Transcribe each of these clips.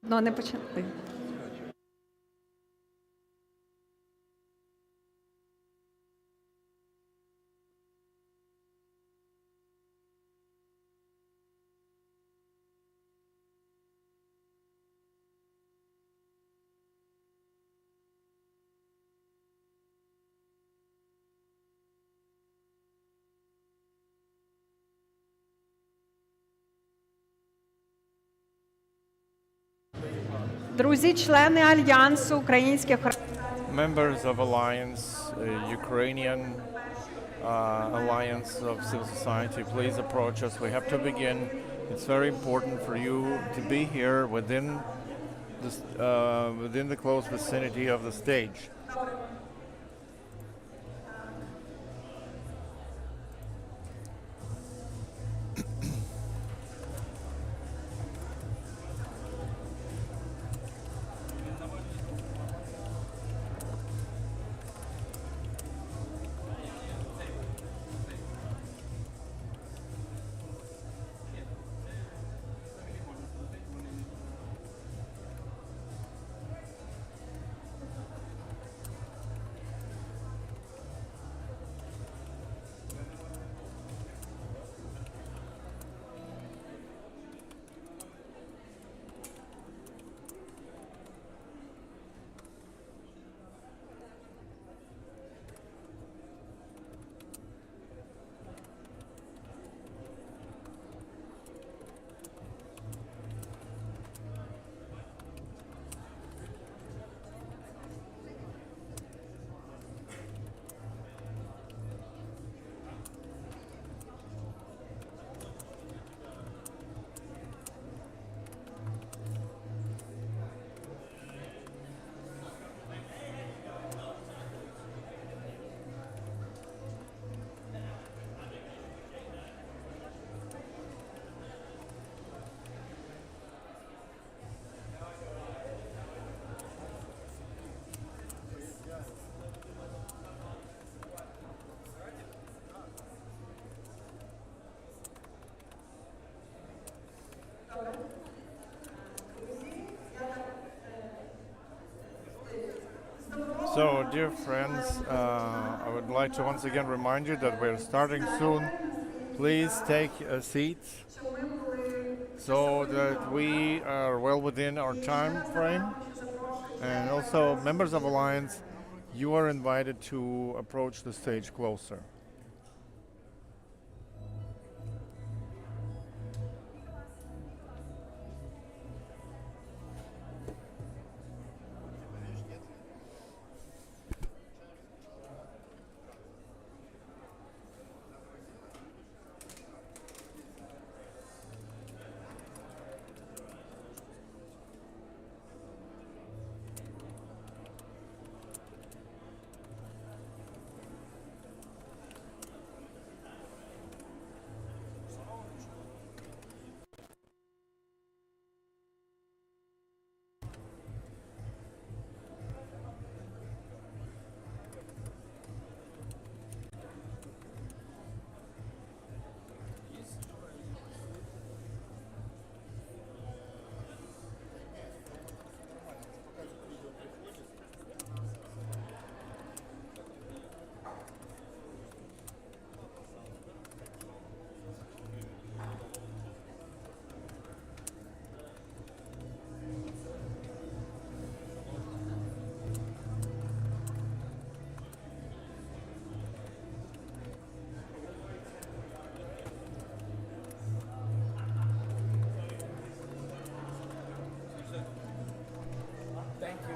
Ну, не почали. Друзі, члени Альянсу українських Members of Alliance, Ukrainian Alliance of Civil Society, please approach us. We have to begin. It's very important for you to be here within the close vicinity of the stage. So, dear friends, I would like to once again remind you that we're starting soon. Please take a seat so that we are well within our time frame. And also, members of Alliance, you are invited to approach the stage closer.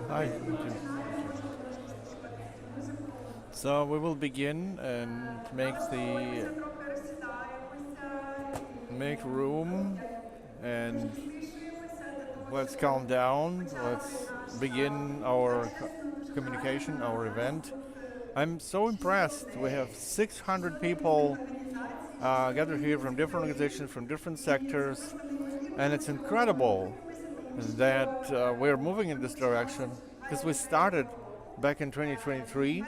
Hi. So we will begin and make room and let's calm down. Let's begin our communication, our event. I'm so impressed. We have 600 people gathered here from different organizations, from different sectors, and it's incredible that we're moving in this direction because we started back in 2023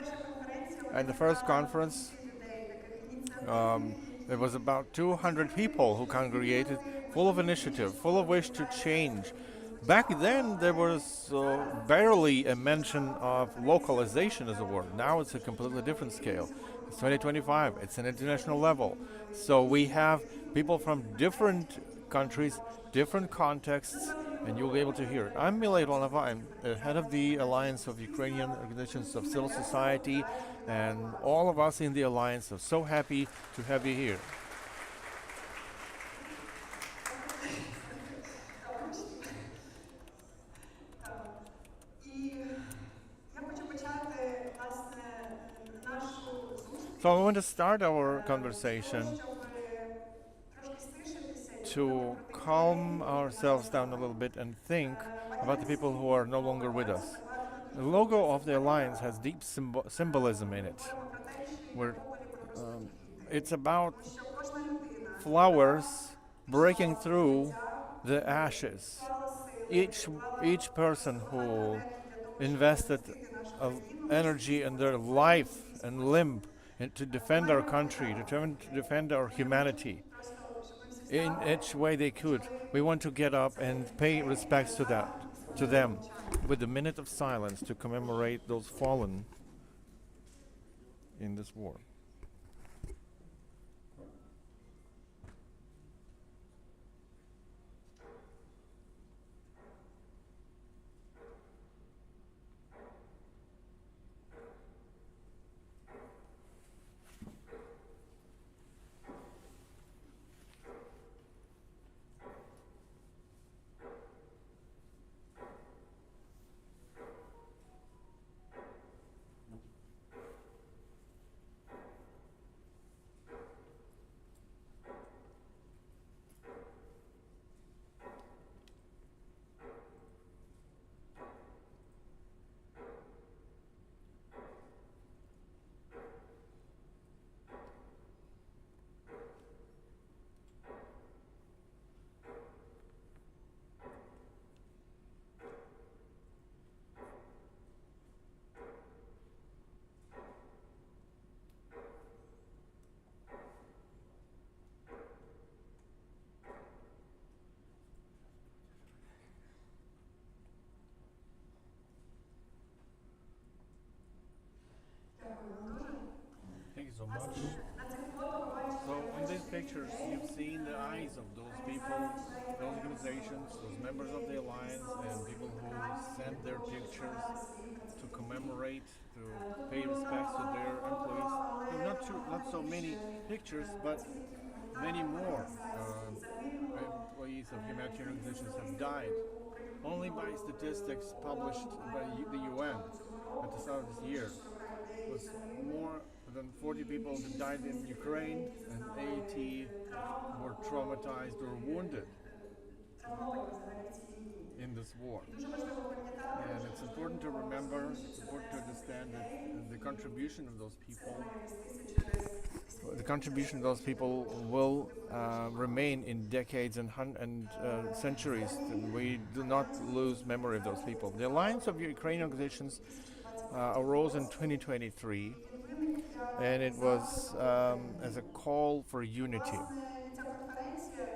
and the first conference there was about 200 people who congregated, full of initiative, full of wish to change, Back then, there was barely a mention of localization as a word. Now it's a completely different scale. It's 2025, it's an international level. So we have people from different countries, different contexts, and you'll be able to hear it. I'm Milay Ronova. I'm head of the Alliance of Ukrainian Organizations of Civil Society, and all of us in the Alliance are so happy to have you here. So I want to start our conversation to calm ourselves down a little bit and think about the people who are no longer with us. The logo of the Alliance has deep symbolism in it. Where it's about flowers breaking through the ashes. Each each person who invested energy and their life and limb to defend our country, to defend our humanity in each way they could. We want to get up and pay respects to them, with a minute of silence to commemorate those fallen in this war. Thank you so much. So in these pictures, you've seen the eyes of those people, those organizations, those members of the alliance, and people who sent their pictures to commemorate, to pay respects to their employees. Not so many pictures, but many more employees of humanitarian organizations have died. Only by statistics published by the UN at the start of this year, was more than 40 people that died in Ukraine and 80 were traumatized or wounded in this war. And it's important to remember, it's important to understand that the contribution of those people will remain in decades and centuries. We do not lose memory of those people. The Alliance of Ukrainian Organizations arose in 2023, and it was as a call for unity.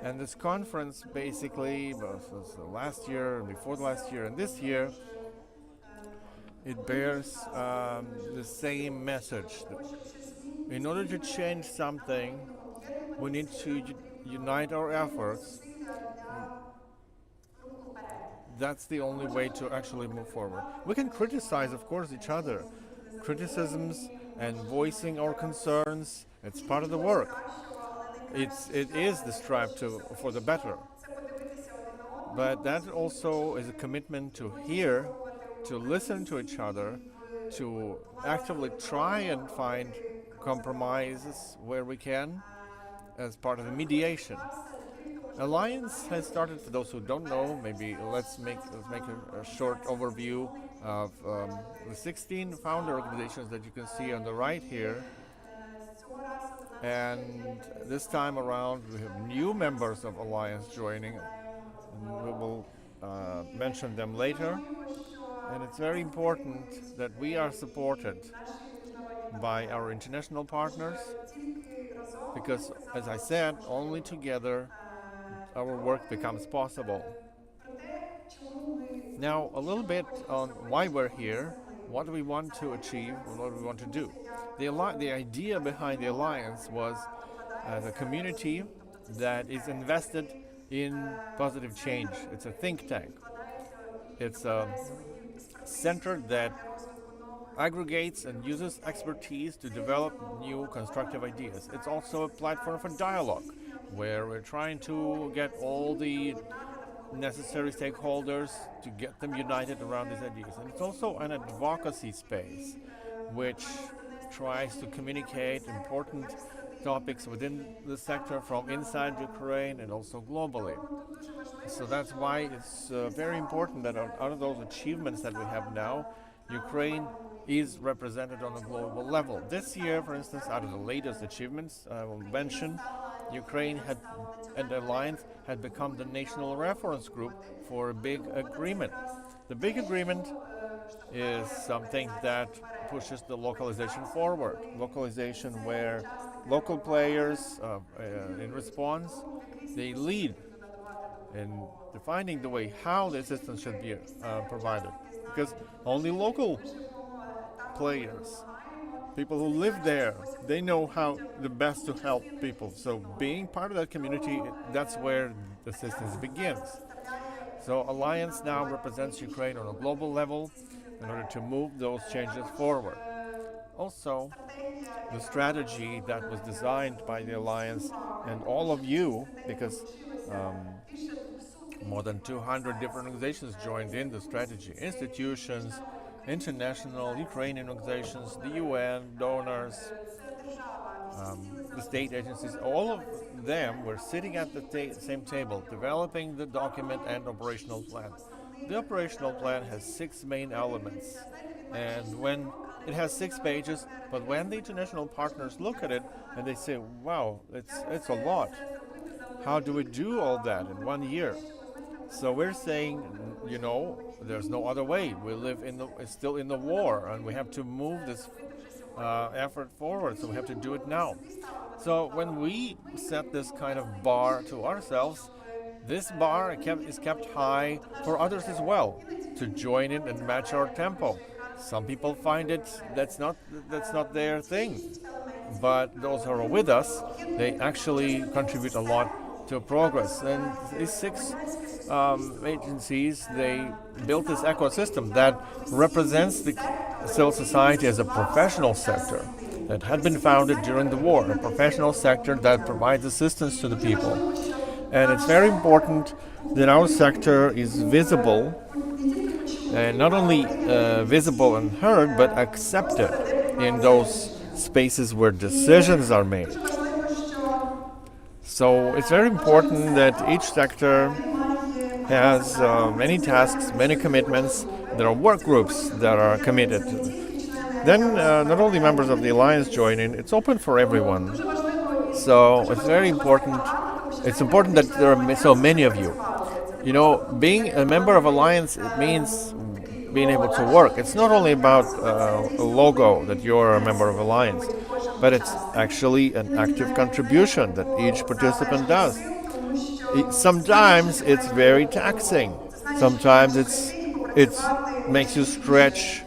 And this conference basically was last year, before the last year, and this year it bears the same message. In order to change something, we need to unite our efforts. That's the only way to actually move forward. We can criticize, of course, each other. Criticisms and voicing our concerns, it's part of the work. It is the strive for the better. But that also is a commitment to hear, to listen to each other, to actively try and find compromises where we can as part of the mediation. Alliance has started, for those who don't know, maybe let's make a short overview of the 16 founder organizations that you can see on the right here. And this time around, we have new members of Alliance joining, and we will mention them later. And it's very important that we are supported by our international partners, because, as I said, only together our work becomes possible. Now, a little bit on why we're here, what do we want to achieve, and what do we want to do. The idea behind the alliance was as a community that is invested in positive change. It's a think tank. It's a center that aggregates and uses expertise to develop new constructive ideas. It's also a platform for dialogue where we're trying to get all the necessary stakeholders to get them united around these ideas. And it's also an advocacy space which tries to communicate important topics within the sector from inside Ukraine and also globally. So that's why it's very important that out of those achievements that we have now, Ukraine is represented on a global level. This year, for instance, out of the latest achievements I will mention, Ukraine had and the alliance had become the national reference group for a big agreement. The big agreement is something that pushes the localization forward. Localization where local players, in response, they lead in defining the way how the assistance should be provided. Because only local players, people who live there, they know how the best to help people. So being part of that community, that's where the assistance begins. So Alliance now represents Ukraine on a global level in order to move those changes forward. Also, the strategy that was designed by the Alliance and all of you, because more than 200 different organizations joined in the strategy, institutions, international Ukrainian organizations, the UN, donors, the state agencies, all of them were sitting at the same table, developing the document and operational plan. The operational plan has 6 main elements, and when it has 6 pages, but when the international partners look at it and they say, wow, it's a lot. How do we do all that in 1 year? So we're saying, there's no other way. We live still in the war, and we have to move this effort forward. So we have to do it now. So when we set this kind of bar to ourselves, this bar is kept high for others as well to join in and match our tempo. Some people find that's not their thing, but those who are with us, they actually contribute a lot to progress. And these 6 agencies, they built this ecosystem that represents the civil society as a professional sector that had been founded during the war, a professional sector that provides assistance to the people. And it's very important that our sector is visible, and not only visible and heard, but accepted in those spaces where decisions are made. So it's very important that each sector has many tasks, many commitments. There are work groups that are committed. Then not only members of the Alliance join in, it's open for everyone. So it's very important. It's important that there are so many of you. Being a member of Alliance, it means being able to work. It's not only about a logo that you're a member of Alliance, but it's actually an active contribution that each participant does. Sometimes it's very taxing. Sometimes it makes you stretch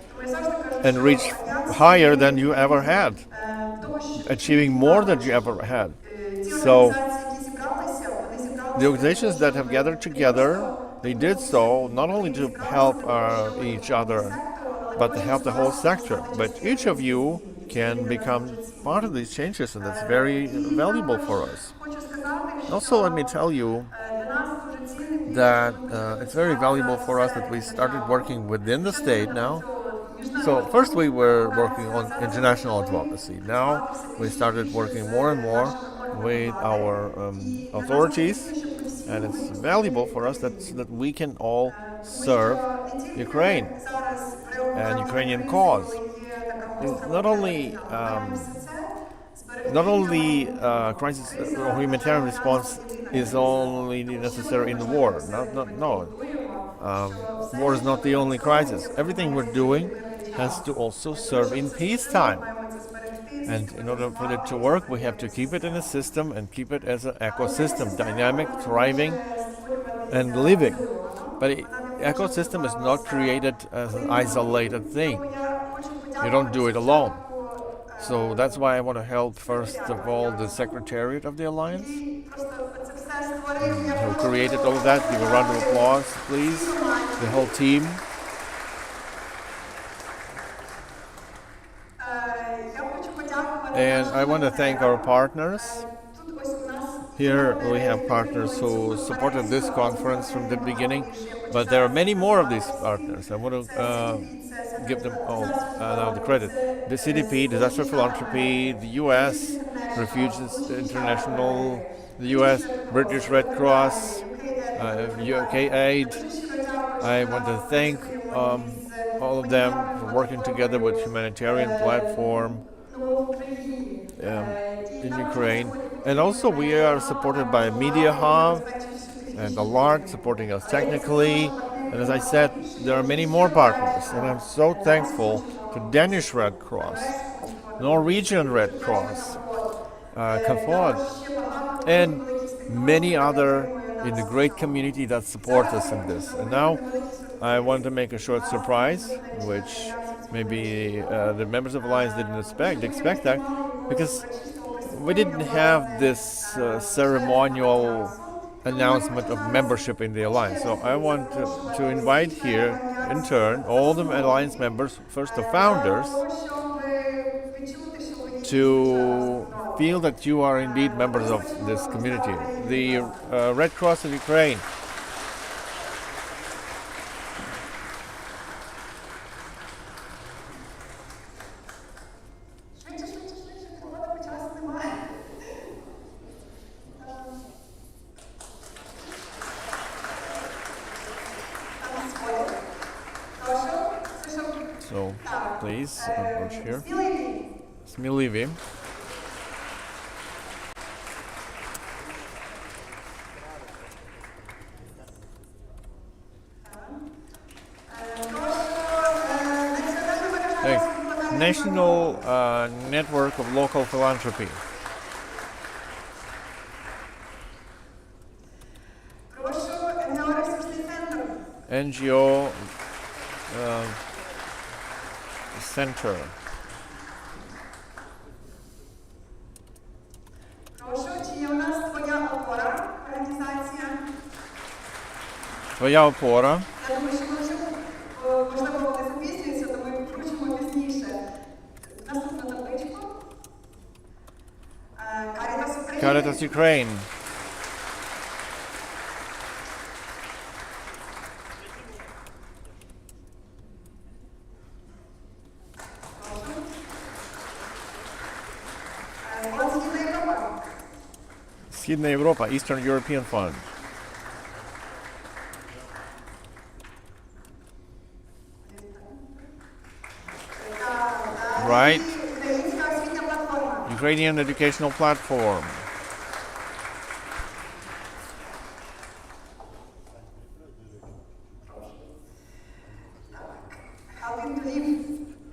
and reach higher than you ever had, achieving more than you ever had. So the organizations that have gathered together, they did so not only to help each other, but to help the whole sector. But each of you can become part of these changes, and that's very valuable for us. Also, let me tell you that it's very valuable for us that we started working within the state now. So first we were working on international advocacy. Now we started working more and more with our authorities, and it's valuable for us that we can all serve Ukraine and Ukrainian cause. Not only crisis or humanitarian response is only necessary in the war. No. War is not the only crisis. Everything we're doing has to also serve in peacetime. And in order for it to work, we have to keep it in a system and keep it as an ecosystem, dynamic, thriving, and living. But ecosystem is not created as an isolated thing. You don't do it alone. So that's why I want to help, first of all, the Secretariat of the Alliance, who created all of that. Give a round of applause, please. The whole team. And I want to thank our partners. Here we have partners who supported this conference from the beginning, but there are many more of these partners. I want to give them all now the credit. The CDP, Disaster Philanthropy, the US, Refugees International, the US, British Red Cross, UK Aid. I want to thank all of them for working together with Humanitarian Platform in Ukraine. And also we are supported by Media Hub and the LARC supporting us technically. And as I said, there are many more partners. And I'm so thankful to Danish Red Cross, Norwegian Red Cross, CAFOD, and many other in the great community that support us in this. And now I want to make a short surprise, which maybe the members of Alliance didn't expect that, because we didn't have this ceremonial announcement of membership in the Alliance. So I want to invite here, in turn, all the Alliance members, first the founders, to feel that you are indeed members of this community. The Red Cross of Ukraine. So, please approach here. Smilivy. National Network of Local Philanthropy. NGO Center. Твоя опора. Caritas Ukraine. Східна Європа, Eastern European Fund. Right. Ukrainian Educational Platform.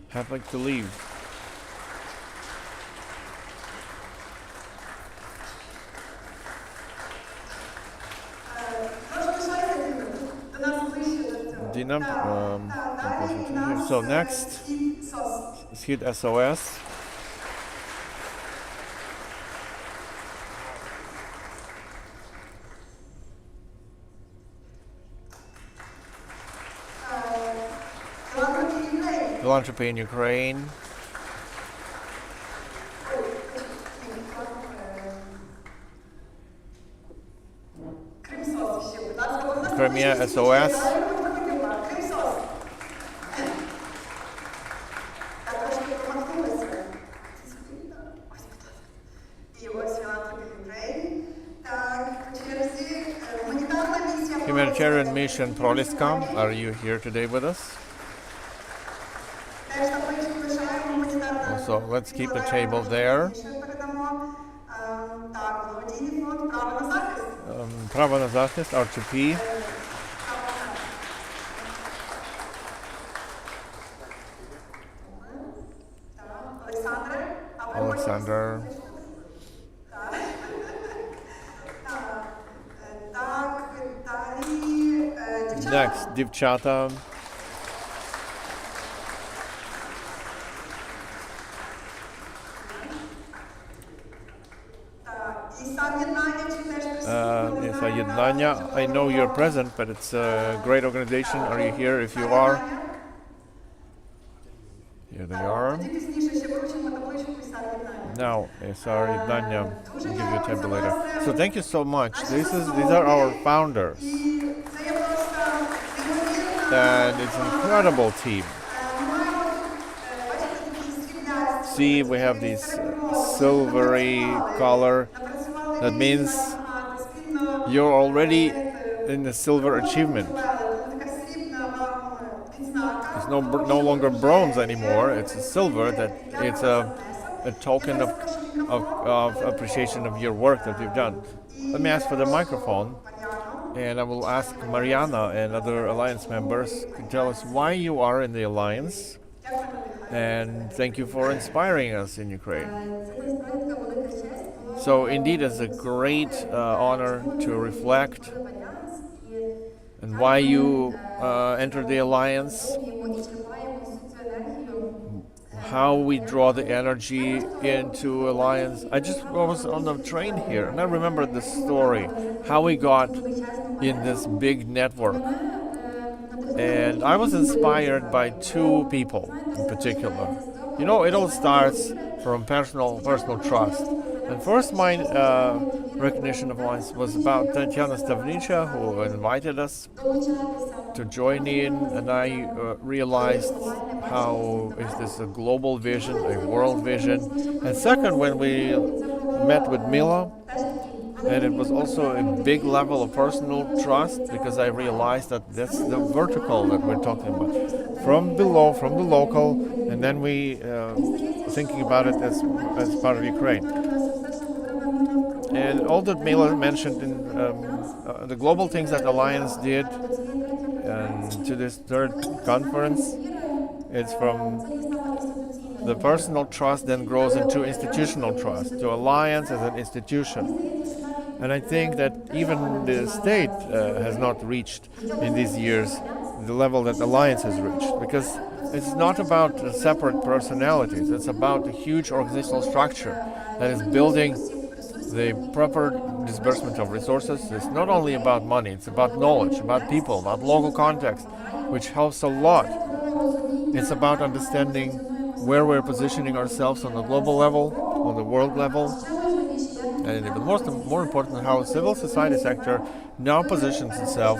Helping to leave. So next, Sхід SOS. Philanthropy in Ukraine. Crimea SOS. Humanitarian Mission Proliska, are you here today with us? So let's keep the table there. Право на захист, R2P. Alexander. Next, Divchata. Yes, Єднання. I know you're present, but it's a great organization. Are you here? If you are, here they are. Now, SR Єднання. I'll give you a table later. So thank you so much. These are our founders. And it's an incredible team. See, we have this silvery color. That means you're already in the silver achievement. It's no longer bronze anymore. It's a silver. That it's a token of appreciation of your work that you've done. Let me ask for the microphone, and I will ask Mariana and other alliance members to tell us why you are in the alliance. And thank you for inspiring us in Ukraine. So indeed, it's a great honor to reflect and why you entered the alliance, how we draw the energy into alliance. I was on the train here and I remember the story, how we got in this big network. And I was inspired by two people in particular. You know, it all starts from personal trust. And first, my recognition of alliance was about Tatiana Stavnicha, who invited us to join in, and I realized how is this a global vision, a world vision. And second, when we met with Mila, and it was also a big level of personal trust, because I realized that that's the vertical that we're talking about. From below, from the local, and then we thinking about it as part of Ukraine. And all that Mila mentioned in the global things that Alliance did to this third conference, it's from the personal trust then grows into institutional trust, to Alliance as an institution. And I think that even the state has not reached in these years the level that Alliance has reached, because it's not about separate personalities, it's about a huge organizational structure that is building the proper disbursement of resources. It's not only about money, it's about knowledge, about people, about local context, which helps a lot. It's about understanding where we're positioning ourselves on the global level, on the world level, and even more important, how the civil society sector now positions itself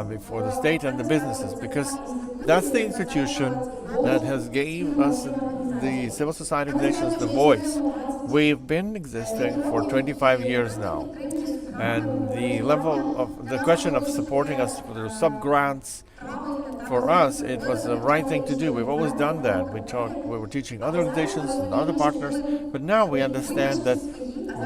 before the state and the businesses, because that's the institution that has gave us, the civil society organizations, the voice. We've been existing for 25 years now, and the question of supporting us through sub-grants, for us, it was the right thing to do. We've always done that. We were teaching other organizations and other partners, but now we understand that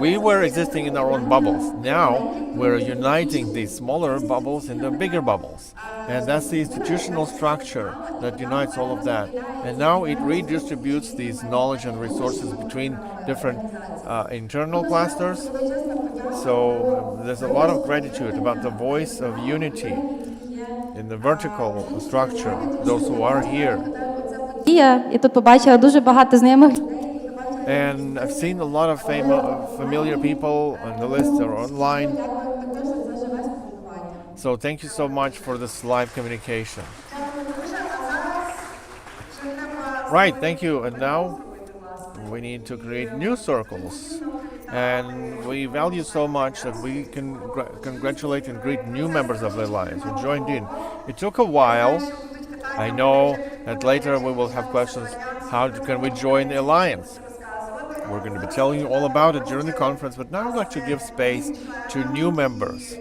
we were existing in our own bubbles. Now we're uniting these smaller bubbles into bigger bubbles. And that's the institutional structure that unites all of that. And now it redistributes these knowledge and resources between different internal clusters. So there's a lot of gratitude about the voice of unity in the vertical structure, those who are here. І тут побачила дуже багато знайомих. And I've seen a lot of familiar people on the list or online. So thank you so much for this live communication. Right, thank you. And now we need to create new circles. And we value so much that we can congratulate and greet new members of the Alliance who joined in. It took a while. I know that later we will have questions, how can we join the Alliance? We're going to be telling you all about it during the conference, but now I'd like to give space to new members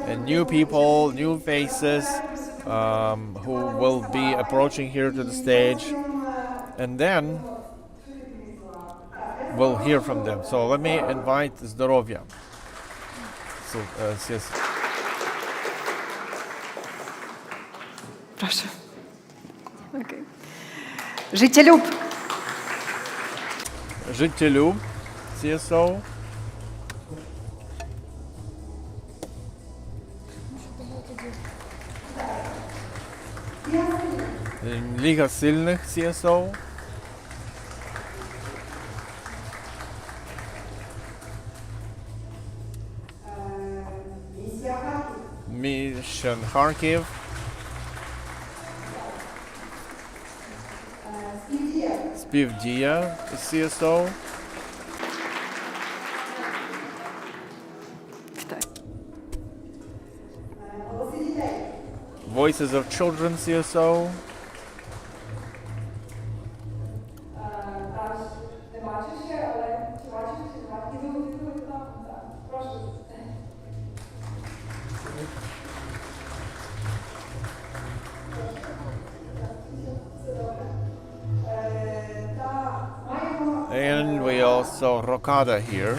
and new people, new faces who will be approaching here to the stage, and then we'll hear from them. So let me invite Zdorovya. So, yes. Прошу. Окей. Життєлюб. Життєлюб, CSO. Liga Сильных CSO. Mission Kharkiv. Spivdia CSO. Так. Voices of Children CSO. And we also Rokada here.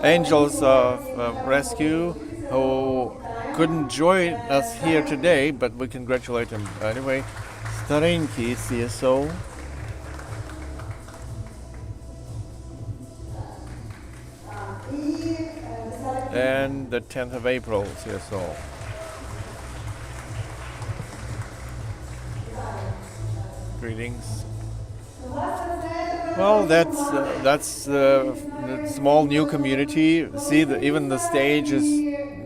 Angels of Rescue, who couldn't join us here today, but we congratulate him anyway. Starenki CSO. And the 10th of April CSO. Greetings. Well, that's the small new community. See, even the stage is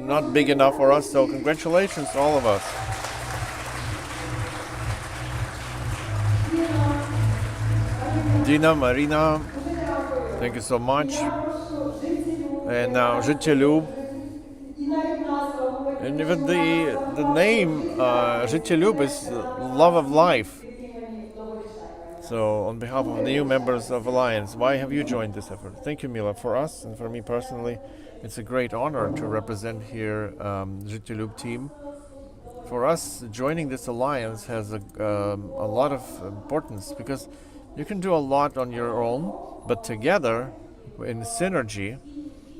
not big enough for us, so congratulations to all of us. Dina, Marina, thank you so much. And now Życielub. And even the name Życielub is love of life. So on behalf of the new members of Alliance, why have you joined this effort? Thank you, Mila. For us and for me personally, it's a great honor to represent here Życielub team. For us, joining this alliance has a lot of importance because you can do a lot on your own, but together, in synergy,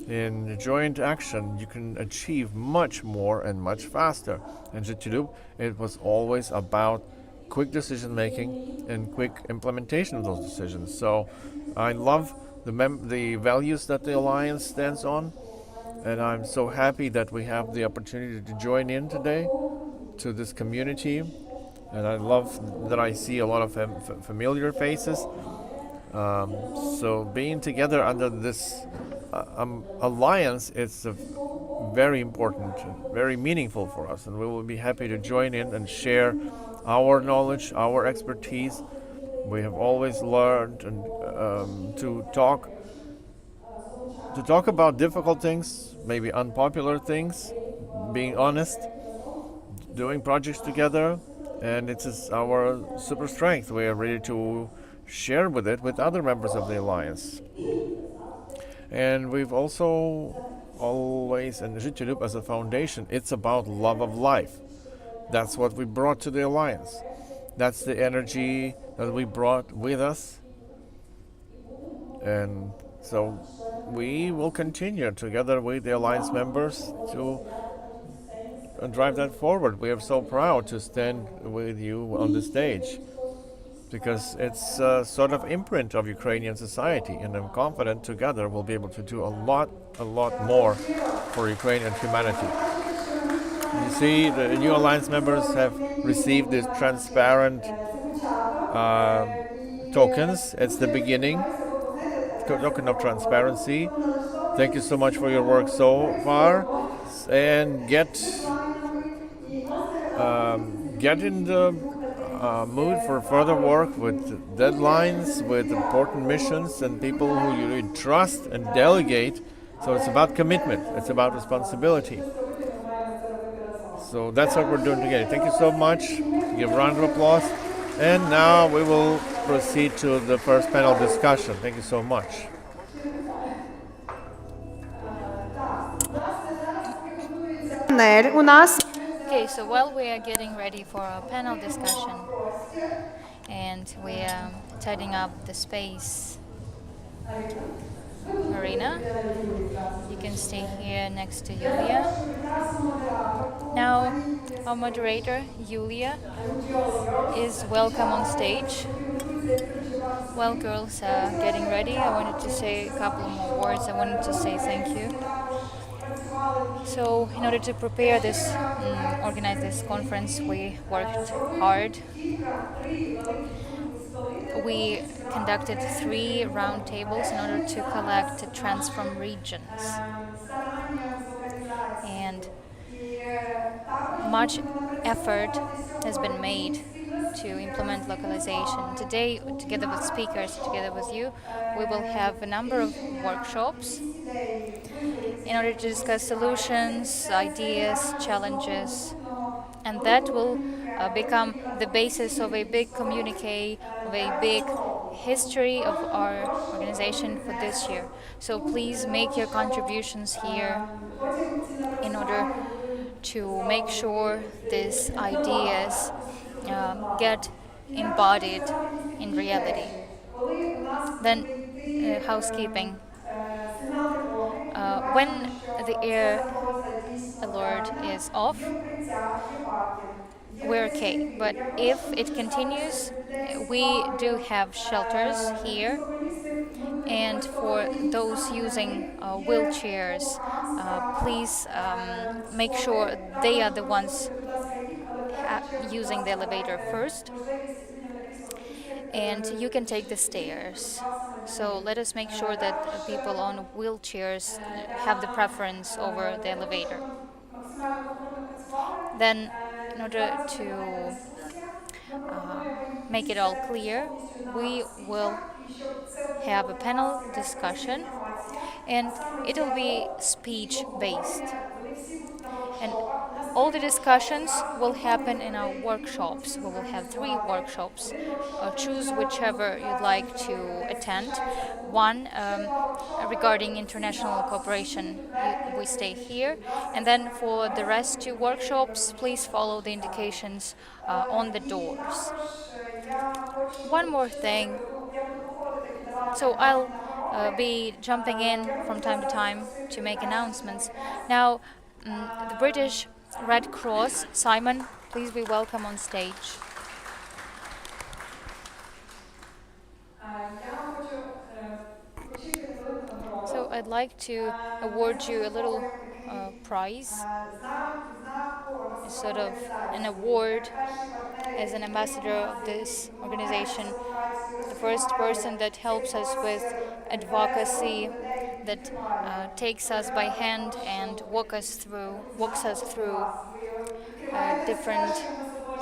in joint action, you can achieve much more and much faster. And Życielub, it was always about quick decision making and quick implementation of those decisions. So I love the values that the alliance stands on, and I'm so happy that we have the opportunity to join in today to this community. And I love that I see a lot of familiar faces. So being together under this alliance is very important, very meaningful for us, and we will be happy to join in and share our knowledge, our expertise. We have always learned and to talk about difficult things, maybe unpopular things, being honest, doing projects together, and it is our super strength. We are ready to share with other members of the alliance. And we've also always, and Życielub as a foundation, it's about love of life. That's what we brought to the alliance. That's the energy that we brought with us. And so we will continue together with the alliance members to drive that forward. We are so proud to stand with you on the stage because it's a sort of imprint of Ukrainian society, and I'm confident together we'll be able to do a lot more for Ukrainian humanity. You see, the new alliance members have received these transparent tokens. It's the beginning, token of transparency. Thank you so much for your work so far, and get in the mood for further work with deadlines, with important missions, and people who you really trust and delegate. So it's about commitment, it's about responsibility. So that's what we're doing together. Thank you so much. Give a round of applause. And now we will proceed to the first panel discussion. Thank you so much. У нас Okay, so while we are getting ready for our panel discussion and we are tidying up the space, Marina, you can stay here next to Yulia. Now, our moderator, Yulia, is welcome on stage. While girls are getting ready, I wanted to say a couple more words. I wanted to say thank you. So, in order to prepare this, organize this conference, we worked hard. We conducted 3 roundtables in order to collect trends from regions. And much effort has been made to implement localization. Today, together with speakers, together with you, we will have a number of workshops in order to discuss solutions, ideas, challenges, and that will become the basis of a big communique, of a big history of our organization for this year. So please make your contributions here in order to make sure these ideas get embodied in reality. Then, housekeeping. When the air alert is off, we're okay. But if it continues, we do have shelters here. And for those using wheelchairs, please make sure they are the ones using the elevator first. And you can take the stairs. So let us make sure that people on wheelchairs have the preference over the elevator. Then, in order to make it all clear, we will have a panel discussion, and it will be speech based. And all the discussions will happen in our workshops. We will have 3 workshops. Choose whichever you'd like to attend. One regarding international cooperation, we stay here. And then for the rest 2 workshops, please follow the indications on the doors. One more thing. So I'll be jumping in from time to time to make announcements. Now, the British Red Cross, Simon, please be welcome on stage. So I'd like to award you a little prize, sort of an award as an ambassador of this organization. The first person that helps us with advocacy, that takes us by hand and walks us through different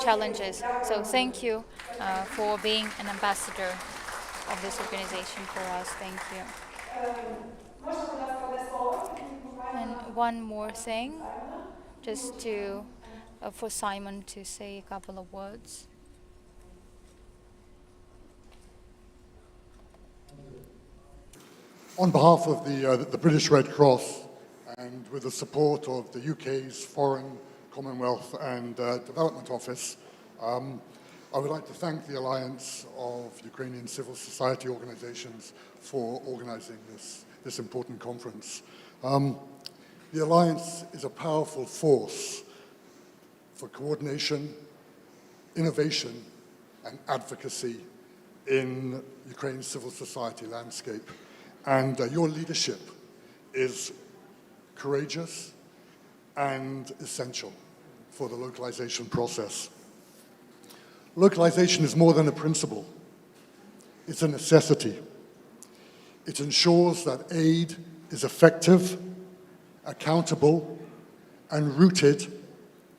challenges. So thank you for being an ambassador of this organization for us. Thank you. And one more thing, just to for Simon to say a couple of words. On behalf of the British Red Cross, and with the support of the UK's Foreign, Commonwealth and Development Office, I would like to thank the Alliance of Ukrainian Civil Society Organizations for organizing this important conference. The Alliance is a powerful force for coordination, innovation, and advocacy in Ukraine's civil society landscape. And your leadership is courageous and essential for the localization process. Localization is more than a principle. It's a necessity. It ensures that aid is effective, accountable, and rooted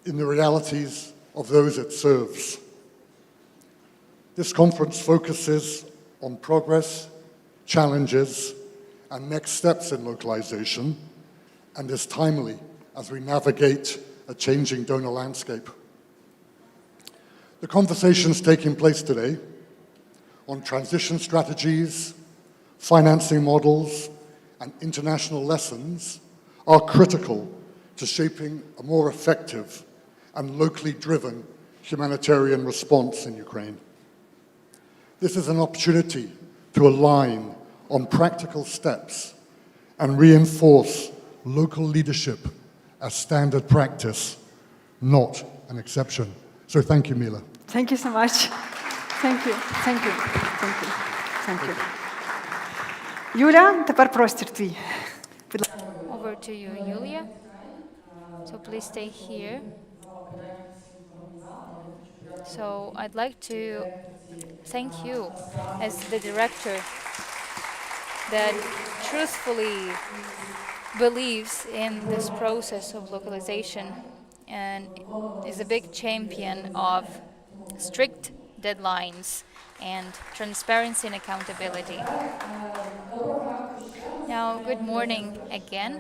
in the realities of those it serves. This conference focuses on progress, challenges, and next steps in localization, and is timely as we navigate a changing donor landscape. The conversations taking place today on transition strategies, financing models, and international lessons are critical to shaping a more effective and locally driven humanitarian response in Ukraine. This is an opportunity to align on practical steps and reinforce local leadership as standard practice, not an exception. So thank you, Mila. Thank you so much. Thank you. Thank you. Thank you. Thank you. Юля, тепер простір твій. Over to you, Yulia. So please stay here. So I'd like to thank you as the director that truthfully believes in this process of localization and is a big champion of strict deadlines and transparency and accountability. Now, good morning again.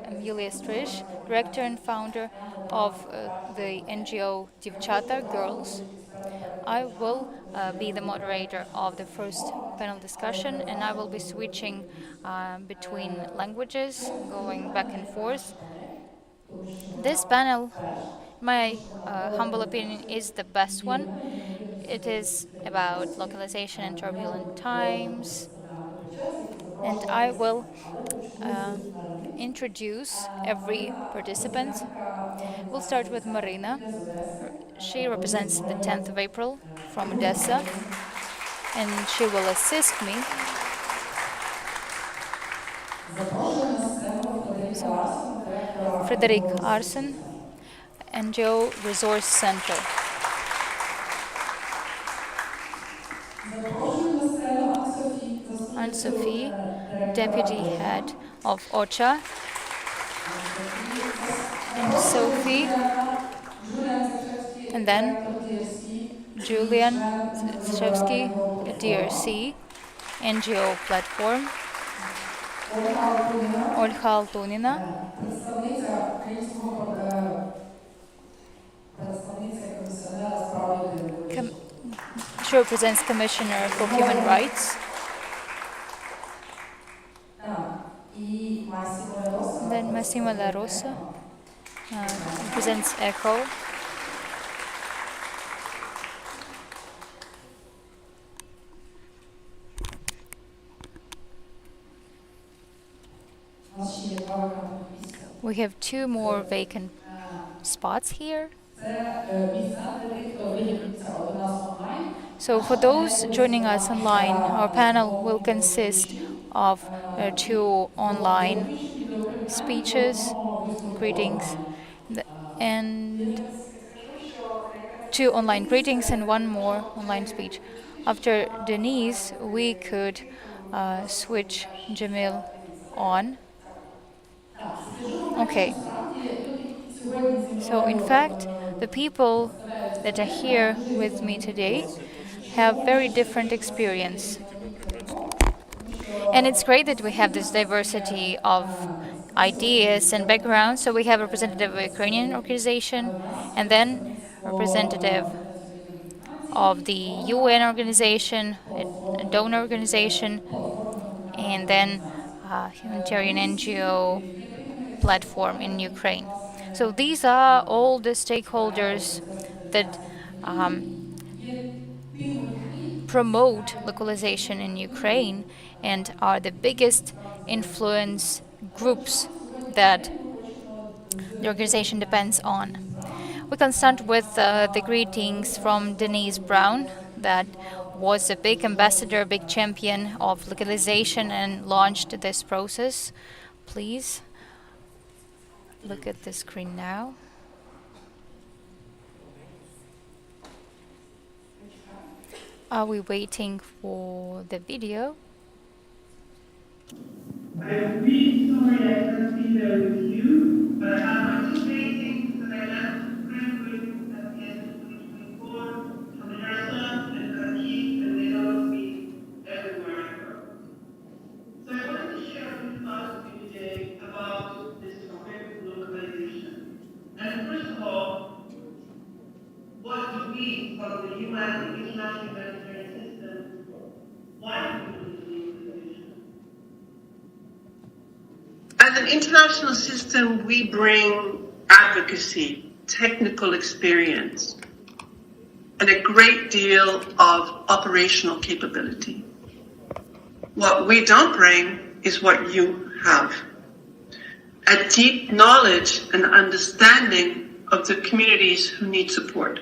I'm Yulia Strish, director and founder of the NGO Divchata Girls. I will be the moderator of the first panel discussion, and I will be switching between languages, going back and forth. This panel, my humble opinion, is the best one. It is about localization in turbulent times, and I will introduce every participant. We'll start with Marina. She represents the 10th of April from Odessa, and she will assist me. So, Frederic Arsen, NGO Resource Center. Anne-Sophie, Deputy Head of OCHA, and Sophie, and then Julian Zashevsky, DRC, NGO Platform, Olha Altunina, she represents Commissioner for Human Rights, and then Massimo La Rosa represents ECHO, we have 2 more vacant spots here. So for those joining us online, our panel will consist of 2 online speeches, greetings, and 2 online greetings and 1 more online speech. After Denise, we could switch Jamil on. Okay. So in fact, the people that are here with me today have very different experience. And it's great that we have this diversity of ideas and backgrounds. So we have a representative of a Ukrainian organization, and then a representative of the UN organization, a donor organization, and then a humanitarian NGO platform in Ukraine. So these are all the stakeholders that promote localization in Ukraine and are the biggest influence groups that the organization depends on. We can start with the greetings from Denise Brown, that was a big ambassador, big champion of localization and launched this process. Please look at the screen now. Are we waiting for the video? I'm really sorry I can't be there with you, but I have my 2 paintings that I left Ukraine with at the end of 2024 from Kherson and Kharkiv, and they follow me everywhere I go. So I wanted to share a few thoughts with you today about this topic, localization. And first of all, what do we from the UN, the international humanitarian system, why do we believe in localization? As an international system, we bring advocacy, technical experience, and a great deal of operational capability. What we don't bring is what you have: a deep knowledge and understanding of the communities who need support,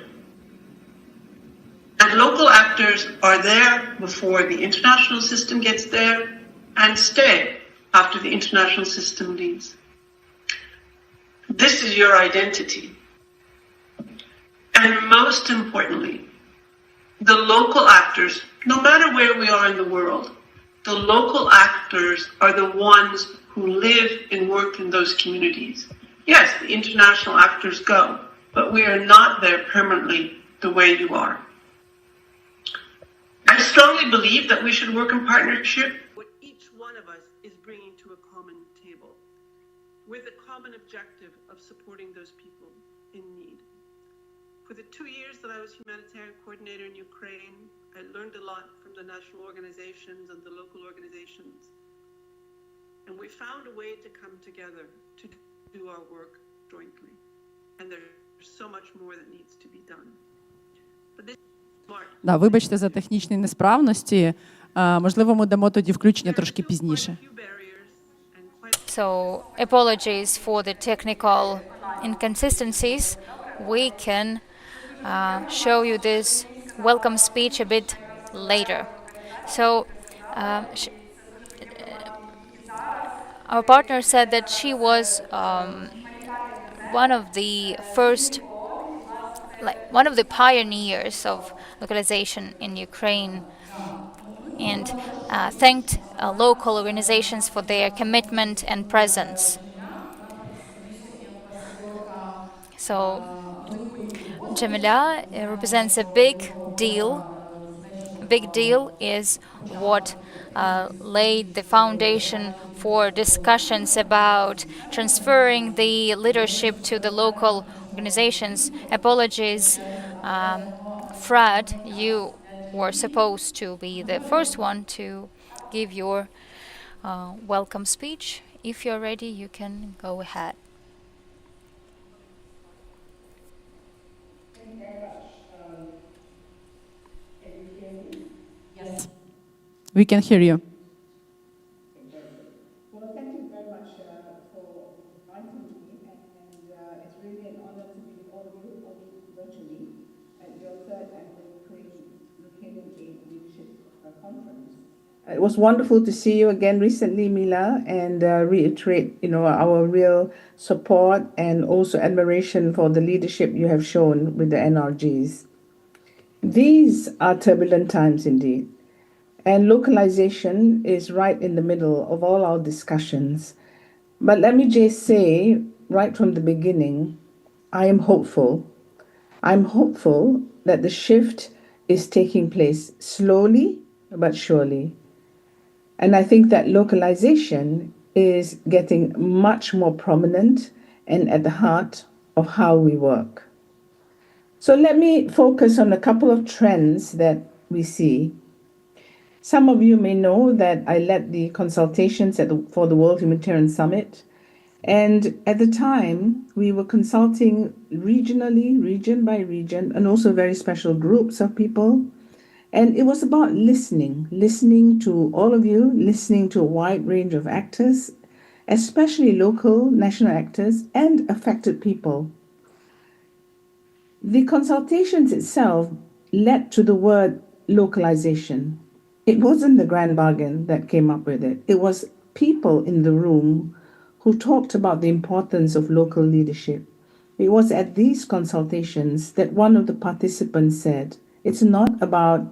and And local actors are there before the international system gets there and stay after the international system leaves. This is your identity. And most importantly, the local actors, no matter where we are in the world, the local actors are the ones who live and work in those communities. Yes, the international actors go, but we are not there permanently the way you are. I strongly believe that we should work in partnership. What each one of us is bringing to a common table, with a common objective of supporting those people in need. For the 2 years that I was humanitarian coordinator in Ukraine, I learned a lot from the national organizations and the local organizations. And we found a way to come together to do our work jointly. And there's so much more that needs to be done. But this is smart. Да, вибачте за технічні несправності. Можливо, ми дамо тоді включення трошки пізніше. So, apologies for the technical inconsistencies. We can show you this welcome speech a bit later. So, our partner said that she was one of the first, one of the pioneers of localization in Ukraine, and thanked local organizations for their commitment and presence. So, Jamila represents a big deal. Big deal is what laid the foundation for discussions about transferring the leadership to the local organizations. Apologies, Fred, you were supposed to be the first one to give your welcome speech. If you're ready, you can go ahead. Thank you very much. Can you hear me? Yes. We can hear you. Well, thank you very much for inviting me, and it's really an honor to be with all of you virtually at your third annual Ukrainian Aid Leadership Conference. It was wonderful to see you again recently, Mila, and reiterate, our real support and also admiration for the leadership you have shown with the NRGs. These are turbulent times indeed, and localization is right in the middle of all our discussions. But let me just say, right from the beginning, I am hopeful. I'm hopeful that the shift is taking place slowly but surely. And I think that localization is getting much more prominent and at the heart of how we work. So let me focus on a couple of trends that we see. Some of you may know that I led the consultations for the World Humanitarian Summit. And at the time, we were consulting regionally, region by region, and also very special groups of people. And it was about listening to all of you, listening to a wide range of actors, especially local, national actors, and affected people. The consultations itself led to the word localization. It wasn't the grand bargain that came up with it. It was people in the room who talked about the importance of local leadership. It was at these consultations that one of the participants said, it's not about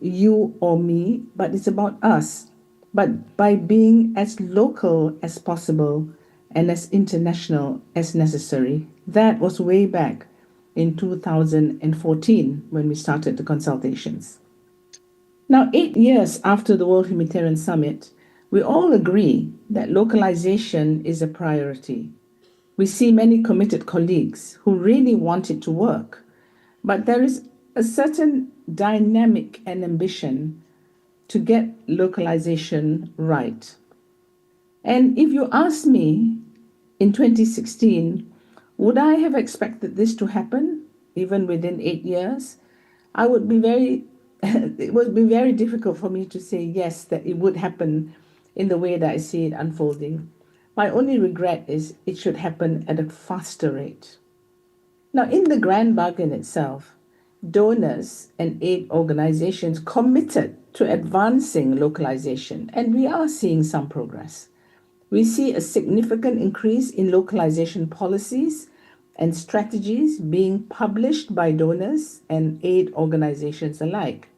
you or me, but it's about us. But by being as local as possible and as international as necessary. That was way back in 2014 when we started the consultations. Now, 8 years after the World Humanitarian Summit, we all agree that localization is a priority. We see many committed colleagues who really want it to work, but there is a certain dynamic and ambition to get localization right. And if you ask me, in 2016, would I have expected this to happen, even within 8 years? It would be very difficult for me to say yes, that it would happen in the way that I see it unfolding. My only regret is it should happen at a faster rate. Now, in the grand bargain itself, donors and aid organizations committed to advancing localization, and we are seeing some progress. We see a significant increase in localization policies and strategies being published by donors and aid organizations alike.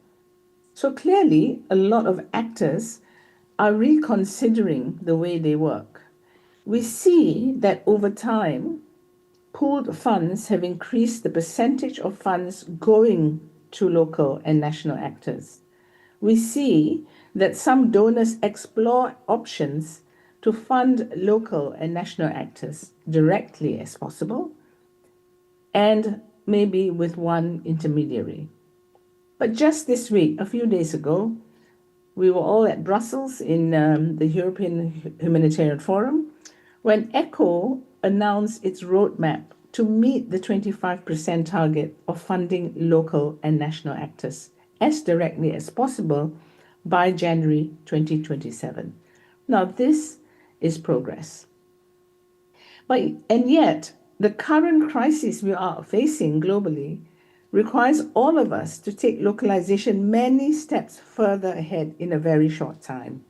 So clearly, a lot of actors are reconsidering the way they work. We see that over time, pooled funds have increased the percentage of funds going to local and national actors. We see that some donors explore options to fund local and national actors directly as possible, and maybe with one intermediary. But just this week, a few days ago, we were all at Brussels in the European Humanitarian Forum when ECHO announced its roadmap to meet the 25% target of funding local and national actors as directly as possible by January 2027. Now, this is progress. And yet, the current crisis we are facing globally requires all of us to take localization many steps further ahead in a very short time.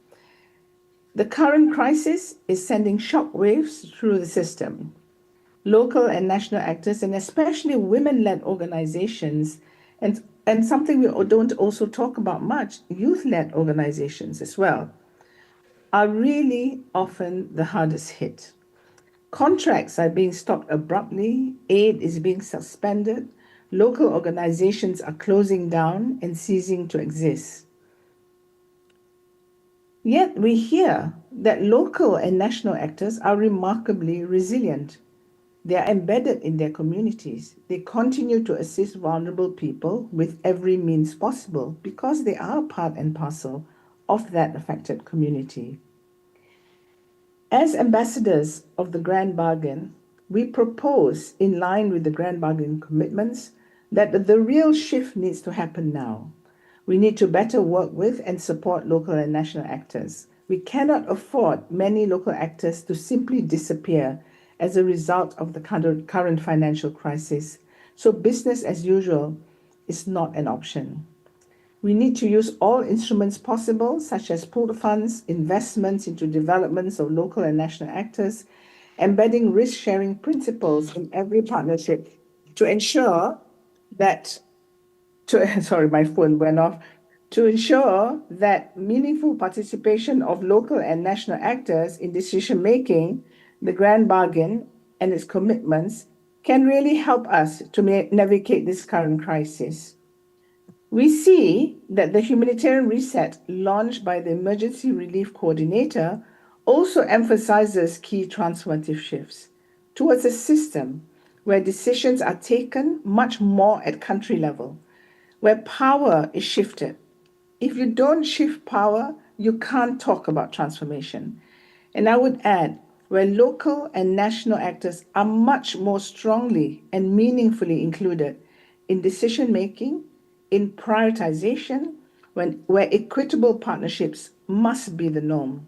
The current crisis is sending shockwaves through the system. Local and national actors, and especially women-led organizations, and something we don't also talk about much, youth-led organizations as well, are really often the hardest hit. Contracts are being stopped abruptly, aid is being suspended, local organizations are closing down and ceasing to exist. Yet we hear that local and national actors are remarkably resilient. They are embedded in their communities. They continue to assist vulnerable people with every means possible because they are part and parcel of that affected community. As ambassadors of the Grand Bargain, we propose, in line with the Grand Bargain commitments, that the real shift needs to happen now. We need to better work with and support local and national actors. We cannot afford many local actors to simply disappear as a result of the current financial crisis. So business as usual is not an option. We need to use all instruments possible, such as pooled funds, investments into developments of local and national actors, embedding risk-sharing principles in every partnership to ensure that, sorry, my phone went off, to ensure that meaningful participation of local and national actors in decision-making, the Grand Bargain and its commitments can really help us to navigate this current crisis. We see that the humanitarian reset launched by the Emergency Relief Coordinator also emphasizes key transformative shifts towards a system where decisions are taken much more at country level, where power is shifted. If you don't shift power, you can't talk about transformation. And I would add, where local and national actors are much more strongly and meaningfully included in decision-making, in prioritization, where equitable partnerships must be the norm.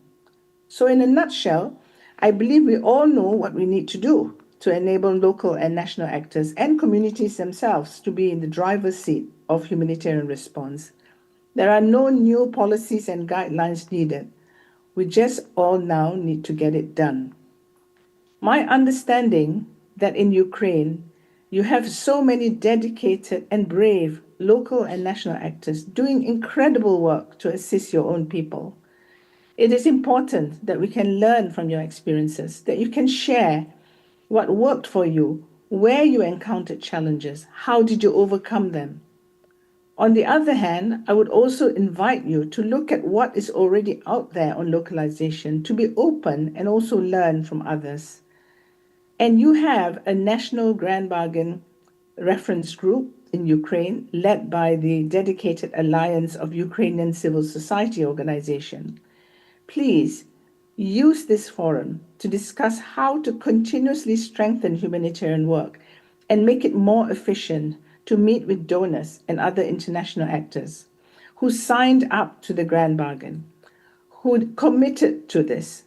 So in a nutshell, I believe we all know what we need to do to enable local and national actors and communities themselves to be in the driver's seat of humanitarian response. There are no new policies and guidelines needed. We just all now need to get it done. My understanding that in Ukraine, you have so many dedicated and brave local and national actors doing incredible work to assist your own people. It is important that we can learn from your experiences, that you can share what worked for you, where you encountered challenges, how did you overcome them. On the other hand, I would also invite you to look at what is already out there on localization, to be open and also learn from others. And you have a national Grand Bargain reference group in Ukraine, led by the dedicated Alliance of Ukrainian Civil Society Organization. Please use this forum to discuss how to continuously strengthen humanitarian work and make it more efficient to meet with donors and other international actors who signed up to the Grand Bargain, who committed to this,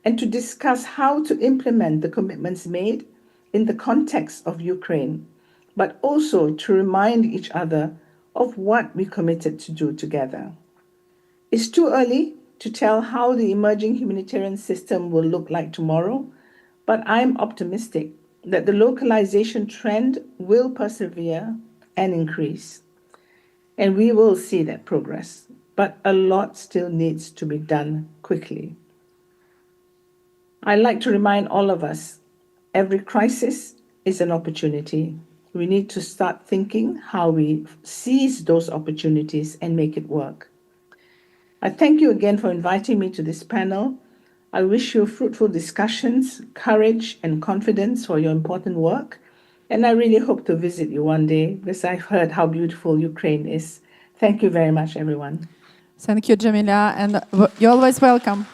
and to discuss how to implement the commitments made in the context of Ukraine, but also to remind each other of what we committed to do together. It's too early to tell how the emerging humanitarian system will look like tomorrow, but I'm optimistic that the localization trend will persevere and increase. And we will see that progress, but a lot still needs to be done quickly. I'd like to remind all of us, every crisis is an opportunity. We need to start thinking how we seize those opportunities and make it work. I thank you again for inviting me to this panel. I wish you fruitful discussions, courage, and confidence for your important work. And I really hope to visit you one day because I've heard how beautiful Ukraine is. Thank you very much, everyone. Thank you, Jamila, and you're always welcome.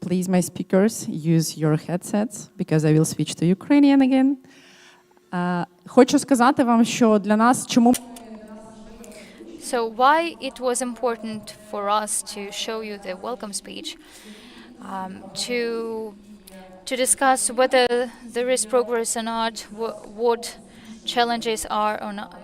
Please, my speakers, use your headsets, because I will switch to Ukrainian again. Хочу сказати вам, що для нас, чому So why it was important for us to show you the welcome speech, to discuss whether there is progress or not, what challenges are or not,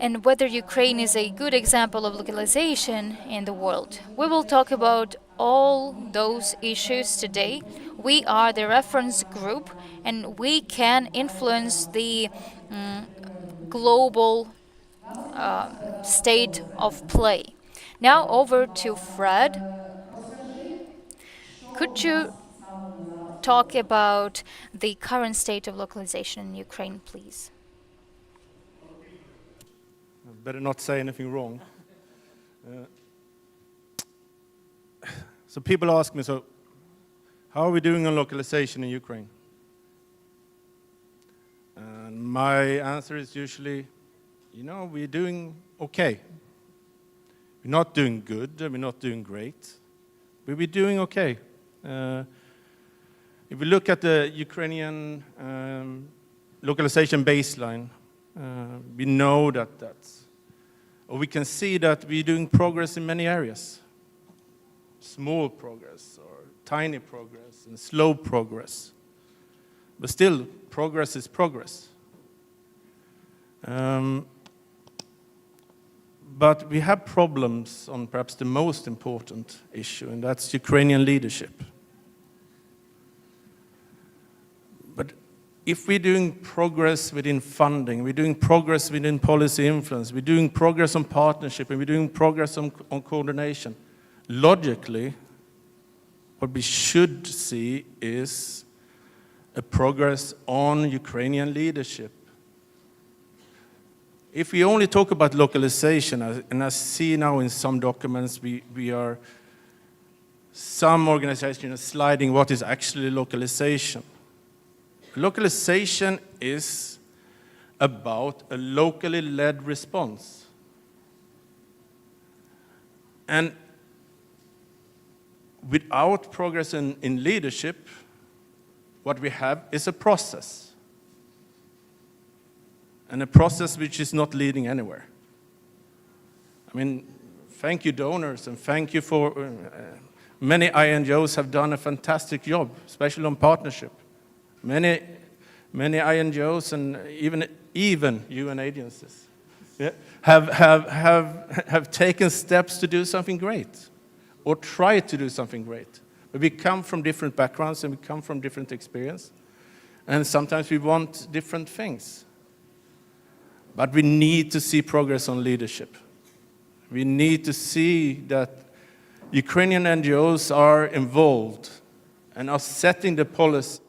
and whether Ukraine is a good example of localization in the world. We will talk about all those issues today. We are the reference group, and we can influence the global state of play. Now over to Fred. Could you talk about the current state of localization in Ukraine, please? Better not say anything wrong. So people ask me, so how are we doing on localization in Ukraine? And my answer is usually, we're doing okay. We're not doing good, we're not doing great, but we're doing okay. If we look at the Ukrainian localization baseline, we know or we can see that we're doing progress in many areas. Small progress, or tiny progress, and slow progress. But still, progress is progress. But we have problems on perhaps the most important issue, and that's Ukrainian leadership. But if we're doing progress within funding, we're doing progress within policy influence, we're doing progress on partnership, and we're doing progress on coordination, logically, what we should see is a progress on Ukrainian leadership. If we only talk about localization, and I see now in some documents, some organizations are sliding what is actually localization. Localization is about a locally led response. And without progress in leadership, what we have is a process. And a process which is not leading anywhere. I mean, thank you donors, and thank you for, many INGOs have done a fantastic job, especially on partnership. Many INGOs and even UN agencies have taken steps to do something great, or try to do something great. But we come from different backgrounds, and we come from different experience, and sometimes we want different things. But we need to see progress on leadership. We need to see that Ukrainian NGOs are involved and are setting the policy,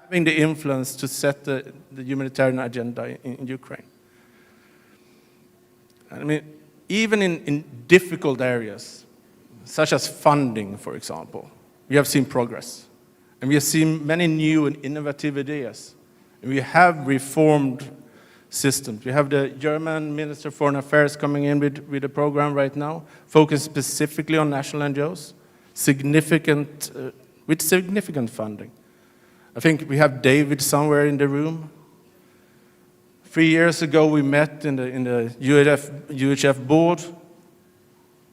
having the influence to set the humanitarian agenda in Ukraine. I mean, even in difficult areas, such as funding, for example, we have seen progress. And we have seen many new and innovative ideas. And we have reformed systems. We have the German Minister of Foreign Affairs coming in with a program right now, focused specifically on national NGOs, with significant funding. I think we have David somewhere in the room. 3 years ago, we met in the UHF board.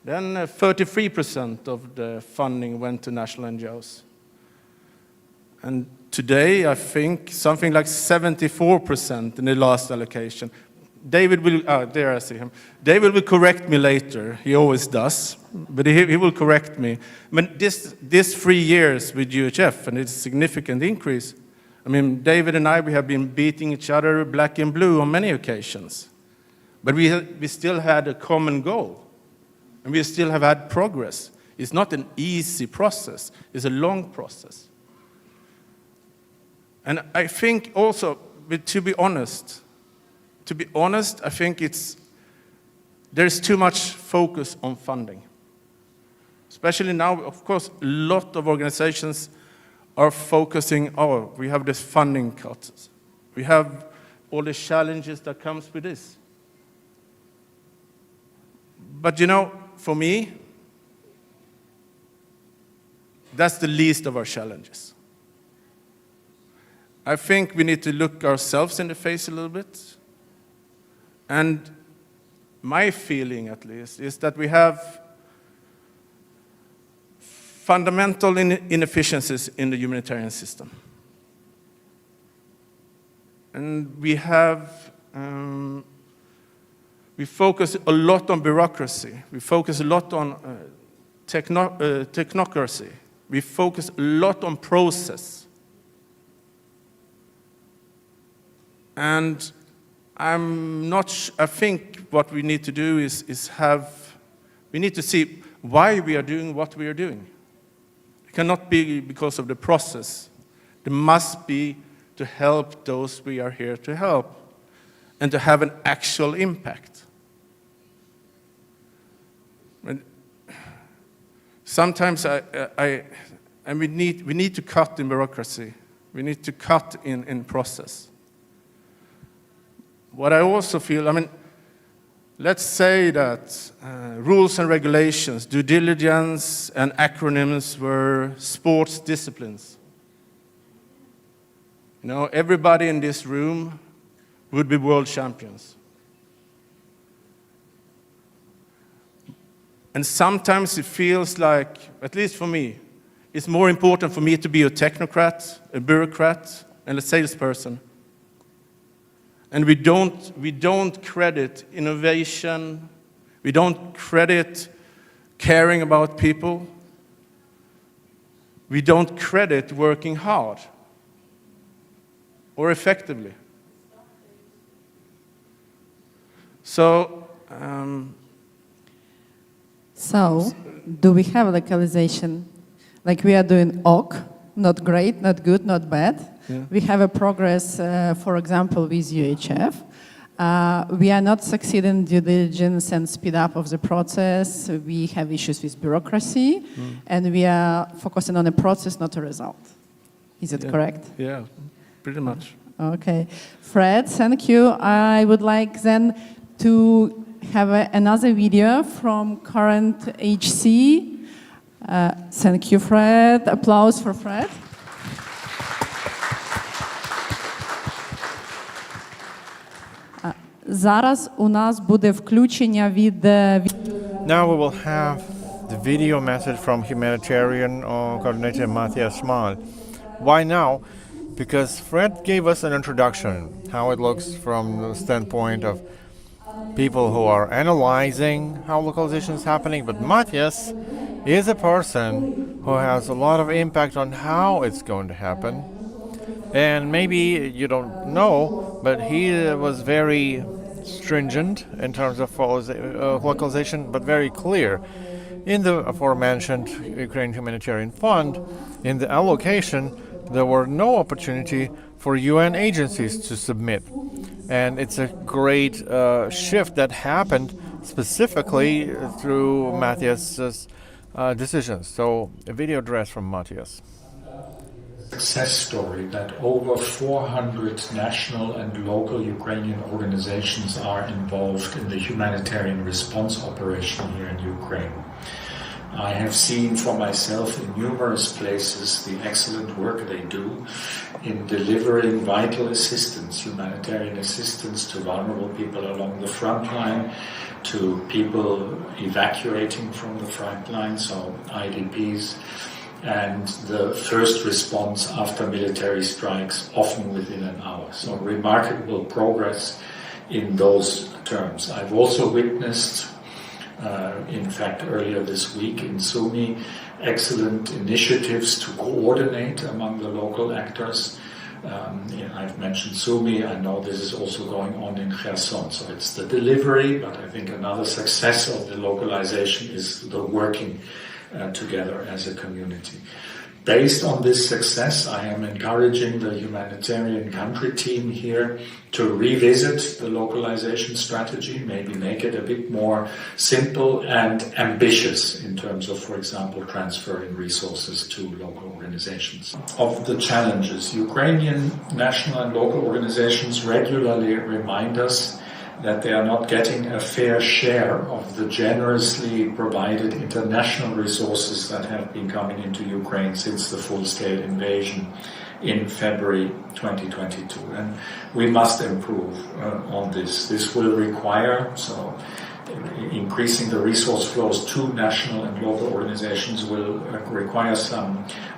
Then 33% of the funding went to national NGOs. And today, I think something like 74% in the last allocation. David will, there I see him. David will correct me later. He always does, but he will correct me. I mean, this 3 years with UHF, and it's a significant increase. I mean, David and I, we have been beating each other black and blue on many occasions. But we still had a common goal, and we still have had progress. It's not an easy process. It's a long process. And I think also, to be honest, I think there's too much focus on funding. Especially now, of course, a lot of organizations are focusing, we have this funding cuts. We have all the challenges that comes with this. But for me, that's the least of our challenges. I think we need to look ourselves in the face a little bit. And my feeling, at least, is that we have fundamental inefficiencies in the humanitarian system. And we focus a lot on bureaucracy. We focus a lot on technocracy. We focus a lot on process. And I think what we need to do we need to see why we are doing what we are doing. It cannot be because of the process. It must be to help those we are here to help and to have an actual impact. And sometimes we need to cut in bureaucracy. We need to cut in process. What I also feel, let's say that rules and regulations, due diligence, and acronyms were sports disciplines. Everybody in this room would be world champions. And sometimes it feels like, at least for me, it's more important for me to be a technocrat, a bureaucrat, and a salesperson. And we don't credit innovation. We don't credit caring about people. We don't credit working hard or effectively. So do we have localization? Like we are doing OK, not great, not good, not bad. Yeah. We have a progress, for example, with UHF. We are not succeeding in due diligence and speed up of the process. We have issues with bureaucracy, and we are focusing on a process, not a result. Is it correct? Yeah, pretty much. Okay. Fred, thank you. I would like then to have another video from current HC. Thank you, Fred. Applause for Fred. Зараз у нас буде включення від Now we will have the video message from humanitarian coordinator Matthias Schmal. Why now? Because Fred gave us an introduction, how it looks from the standpoint of people who are analyzing how localization is happening, but Matthias is a person who has a lot of impact on how it's going to happen. And maybe you don't know, but he was very stringent in terms of localization, but very clear. In the aforementioned Ukrainian Humanitarian Fund, in the allocation, there were no opportunity for UN agencies to submit. And it's a great shift that happened specifically through Matthias's decisions. So a video address from Matthias. Success story that over 400 national and local Ukrainian organizations are involved in the humanitarian response operation here in Ukraine. I have seen for myself in numerous places the excellent work they do in delivering vital assistance, humanitarian assistance to vulnerable people along the front line, to people evacuating from the front line, so IDPs, and the first response after military strikes, often within an hour. So remarkable progress in those terms. I've also witnessed, in fact, earlier this week in Sumy, excellent initiatives to coordinate among the local actors. I've mentioned Sumy. I know this is also going on in Kherson. So it's the delivery, but I think another success of the localization is the working together as a community. Based on this success, I am encouraging the humanitarian country team here to revisit the localization strategy, maybe make it a bit more simple and ambitious in terms of, for example, transferring resources to local organizations. Of the challenges, Ukrainian national and local organizations regularly remind us that they are not getting a fair share of the generously provided international resources that have been coming into Ukraine since the full-scale invasion in February 2022. And we must improve on this. This will require, increasing the resource flows to national and local organizations will require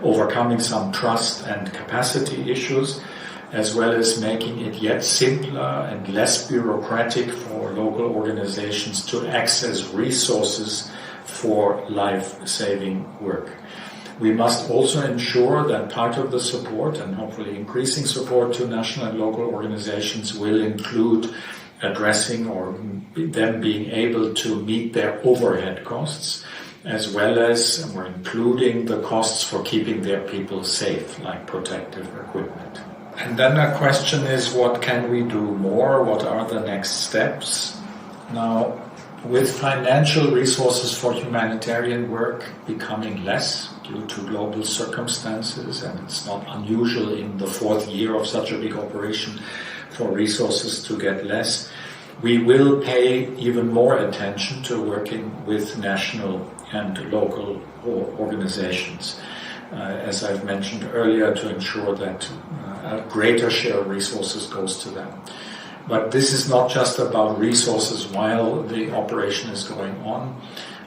overcoming some trust and capacity issues, as well as making it yet simpler and less bureaucratic for local organizations to access resources for life-saving work. We must also ensure that part of the support, and hopefully increasing support to national and local organizations, will include addressing or them being able to meet their overhead costs, as well as we're including the costs for keeping their people safe, like protective equipment. And then the question is, what can we do more? What are the next steps? Now, with financial resources for humanitarian work becoming less due to global circumstances, and it's not unusual in the fourth year of such a big operation for resources to get less, we will pay even more attention to working with national and local organizations. As I've mentioned earlier, to ensure that a greater share of resources goes to them. But this is not just about resources while the operation is going on.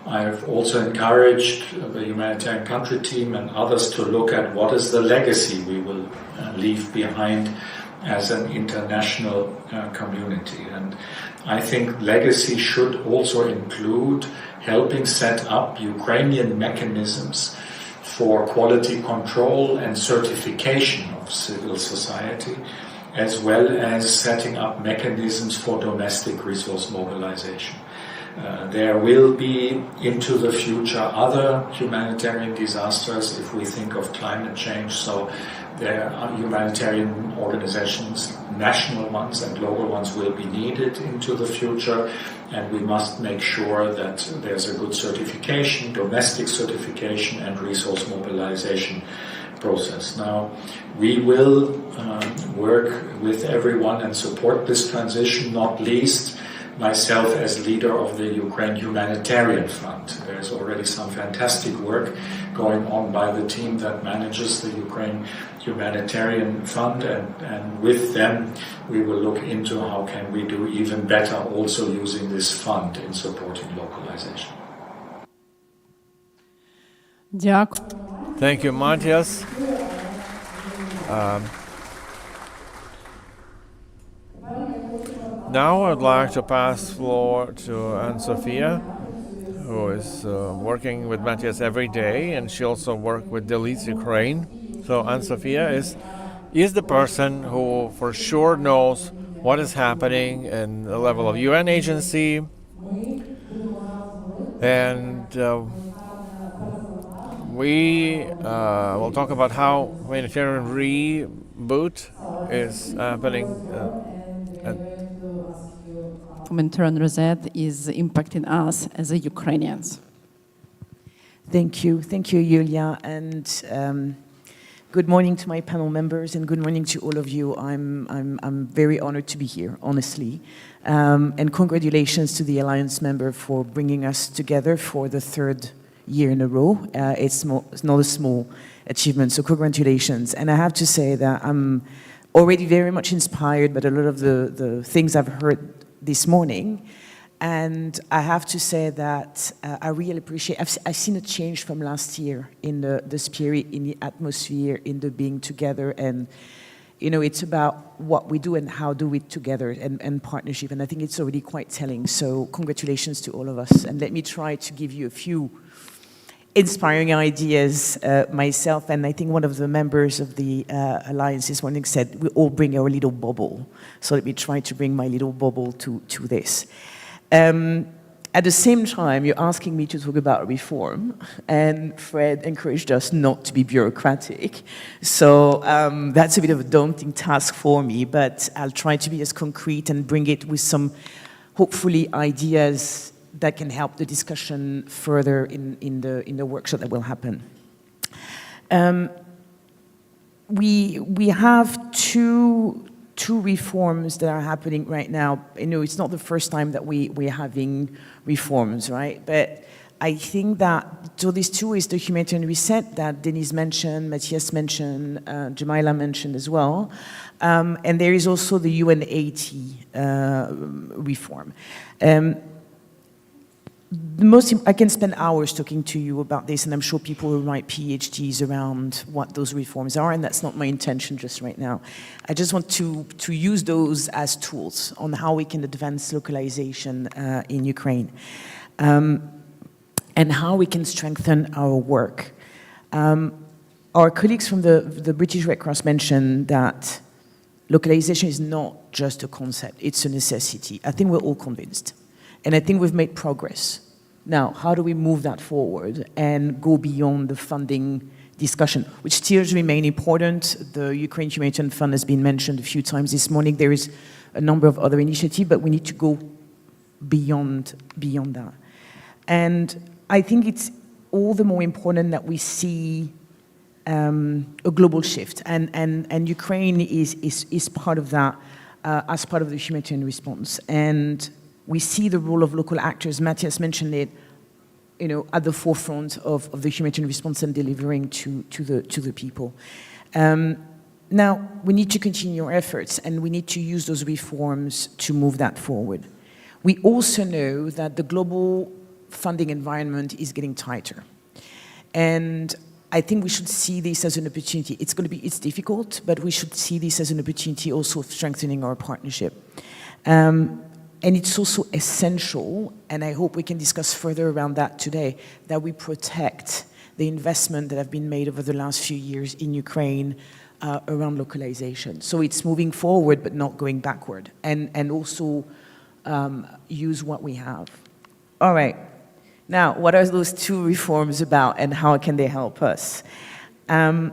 I've also encouraged the humanitarian country team and others to look at what is the legacy we will leave behind as an international community. And I think legacy should also include helping set up Ukrainian mechanisms for quality control and certification of civil society, as well as setting up mechanisms for domestic resource mobilization. There will be, into the future, other humanitarian disasters if we think of climate change. So there are humanitarian organizations, national ones and local ones, will be needed into the future. And we must make sure that there's a good certification, domestic certification and resource mobilization process. Now, we will work with everyone and support this transition, not least myself as leader of the Ukraine Humanitarian Fund. There's already some fantastic work going on by the team that manages the Ukraine Humanitarian Fund, and with them we will look into how can we do even better also using this fund in supporting localization. Thank you, Matthias. Now I'd like to pass the floor to Anne-Sophia, who is working with Matthias every day, and she also worked with Deletes Ukraine. So Anne-Sophia is the person who for sure knows what is happening in the level of UN agency, and we will talk about how humanitarian reboot is happening. Humanitarian reset is impacting us as a Ukrainians. Thank you, Yulia, and good morning to my panel members, and good morning to all of you. I'm very honored to be here, honestly, and congratulations to the Alliance member for bringing us together for the third year in a row. It's not a small achievement, so congratulations. And I have to say that I'm already very much inspired by a lot of the things I've heard this morning. And I have to say that I really appreciate, I've seen a change from last year in the spirit, in the atmosphere, in the being together. And, you know, it's about what we do and how do we together and partnership. And I think it's already quite telling. So congratulations to all of us. And let me try to give you a few inspiring ideas myself. And I think one of the members of the Alliance this morning said, we all bring our little bubble. So let me try to bring my little bubble to this. At the same time, you're asking me to talk about reform, and Fred encouraged us not to be bureaucratic. So that's a bit of a daunting task for me, but I'll try to be as concrete and bring it with some, hopefully, ideas that can help the discussion further in the workshop that will happen. We have two reforms that are happening right now. You know, it's not the first time that we're having reforms, right? But I think that, so these two is the humanitarian reset that Denise mentioned, Matthias mentioned, Jemila mentioned as well. And there is also the UNAT reform. I can spend hours talking to you about this, and I'm sure people will write PhDs around what those reforms are, and that's not my intention just right now. I just want to use those as tools on how we can advance localization in Ukraine, and how we can strengthen our work. Our colleagues from the British Red Cross mentioned that localization is not just a concept, it's a necessity. I think we're all convinced. And I think we've made progress. Now, how do we move that forward and go beyond the funding discussion, which still remain important? The Ukraine Humanitarian Fund has been mentioned a few times this morning. There is a number of other initiatives, but we need to go beyond that. And I think it's all the more important that we see a global shift. And Ukraine is part of that as part of the humanitarian response. And we see the role of local actors, Matthias mentioned it, you know, at the forefront of the humanitarian response and delivering to the people. Now, we need to continue our efforts, and we need to use those reforms to move that forward. We also know that the global funding environment is getting tighter. And I think we should see this as an opportunity. It's difficult, but we should see this as an opportunity also of strengthening our partnership. And it's also essential, and I hope we can discuss further around that today, that we protect the investment that have been made over the last few years in Ukraine around localization. So it's moving forward, but not going backward, and also use what we have. All right. Now, what are those two reforms about, and how can they help us? I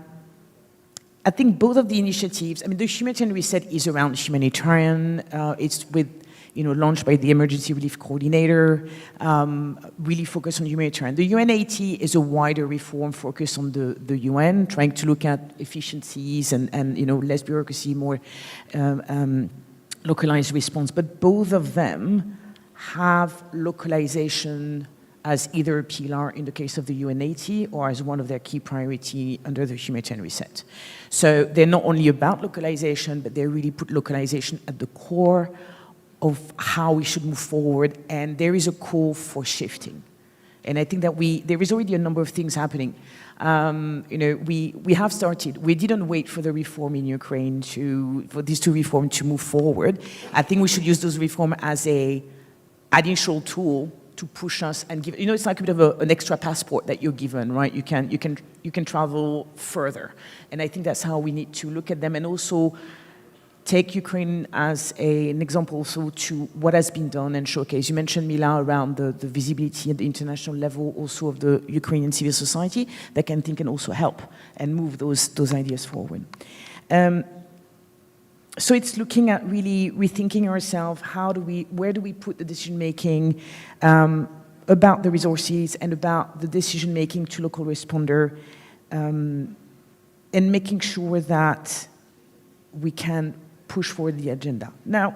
think both of the initiatives, I mean, the humanitarian reset is around humanitarian. It's launched by the Emergency Relief Coordinator, really focused on humanitarian. The UNAT is a wider reform focused on the UN, trying to look at efficiencies and less bureaucracy, more localized response. But both of them have localization as either a pillar in the case of the UNAT or as one of their key priority under the humanitarian reset. So they're not only about localization, but they really put localization at the core of how we should move forward, and there is a call for shifting. And I think that there is already a number of things happening. We have started. We didn't wait for the reform in Ukraine for these two reforms to move forward. I think we should use those reforms as a additional tool to push us and give. It's like a bit of an extra passport that you're given, right? You can travel further, and I think that's how we need to look at them, and also take Ukraine as an example also to what has been done and showcase. You mentioned, Mila, around the visibility at the international level also of the Ukrainian civil society that can also help and move those ideas forward. So it's looking at really rethinking ourselves, where do we put the decision-making about the resources and about the decision-making to local responder, and making sure that we can push forward the agenda. Now,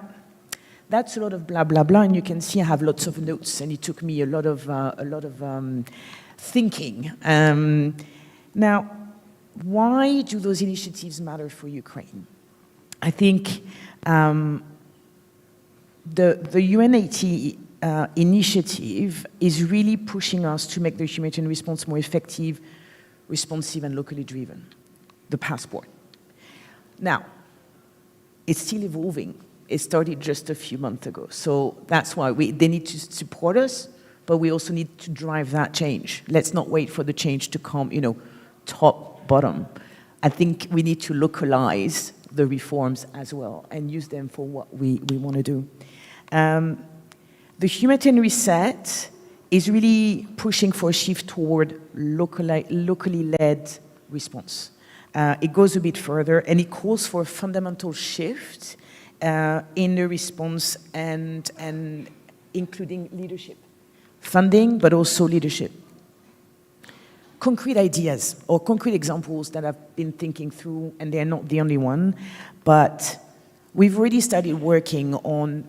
that's a lot of blah, blah, blah, and you can see I have lots of notes, and it took me a lot of thinking. Now, why do those initiatives matter for Ukraine? I think the UNAT initiative is really pushing us to make the humanitarian response more effective, responsive, and locally driven, the passport. Now, it's still evolving. It started just a few months ago. So that's why they need to support us, but we also need to drive that change. Let's not wait for the change to come, top, bottom. I think we need to localize the reforms as well and use them for what we want to do. The humanitarian reset is really pushing for a shift toward locally led response. It goes a bit further, and it calls for a fundamental shift in the response and including leadership. Funding, but also leadership. Concrete ideas or concrete examples that I've been thinking through, and they're not the only one, but we've already started working on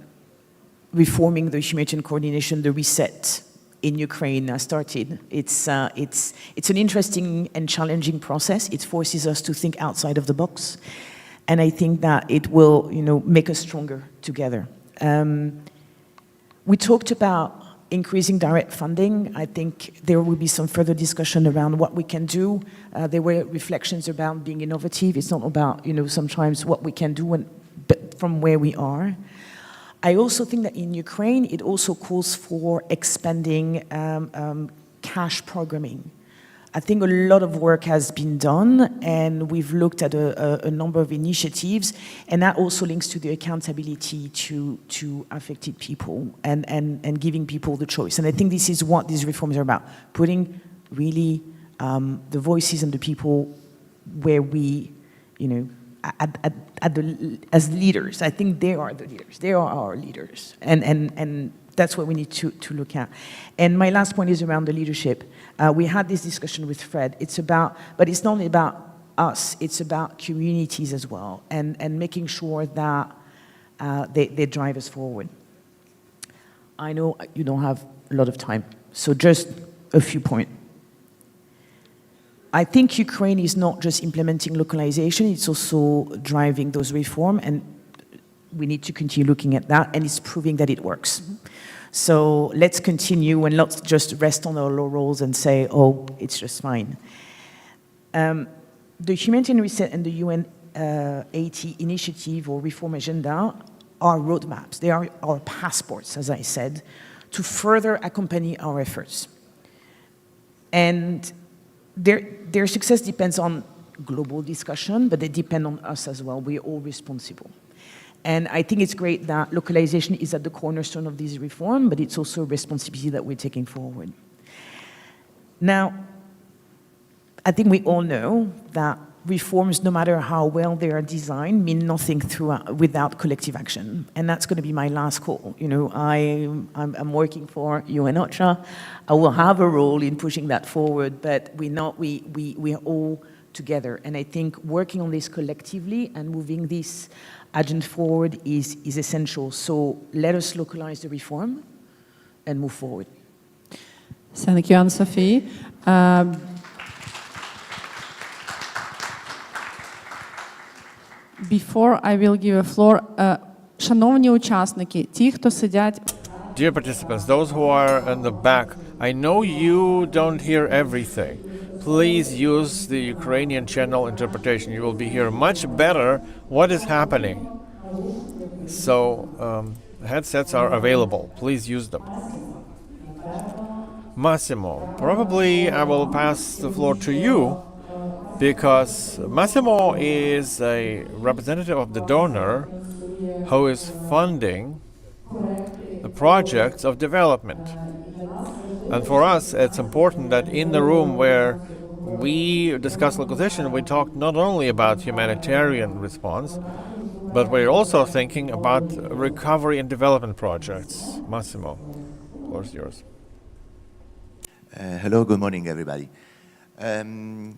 reforming the humanitarian coordination, the reset in Ukraine started. It's an interesting and challenging process. It forces us to think outside of the box, and I think that it will, make us stronger together. We talked about increasing direct funding. I think there will be some further discussion around what we can do. There were reflections about being innovative. It's not about, sometimes what we can do but from where we are. I also think that in Ukraine, it also calls for expanding cash programming. I think a lot of work has been done, and we've looked at a number of initiatives, and that also links to the accountability to affected people and giving people the choice. And I think this is what these reforms are about, putting really the voices and the people where we, as leaders. I think they are the leaders. They are our leaders. And that's what we need to look at. And my last point is around the leadership. We had this discussion with Fred. But it's not only about us, it's about communities as well, and making sure that they drive us forward. I know you don't have a lot of time, so just a few points. I think Ukraine is not just implementing localization, it's also driving those reforms, and we need to continue looking at that, and it's proving that it works. So let's continue and let's just rest on our laurels and say, oh, it's just fine. The humanitarian reset and the UN 80 initiative or reform agenda are roadmaps. They are our passports, as I said, to further accompany our efforts. And their success depends on global discussion, but they depend on us as well. We're all responsible. And I think it's great that localization is at the cornerstone of this reform, but it's also a responsibility that we're taking forward. Now, I think we all know that reforms, no matter how well they are designed, mean nothing without collective action. And that's going to be my last call. I'm working for UN OCHA. I will have a role in pushing that forward, but we are all together. And I think working on this collectively and moving this agenda forward is essential. So let us localize the reform and move forward. Thank you, Anne-Sophie. Before I will give a floor, шановні учасники, ті, хто сидять. Dear participants, those who are in the back, I know you don't hear everything. Please use the Ukrainian channel interpretation. You will be hear much better what is happening. So headsets are available. Please use them. Massimo, probably I will pass the floor to you, because Massimo is a representative of the donor who is funding the projects of development. And for us, it's important that in the room where we discuss localization, we talk not only about humanitarian response, but we're also thinking about recovery and development projects. Massimo, the floor is yours. Hello, good morning, everybody.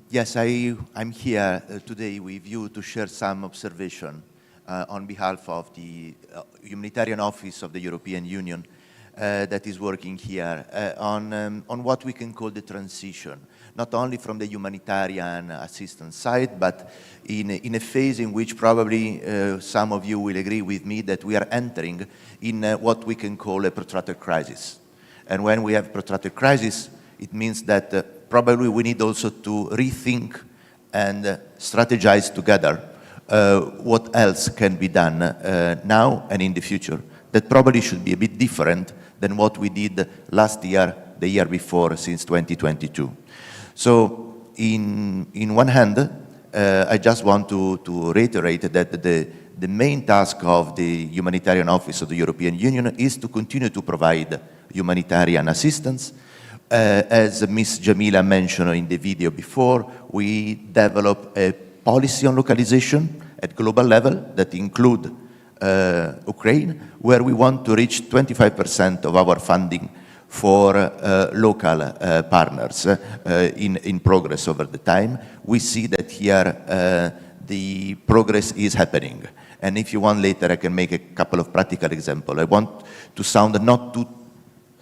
Yes, I'm here today with you to share some observation on behalf of the Humanitarian Office of the European Union that is working here on what we can call the transition, not only from the humanitarian assistance side, but in a phase in which probably some of you will agree with me that we are entering in what we can call a protracted crisis. And when we have protracted crisis, it means that probably we need also to rethink and strategize together what else can be done now and in the future. That probably should be a bit different than what we did last year, the year before, since 2022. So in one hand, I just want to reiterate that the main task of the Humanitarian Office of the European Union is to continue to provide humanitarian assistance. As Ms. Jamila mentioned in the video before, we develop a policy on localization at global level that include Ukraine, where we want to reach 25% of our funding for local partners in progress over the time. We see that here the progress is happening. And if you want later, I can make a couple of practical examples. I want to sound not too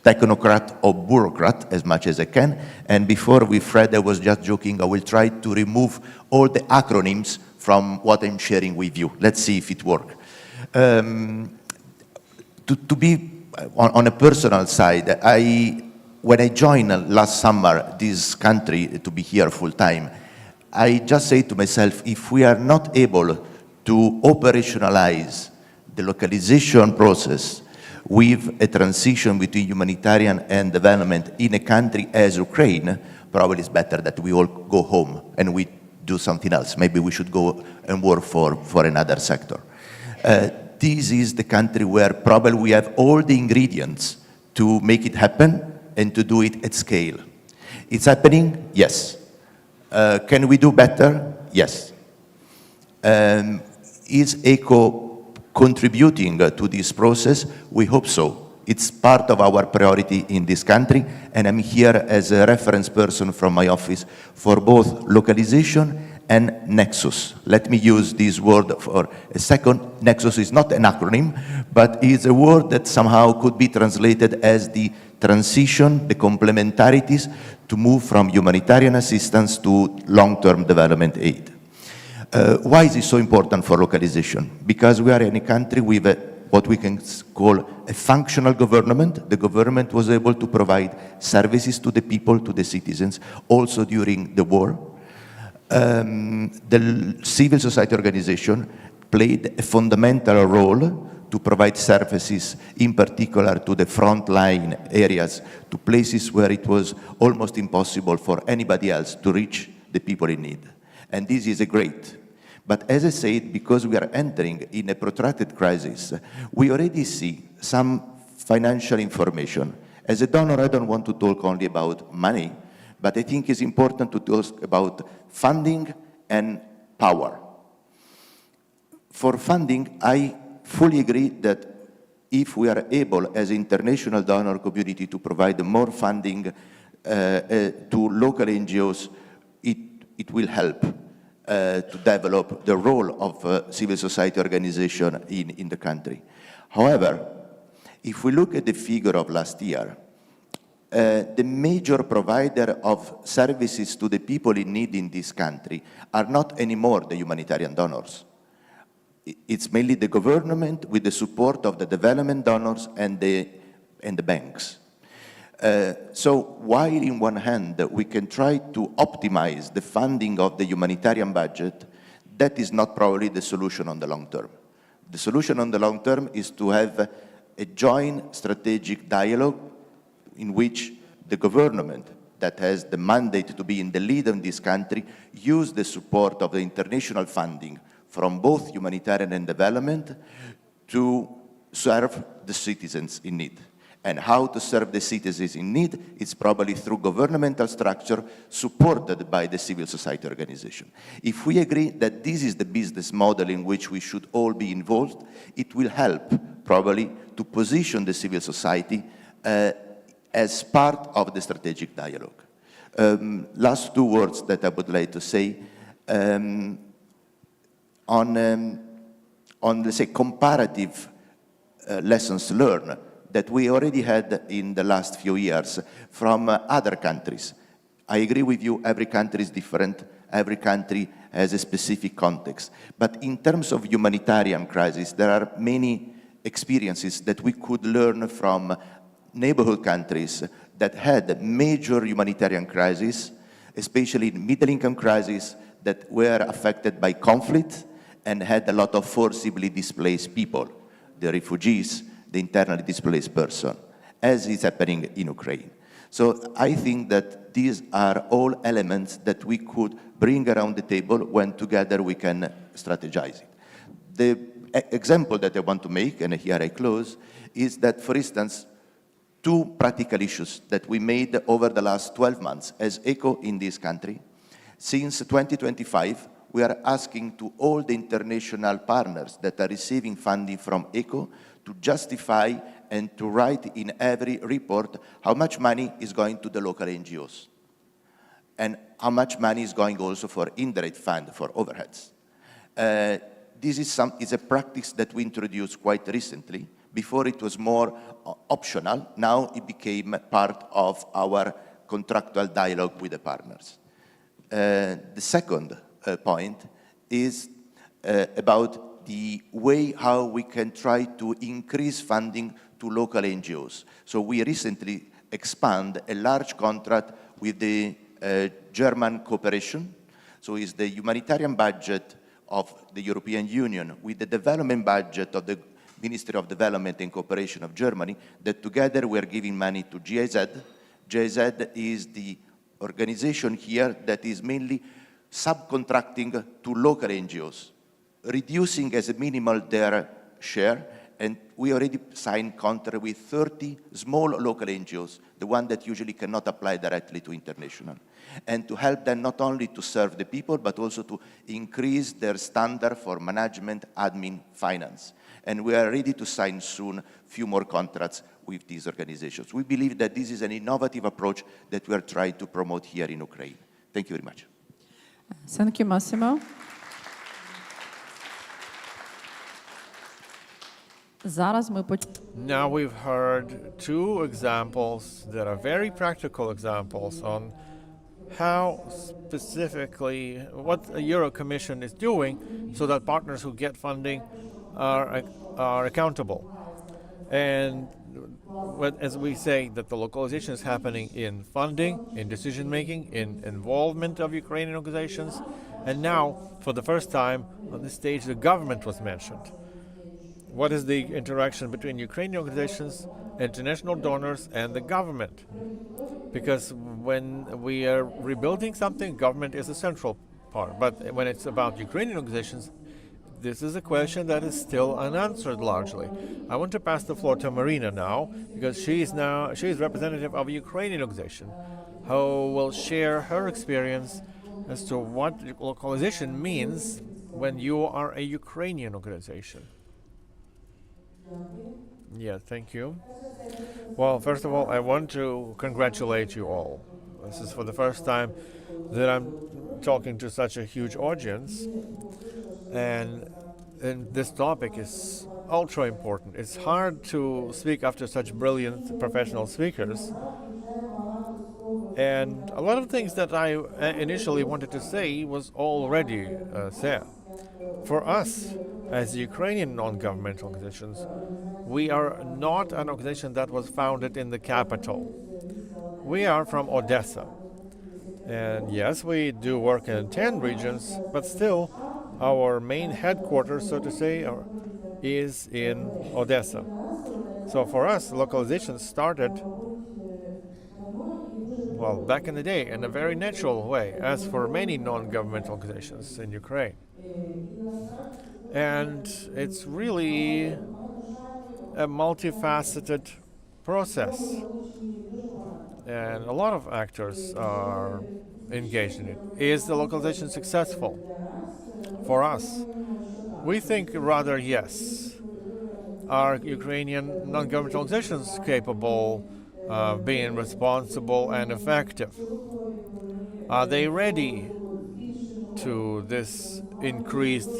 technocrat or bureaucrat as much as I can. And before with Fred, I was just joking, I will try to remove all the acronyms from what I'm sharing with you. Let's see if it works. To be on a personal side, when I joined last summer this country to be here full time, I just say to myself, if we are not able to operationalize the localization process with a transition between humanitarian and development in a country as Ukraine, probably it's better that we all go home and we do something else. Maybe we should go and work for another sector. This is the country where probably we have all the ingredients to make it happen and to do it at scale. It's happening? Yes. Can we do better? Yes. Is ECHO contributing to this process? We hope so. It's part of our priority in this country, and I'm here as a reference person from my office for both localization and Nexus. Let me use this word for a second. Nexus is not an acronym, but is a word that somehow could be translated as the transition, the complementarities to move from humanitarian assistance to long-term development aid. Why is it so important for localization? Because we are in a country with what we can call a functional government. The government was able to provide services to the people, to the citizens, also during the war. The civil society organization played a fundamental role to provide services, in particular to the frontline areas, to places where it was almost impossible for anybody else to reach the people in need. And this is a great. But as I said, because we are entering in a protracted crisis, we already see some financial information. As a donor, I don't want to talk only about money, but I think it's important to talk about funding and power. For funding, I fully agree that if we are able as international donor community to provide more funding to local NGOs, it will help to develop the role of civil society organization in the country. However, if we look at the figure of last year, the major provider of services to the people in need in this country are not anymore the humanitarian donors. It's mainly the government with the support of the development donors and the banks. So while in one hand we can try to optimize the funding of the humanitarian budget, that is not probably the solution on the long term. The solution on the long term is to have a joint strategic dialogue in which the government that has the mandate to be in the lead in this country use the support of the international funding from both humanitarian and development to serve the citizens in need. And how to serve the citizens in need is probably through governmental structure supported by the civil society organization. If we agree that this is the business model in which we should all be involved, it will help probably to position the civil society as part of the strategic dialogue. Last two words that I would like to say on let's say, comparative lessons learned. that we already had in the last few years from other countries. I agree with you, every country is different, every country has a specific context. But in terms of humanitarian crisis, there are many experiences that we could learn from neighborhood countries that had major humanitarian crises, especially middle-income crises that were affected by conflict and had a lot of forcibly displaced people, the refugees, the internally displaced person, as is happening in Ukraine. So I think that these are all elements that we could bring around the table when together we can strategize it. The example that I want to make, and here I close, is that, for instance, two practical issues that we made over the last 12 months as ECHO in this country. Since 2025, we are asking to all the international partners that are receiving funding from ECHO to justify and to write in every report how much money is going to the local NGOs and how much money is going also for indirect fund for overheads. This is a practice that we introduced quite recently. Before it was more optional, now it became part of our contractual dialogue with the partners. The second point is about the way how we can try to increase funding to local NGOs. So we recently expand a large contract with the German cooperation. So it's the humanitarian budget of the European Union with the development budget of the Ministry of Development and Cooperation of Germany, that together we are giving money to GIZ. GIZ is the organization here that is mainly subcontracting to local NGOs, reducing as a minimal their share, and we already signed contract with 30 small local NGOs, the one that usually cannot apply directly to international, and to help them not only to serve the people, but also to increase their standard for management, admin, finance. And we are ready to sign soon a few more contracts with these organizations. We believe that this is an innovative approach that we are trying to promote here in Ukraine. Thank you very much. Thank you, Massimo. Now we've heard two examples that are very practical examples on how specifically what the Euro Commission is doing so that partners who get funding are accountable. And as we say, that the localization is happening in funding, in decision-making, in involvement of Ukrainian organizations, and now, for the first time on this stage, the government was mentioned. What is the interaction between Ukrainian organizations, international donors, and the government? Because when we are rebuilding something, government is a central part. But when it's about Ukrainian organizations, this is a question that is still unanswered largely. I want to pass the floor to Marina now, because she is representative of a Ukrainian organization who will share her experience as to what localization means when you are a Ukrainian organization. Yeah, thank you. Well, first of all, I want to congratulate you all. This is for the first time that I'm talking to such a huge audience, and this topic is ultra important. It's hard to speak after such brilliant professional speakers, and a lot of things that I initially wanted to say was already said. For us, as Ukrainian non-governmental organizations, we are not an organization that was founded in the capital. We are from Odessa. And yes, we do work in 10 regions, but still our main headquarters, so to say, is in Odessa. So for us, localization started, well, back in the day in a very natural way, as for many non-governmental organizations in Ukraine. And it's really a multifaceted process. And a lot of actors are engaged in it. Is the localization successful? For us, we think rather yes. Are Ukrainian non-governmental organizations capable of being responsible and effective? Are they ready to this increased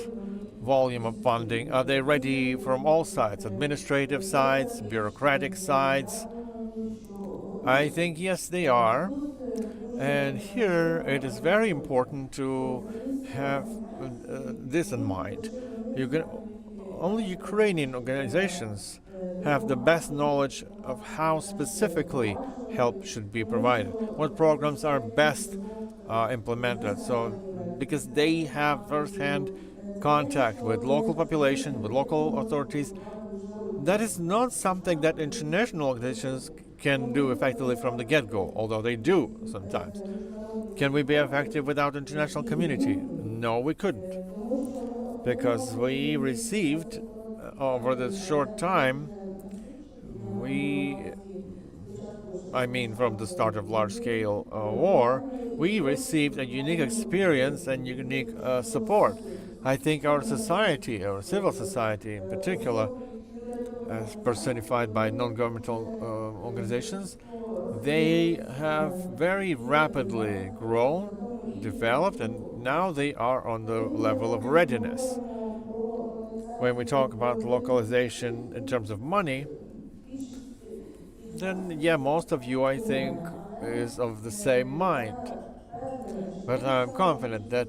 volume of funding? Are they ready from all sides, administrative sides, bureaucratic sides? I think yes, they are. And here it is very important to have this in mind. Only Ukrainian organizations have the best knowledge of how specifically help should be provided, what programs are best implemented. So, because they have first-hand contact with local population, with local authorities, that is not something that international organizations can do effectively from the get-go, although they do sometimes. Can we be effective without international community? No, we couldn't. Because we received, over this short time, from the start of large-scale war, we received a unique experience and unique support. I think our society, our civil society in particular, as personified by non-governmental organizations, they have very rapidly grown, developed, and now they are on the level of readiness. When we talk about localization in terms of money, then yeah, most of you, I think, is of the same mind. But I'm confident that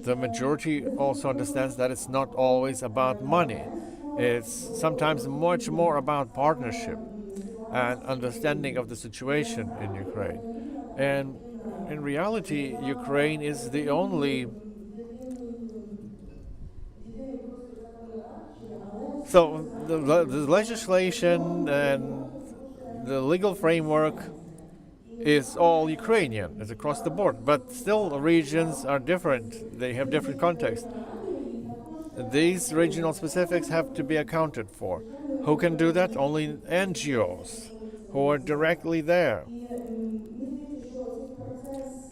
the majority also understands that it's not always about money. It's sometimes much more about partnership and understanding of the situation in Ukraine. And in reality, Ukraine is the only... So the legislation and the legal framework is all Ukrainian, it's across the board, but still the regions are different, they have different contexts. These regional specifics have to be accounted for. Who can do that? Only NGOs who are directly there.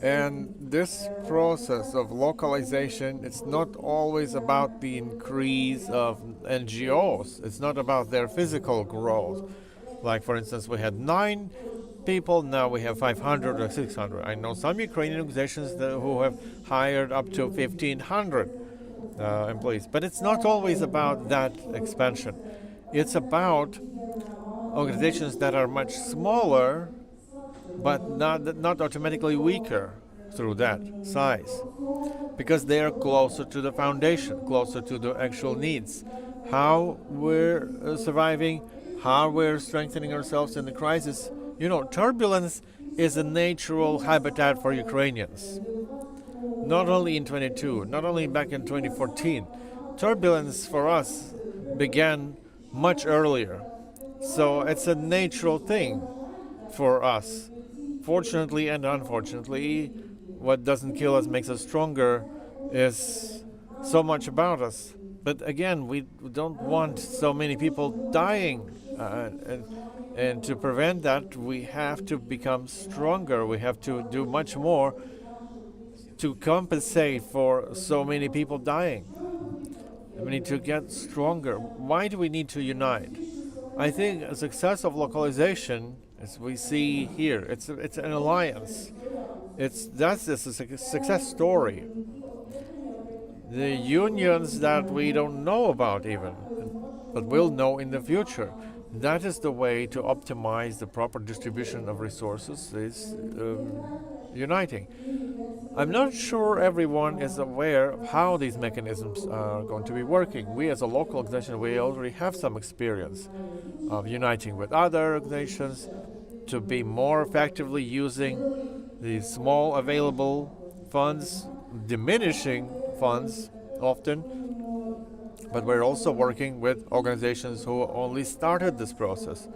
And this process of localization, it's not always about the increase of NGOs. It's not about their physical growth. Like, for instance, we had 9 people, now we have 500 or 600. I know some Ukrainian organizations who have hired up to 1,500 employees. But it's not always about that expansion. It's about organizations that are much smaller, but not automatically weaker through that size, because they are closer to the foundation, closer to the actual needs. How we're surviving, how we're strengthening ourselves in the crisis. You know, turbulence is a natural habitat for Ukrainians. Not only in 22, not only back in 2014. Turbulence for us began much earlier. So it's a natural thing for us. Fortunately and unfortunately, what doesn't kill us makes us stronger is so much about us. But again, we don't want so many people dying. And to prevent that, we have to become stronger. We have to do much more to compensate for so many people dying. We need to get stronger. Why do we need to unite? I think a success of localization, as we see here, it's an alliance. That's a success story. The unions that we don't know about even, but will know in the future, that is the way to optimize the proper distribution of resources, is uniting. I'm not sure everyone is aware of how these mechanisms are going to be working. We as a local organization, we already have some experience of uniting with other organizations to be more effectively using these small available funds, diminishing funds often, but we're also working with organizations who only started this process.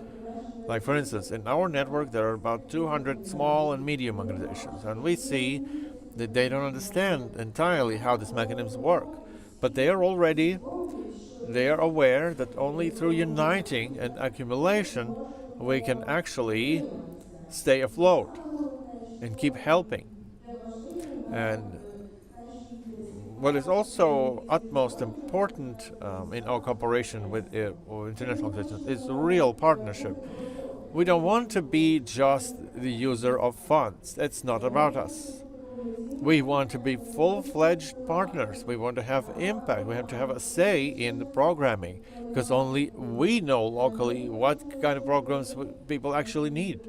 Like, for instance, in our network, there are about 200 small and medium organizations, and we see that they don't understand entirely how these mechanisms work. But they are aware that only through uniting and accumulation we can actually stay afloat and keep helping. And what is also utmost important in our cooperation with international organizations is real partnership. We don't want to be just the user of funds. It's not about us. We want to be full-fledged partners. We want to have impact. We have to have a say in the programming, because only we know locally what kind of programs people actually need.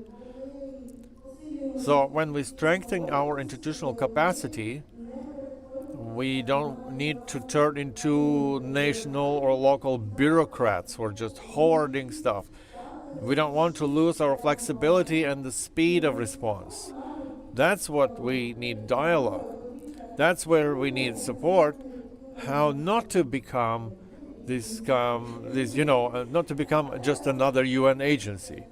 So when we strengthen our institutional capacity, we don't need to turn into national or local bureaucrats who are just hoarding stuff. We don't want to lose our flexibility and the speed of response. That's what we need dialogue. That's where we need support, how not to become not to become just another UN agency.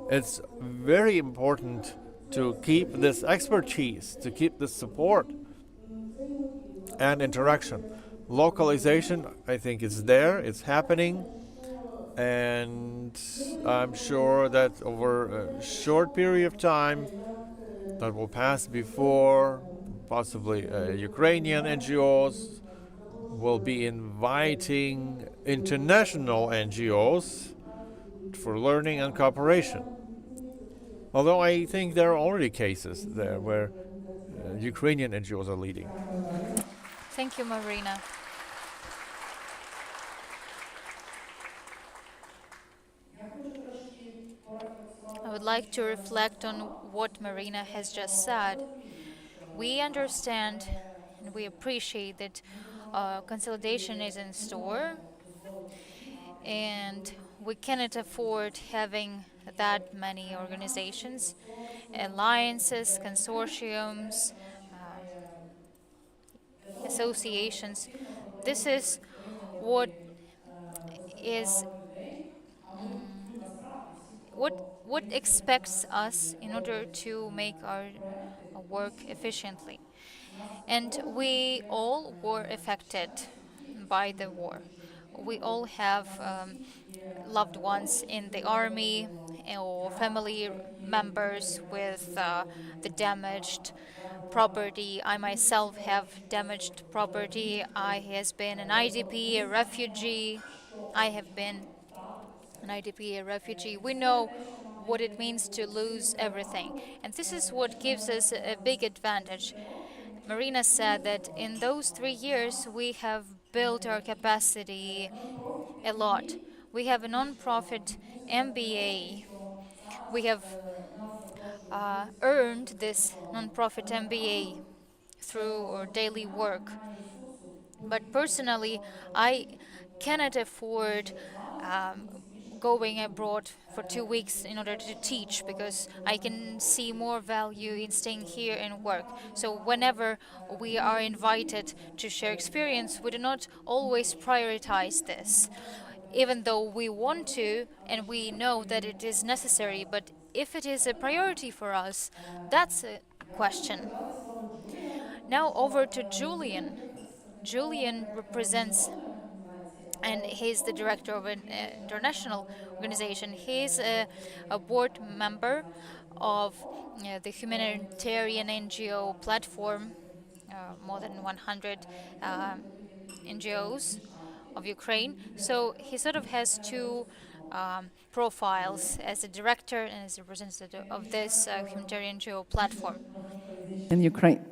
It's very important to keep this expertise, to keep this support and interaction. Localization, I think, is there, it's happening, and I'm sure that over a short period of time that will pass before possibly Ukrainian NGOs will be inviting international NGOs for learning and cooperation. Although I think there are already cases there where Ukrainian NGOs are leading. Thank you, Marina. I would like to reflect on what Marina has just said. We understand and we appreciate that consolidation is in store, and we cannot afford having that many organizations, alliances, consortiums, associations. This is what is what expects us in order to make our work efficiently. And we all were affected by the war. We all have loved ones in the army or family members with the damaged property. I myself have damaged property. I has been an IDP, a refugee. I have been an IDP, a refugee. We know what it means to lose everything. And this is what gives us a big advantage. Marina said that in those 3 years we have built our capacity a lot. We have a non-profit MBA. We have earned this non-profit MBA through our daily work. But personally, I cannot afford going abroad for 2 weeks in order to teach, because I can see more value in staying here and work. So whenever we are invited to share experience, we do not always prioritize this, even though we want to and we know that it is necessary. But if it is a priority for us, that's a question. Now over to Julian. Julian represents, and he's the director of an international organization. He's a board member of the humanitarian NGO platform, more than 100 NGOs of Ukraine. So he sort of has two profiles, as a director and as a representative of this humanitarian NGO platform. In Ukraine.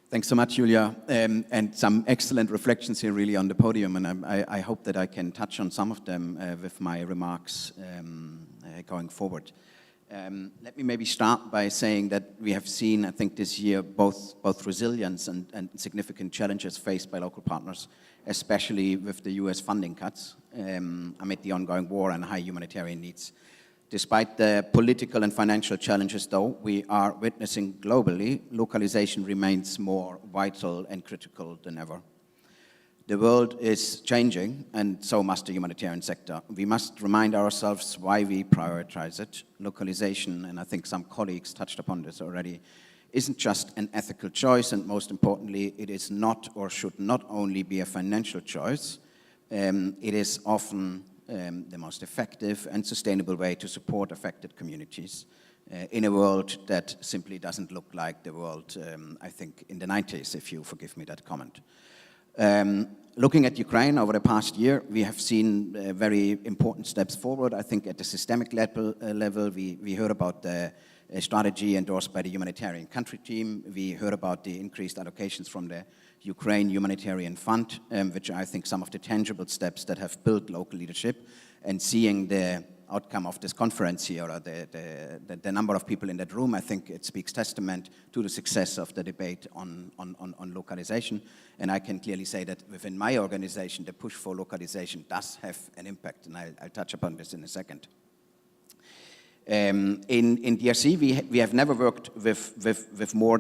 Thanks so much, Julia, and some excellent reflections here really on the podium, and I hope that I can touch on some of them with my remarks going forward. Let me maybe start by saying that we have seen, I think, this year both resilience and significant challenges faced by local partners, especially with the US funding cuts amid the ongoing war and high humanitarian needs. Despite the political and financial challenges, though, we are witnessing globally, localization remains more vital and critical than ever. The world is changing, and so must the humanitarian sector. We must remind ourselves why we prioritize it. Localization, and I think some colleagues touched upon this already, isn't just an ethical choice, and most importantly, it is not or should not only be a financial choice. It is often the most effective and sustainable way to support affected communities in a world that simply doesn't look like the world, I think, in the 90s, if you forgive me that comment. Looking at Ukraine over the past year, we have seen very important steps forward. I think at the systemic level, we heard about the strategy endorsed by the humanitarian country team. We heard about the increased allocations from the Ukraine Humanitarian Fund, which are, I think, some of the tangible steps that have built local leadership. And seeing the outcome of this conference here, or the number of people in that room, I think it speaks testament to the success of the debate on localization. And I can clearly say that within my organization, the push for localization does have an impact, and I'll touch upon this in a second. In DRC, we have never worked with more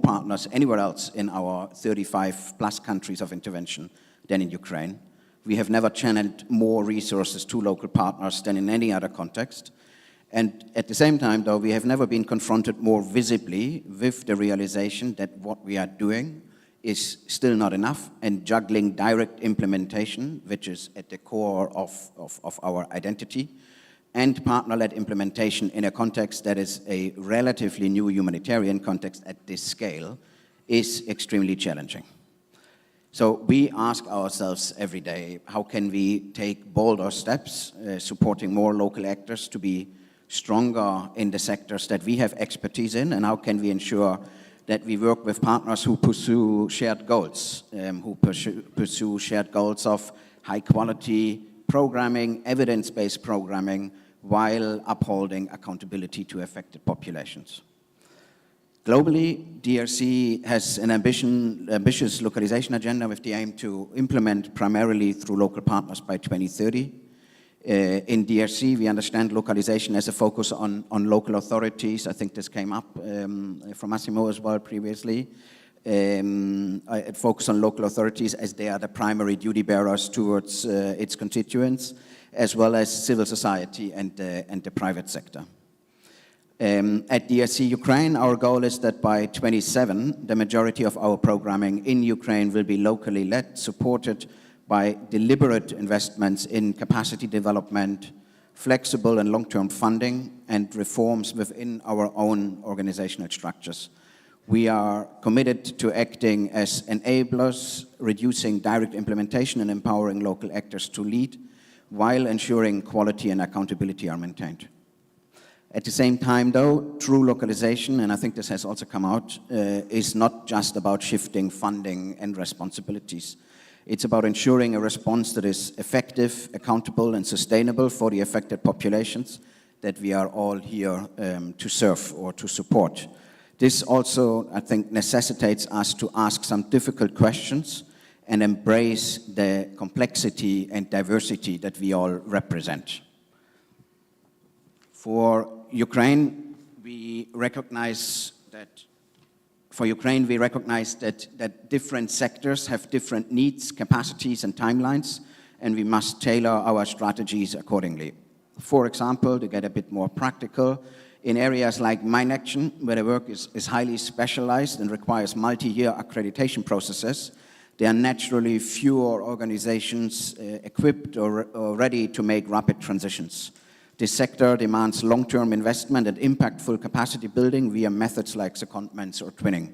partners anywhere else in our 35 plus countries of intervention than in Ukraine. We have never channeled more resources to local partners than in any other context. And at the same time, though, we have never been confronted more visibly with the realization that what we are doing is still not enough, and juggling direct implementation, which is at the core of our identity, and partner-led implementation in a context that is a relatively new humanitarian context at this scale, is extremely challenging. So we ask ourselves every day, how can we take bolder steps, supporting more local actors to be stronger in the sectors that we have expertise in, and how can we ensure that we work with partners who pursue shared goals, who pursue shared goals of high-quality programming, evidence-based programming, while upholding accountability to affected populations. Globally, DRC has an ambitious localization agenda with the aim to implement primarily through local partners by 2030. In DRC, we understand localization as a focus on local authorities. I think this came up from Massimo as well previously. It focuses on local authorities as they are the primary duty bearers towards its constituents, as well as civil society and the private sector. At DRC Ukraine, our goal is that by 2027, the majority of our programming in Ukraine will be locally led, supported by deliberate investments in capacity development, flexible and long-term funding, and reforms within our own organizational structures. We are committed to acting as enablers, reducing direct implementation and empowering local actors to lead, while ensuring quality and accountability are maintained. At the same time, though, true localization, and I think this has also come out, is not just about shifting funding and responsibilities. It's about ensuring a response that is effective, accountable, and sustainable for the affected populations that we are all here to serve or to support. This also, I think, necessitates us to ask some difficult questions and embrace the complexity and diversity that we all represent. For Ukraine, we recognize that different sectors have different needs, capacities, and timelines, and we must tailor our strategies accordingly. For example, to get a bit more practical, in areas like mine action, where the work is highly specialized and requires multi-year accreditation processes, there are naturally fewer organizations equipped or ready to make rapid transitions. This sector demands long-term investment and impactful capacity building via methods like secondments or twinning.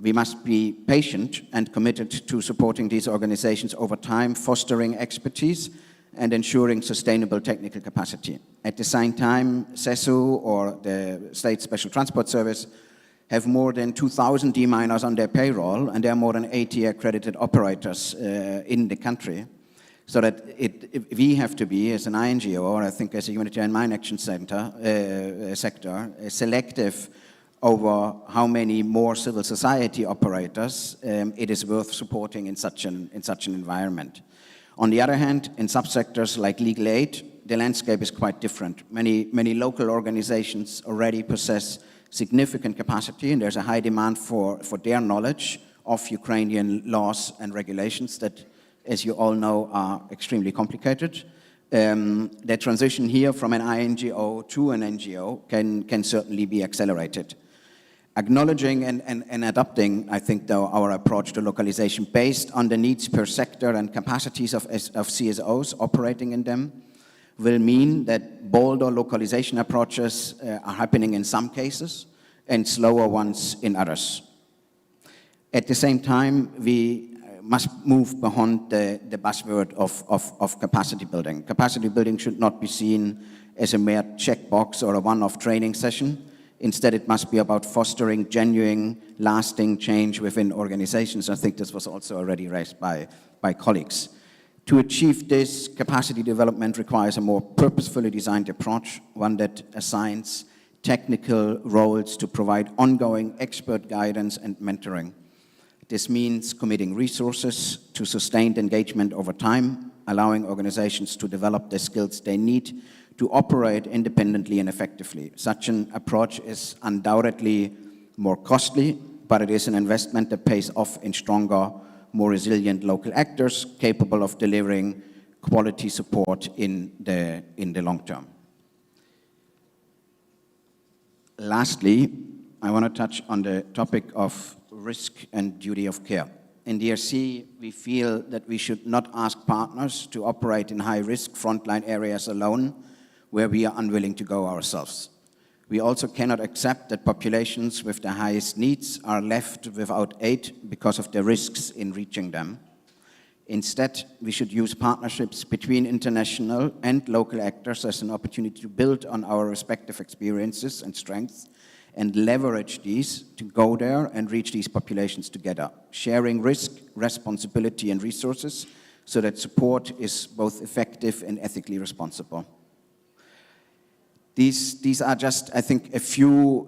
We must be patient and committed to supporting these organizations over time, fostering expertise and ensuring sustainable technical capacity. At the same time, CESU, or the State Special Transport Service, have more than 2,000 D-miners on their payroll, and there are more than 80 accredited operators in the country. So that we have to be, as an INGO, or I think as a humanitarian mine action sector, selective over how many more civil society operators it is worth supporting in such an environment. On the other hand, in subsectors like legal aid, the landscape is quite different. Many local organizations already possess significant capacity, and there's a high demand for their knowledge of Ukrainian laws and regulations that, as you all know, are extremely complicated. The transition here from an INGO to an NGO can certainly be accelerated. Acknowledging and adapting, I think, though, our approach to localization based on the needs per sector and capacities of CSOs operating in them will mean that bolder localization approaches are happening in some cases and slower ones in others. At the same time, we must move beyond the buzzword of capacity building. Capacity building should not be seen as a mere checkbox or a one-off training session. Instead, it must be about fostering genuine, lasting change within organizations. I think this was also already raised by colleagues. To achieve this, capacity development requires a more purposefully designed approach, one that assigns technical roles to provide ongoing expert guidance and mentoring. This means committing resources to sustained engagement over time, allowing organizations to develop the skills they need to operate independently and effectively. Such an approach is undoubtedly more costly, but it is an investment that pays off in stronger, more resilient local actors capable of delivering quality support in the long term. Lastly, I want to touch on the topic of risk and duty of care. In DRC, we feel that we should not ask partners to operate in high-risk frontline areas alone, where we are unwilling to go ourselves. We also cannot accept that populations with the highest needs are left without aid because of the risks in reaching them. Instead, we should use partnerships between international and local actors as an opportunity to build on our respective experiences and strengths and leverage these to go there and reach these populations together, sharing risk, responsibility, and resources so that support is both effective and ethically responsible. These are just, I think, a few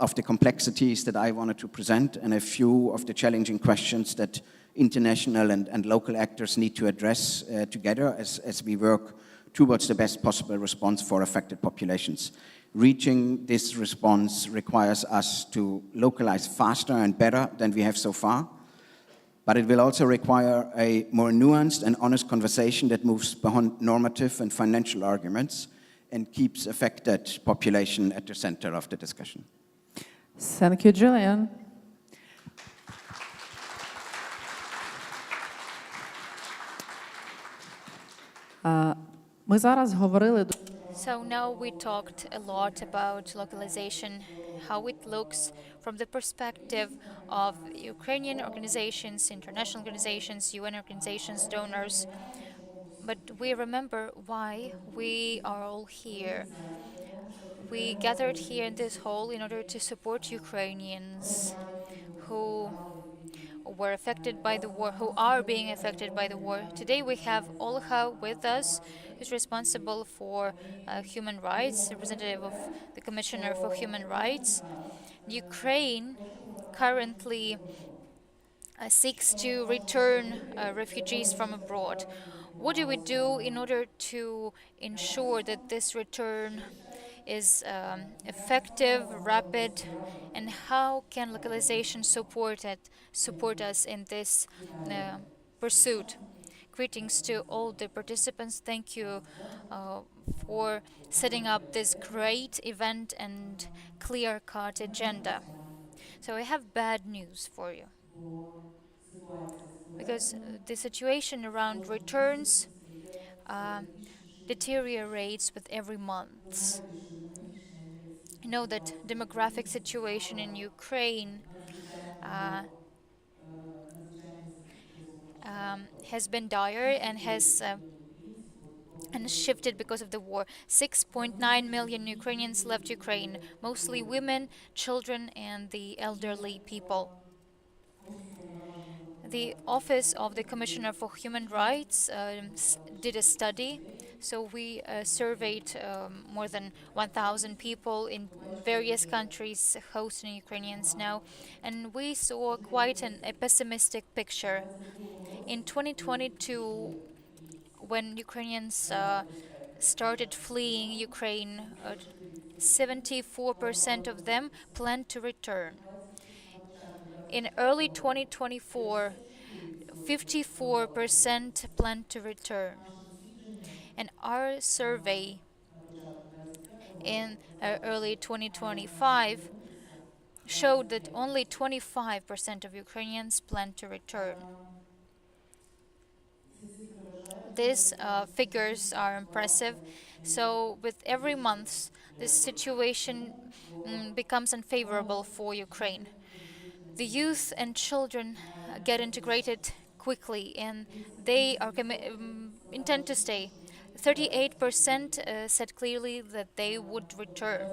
of the complexities that I wanted to present and a few of the challenging questions that international and local actors need to address together as we work towards the best possible response for affected populations. Reaching this response requires us to localize faster and better than we have so far, but it will also require a more nuanced and honest conversation that moves beyond normative and financial arguments and keeps affected population at the center of the discussion. Thank you, Julian. Ми зараз говорили. So now we talked a lot about localization, how it looks from the perspective of Ukrainian organizations, international organizations, UN organizations, donors. But we remember why we are all here. We gathered here in this hall in order to support Ukrainians who were affected by the war, who are being affected by the war. Today we have Olha with us, who's responsible for human rights, representative of the Commissioner for Human Rights. Ukraine currently seeks to return refugees from abroad. What do we do in order to ensure that this return is effective, rapid, and how can localization support us in this pursuit? Greetings to all the participants. Thank you for setting up this great event and clear-cut agenda. So I have bad news for you, because the situation around returns deteriorates with every month. You know that demographic situation in Ukraine has been dire and has shifted because of the war. 6.9 million Ukrainians left Ukraine, mostly women, children, and the elderly people. The Office of the Commissioner for Human Rights did a study. So we surveyed more than 1,000 people in various countries hosting Ukrainians now, and we saw quite a pessimistic picture. In 2022, when Ukrainians started fleeing Ukraine, 74% of them planned to return. In early 2024, 54% planned to return. And our survey in early 2025 showed that only 25% of Ukrainians plan to return. These figures are impressive. So with every month, this situation becomes unfavorable for Ukraine. The youth and children get integrated quickly, and they are intend to stay. 38% said clearly that they would return.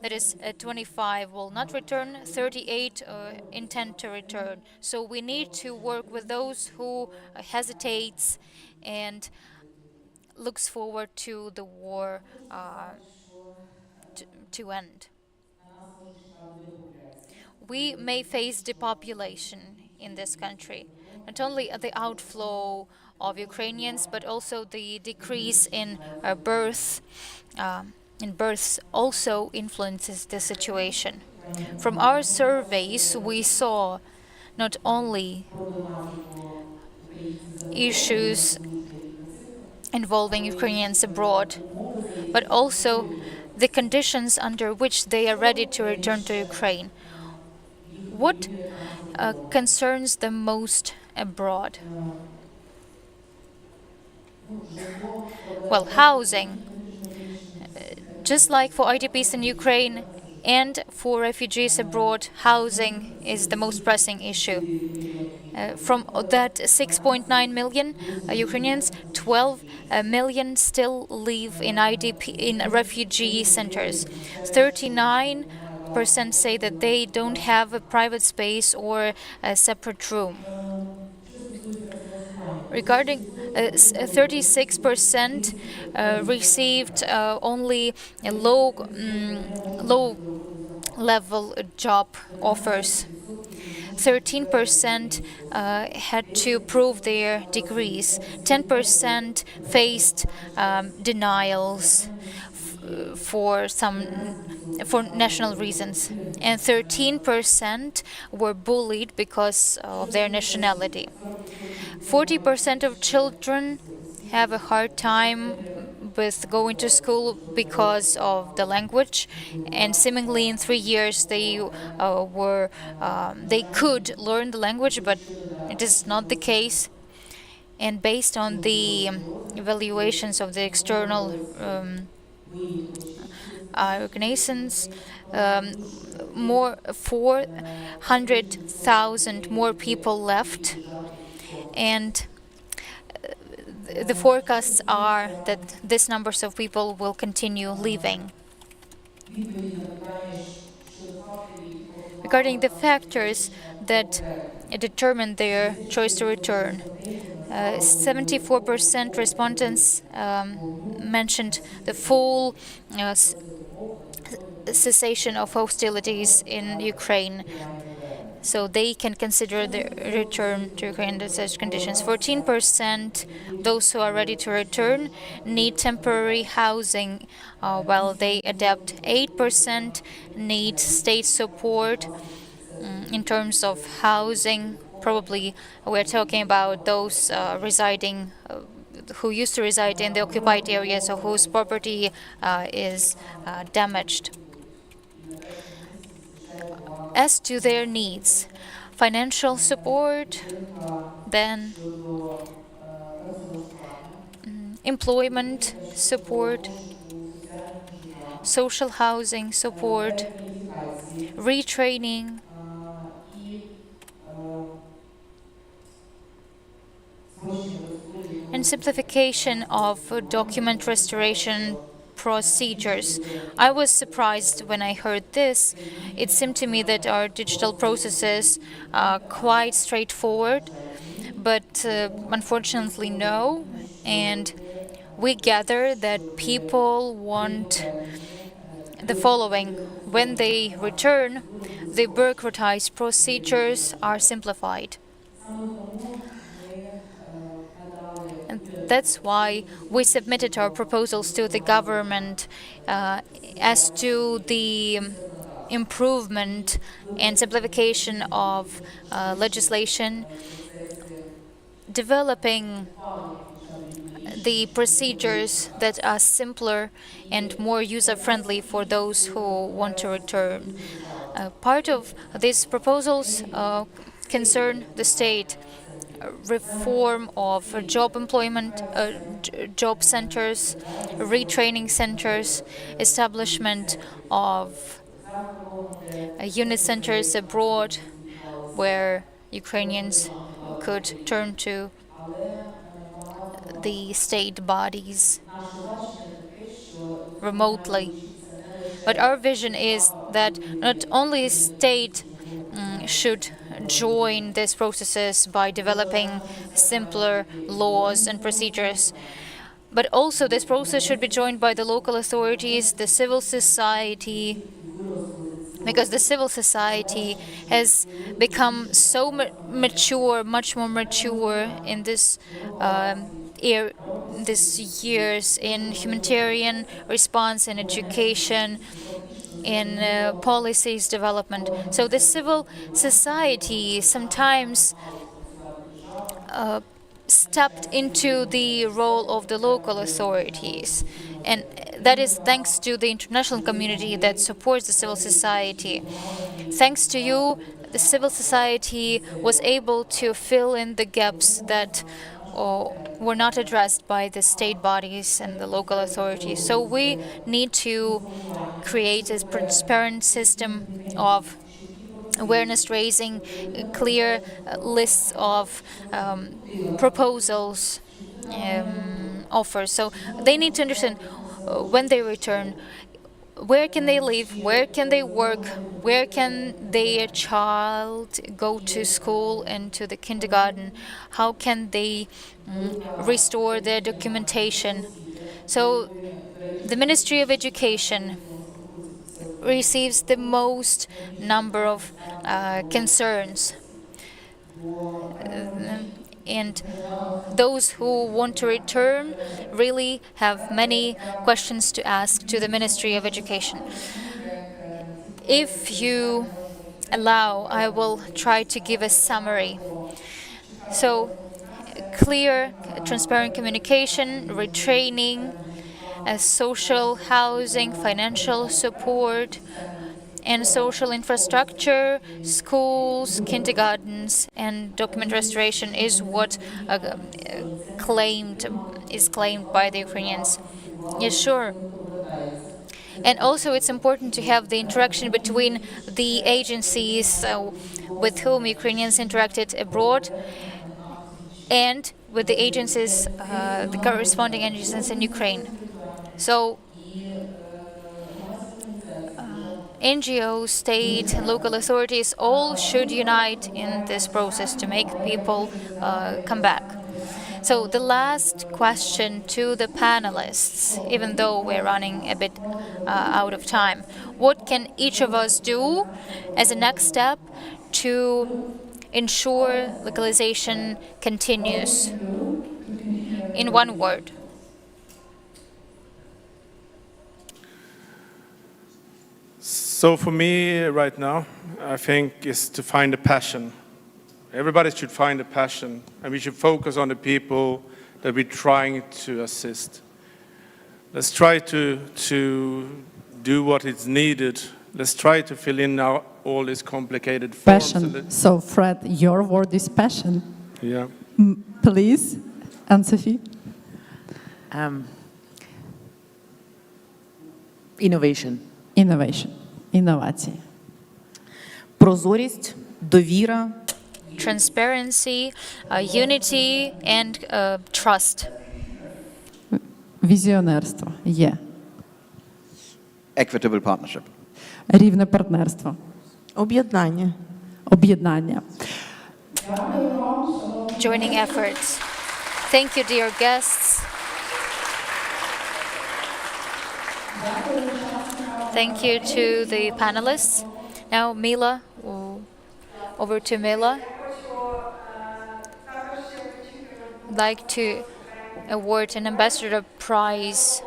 That is, 25 will not return, 38 intend to return. So we need to work with those who hesitates and looks forward to the war to end. We may face depopulation in this country, not only the outflow of Ukrainians, but also the decrease in births also influences the situation. From our surveys, we saw not only issues involving Ukrainians abroad, but also the conditions under which they are ready to return to Ukraine. What concerns them most abroad? Well, housing. Just like for IDPs in Ukraine and for refugees abroad, housing is the most pressing issue. From that 6.9 million Ukrainians, 12 million still live in in refugee centers. 39% say that they don't have a private space or a separate room. Regarding 36% received only low level job offers. 13% had to prove their degrees. 10% faced denials for national reasons, and 13% were bullied because of their nationality. 40% of children have a hard time with going to school because of the language, and seemingly in 3 years they could learn the language, but it is not the case. And based on the evaluations of the external organizations, more 400,000 more people left, and the forecasts are that these numbers of people will continue leaving. Regarding the factors that determine their choice to return, 74% respondents mentioned the full cessation of hostilities in Ukraine, so they can consider the return to Ukraine under such conditions. 14%, those who are ready to return, need temporary housing while they adapt. 8% need state support in terms of housing. Probably we're talking about those residing who used to reside in the occupied areas or whose property is damaged. As to their needs, financial support, then employment support, social housing support, retraining, and simplification of document restoration procedures. I was surprised when I heard this. It seemed to me that our digital processes are quite straightforward, but unfortunately no. And we gather that people want the following. When they return, the bureaucratized procedures are simplified. And that's why we submitted our proposals to the government as to the improvement and simplification of legislation, developing the procedures that are simpler and more user-friendly for those who want to return. Part of these proposals concern the state. Reform of job employment, job centers, retraining centers, establishment of unit centers abroad where Ukrainians could turn to. the state bodies remotely. But our vision is that not only state should join these processes by developing simpler laws and procedures, but also this process should be joined by the local authorities, the civil society, because the civil society has become so mature, much more mature in this this years in humanitarian response, in education, in policies development. So the civil society sometimes stepped into the role of the local authorities. And that is thanks to the international community that supports the civil society. Thanks to you, the civil society was able to fill in the gaps that were not addressed by the state bodies and the local authorities. So we need to create a transparent system of awareness raising, clear lists of proposals, offers. So they need to understand when they return, where can they live, where can they work, where can their child go to school and to the kindergarten, how can they restore their documentation. So the Ministry of Education receives the most number of concerns. And those who want to return really have many questions to ask to the Ministry of Education. If you allow, I will try to give a summary. So, clear, transparent communication, retraining, social housing, financial support, and social infrastructure, schools, kindergartens, and document restoration is what is claimed by the Ukrainians. Yes, sure. And also it's important to have the interaction between the agencies with whom Ukrainians interacted abroad and with the agencies, the corresponding agencies in Ukraine. So NGOs, state, and local authorities all should unite in this process to make people come back. So the last question to the panelists, even though we're running a bit out of time, what can each of us do as a next step to ensure legalization continues? In one word. So for me right now, I think is to find a passion. Everybody should find a passion, and we should focus on the people that we're trying to assist. Let's try to do what is needed. Let's try to fill in all these complicated forms. Passion. So Fred, your word is passion. Yeah. Please, Anne-Sophie. Innovation. Innovation. Інновації. Прозорість, довіра. Transparency, unity, and trust. Візіонерство є. Equitable partnership. Рівне партнерство. Об'єднання. Об'єднання. Joining efforts. Thank you, dear guests. Thank you to the panelists. Now, Mila, over to Mila. I'd like to award an ambassador prize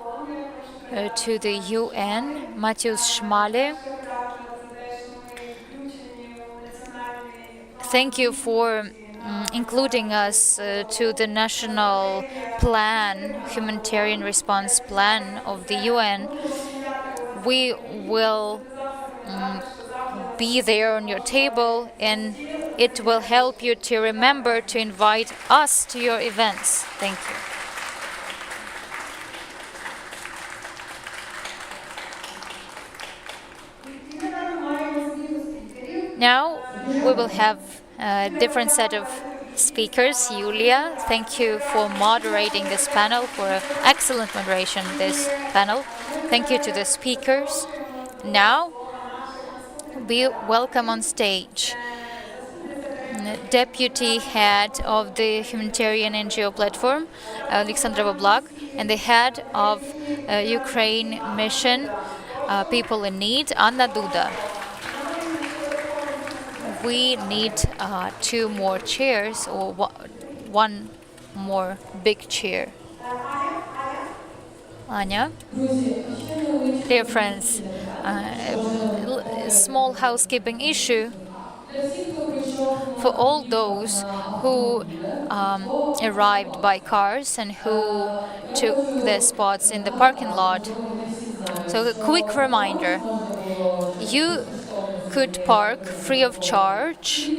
to the UN, Matthias Schmale. Thank you for including us to the national plan, humanitarian response plan of the UN. We will be there on your table, and it will help you to remember to invite us to your events. Thank you. Now we will have a different set of speakers. Yulia, thank you for moderating this panel, for excellent moderation of this panel. Thank you to the speakers. Now, we welcome on stage Deputy Head of the Humanitarian NGO Platform, Alexandra Boblak, and the Head of Ukraine Mission, People in Need, Anna Duda. We need 2 more chairs, or one more big chair. Anya? Dear friends, small housekeeping issue. For all those who arrived by cars and who took their spots in the parking lot. So a quick reminder, you could park free of charge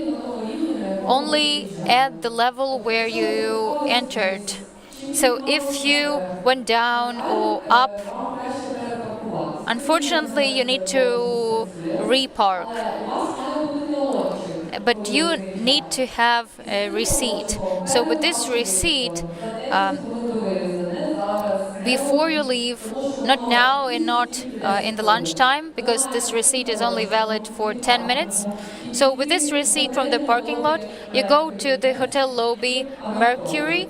only at the level where you entered. So if you went down or up, unfortunately you need to repark. But you need to have a receipt. So with this receipt, before you leave, not now and not in the lunchtime, because this receipt is only valid for 10 minutes. So with this receipt from the parking lot, you go to the hotel lobby Mercury,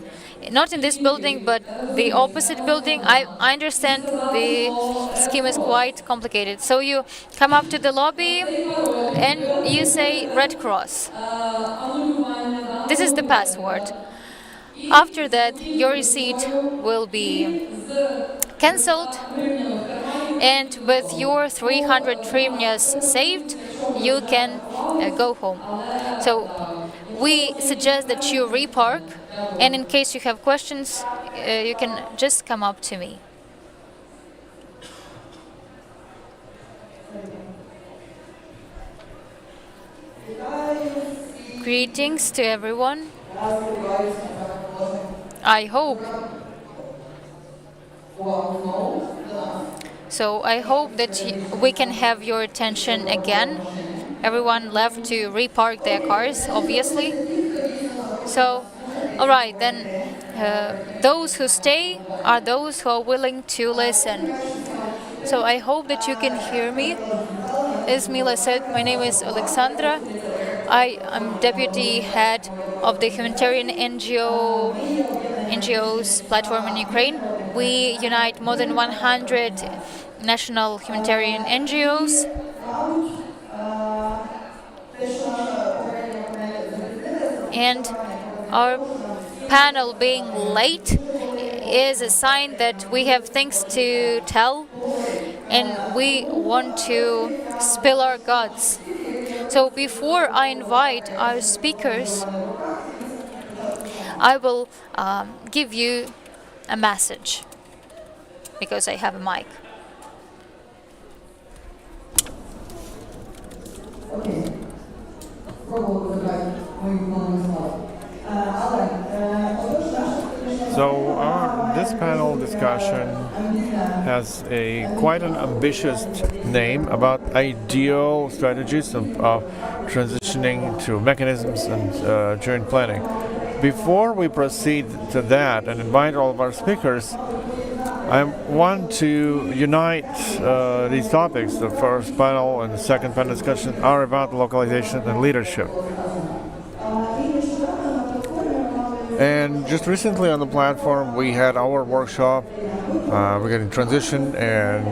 not in this building, but the opposite building. I understand the scheme is quite complicated. So you come up to the lobby and you say Red Cross. This is the password. After that, your receipt will be cancelled, and with your 300 hryvnias saved, you can go home. So we suggest that you repark, and in case you have questions, you can just come up to me. Greetings to everyone. I hope. So I hope that we can have your attention again. Everyone left to repark their cars, obviously. So, all right, then those who stay are those who are willing to listen. So I hope that you can hear me. As Mila said, my name is Alexandra. I am Deputy Head of the Humanitarian NGOs platform in Ukraine. We unite more than 100 national humanitarian NGOs. And our panel being late is a sign that we have things to tell and we want to spill our guts. So before I invite our speakers, I will give you a message because I have a mic. So this panel discussion has quite an ambitious name about ideal strategies of transitioning to mechanisms and joint planning. Before we proceed to that and invite all of our speakers, I want to unite these topics. The first panel and the second panel discussion are about localization and leadership. And just recently on the platform, we had our workshop regarding transition, and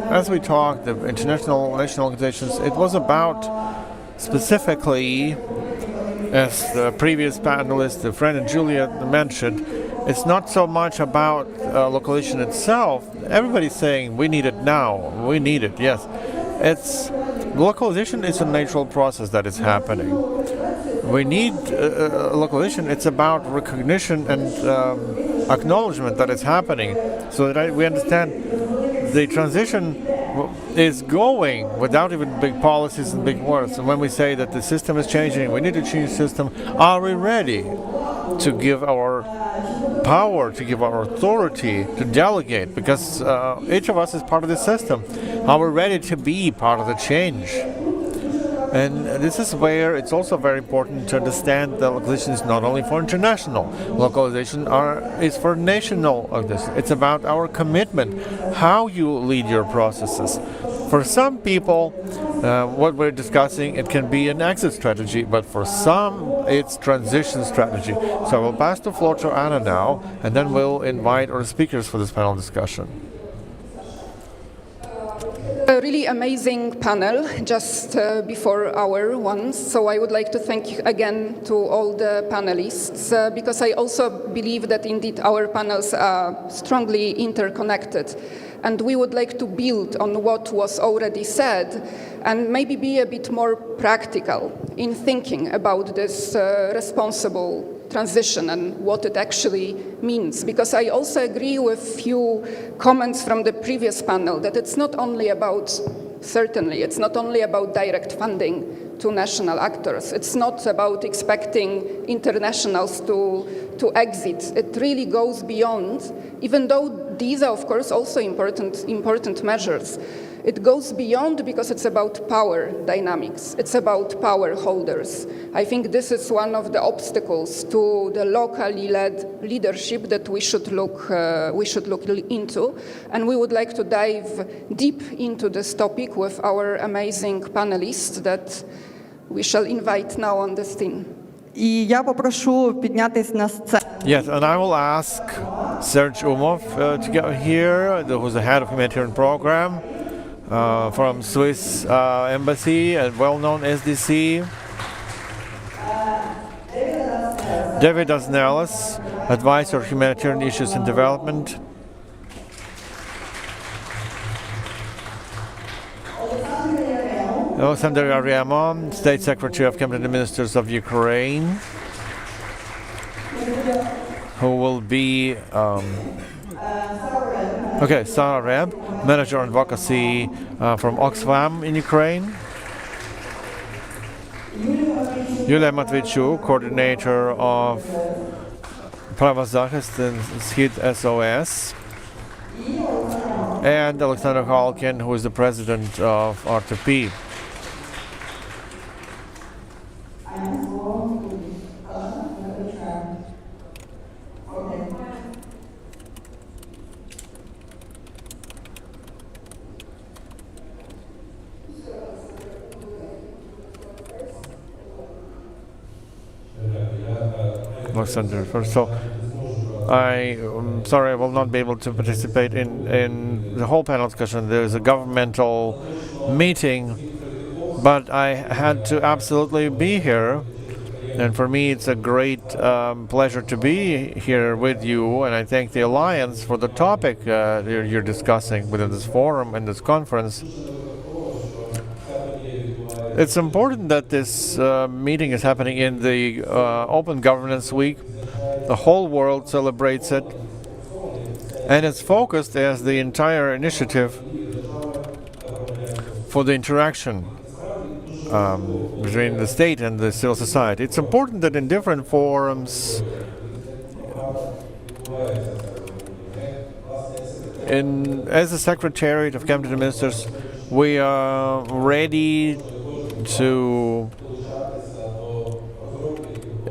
as we talked, the international national organizations, it was about specifically, as the previous panelist, the friend and Julia mentioned, it's not so much about localization itself. Everybody's saying we need it now. We need it. Yes, localization is a natural process that is happening. We need localization. It's about recognition and acknowledgement that it's happening, so that we understand the transition is going without even big policies and big words. And when we say that the system is changing, we need to change the system. Are we ready to give our power, to give our authority, to delegate? Because each of us is part of the system. Are we ready to be part of the change? And this is where it's also very important to understand that localization is not only for international. Localization is for national. It's about our commitment, how you lead your processes. For some people, what we're discussing, it can be an exit strategy, but for some, it's transition strategy. So I will pass the floor to Anna now, and then we'll invite our speakers for this panel discussion. A really amazing panel just before our one. So I would like to thank you again to all the panelists because I also believe that indeed our panels are strongly interconnected. And we would like to build on what was already said and maybe be a bit more practical in thinking about this responsible transition and what it actually means. Because I also agree with few comments from the previous panel that it's not only about, certainly, it's not only about direct funding to national actors. It's not about expecting internationals to exit. It really goes beyond, even though these are, of course, also important measures. It goes beyond because it's about power dynamics. It's about power holders. I think this is one of the obstacles to the locally led leadership that we should look into. And we would like to dive deep into this topic with our amazing panelists that we shall invite now on the scene. І я попрошу піднятись на сцену. Yes, and I will ask Serge Umov to get here, who's the head of humanitarian program from Swiss embassy, a well-known SDC. David Asnelis, advisor of humanitarian issues and development. Alexander Yaryamo, State Secretary of Cabinet Ministers of Ukraine, who will be Sarah Reb, Manager on Advocacy from Oxfam in Ukraine. Yulia Matvichuk, Coordinator of Pravazahist and Schid SOS. And Alexander Halkin, who is the President of R2P. Alexander first. So I'm sorry I will not be able to participate in the whole panel discussion. There is a governmental meeting, but I had to absolutely be here. And for me, it's a great pleasure to be here with you. And I thank the Alliance for the topic you're discussing within this forum and this conference. It's important that this meeting is happening in the Open Governance Week. The whole world celebrates it. And it's focused as the entire initiative for the interaction between the state and the civil society. It's important that in different forums, as a Secretariat of Cabinet Ministers, we are ready to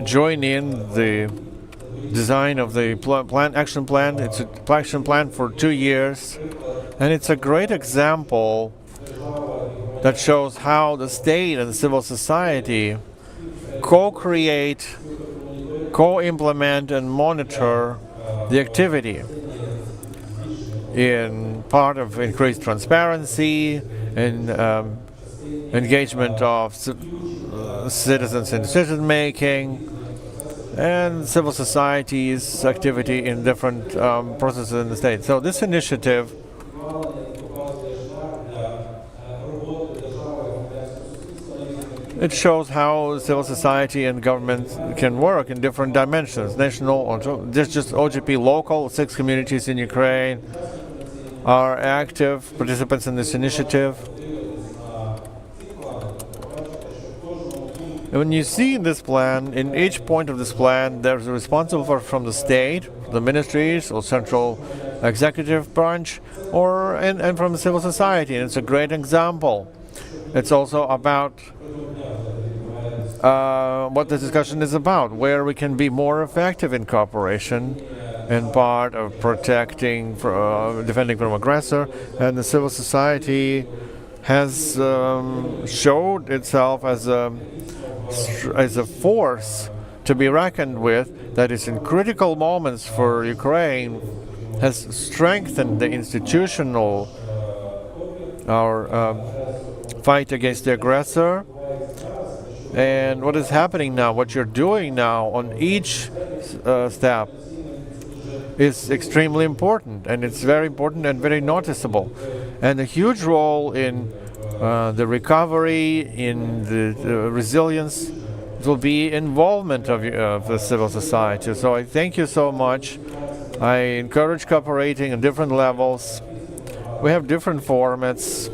join in the design of the action plan. It's an action plan for 2 years, and it's a great example that shows how the state and the civil society co-create, co-implement, and monitor the activity in part of increased transparency and engagement of citizens in decision-making and civil society's activity in different processes in the state. So this initiative it shows how civil society and government can work in different dimensions. National, just OGP local, 6 communities in Ukraine are active participants in this initiative. And when you see in this plan, in each point of this plan, there's a responsible from the state, the ministries, or central executive branch, and from the civil society. And it's a great example It's also about what the discussion is about, where we can be more effective in cooperation in part of protecting, defending from aggressor, and the civil society has showed itself as a force to be reckoned with, that is in critical moments for Ukraine, has strengthened the institutional, our fight against the aggressor. And what is happening now, what you're doing now on each step is extremely important, and it's very important and very noticeable. And a huge role in the recovery, in the resilience, will be involvement of the civil society. So I thank you so much. I encourage cooperating on different levels. We have different formats.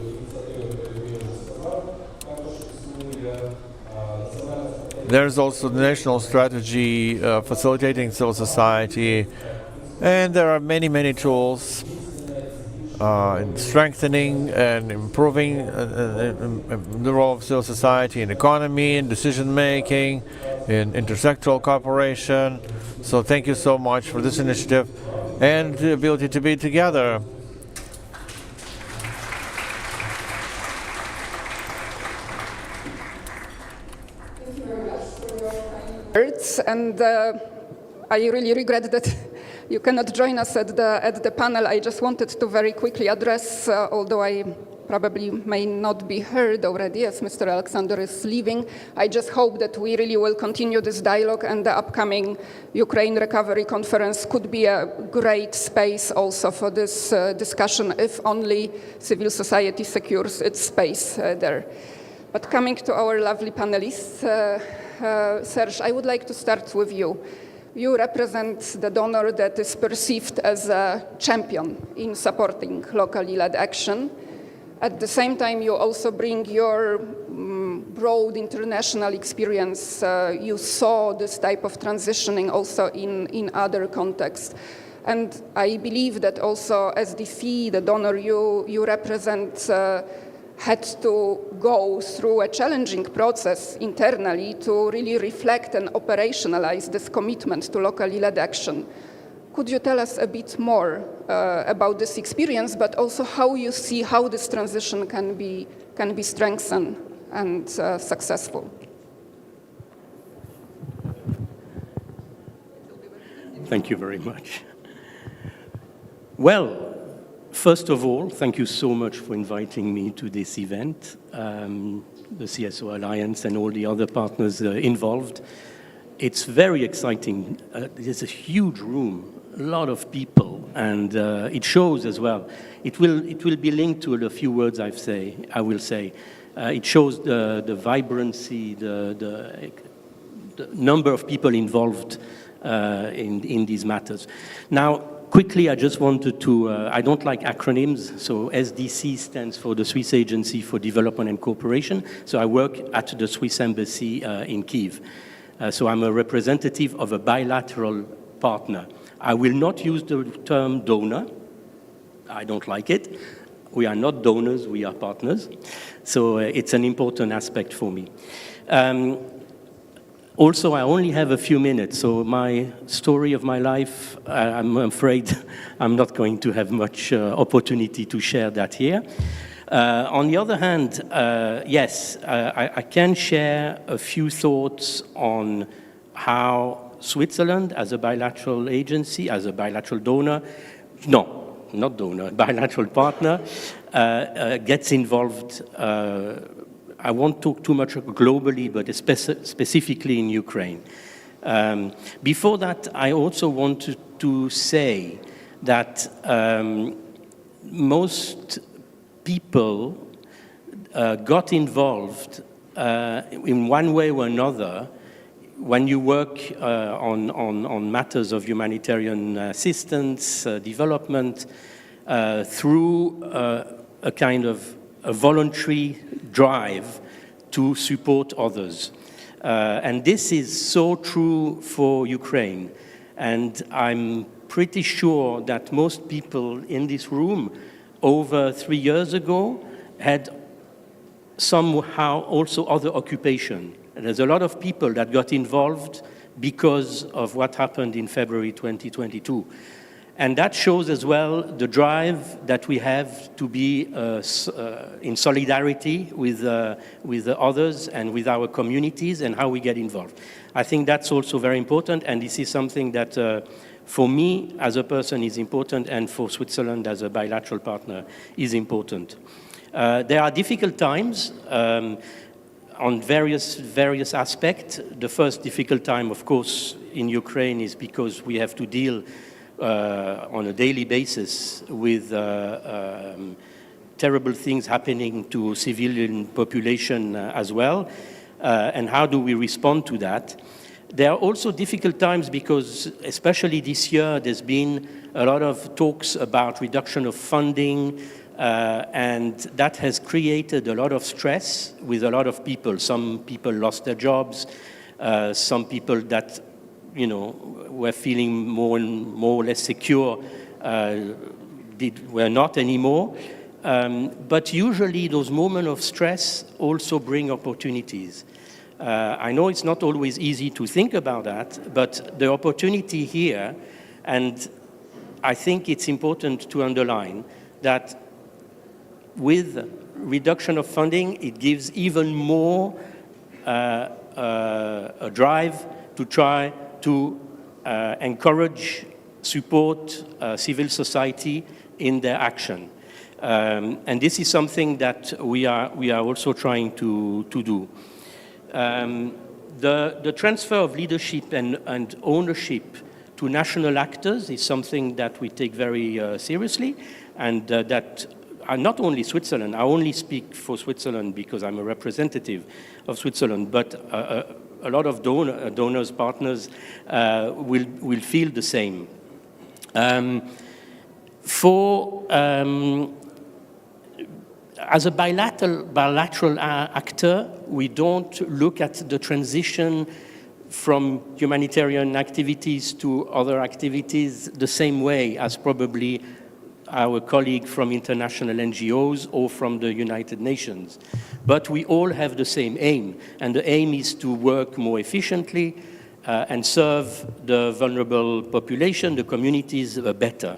There's also the national strategy facilitating civil society, and there are many, many tools in strengthening and improving the role of civil society in economy, in decision-making, in intersectoral cooperation. So thank you so much for this initiative and the ability to be together. Words, and I really regret that you cannot join us at the panel. I just wanted to very quickly address, although I probably may not be heard already as Mr. Alexander is leaving, I just hope that we really will continue this dialogue, and the upcoming Ukraine Recovery Conference could be a great space also for this discussion, if only civil society secures its space there. But coming to our lovely panelists, Serge, I would like to start with you. You represent the donor that is perceived as a champion in supporting locally led action. At the same time, you also bring your broad international experience. You saw this type of transitioning also in other contexts. And I believe that also SDC, the donor you represent, had to go through a challenging process internally to really reflect and operationalize this commitment to locally led action. Could you tell us a bit more about this experience, but also how you see how this transition can be strengthened and successful? Thank you very much. Well, first of all, thank you so much for inviting me to this event, the CSO Alliance and all the other partners involved. It's very exciting. There's a huge room, a lot of people, and it shows as well. It will be linked to a few words I will say. It shows the vibrancy, the number of people involved in these matters. Now, quickly, I just wanted to, I don't like acronyms, so SDC stands for the Swiss Agency for Development and Cooperation. So I work at the Swiss Embassy in Kyiv. So I'm a representative of a bilateral partner. I will not use the term donor. I don't like it. We are not donors, we are partners. So it's an important aspect for me. Also, I only have a few minutes, so my story of my life, I'm afraid I'm not going to have much opportunity to share that here. On the other hand, yes, I can share a few thoughts on how Switzerland, as a bilateral agency, as a bilateral donor, no, not donor, bilateral partner, gets involved. I won't talk too much globally, but specifically in Ukraine. Before that, I also wanted to say that most people got involved in one way or another when you work on matters of humanitarian assistance, development, through a kind of a voluntary drive to support others. And this is so true for Ukraine. And I'm pretty sure that most people in this room over 3 years ago had somehow also other occupation. And there's a lot of people that got involved because of what happened in February 2022. And that shows as well the drive that we have to be in solidarity with the others and with our communities and how we get involved. I think that's also very important, and this is something that for me as a person is important, and for Switzerland as a bilateral partner is important. There are difficult times on various aspects. The first difficult time, of course, in Ukraine is because we have to deal on a daily basis with terrible things happening to civilian population as well, and how do we respond to that? There are also difficult times because, especially this year, there's been a lot of talks about reduction of funding, and that has created a lot of stress with a lot of people. Some people lost their jobs, some people that were feeling more or less secure were not anymore. But usually those moments of stress also bring opportunities. I know it's not always easy to think about that, but the opportunity here, and I think it's important to underline that with reduction of funding, it gives even more a drive to try to encourage, support civil society in their action. And this is something that we are also trying to do. The transfer of leadership and ownership to national actors is something that we take very seriously, and that not only Switzerland, I only speak for Switzerland because I'm a representative of Switzerland, but a lot of donors, partners will feel the same. As a bilateral actor, we don't look at the transition from humanitarian activities to other activities the same way as probably our colleague from international NGOs or from the United Nations. But we all have the same aim, and the aim is to work more efficiently and serve the vulnerable population, the communities better.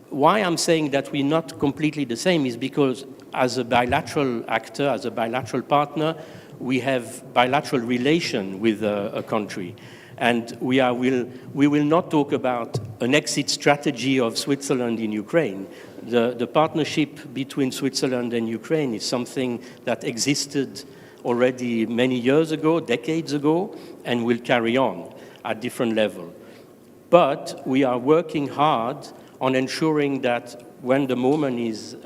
Why I'm saying that we're not completely the same is because as a bilateral actor, as a bilateral partner, we have bilateral relation with a country. And we will not talk about an exit strategy of Switzerland in Ukraine. The partnership between Switzerland and Ukraine is something that existed already many years ago, decades ago, and will carry on at different levels. But we are working hard on ensuring that when the moment is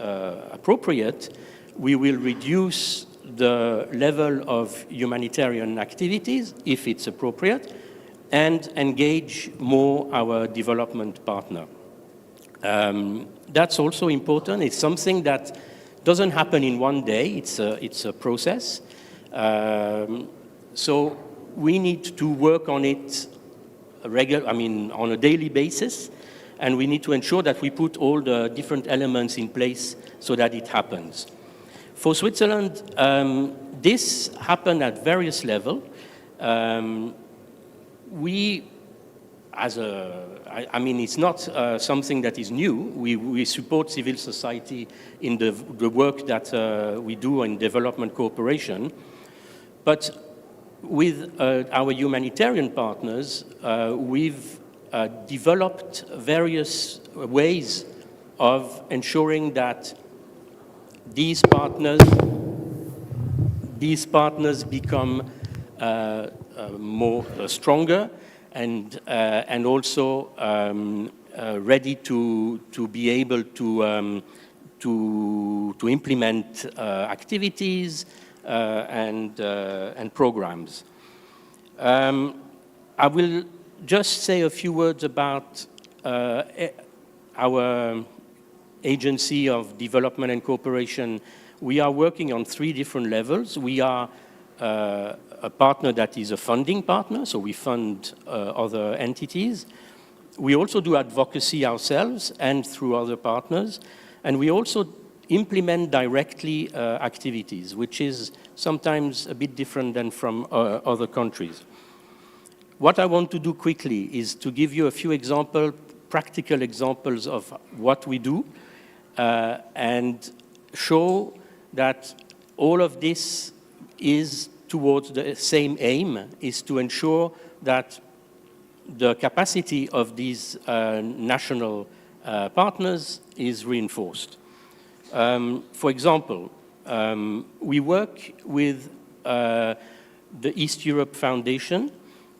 appropriate, we will reduce the level of humanitarian activities, if it's appropriate, and engage more our development partner. That's also important. It's something that doesn't happen in one day. It's a process. So we need to work on it on a daily basis, and we need to ensure that we put all the different elements in place so that it happens. For Switzerland, this happened at various levels. It's not something that is new. We support civil society in the work that we do in development cooperation. But with our humanitarian partners, we've developed various ways of ensuring that these partners become more stronger and also ready to be able to implement activities and programs. I will just say a few words about our Agency of Development and Cooperation. We are working on 3 different levels. We are a partner that is a funding partner, so we fund other entities. We also do advocacy ourselves and through other partners. And we also implement directly activities, which is sometimes a bit different than from other countries. What I want to do quickly is to give you a few practical examples of what we do, and show that all of this is towards the same aim, is to ensure that the capacity of these national partners is reinforced. For example, we work with the East Europe Foundation,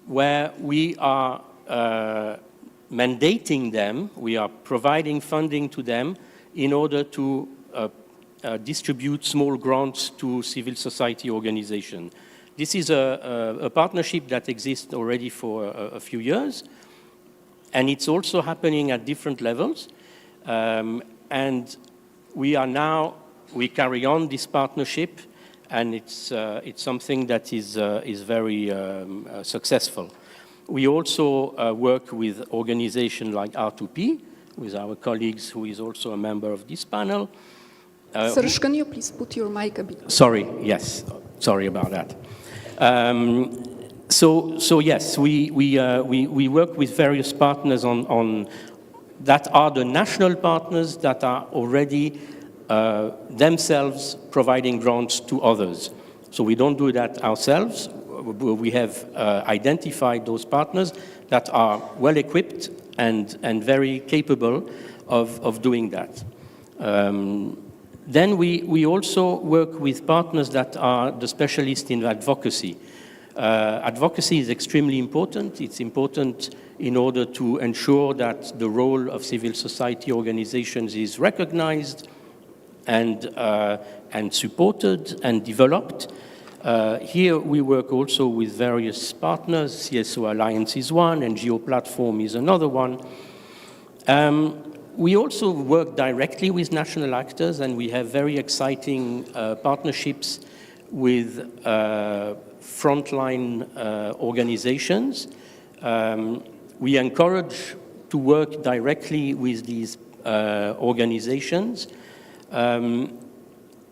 where we are mandating them, we are providing funding to them in order to distribute small grants to civil society organizations. This is a partnership that exists already for a few years, and it's also happening at different levels. And we carry on this partnership, and it's something that is very successful. We also work with organizations like R2P, with our colleagues who is also a member of this panel. Serge, can you please put your mic a bit? Sorry, yes, sorry about that. So yes, we work with various partners on that are the national partners that are already themselves providing grants to others. So we don't do that ourselves. We have identified those partners that are well equipped and very capable of doing that. Then we also work with partners that are the specialists in advocacy. Advocacy is extremely important. It's important in order to ensure that the role of civil society organizations is recognized and supported and developed. Here we work also with various partners. CSO Alliance is one, NGO Platform is another one. We also work directly with national actors, and we have very exciting partnerships with frontline organizations. We encourage to work directly with these organizations.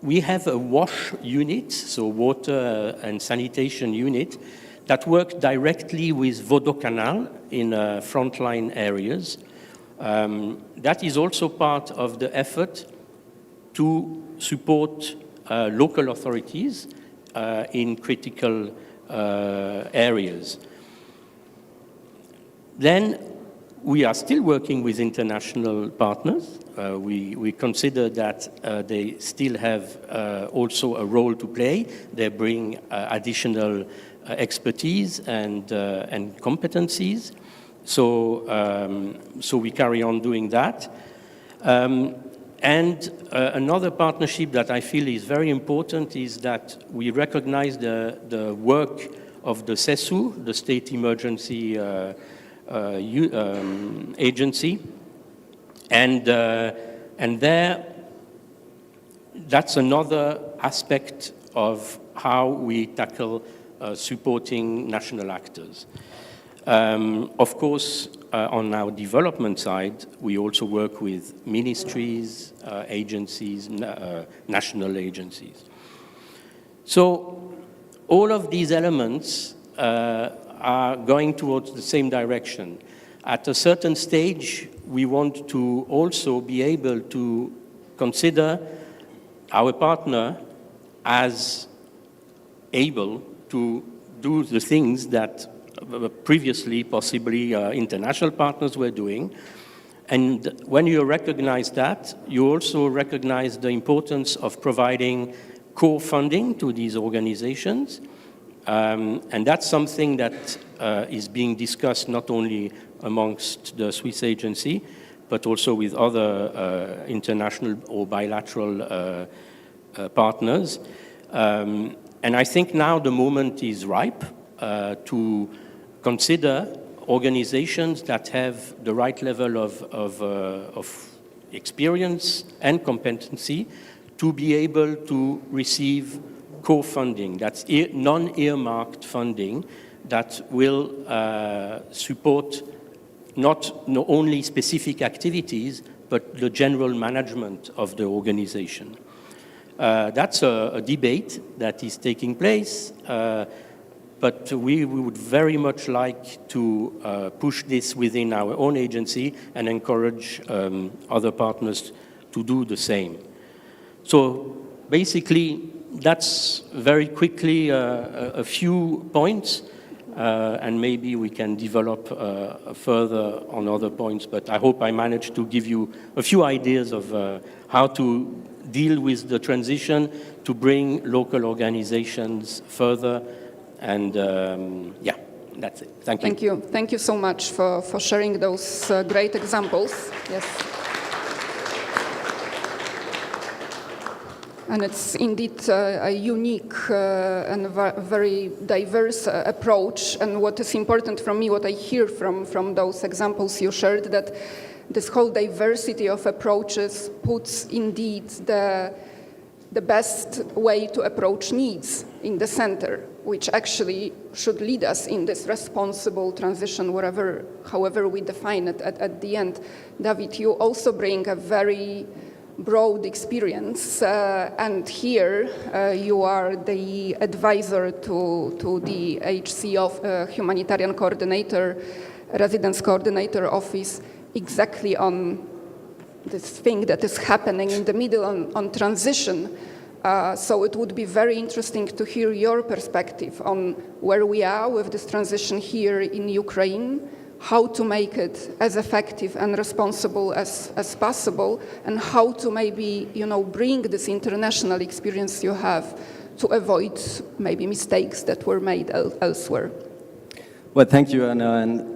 We have a WASH unit, so water and sanitation unit, that work directly with Vodokanal in frontline areas. That is also part of the effort to support local authorities in critical areas. Then we are still working with international partners. We consider that they still have also a role to play. They bring additional expertise and competencies. So we carry on doing that. And another partnership that I feel is very important is that we recognize the work of the CESU, the State Emergency Agency, and there, that's another aspect of how we tackle supporting national actors. Of course, on our development side, we also work with ministries, agencies, national agencies. So all of these elements are going towards the same direction. At a certain stage, we want to also be able to consider our partner as able to do the things that previously possibly international partners were doing. And when you recognize that, you also recognize the importance of providing core funding to these organizations. And that's something that is being discussed not only amongst the Swiss agency, but also with other international or bilateral partners. And I think now the moment is ripe to consider organizations that have the right level of experience and competency to be able to receive co-funding, that's non-earmarked funding that will support not only specific activities, but the general management of the organization. That's a debate that is taking place, but we would very much like to push this within our own agency and encourage other partners to do the same. So basically, that's very quickly a few points, and maybe we can develop further on other points, but I hope I managed to give you a few ideas of how to deal with the transition, to bring local organizations further, and yeah, that's it. Thank you. Thank you. Thank you so much for sharing those great examples. Yes. And it's indeed a unique and very diverse approach. And what is important for me, what I hear from those examples you shared, that this whole diversity of approaches puts indeed the best way to approach needs in the center, which actually should lead us in this responsible transition, however we define it at the end. David, you also bring a very broad experience, and here you are the advisor to the HC of Humanitarian Coordinator, Residence Coordinator Office, exactly on this thing that is happening in the middle on transition. So it would be very interesting to hear your perspective on where we are with this transition here in Ukraine, how to make it as effective and responsible as possible, and how to maybe, bring this international experience you have to avoid maybe mistakes that were made elsewhere. Well, thank you, Anna. And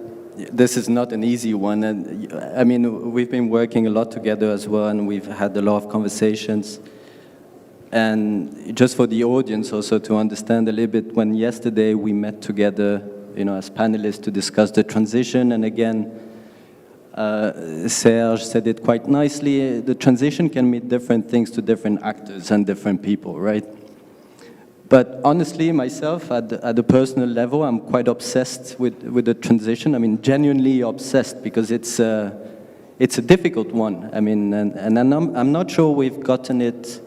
this is not an easy one. And I mean, we've been working a lot together as well, and we've had a lot of conversations. And just for the audience also to understand a little bit, when yesterday we met together, as panelists to discuss the transition, and again, Serge said it quite nicely, the transition can mean different things to different actors and different people, right? But honestly, myself, at the personal level, I'm quite obsessed with the transition. I mean, genuinely obsessed, because it's a difficult one. I mean, and I'm not sure we've gotten it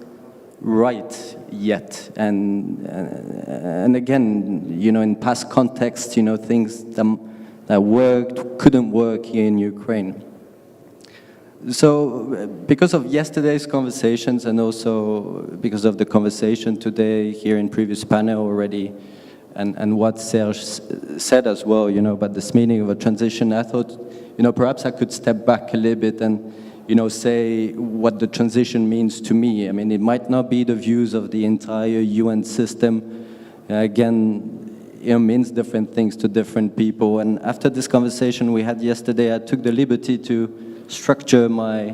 right yet. And again, in past contexts, things that worked, couldn't work here in Ukraine. So because of yesterday's conversations, and also because of the conversation today here in previous panel already, and what Serge said as well, about this meaning of a transition, I thought, perhaps I could step back a little bit and, say what the transition means to me. I mean, it might not be the views of the entire UN system. Again, it means different things to different people. And after this conversation we had yesterday, I took the liberty to structure my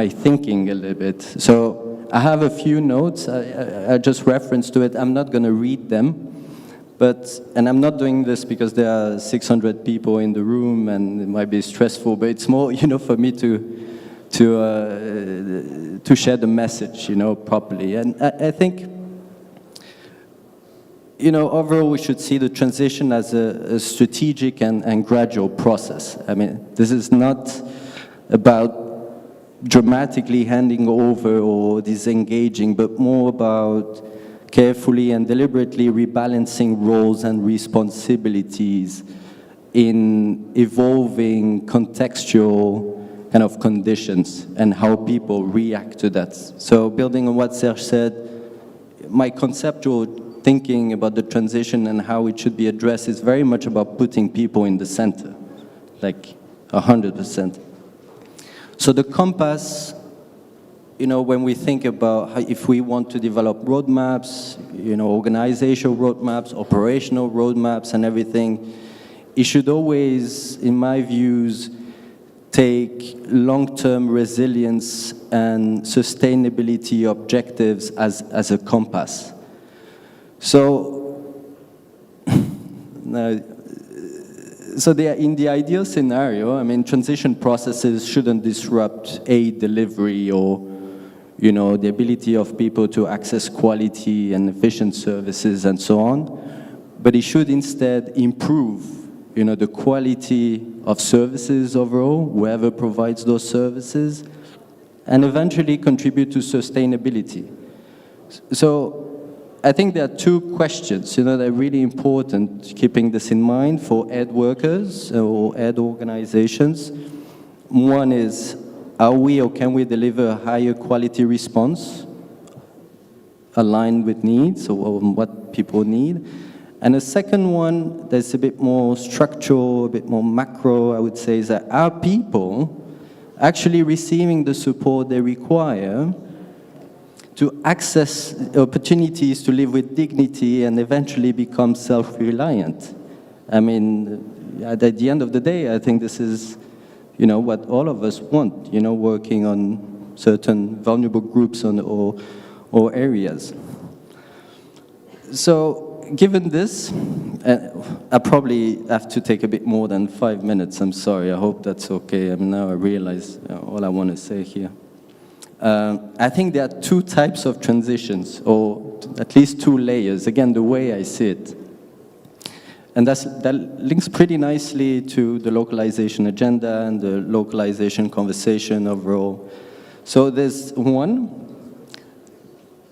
thinking a little bit. So I have a few notes. I just referenced to it. I'm not going to read them. And I'm not doing this because there are 600 people in the room and it might be stressful, but it's more, for me to share the message, properly. And I think, overall we should see the transition as a strategic and gradual process. I mean, this is not about dramatically handing over or disengaging, but more about carefully and deliberately rebalancing roles and responsibilities in evolving contextual kind of conditions and how people react to that. So building on what Serge said, my conceptual thinking about the transition and how it should be addressed is very much about putting people in the center, like 100%. So the compass, when we think about how, if we want to develop roadmaps, organizational roadmaps, operational roadmaps and everything, it should always, in my views, take long-term resilience and sustainability objectives as a compass. So, in the ideal scenario, I mean, transition processes shouldn't disrupt aid delivery or, the ability of people to access quality and efficient services and so on, but it should instead improve, the quality of services overall, whoever provides those services, and eventually contribute to sustainability. So I think there are two questions, that are really important, keeping this in mind for ed workers or ed organizations. One is, are we or can we deliver a higher quality response aligned with needs or what people need? And the second one that's a bit more structural, a bit more macro, I would say, is that are people actually receiving the support they require to access opportunities to live with dignity and eventually become self-reliant? I mean, at the end of the day, I think this is, what all of us want, working on certain vulnerable groups or areas. So, given this, I probably have to take a bit more than 5 minutes. I'm sorry. I hope that's okay. I mean, now I realize all I want to say here. I think there are two types of transitions, or at least two layers, again, the way I see it. And that links pretty nicely to the localization agenda and the localization conversation overall. So there's one,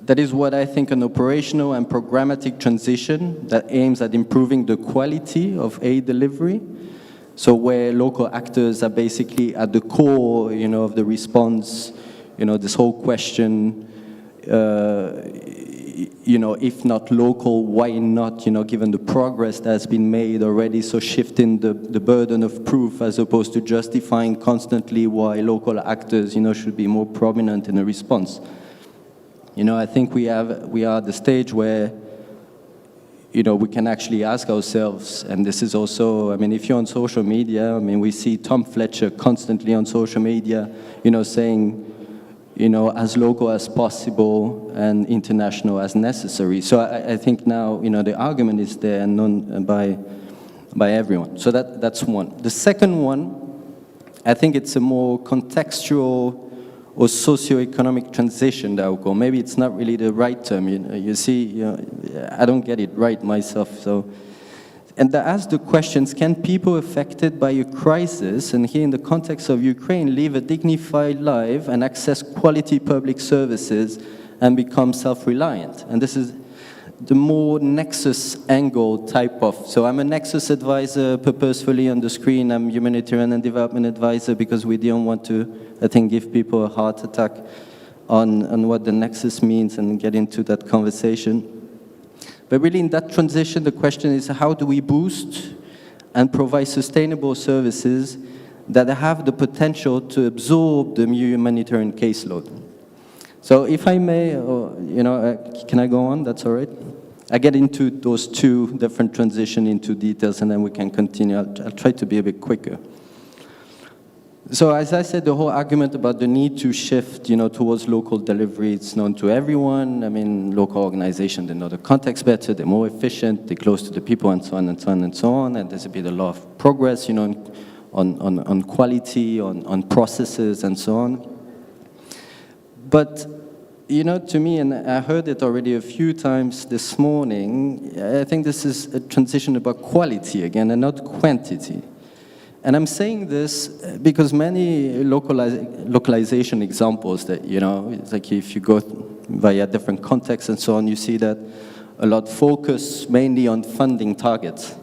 that is what I think an operational and programmatic transition that aims at improving the quality of aid delivery. So where local actors are basically at the core, of the response, this whole question, if not local, why not, given the progress that's been made already, so shifting the burden of proof as opposed to justifying constantly why local actors, should be more prominent in a response. I think we are at the stage where, we can actually ask ourselves, and this is also, I mean, if you're on social media, I mean, we see Tom Fletcher constantly on social media, saying, as local as possible and international as necessary. So I think now, the argument is there and known by everyone. So that's one. The second one, I think it's a more contextual or socio-economic transition that I would call. Maybe it's not really the right term. You see, I don't get it right myself. So, and that asks the questions: can people affected by a crisis, and here in the context of Ukraine, live a dignified life and access quality public services and become self-reliant? And this is the more nexus angle type of. So I'm a nexus advisor purposefully on the screen. I'm humanitarian and development advisor because we don't want to, I think, give people a heart attack on what the nexus means and get into that conversation. But really in that transition, the question is, how do we boost and provide sustainable services that have the potential to absorb the humanitarian caseload? So if I may, can I go on? That's all right? I get into those two different transitions into details, and then we can continue. I'll try to be a bit quicker. So as I said, the whole argument about the need to shift, towards local delivery, it's known to everyone. I mean, local organizations, they know the context better, they're more efficient, they're close to the people, and so on and so on and so on. And there's been a lot of progress, on quality, on processes, and so on. But, to me, and I heard it already a few times this morning, I think this is a transition about quality again, and not quantity. And I'm saying this because many localization examples that, it's like if you go via different contexts and so on, you see that a lot focus mainly on funding targets,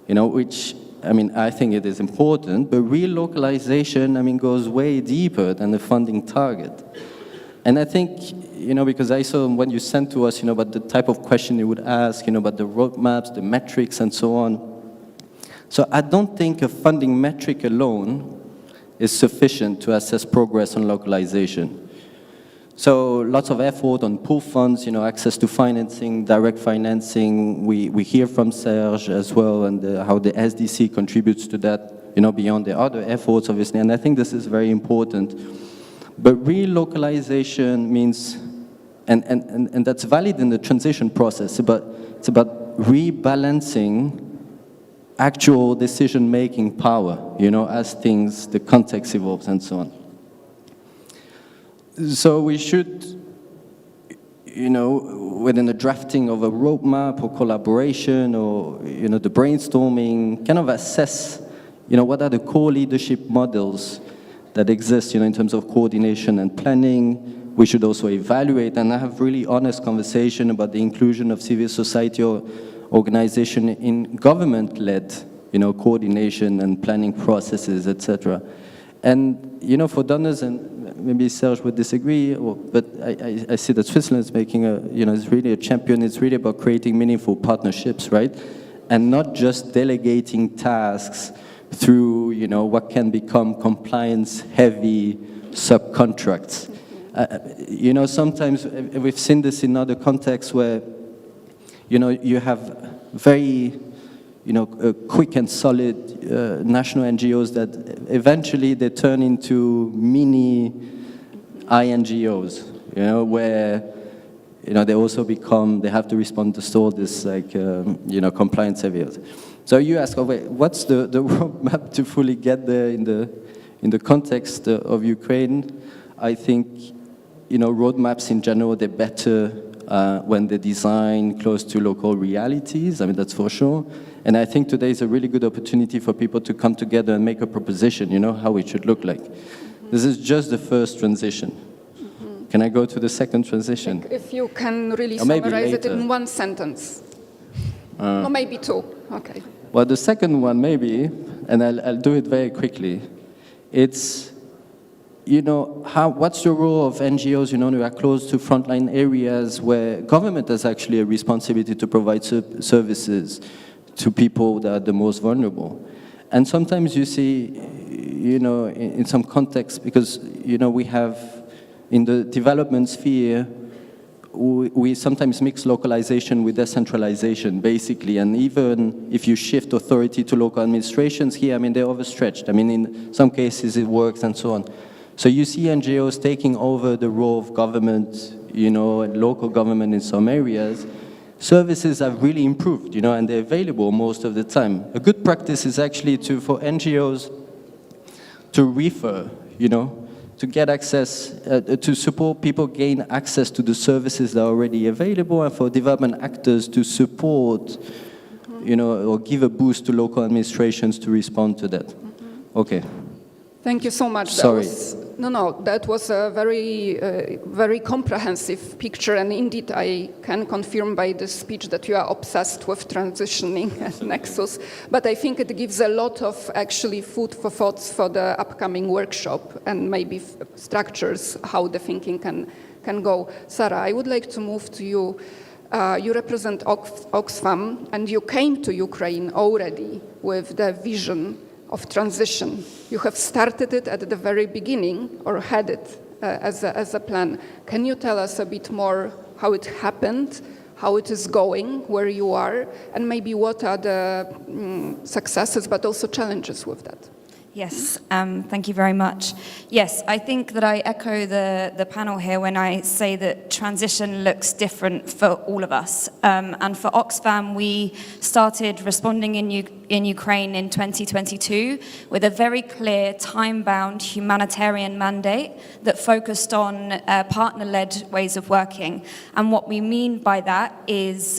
which, I mean, I think it is important, but real localization, goes way deeper than the funding target. And I think, because I saw when you sent to us, about the type of question you would ask, about the roadmaps, the metrics, and so on. So I don't think a funding metric alone is sufficient to assess progress on localization. So lots of effort on pool funds, access to financing, direct financing. We hear from Serge as well, and how the SDC contributes to that, beyond the other efforts, obviously. And I think this is very important. But real localization means, and that's valid in the transition process, but it's about rebalancing actual decision-making power, as the context evolves and so on. So we should, within the drafting of a roadmap or collaboration or, the brainstorming, kind of assess, what are the core leadership models that exist, in terms of coordination and planning. We should also evaluate and have really honest conversation about the inclusion of civil society or organization in government-led, coordination and planning processes, etc. And, for donors, and maybe Serge would disagree, but I see that Switzerland is making it's really a champion. It's really about creating meaningful partnerships, right? And not just delegating tasks through, what can become compliance-heavy subcontracts. Sometimes we've seen this in other contexts where, you have very, quick and solid national NGOs that eventually they turn into mini INGOs, where, they also they have to respond to all this, compliance areas. So you ask, what's the roadmap to fully get there in the context of Ukraine? I think, roadmaps in general, they're better when they design close to local realities. I mean, that's for sure. And I think today is a really good opportunity for people to come together and make a proposition, how it should look like. This is just the first transition. Can I go to the second transition? If you can really Or maybe summarize it later. in one sentence. Or maybe two. Okay. Well, the second one, maybe, and I'll do it very quickly. It's, what's the role of NGOs, who are close to frontline areas where government has actually a responsibility to provide services to people that are the most vulnerable. And sometimes you see, in some contexts, because, we have, in the development sphere, we sometimes mix localization with decentralization, basically. And even if you shift authority to local administrations here, they're overstretched. In some cases it works and so on. So you see NGOs taking over the role of government, and local government in some areas. Services have really improved, and they're available most of the time. A good practice is actually for NGOs to refer, to get access, to support people gain access to the services that are already available, and for development actors to support, or give a boost to local administrations to respond to that. Okay. Thank you so much. Sorry. That was a very, very comprehensive picture, and indeed I can confirm by the speech that you are obsessed with transitioning at Nexus, but I think it gives a lot of actually food for thoughts for the upcoming workshop and maybe structures how the thinking can go. Sarah, I would like to move to you. You represent Oxfam, and you came to Ukraine already with the vision of transition. You have started it at the very beginning, or had it as a plan. Can you tell us a bit more how it happened, how it is going, where you are, and maybe what are the successes but also challenges with that? Yes, thank you very much. Yes, I think that I echo the panel here when I say that transition looks different for all of us. And for Oxfam, we started responding in Ukraine in 2022 with a very clear time-bound humanitarian mandate that focused on partner-led ways of working. And what we mean by that is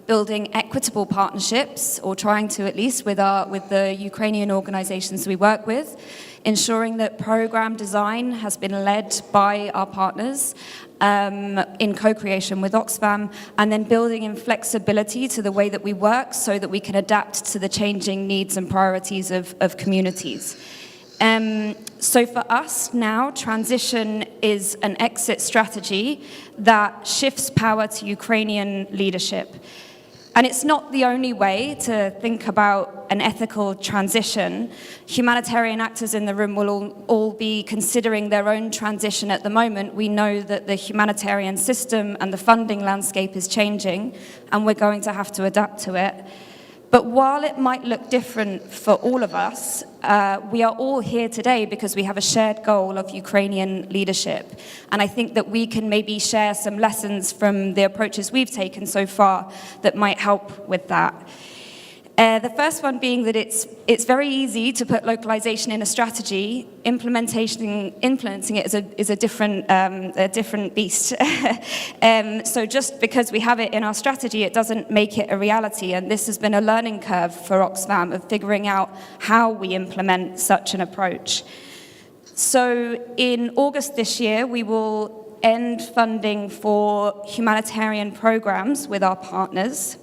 building equitable partnerships, or trying to at least with the Ukrainian organizations we work with, ensuring that program design has been led by our partners in co-creation with Oxfam, and then building in flexibility to the way that we work so that we can adapt to the changing needs and priorities of communities. So for us now, transition is an exit strategy that shifts power to Ukrainian leadership. And it's not the only way to think about an ethical transition. Humanitarian actors in the room will all be considering their own transition at the moment. We know that the humanitarian system and the funding landscape is changing, and we're going to have to adapt to it. But while it might look different for all of us, we are all here today because we have a shared goal of Ukrainian leadership. And I think that we can maybe share some lessons from the approaches we've taken so far that might help with that. The first one being that it's very easy to put localization in a strategy. Implementing it is a different beast. So just because we have it in our strategy, it doesn't make it a reality. And this has been a learning curve for Oxfam of figuring out how we implement such an approach. So in August this year, we will end funding for humanitarian programs with our partners.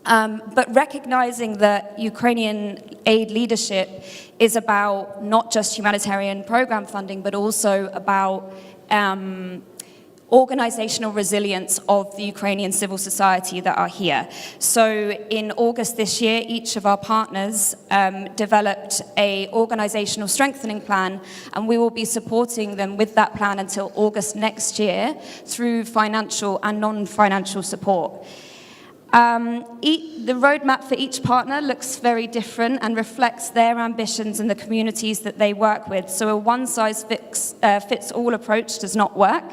But recognizing that Ukrainian aid leadership is about not just humanitarian program funding, but also about organizational resilience of the Ukrainian civil society that are here. So in August this year, each of our partners developed an organizational strengthening plan, and we will be supporting them with that plan until August next year through financial and non-financial support. The roadmap for each partner looks very different and reflects their ambitions and the communities that they work with. So a one-size-fits-all approach does not work.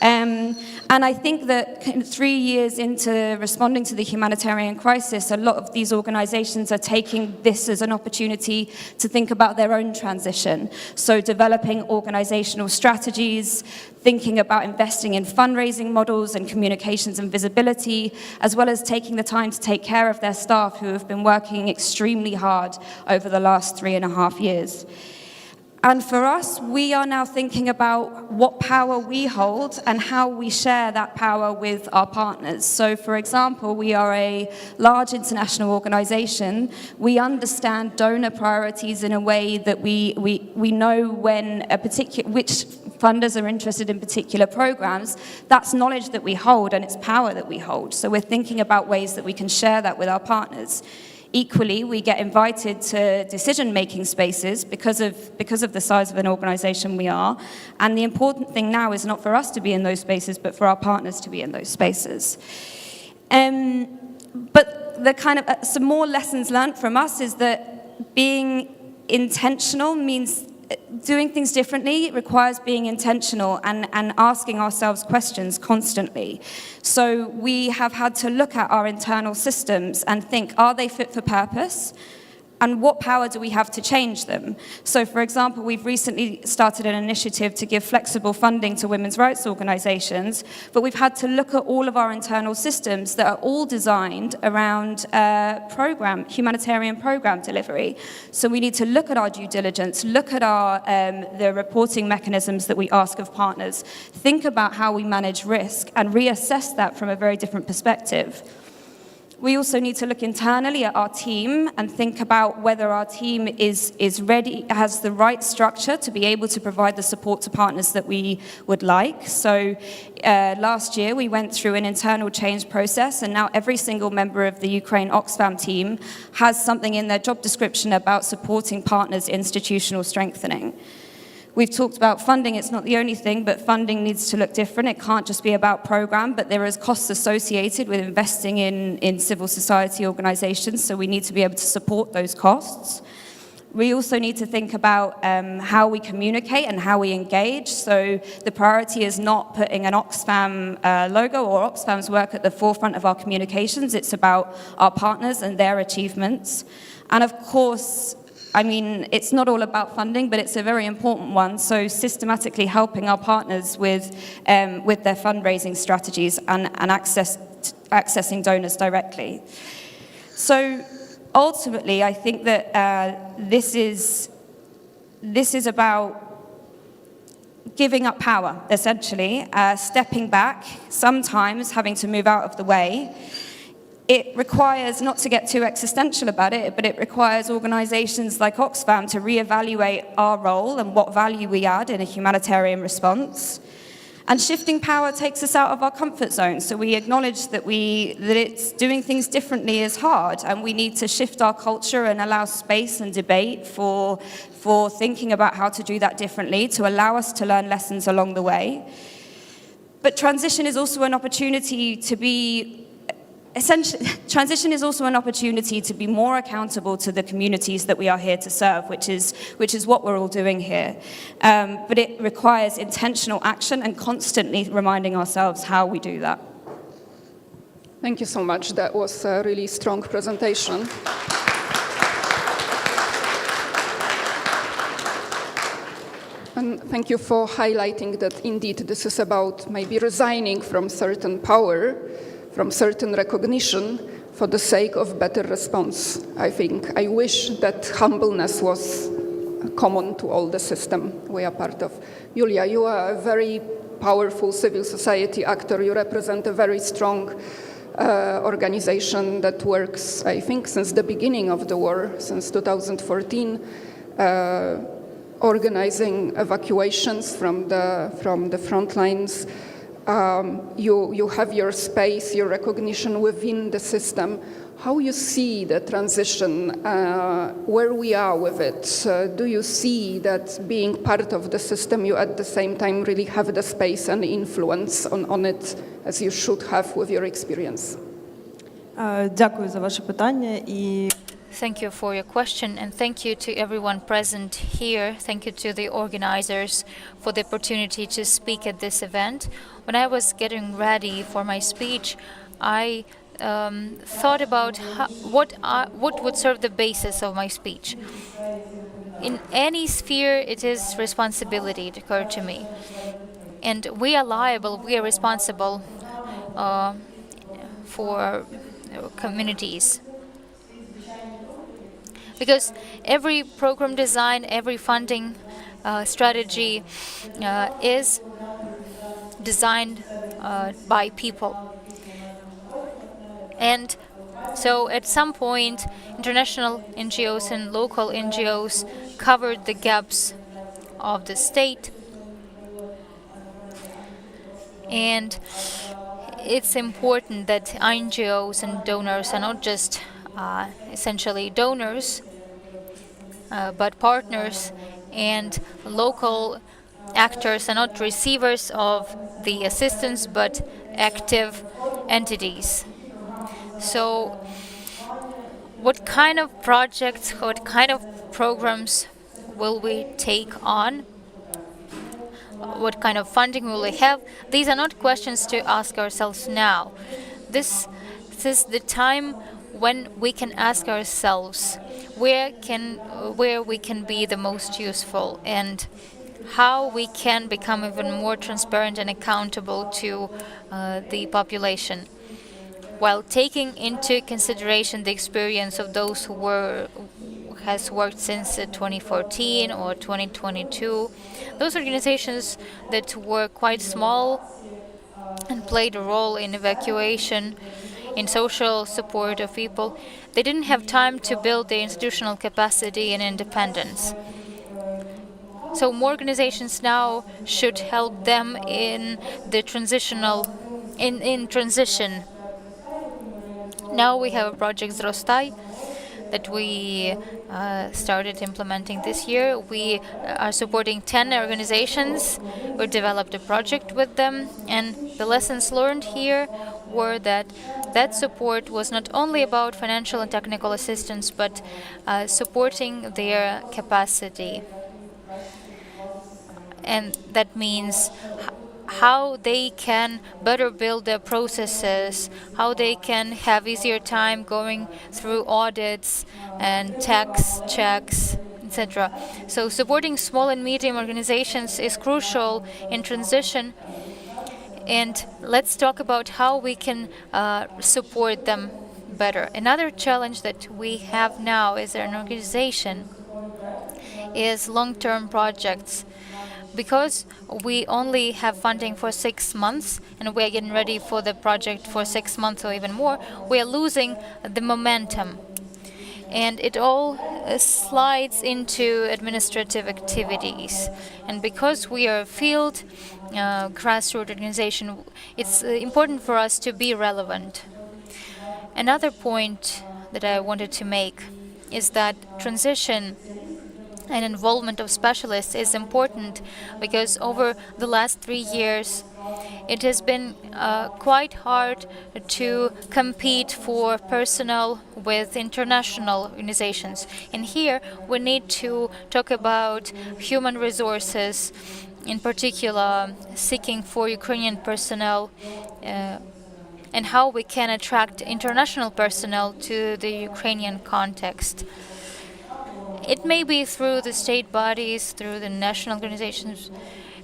And I think that 3 years into responding to the humanitarian crisis, a lot of these organizations are taking this as an opportunity to think about their own transition. So developing organizational strategies, thinking about investing in fundraising models and communications and visibility, as well as taking the time to take care of their staff who have been working extremely hard over the last 3.5 years. And for us, we are now thinking about what power we hold and how we share that power with our partners. So, for example, we are a large international organization. We understand donor priorities in a way that we know when which funders are interested in particular programs. That's knowledge that we hold and it's power that we hold. So we're thinking about ways that we can share that with our partners. Equally, we get invited to decision-making spaces because of the size of an organization we are. And the important thing now is not for us to be in those spaces, but for our partners to be in those spaces. But the kind of some more lessons learned from us is that being intentional means doing things differently. It requires being intentional and asking ourselves questions constantly. So we have had to look at our internal systems and think, are they fit for purpose? And what power do we have to change them? So, for example, we've recently started an initiative to give flexible funding to women's rights organizations, but we've had to look at all of our internal systems that are all designed around humanitarian program delivery. So we need to look at our due diligence, look at the reporting mechanisms that we ask of partners, think about how we manage risk, and reassess that from a very different perspective. We also need to look internally at our team and think about whether our team is ready, has the right structure to be able to provide the support to partners that we would like. So last year we went through an internal change process, and now every single member of the Ukraine Oxfam team has something in their job description about supporting partners' institutional strengthening. We've talked about funding. It's not the only thing, but funding needs to look different. It can't just be about program, but there is costs associated with investing in civil society organizations, so we need to be able to support those costs. We also need to think about how we communicate and how we engage. So the priority is not putting an Oxfam logo or Oxfam's work at the forefront of our communications. It's about our partners and their achievements. And of course, I mean, it's not all about funding, but it's a very important one. So systematically helping our partners with their fundraising strategies and accessing donors directly. So ultimately, I think that this is about giving up power, essentially, stepping back, sometimes having to move out of the way. It requires, not to get too existential about it, but it requires organizations like Oxfam to reevaluate our role and what value we add in a humanitarian response. And shifting power takes us out of our comfort zone. So we acknowledge that it's doing things differently is hard, and we need to shift our culture and allow space and debate for thinking about how to do that differently, to allow us to learn lessons along the way. But transition is also an opportunity to be transition is also an opportunity to be more accountable to the communities that we are here to serve, which is what we're all doing here. But it requires intentional action and constantly reminding ourselves how we do that. Thank you so much. That was a really strong presentation. And thank you for highlighting that indeed this is about maybe resigning from certain power, from certain recognition for the sake of better response. I wish that humbleness was common to all the system we are part of. Julia, you are a very powerful civil society actor. You represent a very strong organization that works, I think, since the beginning of the war, since 2014, organizing evacuations from the front lines. You have your space, your recognition within the system. How you see the transition, where we are with it? Do you see that being part of the system, you at the same time really have the space and influence on it as you should have with your experience? Дякую за ваше питання і Thank you for your question, and thank you to everyone present here. Thank you to the organizers for the opportunity to speak at this event. When I was getting ready for my speech, I thought about what would serve the basis of my speech. In any sphere, it is responsibility, it occurred to me. And we are liable, we are responsible for communities. Because every program design, every funding strategy is designed by people. And so at some point, international NGOs and local NGOs covered the gaps of the state. And it's important that NGOs and donors are not just essentially donors, but partners, and local actors are not receivers of the assistance, but active entities. So what kind of projects, what kind of programs will we take on? What kind of funding will we have? These are not questions to ask ourselves now. This is the time when we can ask ourselves where we can be the most useful and how we can become even more transparent and accountable to the population, while taking into consideration the experience of those who has worked since 2014 or 2022. Those organizations that were quite small and played a role in evacuation, in social support of people, they didn't have time to build their institutional capacity and independence. So more organizations now should help them in the transition. Now we have a project Zrostaj that we started implementing this year. We are supporting 10 organizations. We developed a project with them, and the lessons learned here were that support was not only about financial and technical assistance, but supporting their capacity. And that means how they can better build their processes, how they can have easier time going through audits and tax checks, etc. So supporting small and medium organizations is crucial in transition. And let's talk about how we can support them better. Another challenge that we have now as an organization is long-term projects. Because we only have funding for 6 months and we are getting ready for the project for 6 months or even more, we are losing the momentum. And it all slides into administrative activities. And because we are a field grassroots organization, it's important for us to be relevant. Another point that I wanted to make is that transition and involvement of specialists is important because over the last 3 years it has been quite hard to compete for personnel with international organizations. And here we need to talk about human resources, in particular seeking for Ukrainian personnel and how we can attract international personnel to the Ukrainian context. It may be through the state bodies, through the national organizations,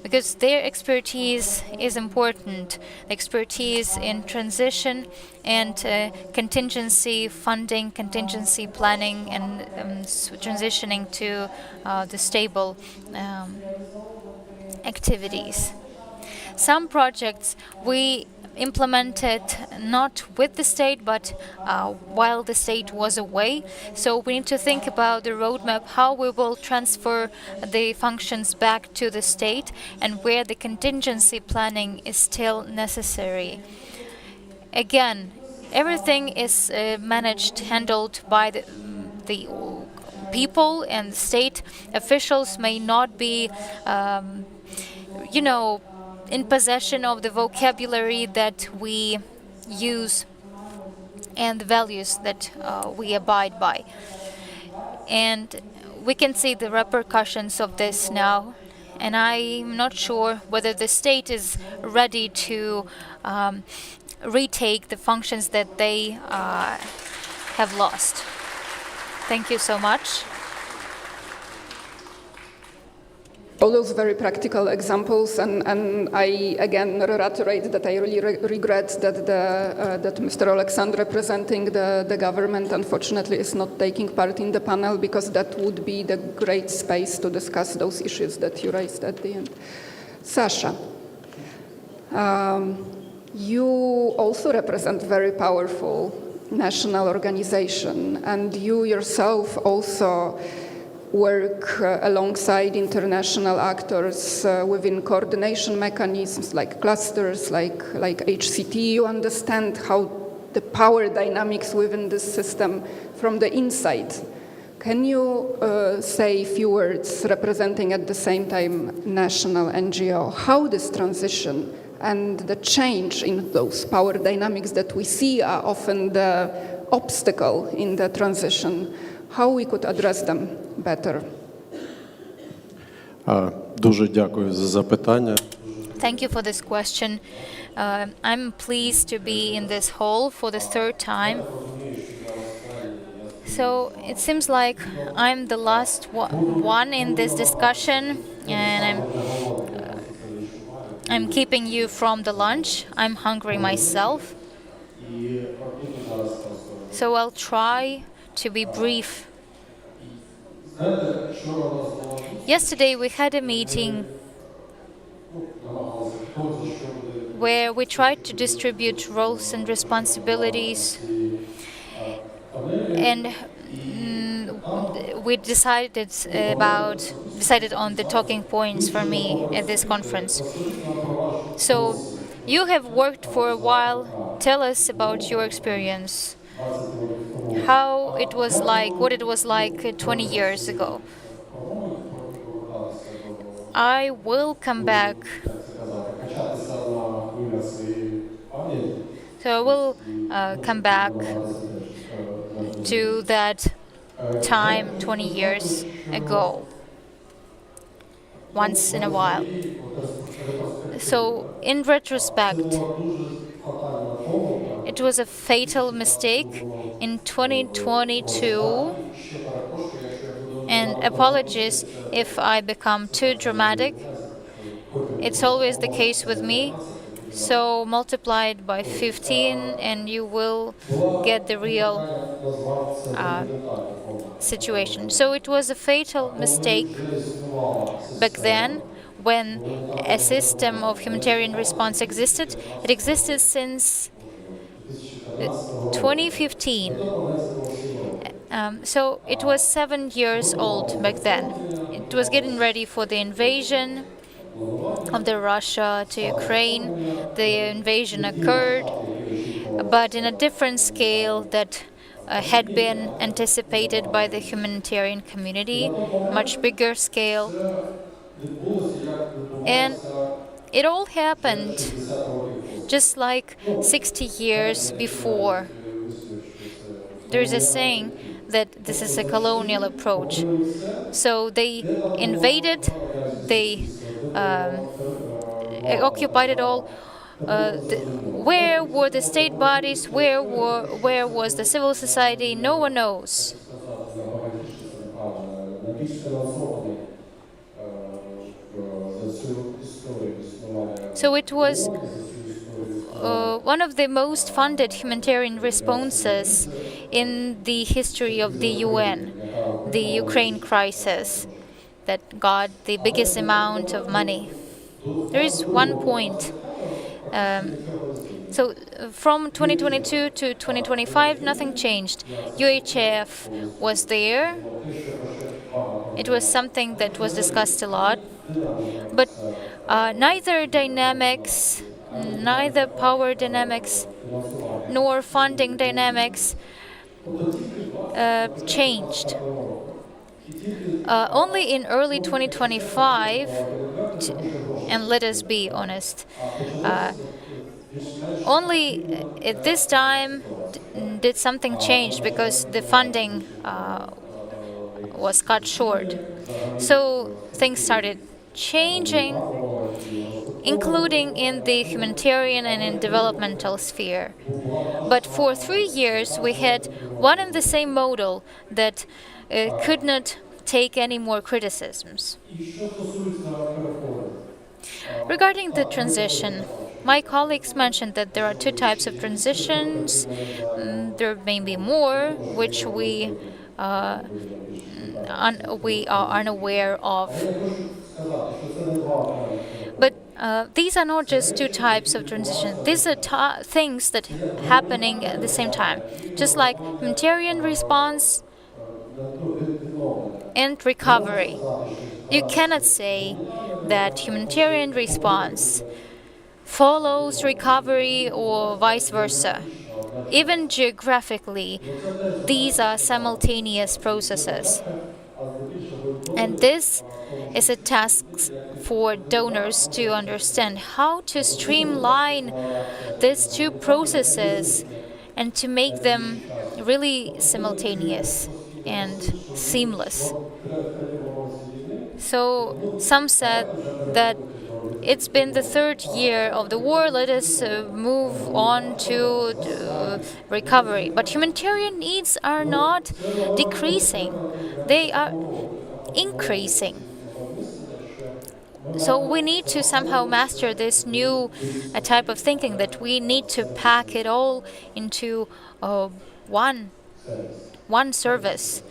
because their expertise is important. Expertise in transition and contingency funding, contingency planning, and transitioning to the stable activities. Some projects we implemented not with the state, but while the state was away. So we need to think about the roadmap, how we will transfer the functions back to the state, and where the contingency planning is still necessary. Again, everything is handled by the people, and state officials may not be in possession of the vocabulary that we use and the values that we abide by. And we can see the repercussions of this now, and I'm not sure whether the state is ready to retake the functions that they have lost. Thank you so much. All those very practical examples, and I again reiterate that I really regret that Mr. Alexander, representing the government, unfortunately is not taking part in the panel, because that would be the great space to discuss those issues that you raised at the end. Sasha, you also represent very powerful national organization, and you yourself also work alongside international actors within coordination mechanisms like clusters, like HCT. You understand how the power dynamics within this system from the inside. Can you say a few words representing at the same time national NGO, how this transition and the change in those power dynamics that we see are often the obstacle in the transition, how we could address them better? Дуже дякую за запитання. Thank you for this question. I'm pleased to be in this hall for the third time. So it seems like I'm the last one in this discussion, and I'm keeping you from the lunch. I'm hungry myself. So I'll try to be brief. Yesterday we had a meeting where we tried to distribute roles and responsibilities, and we decided on the talking points for me at this conference. So you have worked for a while. Tell us about your experience. How it was like, what it was like 20 years ago. I will come back. So I will come back to that time 20 years ago, once in a while. So in retrospect, it was a fatal mistake in 2022, and apologies if I become too dramatic. It's always the case with me. So multiply it by 15 and you will get the real situation. So it was a fatal mistake back then when a system of humanitarian response existed. It existed since 2015. So it was 7 years old back then. It was getting ready for the invasion of the Russia to Ukraine. The invasion occurred, but in a different scale that had been anticipated by the humanitarian community, much bigger scale. And it all happened just like 60 years before. There's a saying that this is a colonial approach. So they invaded, they occupied it all, where were the state bodies? Where was the civil society? No one knows. So it was one of the most funded humanitarian responses in the history of the UN, the Ukraine crisis, that got the biggest amount of money. There is one point. From 2022 to 2025, nothing changed. UHF was there. It was something that was discussed a lot. But neither dynamics, neither power dynamics, nor funding dynamics changed. Only in early 2025, and let us be honest, only at this time did something change because the funding was cut short. So things started changing, including in the humanitarian and in developmental sphere. But for 3 years, we had one and the same model that could not take any more criticisms. Regarding the transition, my colleagues mentioned that there are two types of transitions. There may be more, which we are unaware of. But these are not just two types of transition. These are things that are happening at the same time. Just like humanitarian response and recovery. You cannot say that humanitarian response follows recovery or vice versa. Even geographically, these are simultaneous processes. And this is a task for donors to understand how to streamline these two processes and to make them really simultaneous and seamless. So some said that it's been the 3rd year of the war, let us move on to recovery. But humanitarian needs are not decreasing, they are increasing. So we need to somehow master this new type of thinking, that we need to pack it all into one service: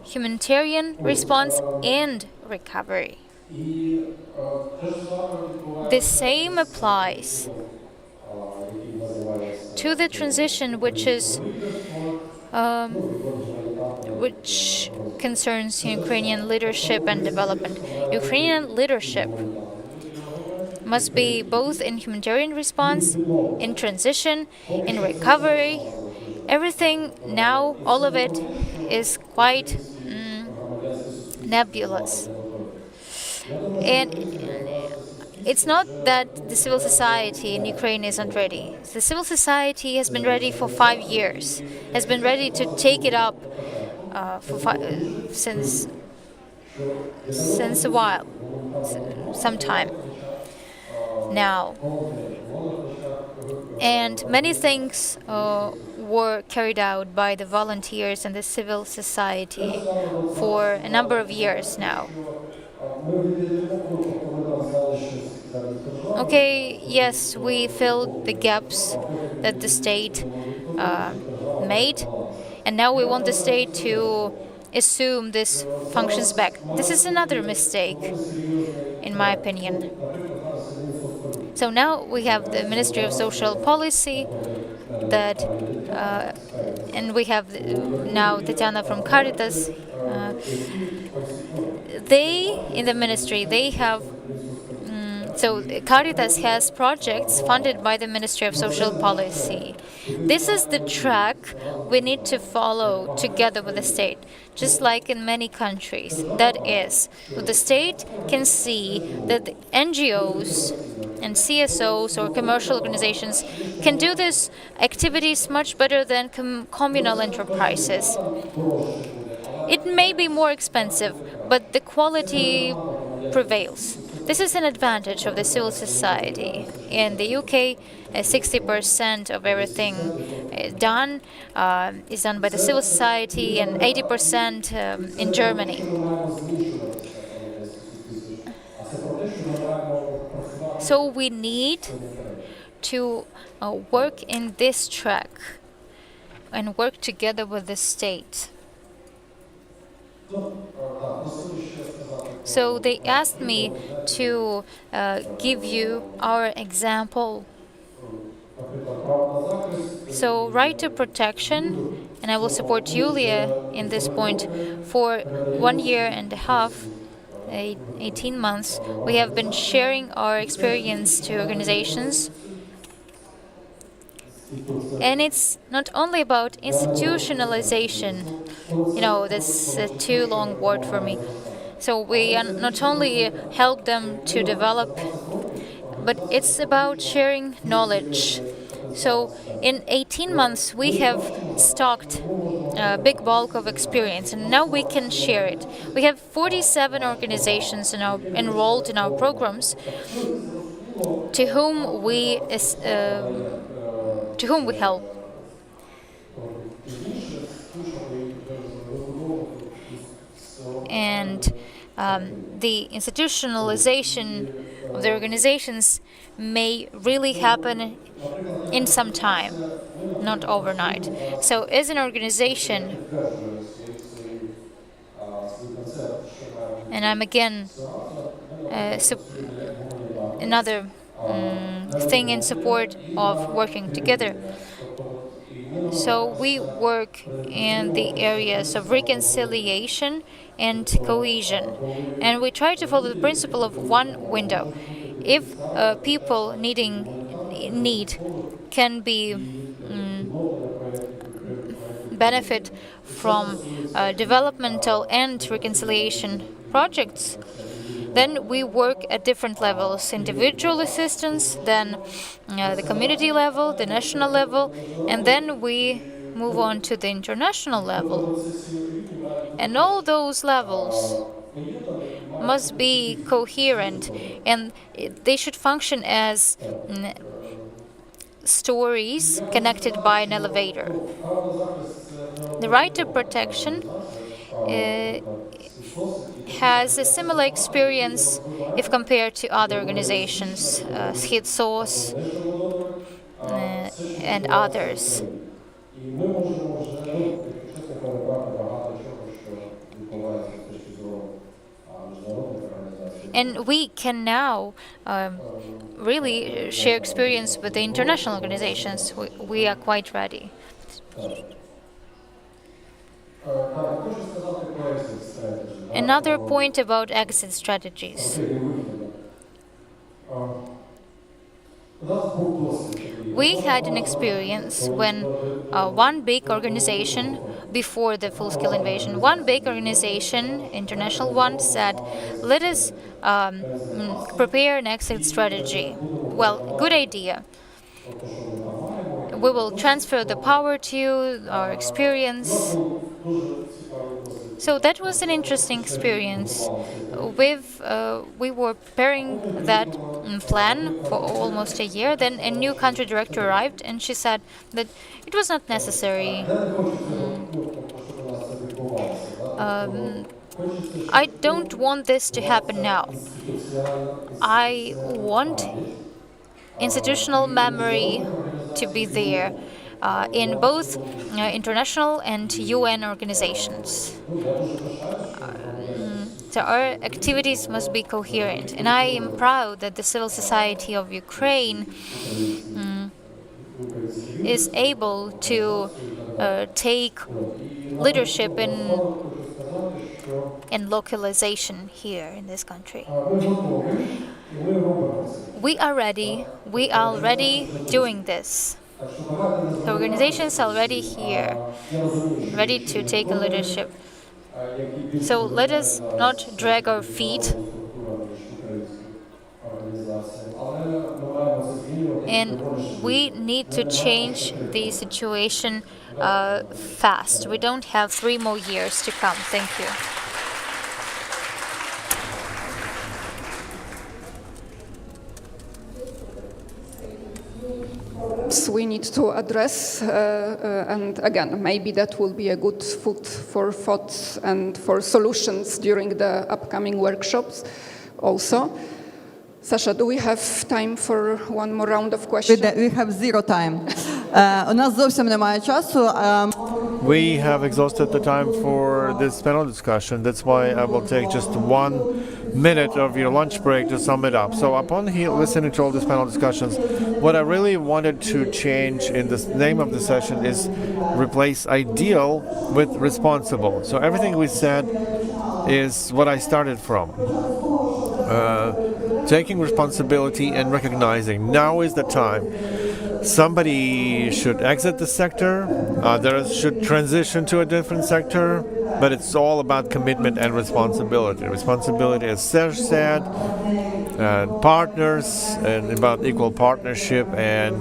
humanitarian response and recovery. The same applies to the transition, which concerns Ukrainian leadership and development. Ukrainian leadership must be both in humanitarian response, in transition, in recovery. Everything now, all of it, is quite nebulous. And it's not that the civil society in Ukraine isn't ready. The civil society has been ready for 5 years, has been ready to take it up since a while, some time now. And many things were carried out by the volunteers and the civil society for a number of years now. Okay, yes, we filled the gaps that the state made, and now we want the state to assume these functions back. This is another mistake, in my opinion. So now we have the Ministry of Social Policy, and we have now Tatiana from Caritas. In the ministry, they have. So Caritas has projects funded by the Ministry of Social Policy. This is the track we need to follow together with the state, just like in many countries. That is, the state can see that the NGOs and CSOs or commercial organizations can do these activities much better than communal enterprises. It may be more expensive, but the quality prevails. This is an advantage of the civil society. In the UK, 60% of everything done is done by the civil society, and 80% in Germany. So we need to work in this track and work together with the state. So they asked me to give you our example. So right to protection, and I will support Julia in this point, for 1 year and a half, 18 months, we have been sharing our experience to organizations. And it's not only about institutionalization, that's a too long word for me. So we not only help them to develop, but it's about sharing knowledge. So in 18 months, we have stocked a big bulk of experience, and now we can share it. We have 47 organizations enrolled in our programs to whom we help. And the institutionalization of the organizations may really happen in some time, not overnight. So as an organization, and I'm again another thing in support of working together. So we work in the areas of reconciliation and cohesion, and we try to follow the principle of one window. If people need can be benefit from developmental and reconciliation projects, then we work at different levels: individual assistance, then the community level, the national level, and then we move on to the international level. And all those levels must be coherent, and they should function as stories connected by an elevator. The right to protection has a similar experience if compared to other organizations, SCHIDSOS and others. And we can now really share experience with the international organizations. We are quite ready. Another point about exit strategies. We had an experience when one big organization, before the full-scale invasion, one big organization, international one, said, let us prepare an exit strategy. Well, good idea. We will transfer the power to you, our experience. So that was an interesting experience. We were preparing that plan for almost a year. Then a new country director arrived, and she said that it was not necessary. I don't want this to happen now. I want institutional memory to be there in both international and UN organizations. So our activities must be coherent. And I am proud that the civil society of Ukraine is able to take leadership in localization here in this country. We are ready. We are already doing this. The organizations are already here, ready to take a leadership. So let us not drag our feet. And we need to change the situation fast. We don't have 3 more years to come. Thank you. gaps we need to address. And again, maybe that will be a good food for thoughts and for solutions during the upcoming workshops also. Sasha, do we have time for one more round of questions? We have zero time. У нас зовсім немає часу. We have exhausted the time for this panel discussion. That's why I will take just 1 minute of your lunch break to sum it up. So upon listening to all these panel discussions, what I really wanted to change in the name of the session is replace ideal with responsible. So everything we said is what I started from. Taking responsibility and recognizing now is the time. Somebody should exit the sector, others should transition to a different sector, but it's all about commitment and responsibility. Responsibility, as Serge said, partners, and about equal partnership, and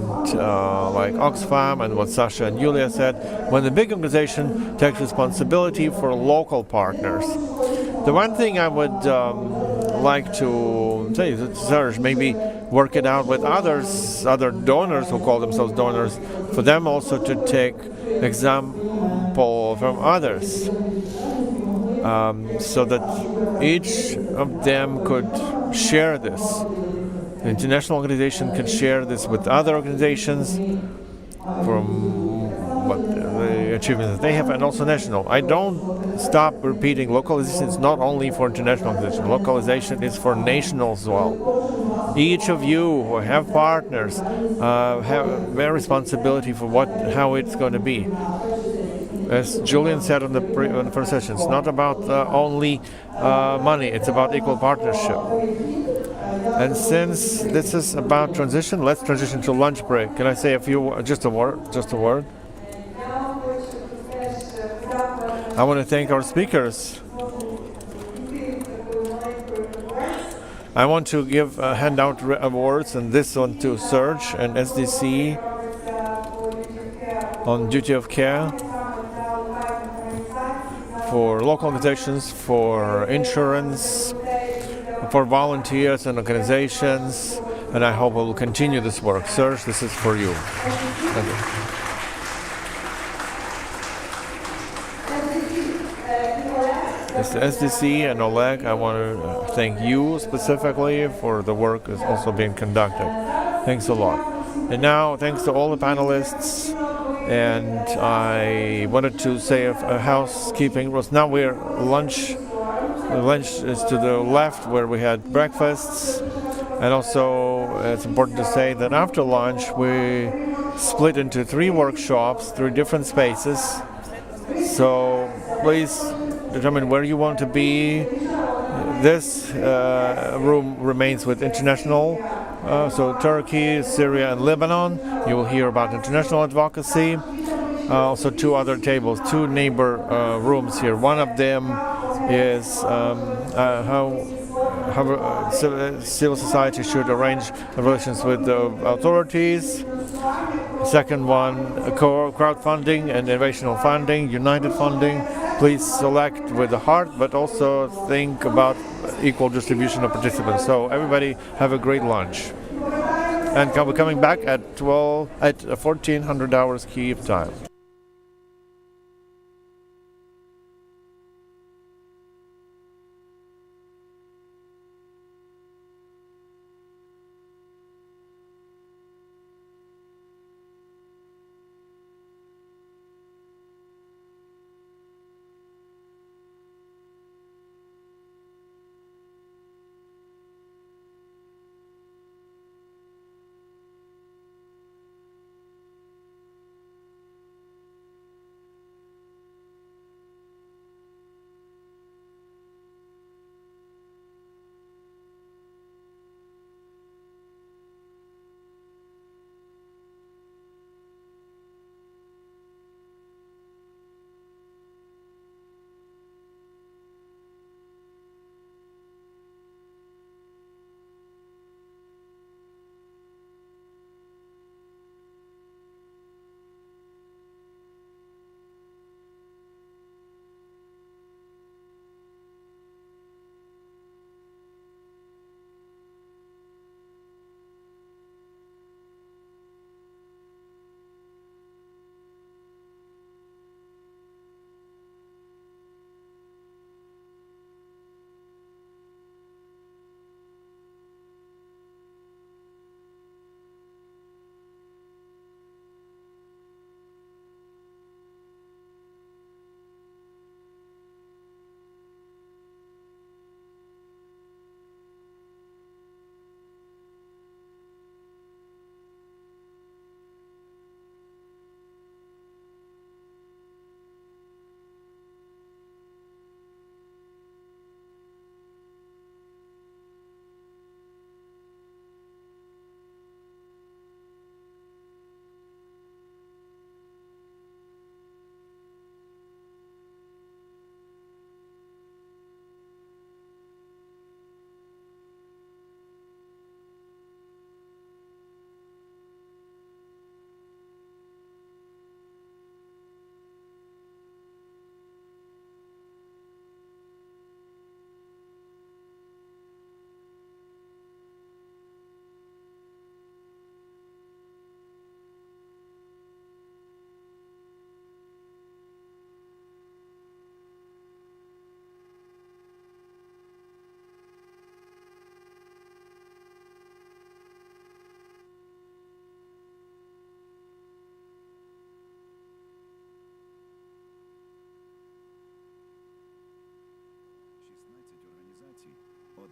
like Oxfam and what Sasha and Yulia said, when the big organization takes responsibility for local partners. The one thing I would like to say is that Serge, maybe work it out with other donors who call themselves donors, for them also to take example from others, so that each of them could share this. The international organization can share this with other organizations from what the achievements that they have, and also national. I don't stop repeating, localization is not only for international organization. Localization is for national as well. Each of you who have partners have their responsibility for how it's going to be. As Julian said on the first session, it's not about only money, it's about equal partnership. And since this is about transition, let's transition to lunch break. Can I say just a word? I want to thank our speakers. I want to hand out awards, and this one to Serge and SDC on duty of care, for local organizations, for insurance, for volunteers and organizations, and I hope we'll continue this work. Serge, this is for you. Thank you. Mr. SDC and Oleg, I want to thank you specifically for the work that's also being conducted. Thanks a lot. And now, thanks to all the panelists, and I wanted to say a housekeeping was now we're lunch. The lunch is to the left where we had breakfasts, and also it's important to say that after lunch we split into 3 workshops, 3 different spaces. So please determine where you want to be. This room remains with international, so Turkey, Syria, and Lebanon. You will hear about international advocacy. Also 2 other tables, 2 neighbor rooms here. One of them is how civil society should arrange relations with the authorities. Second one, crowdfunding and innovational funding, united funding. Please select with the heart, but also think about equal distribution of participants. So everybody have a great lunch. And we're coming back at 1400 hours Kyiv time.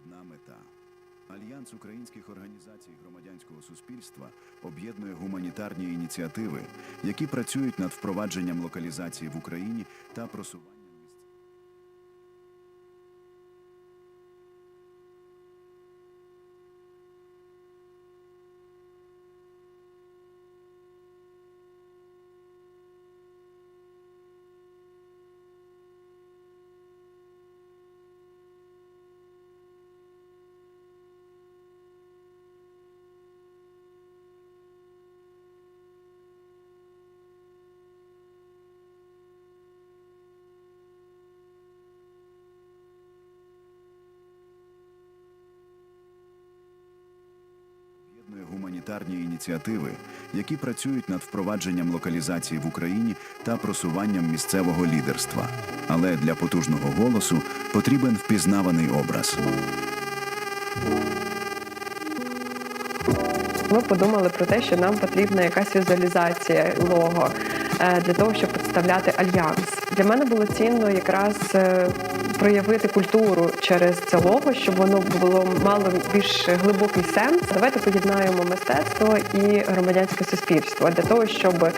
одна мета. Альянс українських організацій громадянського суспільства об'єднує гуманітарні ініціативи, які працюють над впровадженням локалізації в Україні та просуванням гуманітарні ініціативи, які працюють над впровадженням локалізації в Україні та просуванням місцевого лідерства. Але для потужного голосу потрібен впізнаваний образ. Ми подумали про те, що нам потрібна якась візуалізація лого для того, щоб представляти альянс. Для мене було цінно якраз проявити культуру через це лого, щоб воно мало більш глибокий сенс. Давайте поєднаємо мистецтво і громадянське суспільство для того, щоб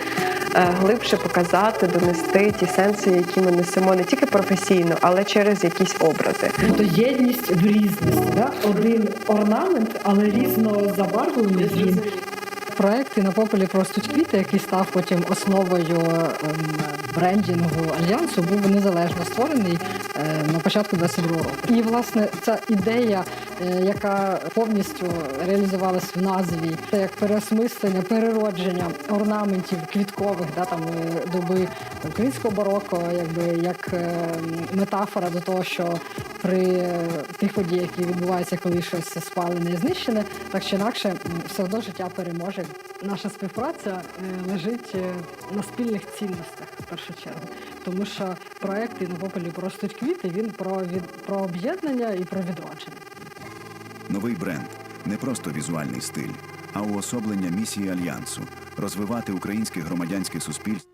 глибше показати, донести ті сенси, які ми несемо не тільки професійно, але через якісь образи. Тобто єдність в різності, да? Один орнамент, але різно забарвлений. Проект «На попелі ростуть квіти», який став потім основою брендінгу Альянсу, був незалежно створений на початку 22-го року. І, власне, ця ідея, яка повністю реалізувалась в назві, це як переосмислення, переродження орнаментів квіткових, да, там, доби українського бароко, якби, як метафора до того, що при тих подіях, які відбуваються, коли щось спалене і знищене, так чи інакше, все одно життя переможе. Наша співпраця лежить на спільних цінностях, в першу чергу. Тому що проект «На попелі ростуть квіти», він про об'єднання і про відродження. Новий бренд – не просто візуальний стиль, а уособлення місії Альянсу – розвивати українське громадянське суспільство.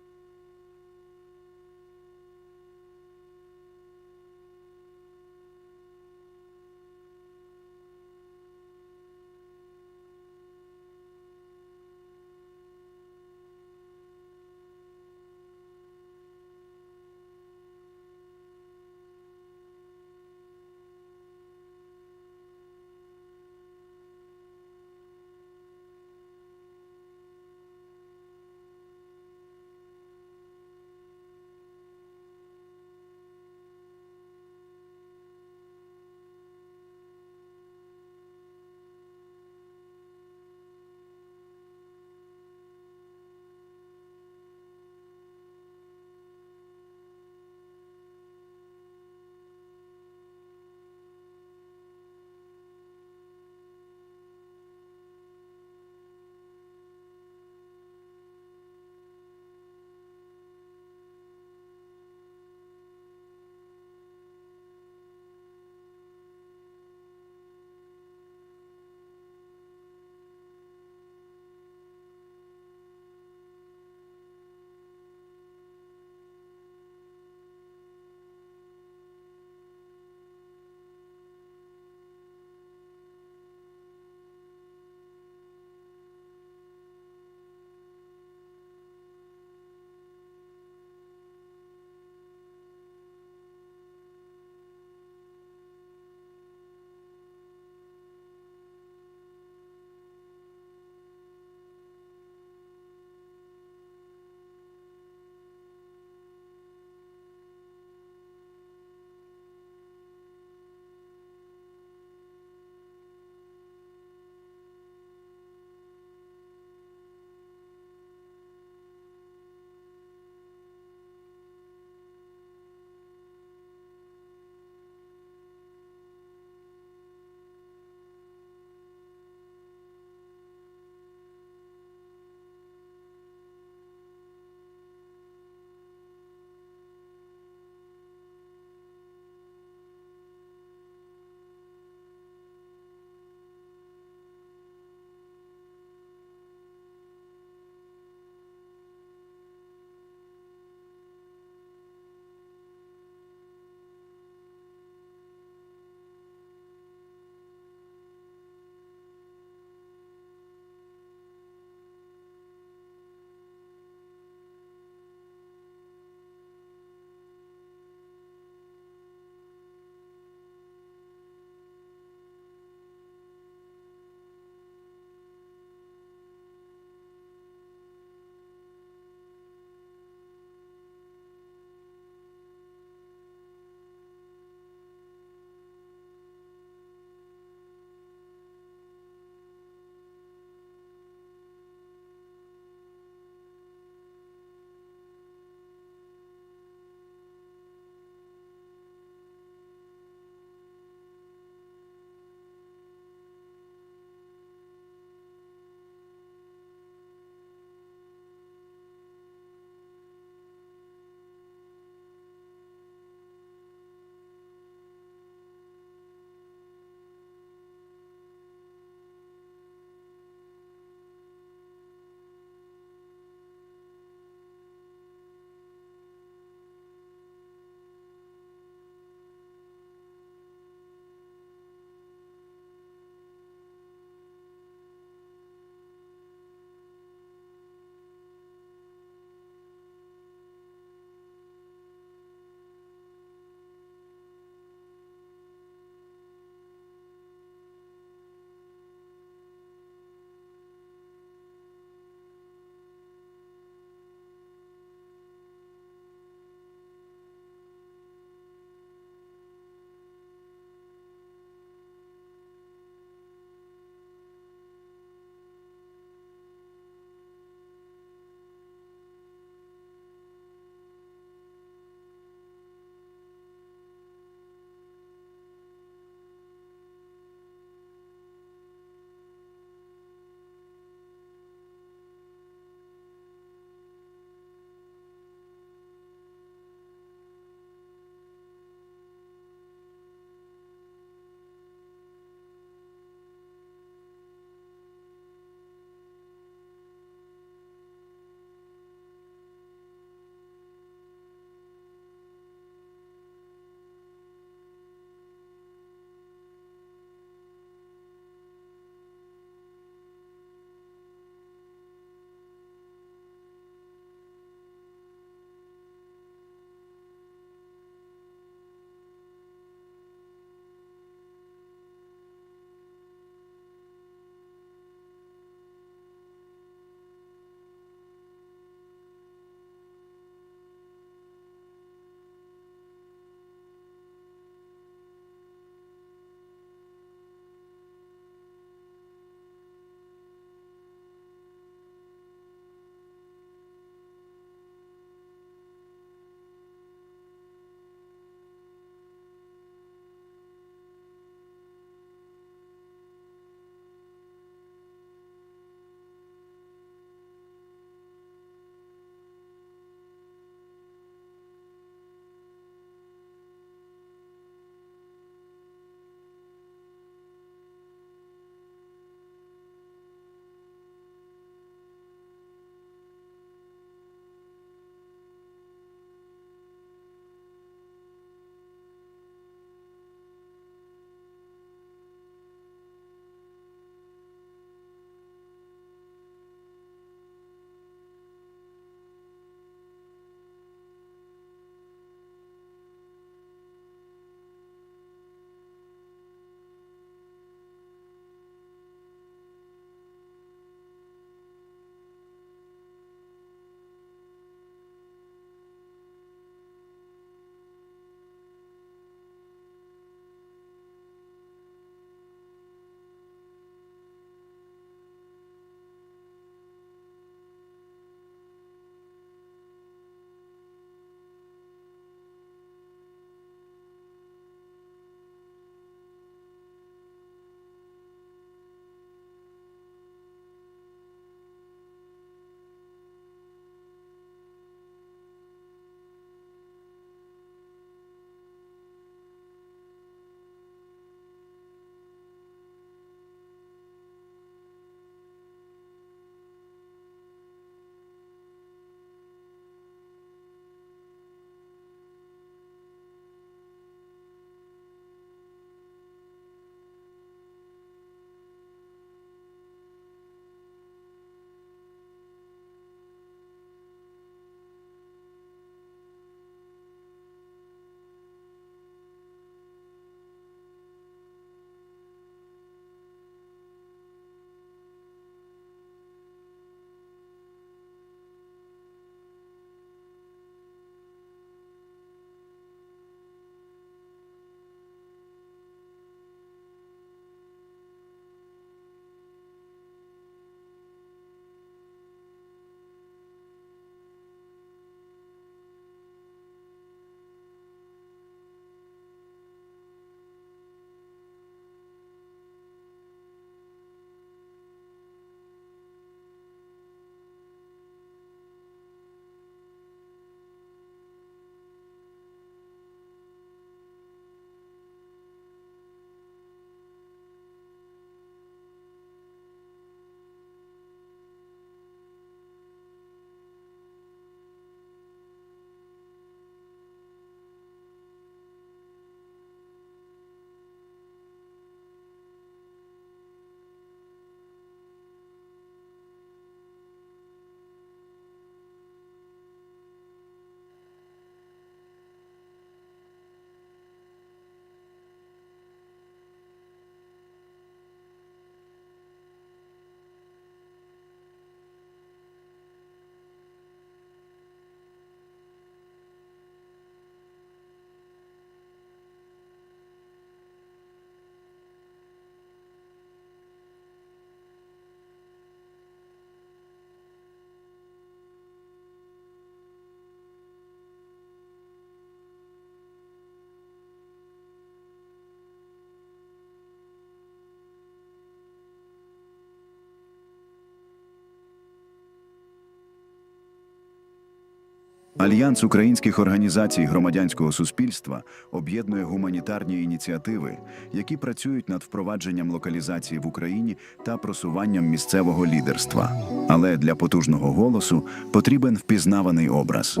Альянс українських організацій громадянського суспільства об'єднує гуманітарні ініціативи, які працюють над впровадженням локалізації в Україні та просуванням місцевого лідерства. Але для потужного голосу потрібен впізнаваний образ.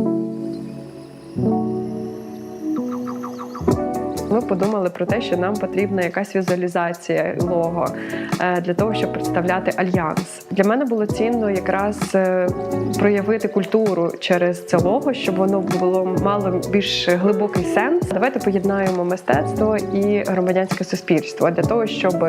Ми подумали про те, що нам потрібна якась візуалізація лого для того, щоб представляти альянс. Для мене було цінно якраз проявити культуру через це лого, щоб воно мало більш глибокий сенс. Давайте поєднаємо мистецтво і громадянське суспільство для того, щоб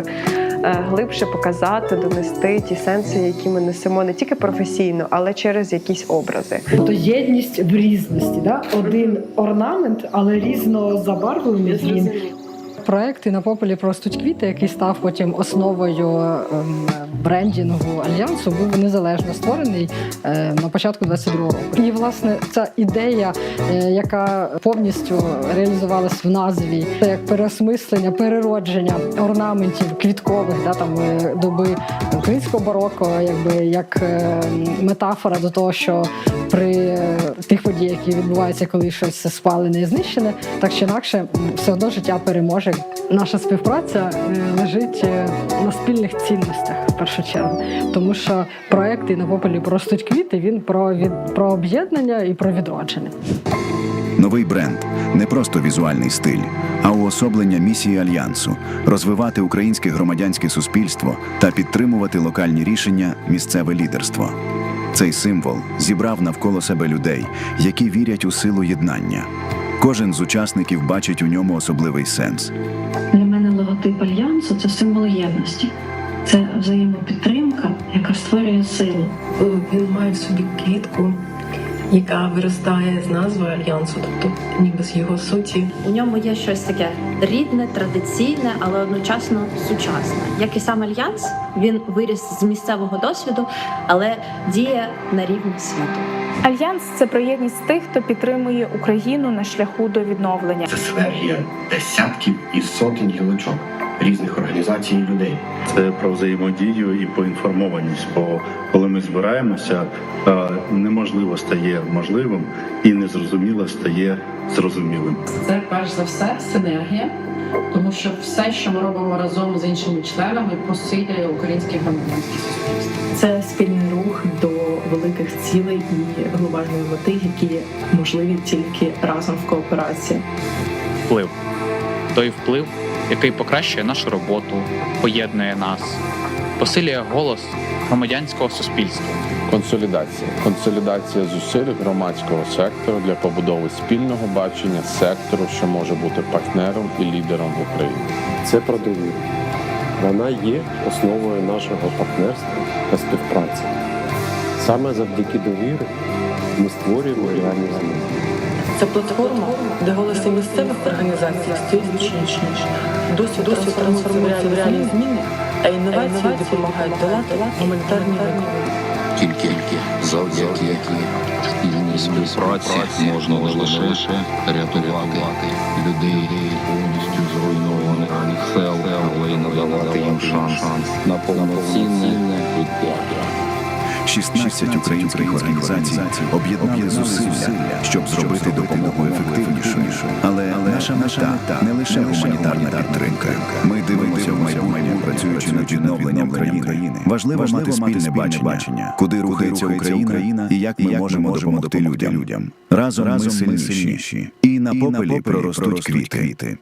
глибше показати, донести ті сенси, які ми несемо не тільки професійно, але через якісь образи. Тобто єдність в різності, да? Один орнамент, але різно забарвлений. Проект «І на попелі ростуть квіти», який став потім основою брендінгу Альянсу, був незалежно створений на початку 22 року. І, власне, ця ідея, яка повністю реалізувалась в назві, це як переосмислення, переродження орнаментів квіткових, да, там, доби українського бароко, якби, як метафора до того, що при тих подіях, які відбуваються, коли щось спалене і знищене, так чи інакше, все одно життя переможе. Наша співпраця лежить на спільних цінностях, в першу чергу. Тому що проект «І на попелі ростуть квіти», він про об'єднання і про відродження. Новий бренд – не просто візуальний стиль, а уособлення місії Альянсу – розвивати українське громадянське суспільство та підтримувати локальні рішення, місцеве лідерство. Цей символ зібрав навколо себе людей, які вірять у силу єднання. Кожен з учасників бачить у ньому особливий сенс. Для мене логотип Альянсу – це символ єдності. Це взаємопідтримка, яка створює силу. Він має в собі квітку, яка виростає з назви Альянсу, тобто ніби з його суті. У ньому є щось таке рідне, традиційне, але одночасно сучасне. Як і сам Альянс, він виріс з місцевого досвіду, але діє на рівні світу. Альянс – це про єдність тих, хто підтримує Україну на шляху до відновлення. Це синергія десятків і сотень гілочок різних організацій і людей. Це про взаємодію і поінформованість, бо коли ми збираємося, неможливо стає можливим і незрозуміло стає зрозумілим. Це перш за все синергія, тому що все, що ми робимо разом з іншими членами, посилює українське громадянське суспільство. Це спільний рух до великих цілей і глобальної мети, які можливі тільки разом в кооперації. Вплив. Той вплив, який покращує нашу роботу, поєднує нас, посилює голос громадянського суспільства. Консолідація. Консолідація зусиль громадського сектору для побудови спільного бачення сектору, що може бути партнером і лідером в Україні. Це про довіру. Вона є основою нашого партнерства та співпраці. Саме завдяки довірі ми створюємо реальні зміни. Це платформа, де голоси місцевих організацій стають гучнішими. Досвід трансформується в реальні зміни, а інновації допомагають долати гуманітарні виклики. Тільки завдяки спільній співпраці можна не лише рятувати людей повністю зруйнованих сел, але й надавати їм шанс на повноцінне життя. 16 українських організацій об'єднали зусилля, щоб зробити допомогу ефективнішою. Але наша мета не лише гуманітарна підтримка. Ми дивимося в майбутнє, працюючи над відновленням країни. Важливо мати спільне бачення, куди рухається Україна і як ми можемо допомогти людям. Разом ми сильніші. І на попелі проростуть квіти.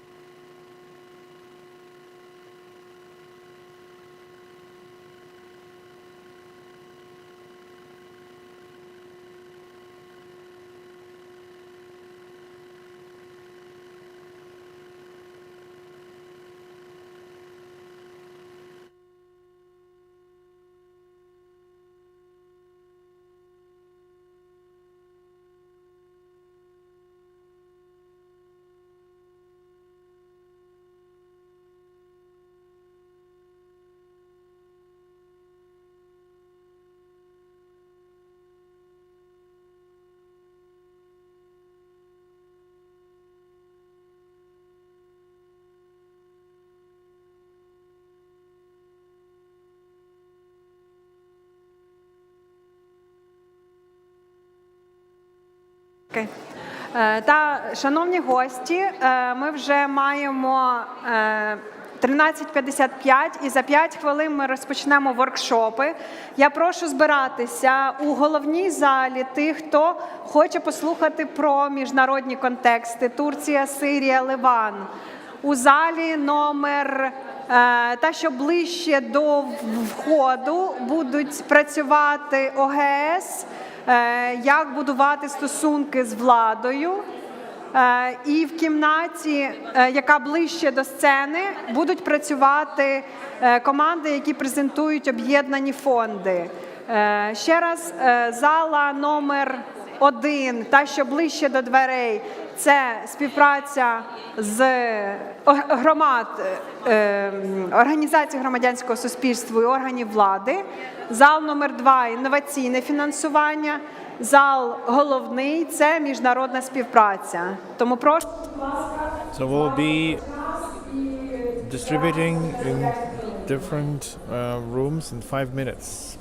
Та, шановні гості, ми вже маємо 13:55 і за 5 хвилин ми розпочнемо воркшопи. Я прошу збиратися у головній залі тих, хто хоче послухати про міжнародні контексти – Турція, Сирія, Ливан. У залі номер, та що ближче до входу, будуть працювати ОГС, як будувати стосунки з владою. І в кімнаті, яка ближче до сцени, будуть працювати команди, які презентують об'єднані фонди. Ще раз, зала номер 1, та що ближче до дверей, це співпраця з організацій громадянського суспільства і органів влади. Зал номер 2 – інноваційне фінансування. Зал головний – це міжнародна співпраця. Тому прошу. So we'll be distributing in different rooms in 5 minutes.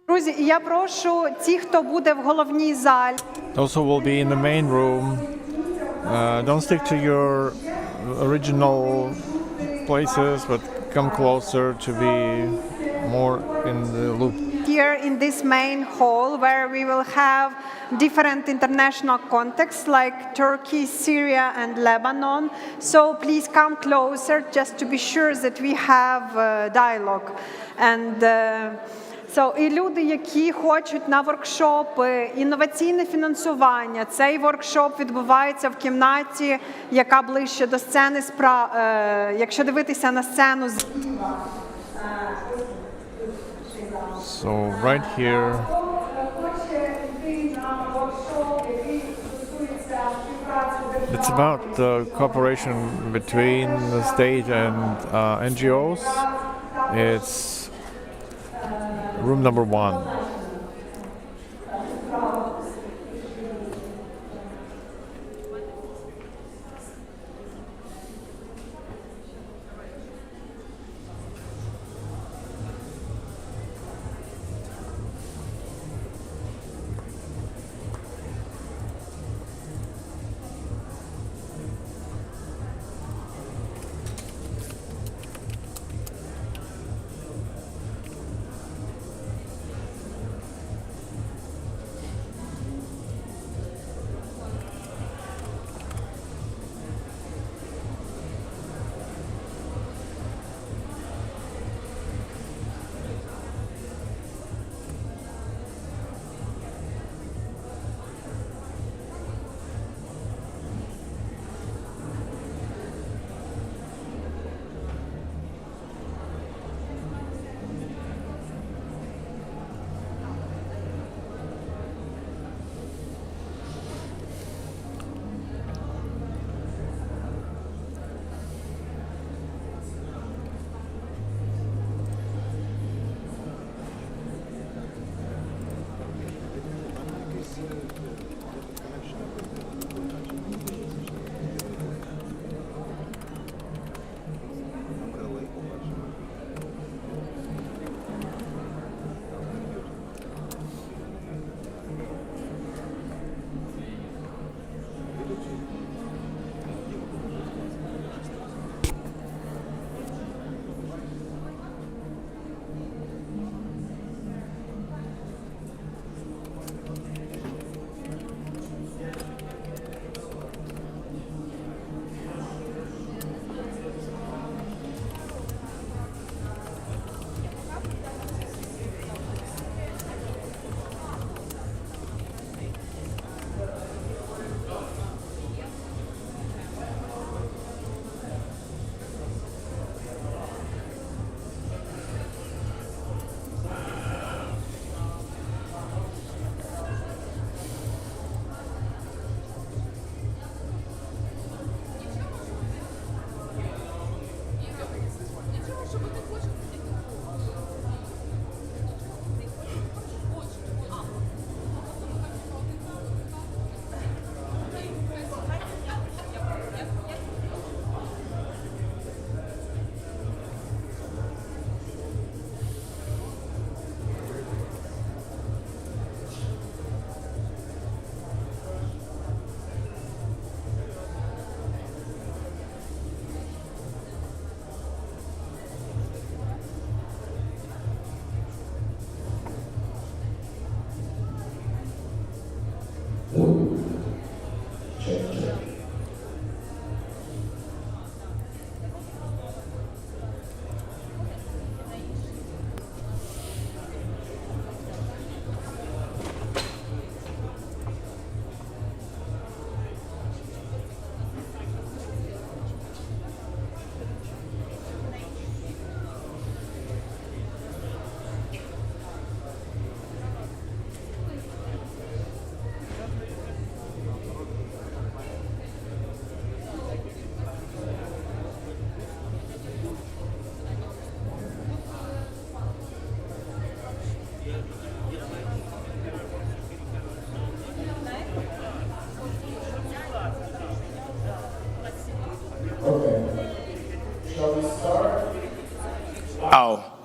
Друзі, і я прошу ті, хто буде в головній залі. Those who will be in the main room, don't stick to your original places, but come closer to be more in the loop. Here in this main hall, where we will have different international contexts like Turkey, Syria, and Lebanon. So please come closer, just to be sure that we have dialogue. And і люди, які хочуть на воркшопи, інноваційне фінансування, цей воркшоп відбувається в кімнаті, яка ближче до сцени, якщо дивитися на сцену. So right here. It's about the cooperation between the state and NGOs. It's room number 1.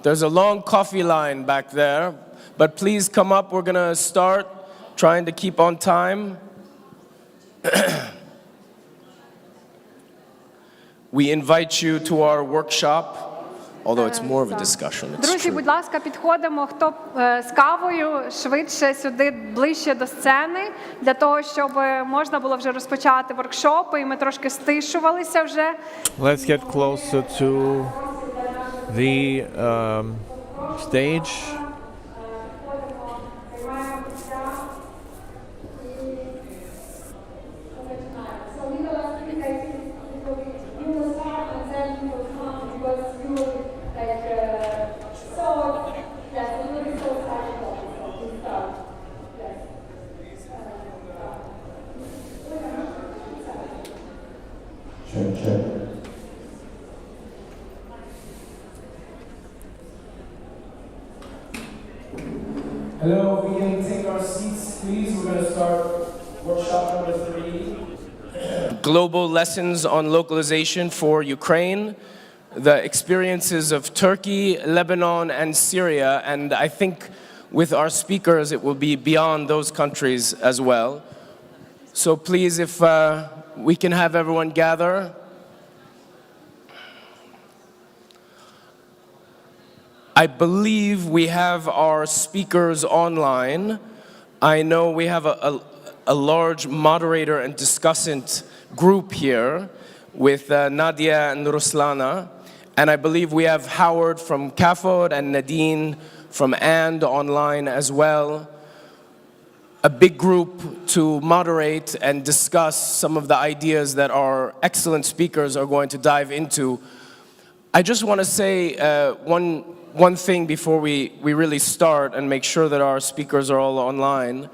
There's a long coffee line back there, but please come up. We're going to start trying to keep on time. We invite you to our workshop, although it's more of a discussion. It's Друзі, true. будь ласка, підходимо, хто з кавою, швидше сюди, ближче до сцени, для того, щоб можна було вже розпочати воркшопи, і ми трошки стишувалися вже. Let's get closer to the stage. Hello, we can take our seats, please. We're going to start workshop number 3. Global lessons on localization for Ukraine, the experiences of Turkey, Lebanon, and Syria. And I think with our speakers, it will be beyond those countries as well. So please, if we can have everyone gather. I believe we have our speakers online. I know we have a large moderator and discussant group here with Nadia and Ruslana. And I believe we have Howard from CAFOD and Nadine from AND online as well. A big group to moderate and discuss some of the ideas that our excellent speakers are going to dive into. I just want to say one thing before we really start and make sure that our speakers are all online.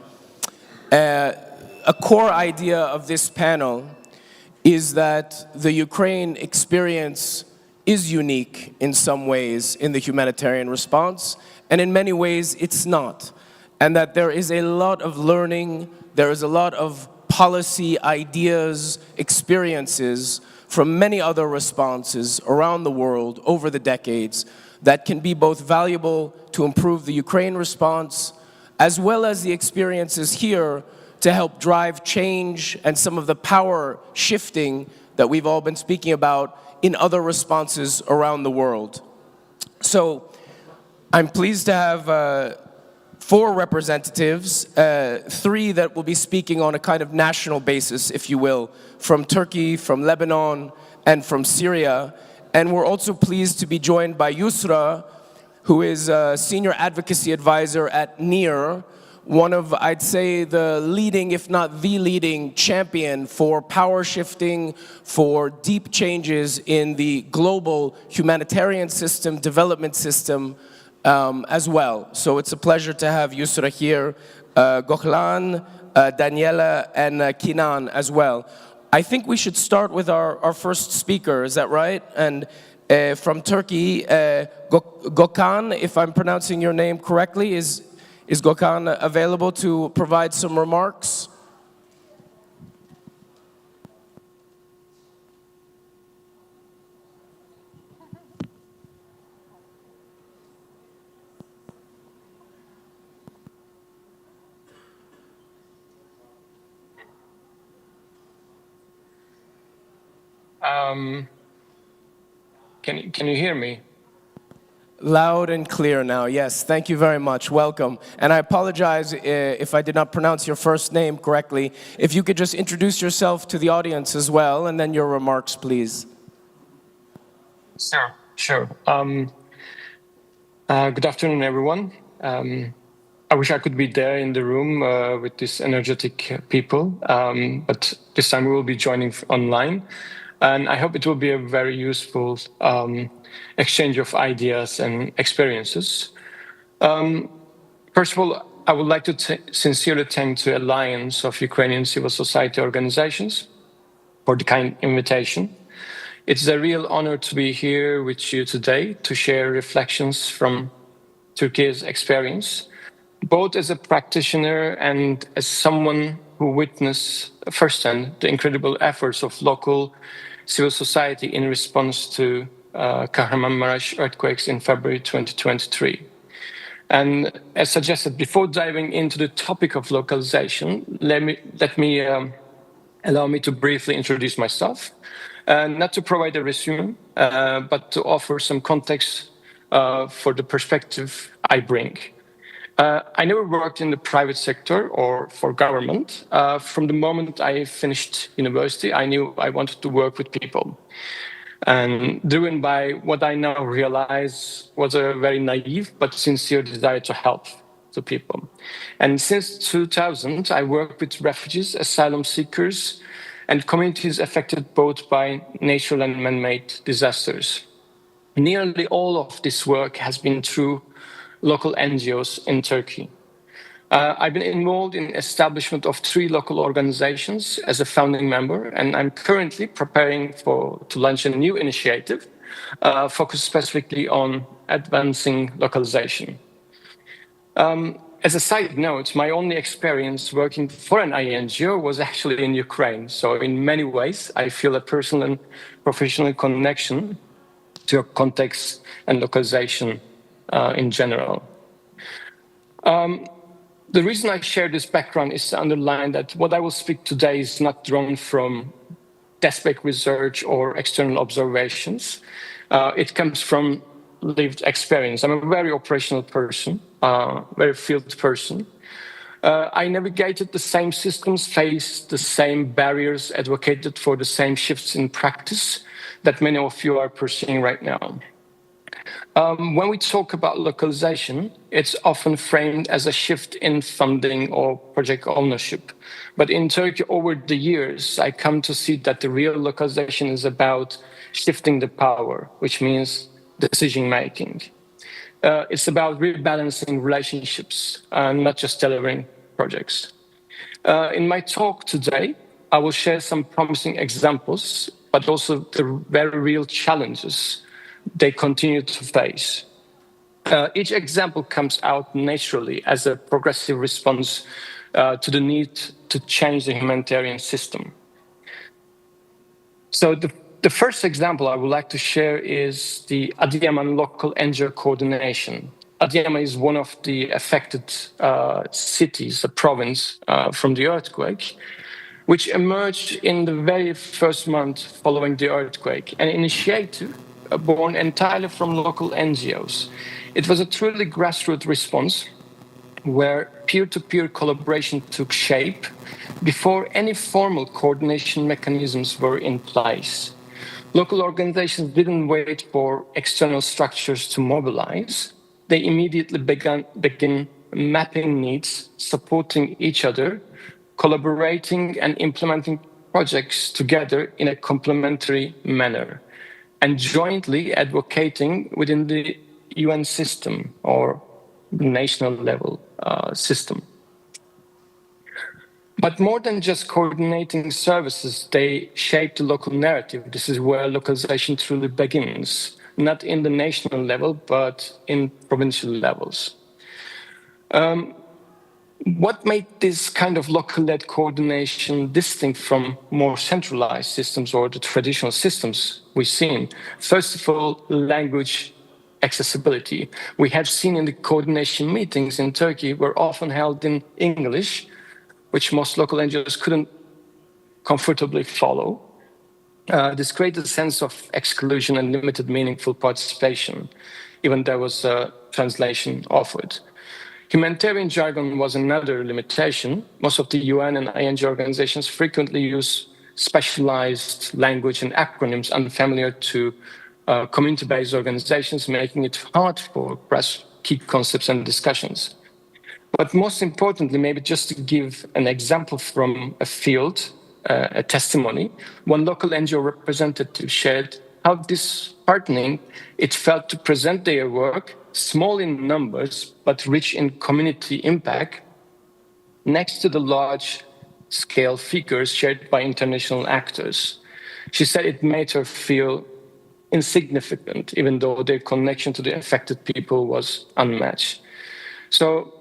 A core idea of this panel is that the Ukraine experience is unique in some ways in the humanitarian response, and in many ways it's not. And that there is a lot of learning, there is a lot of policy ideas, experiences from many other responses around the world over the decades that can be both valuable to improve the Ukraine response, as well as the experiences here to help drive change and some of the power shifting that we've all been speaking about in other responses around the world. So I'm pleased to have 4 representatives, 3 that will be speaking on a kind of national basis, if you will, from Turkey, from Lebanon, and from Syria. And we're also pleased to be joined by Yusra, who is a senior advocacy advisor at NIR, one of, I'd say, the leading, if not the leading champion for power shifting, for deep changes in the global humanitarian system, development system, as well. So it's a pleasure to have Yusra here, Gokhlan, Daniela, and Kinan as well. I think we should start with our first speaker, is that right? And from Turkey, Gökhan, if I'm pronouncing your name correctly, is Gökhan available to provide some remarks? Can you hear me? Loud and clear now, yes. Thank you very much. Welcome. And I apologize if I did not pronounce your first name correctly. If you could just introduce yourself to the audience as well, and then your remarks, please. Sure. Good afternoon, everyone. I wish I could be there in the room with these energetic people, but this time we will be joining online. And I hope it will be a very useful exchange of ideas and experiences. First of all, I would like to sincerely thank the Alliance of Ukrainian Civil Society Organizations for the kind invitation. It's a real honor to be here with you today to share reflections from Turkey's experience, both as a practitioner and as someone who witnessed firsthand the incredible efforts of local civil society in response to Kahramanmaraş earthquakes in February 2023. And as suggested, before diving into the topic of localization, allow me to briefly introduce myself, not to provide a resume, but to offer some context for the perspective I bring. I never worked in the private sector or for government. From the moment I finished university, I knew I wanted to work with people. And driven by what I now realize was a very naive but sincere desire to help the people. And since 2000, I work with refugees, asylum seekers, and communities affected both by natural and man-made disasters. Nearly all of this work has been through local NGOs in Turkey. I've been involved in establishment of 3 local organizations as a founding member, and I'm currently preparing to launch a new initiative focused specifically on advancing localization. As a side note, my only experience working for an INGO was actually in Ukraine. So in many ways, I feel a personal and professional connection to your context and localization in general. The reason I share this background is to underline that what I will speak today is not drawn from desk-based research or external observations. It comes from lived experience. I'm a very operational person, very field person. I navigated the same systems, faced the same barriers, advocated for the same shifts in practice that many of you are pursuing right now. When we talk about localization, it's often framed as a shift in funding or project ownership. But in Turkey, over the years, I come to see that the real localization is about shifting the power, which means decision-making. It's about rebalancing relationships, not just delivering projects. In my talk today, I will share some promising examples, but also the very real challenges they continue to face. Each example comes out naturally as a progressive response to the need to change the humanitarian system. So the first example I would like to share is the Adıyaman local NGO coordination. Adıyaman is one of the affected cities, a province from the earthquake, which emerged in the very first month following the earthquake, an initiative born entirely from local NGOs. It was a truly grassroots response where peer-to-peer collaboration took shape before any formal coordination mechanisms were in place. Local organizations didn't wait for external structures to mobilize. They immediately began mapping needs, supporting each other, collaborating and implementing projects together in a complementary manner, and jointly advocating within the UN system or national level system. But more than just coordinating services, they shape the local narrative. This is where localization truly begins, not in the national level, but in provincial levels. What made this kind of local-led coordination distinct from more centralized systems or the traditional systems we've seen? First of all, language accessibility. We have seen in the coordination meetings in Turkey were often held in English, which most local NGOs couldn't comfortably follow. This created a sense of exclusion and limited meaningful participation, even there was a translation offered. Humanitarian jargon was another limitation. Most of the UN and ING organizations frequently use specialized language and acronyms unfamiliar to community-based organizations, making it hard for grasp key concepts and discussions. But most importantly, maybe just to give an example from a field, a testimony, one local NGO representative shared how disheartening it felt to present their work, small in numbers, but rich in community impact, next to the large-scale figures shared by international actors. She said it made her feel insignificant, even though their connection to the affected people was unmatched. So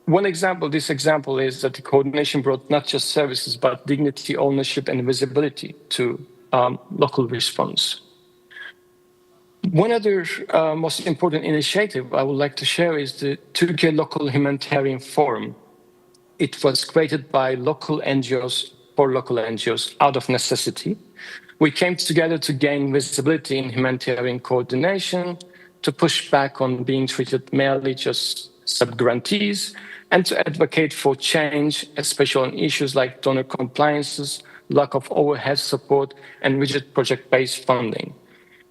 this example is that the coordination brought not just services, but dignity, ownership, and visibility to local response. One other most important initiative I would like to share is the Turkey Local Humanitarian Forum. It was created by local NGOs for local NGOs out of necessity. We came together to gain visibility in humanitarian coordination, to push back on being treated merely just sub-grantees, and to advocate for change, especially on issues like donor compliances, lack of overhead support, and rigid project-based funding.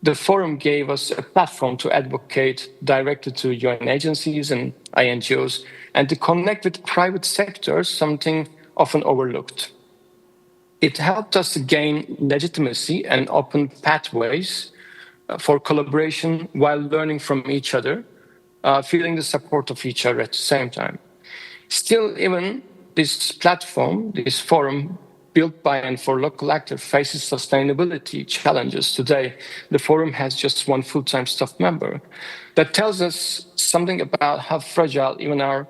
The forum gave us a platform to advocate directly to UN agencies and INGOs and to connect with private sectors, something often overlooked. It helped us to gain legitimacy and open pathways for collaboration while learning from each other, feeling the support of each other at the same time. Still, even this platform, this forum, built by and for local actors, faces sustainability challenges today. The forum has just one full-time staff member. That tells us something about how fragile even our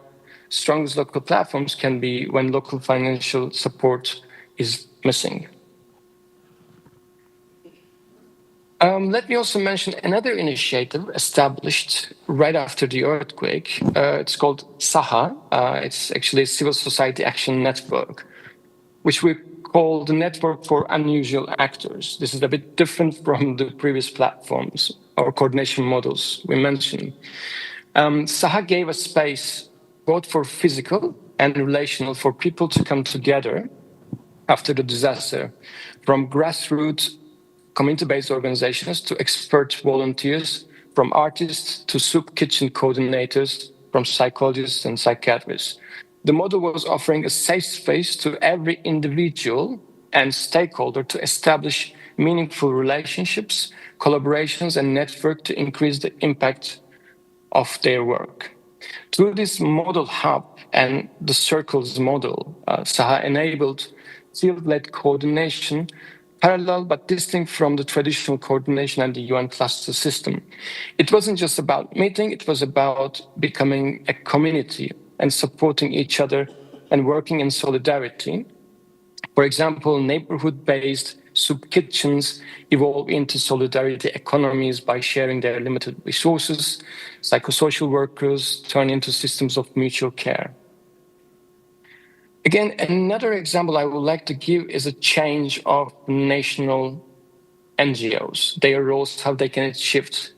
strongest local platforms can be when local financial support is missing. Let me also mention another initiative established right after the earthquake. It's called SAHA. It's actually a civil society action network, which we call the Network for Unusual Actors. This is a bit different from the previous platforms or coordination models we mentioned. SAHA gave a space both for physical and relational for people to come together after the disaster, from grassroots community-based organizations to expert volunteers, from artists to soup kitchen coordinators, from psychologists and psychiatrists. The model was offering a safe space to every individual and stakeholder to establish meaningful relationships, collaborations, and network to increase the impact of their work. Through this model hub and the circles model, SAHA enabled field-led coordination, parallel but distinct from the traditional coordination and the UN cluster system. It wasn't just about meeting, it was about becoming a community and supporting each other and working in solidarity. For example, neighborhood-based soup kitchens evolve into solidarity economies by sharing their limited resources. Psychosocial workers turn into systems of mutual care. Again, another example I would like to give is a change of national NGOs, their roles, how they can shift.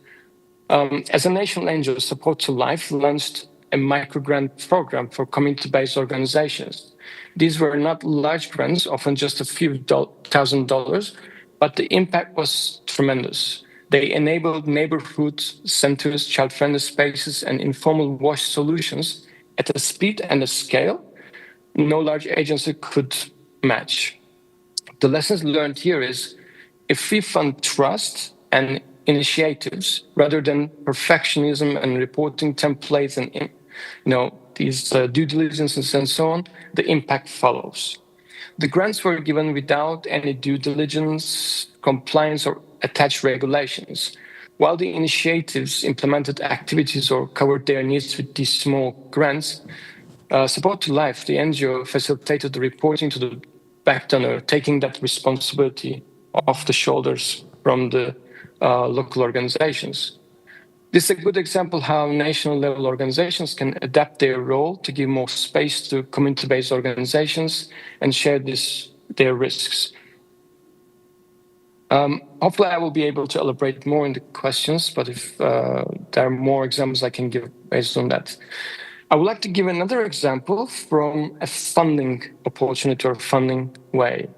As a national NGO, Support to Life launched a microgrant program for community-based organizations. These were not large grants, often just a few $1,000, but the impact was tremendous. They enabled neighborhood centers, child-friendly spaces, and informal wash solutions at a speed and a scale no large agency could match. The lessons learned here is if we fund trust and initiatives rather than perfectionism and reporting templates and these due diligences and so on, the impact follows. The grants were given without any due diligence, compliance, or attached regulations, while the initiatives implemented activities or covered their needs with these small grants. Support to Life, the NGO, facilitated the reporting to the back donor, taking that responsibility off the shoulders from the local organizations. This is a good example how national level organizations can adapt their role to give more space to community-based organizations and share their risks. Hopefully I will be able to elaborate more in the questions, but if there are more examples I can give based on that. I would like to give another example from a funding opportunity or funding way.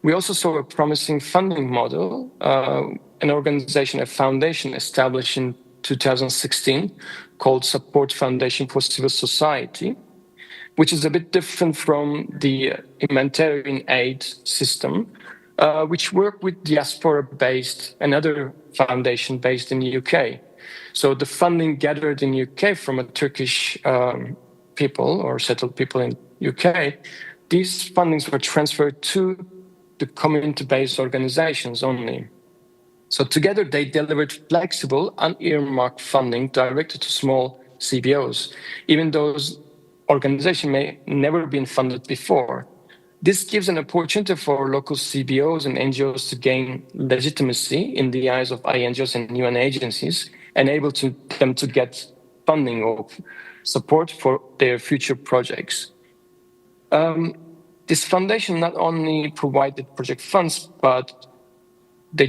We also saw a promising funding model, an organization, a foundation established in 2016 called Support Foundation for Civil Society, which is a bit different from the humanitarian aid system, which work with diaspora-based, another foundation based in the UK. So the funding gathered in UK from a Turkish people or settled people in UK, these fundings were transferred to the community-based organizations only. So together they delivered flexible, unearmarked funding directed to small CBOs, even those organizations may never been funded before. This gives an opportunity for local CBOs and NGOs to gain legitimacy in the eyes of INGOs and UN agencies, enable them to get funding or support for their future projects. This foundation not only provided project funds, but they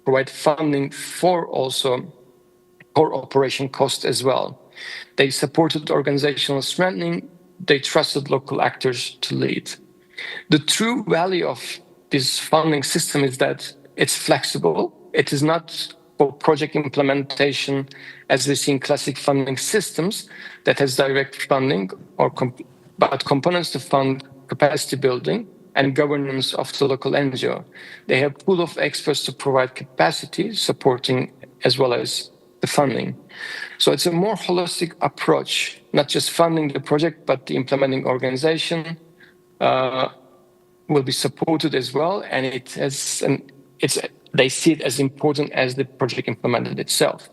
provide funding for also core operation costs as well. They supported organizational strengthening. They trusted local actors to lead. The true value of this funding system is that it's flexible. It is not for project implementation as we see in classic funding systems that has direct funding, but components to fund capacity building and governance of the local NGO. They have a pool of experts to provide capacity, supporting as well as the funding. So it's a more holistic approach, not just funding the project, but the implementing organization will be supported as well, and they see it as important as the project implemented itself.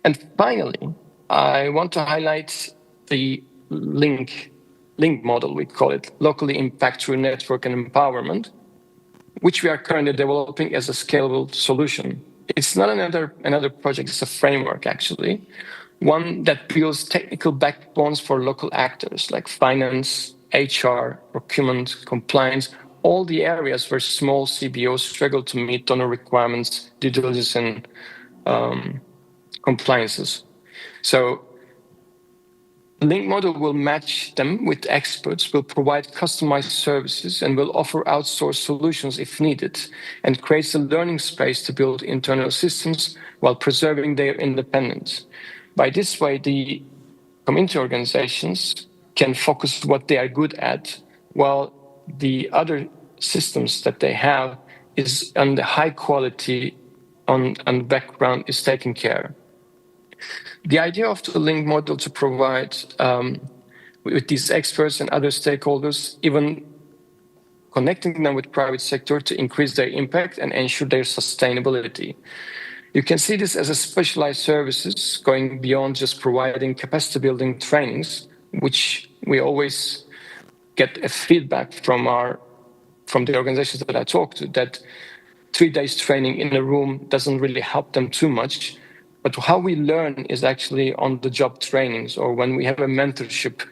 And finally, I want to highlight the link model, we call it, locally impact through network and empowerment, which we are currently developing as a scalable solution. It's not another project, it's a framework actually, one that builds technical backbones for local actors like finance, HR, procurement, compliance, all the areas where small CBOs struggle to meet donor requirements, due diligence, and compliances. So the link model will match them with experts, will provide customized services, and will offer outsourced solutions if needed, and creates a learning space to build internal systems while preserving their independence. By this way, the community organizations can focus what they are good at, while the other systems that they have is on the high quality and background is taken care. The idea of the link model to provide with these experts and other stakeholders, even connecting them with private sector to increase their impact and ensure their sustainability. You can see this as a specialized services going beyond just providing capacity building trainings, which we always get a feedback from the organizations that I talk to, that 3 days training in a room doesn't really help them too much. But how we learn is actually on the job trainings, or when we have a mentorship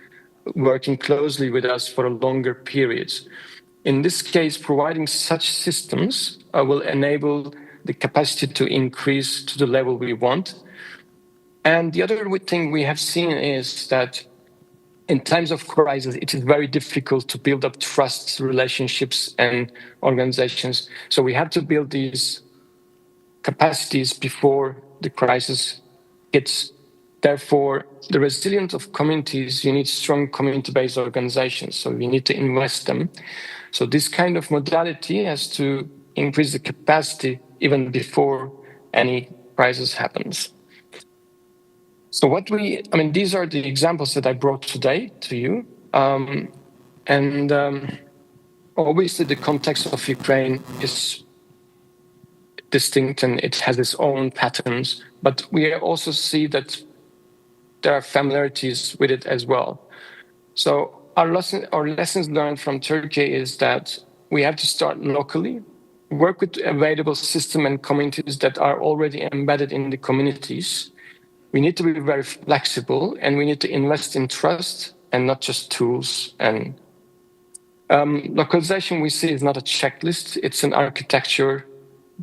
working closely with us for a longer periods. In this case, providing such systems will enable the capacity to increase to the level we want. And the other thing we have seen is that in times of crisis, it is very difficult to build up trust, relationships, and organizations. So we have to build these capacities before the crisis hits. Therefore, the resilience of communities, you need strong community-based organizations, so we need to invest them. So this kind of modality has to increase the capacity even before any crisis happens. So these are the examples that I brought today to you. Obviously the context of Ukraine is distinct and it has its own patterns, but we also see that there are familiarities with it as well. So our lessons learned from Turkey is that we have to start locally, work with available system and communities that are already embedded in the communities. We need to be very flexible, and we need to invest in trust and not just tools. And localization we see is not a checklist, it's an architecture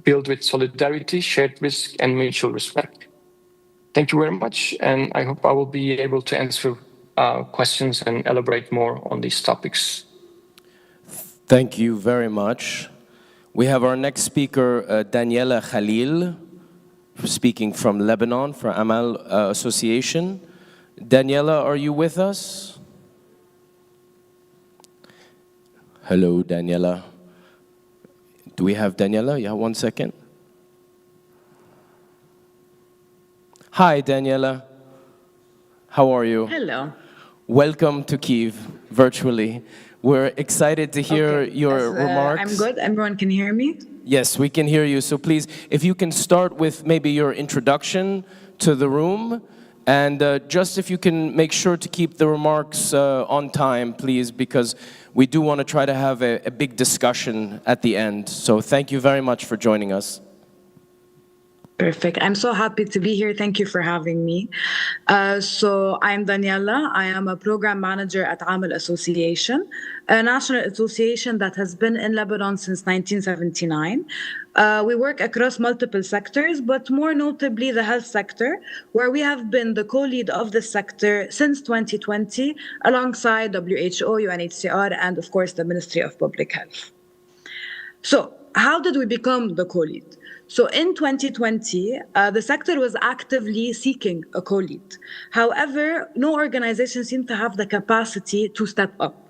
built with solidarity, shared risk, and mutual respect. Thank you very much, and I hope I will be able to answer questions and elaborate more on these topics. Thank you very much. We have our next speaker, Daniela Khalil, speaking from Lebanon for Amal Association. Daniela, are you with us? Hello, Daniela. Do we have Daniela? Yeah, 1 second. Hi, Daniela. How are you? Hello. Welcome to Kyiv, virtually. We're excited to hear your remarks. I'm good. Everyone can hear me? Yes, we can hear you. So please, if you can start with maybe your introduction to the room And just if you can make sure to keep the remarks on time, please, because we do want to try to have a big discussion at the end. So thank you very much for joining us. Perfect. I'm so happy to be here. Thank you for having me. So I'm Daniela. I am a program manager at Amel Association, a national association that has been in Lebanon since 1979. We work across multiple sectors, but more notably the health sector, where we have been the co-lead of the sector since 2020, alongside WHO, UNHCR, and of course the Ministry of Public Health. So how did we become the co-lead? So in 2020, the sector was actively seeking a co-lead. However, no organization seemed to have the capacity to step up.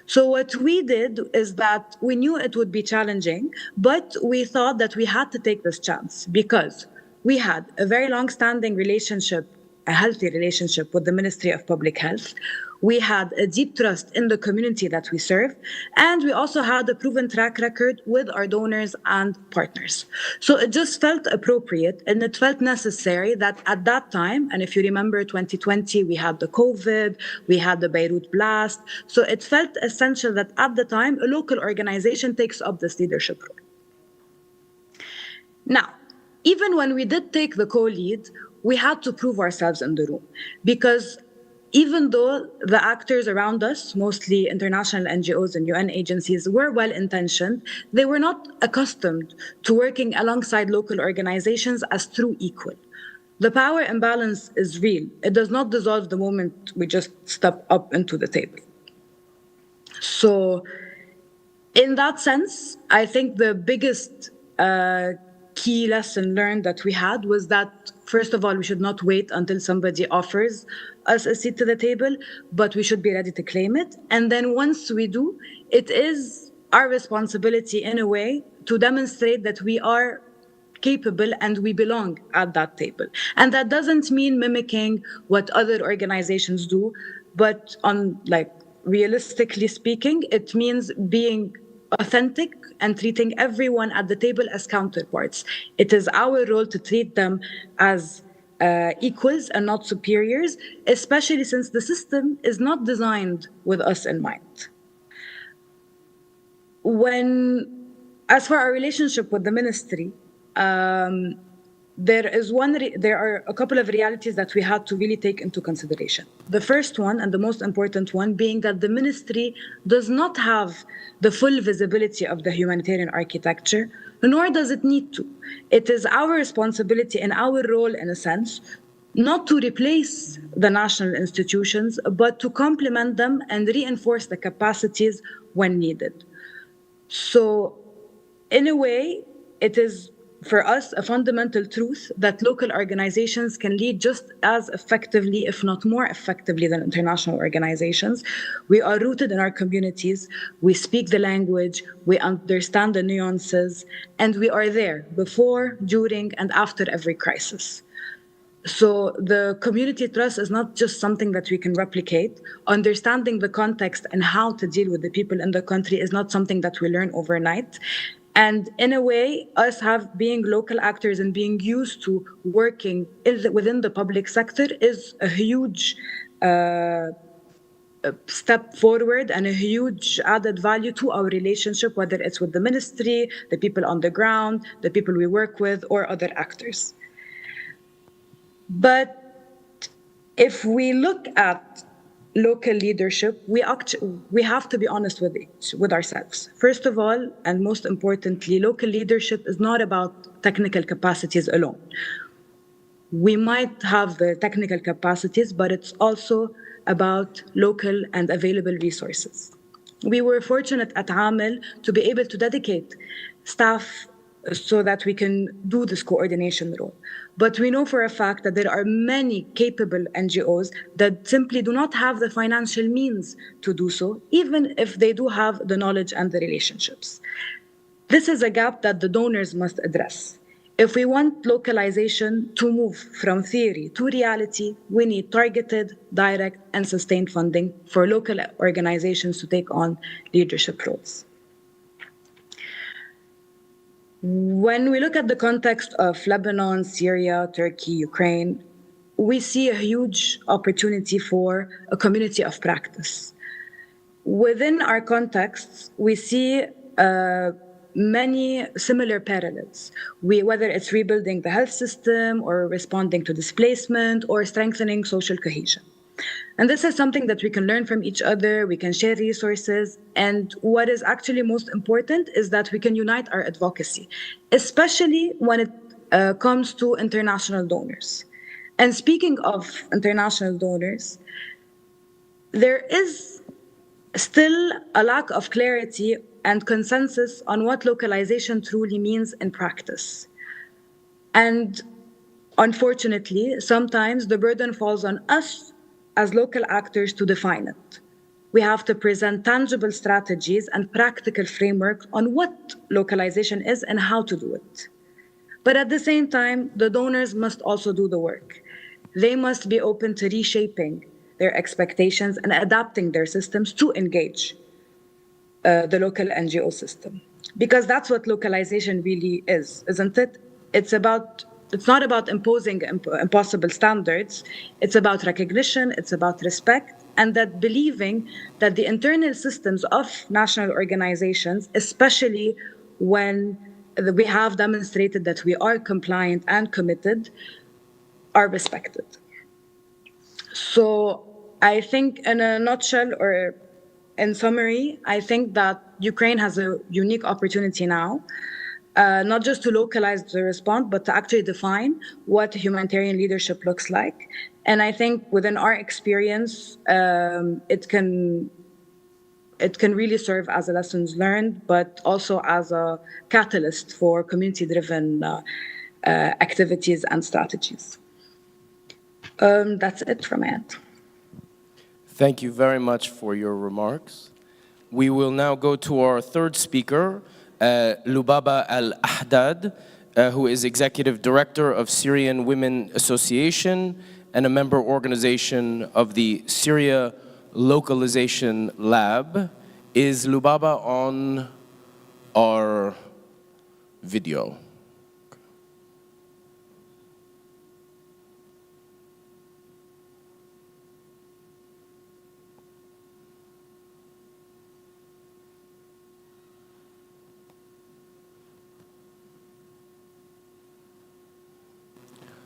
So what we did is that we knew it would be challenging, but we thought that we had to take this chance because we had a very long-standing relationship, a healthy relationship with the Ministry of Public Health. We had a deep trust in the community that we serve, and we also had a proven track record with our donors and partners. So it just felt appropriate and it felt necessary that at that time, and if you remember 2020, we had the COVID, we had the Beirut blast. So it felt essential that at the time, a local organization takes up this leadership role. Now, even when we did take the co-lead, we had to prove ourselves in the room because even though the actors around us, mostly international NGOs and UN agencies, were well-intentioned, they were not accustomed to working alongside local organizations as true equal. The power imbalance is real. It does not dissolve the moment we just step up into the table. So in that sense, I think the biggest key lesson learned that we had was that, first of all, we should not wait until somebody offers us a seat to the table, but we should be ready to claim it. And then once we do, it is our responsibility in a way to demonstrate that we are capable and we belong at that table. And that doesn't mean mimicking what other organizations do, but realistically speaking, it means being authentic and treating everyone at the table as counterparts. It is our role to treat them as equals and not superiors, especially since the system is not designed with us in mind. As for our relationship with the ministry, there are a couple of realities that we had to really take into consideration. The first one, and the most important one, being that the ministry does not have the full visibility of the humanitarian architecture, nor does it need to. It is our responsibility and our role, in a sense, not to replace the national institutions, but to complement them and reinforce the capacities when needed. So, in a way, it is for us a fundamental truth that local organizations can lead just as effectively, if not more effectively, than international organizations. We are rooted in our communities, we speak the language, we understand the nuances, and we are there before, during, and after every crisis. So the community trust is not just something that we can replicate. Understanding the context and how to deal with the people in the country is not something that we learn overnight. And in a way, us being local actors and being used to working within the public sector is a huge step forward and a huge added value to our relationship, whether it's with the ministry, the people on the ground, the people we work with, or other actors. But if we look at local leadership, we have to be honest with ourselves. First of all, and most importantly, local leadership is not about technical capacities alone. We might have the technical capacities, but it's also about local and available resources. We were fortunate at Amel to be able to dedicate staff so that we can do this coordination role. But we know for a fact that there are many capable NGOs that simply do not have the financial means to do so, even if they do have the knowledge and the relationships. This is a gap that the donors must address. If we want localization to move from theory to reality, we need targeted, direct, and sustained funding for local organizations to take on leadership roles. When we look at the context of Lebanon, Syria, Turkey, Ukraine, we see a huge opportunity for a community of practice. Within our contexts, we see many similar parallels. Whether it's rebuilding the health system or responding to displacement or strengthening social cohesion. And this is something that we can learn from each other, we can share resources, and what is actually most important is that we can unite our advocacy, especially when it comes to international donors. And speaking of international donors, there is still a lack of clarity and consensus on what localization truly means in practice. And unfortunately, sometimes the burden falls on us as local actors to define it. We have to present tangible strategies and practical frameworks on what localization is and how to do it. But at the same time, the donors must also do the work. They must be open to reshaping their expectations and adapting their systems to engage the local NGO system. Because that's what localization really is, isn't it? It's not about imposing impossible standards. It's about recognition, it's about respect, and that believing that the internal systems of national organizations, especially when we have demonstrated that we are compliant and committed, are respected. So I think in a nutshell, or in summary, I think that Ukraine has a unique opportunity now, not just to localize the response, but to actually define what humanitarian leadership looks like. And I think within our experience, it can really serve as a lessons learned, but also as a catalyst for community-driven activities and strategies. That's it from my end. Thank you very much for your remarks. We will now go to our third speaker, Lubaba Al-Ahdad, who is Executive Director of Syrian Women Association and a member organization of the Syria Localization Lab. Is Lubaba on our video?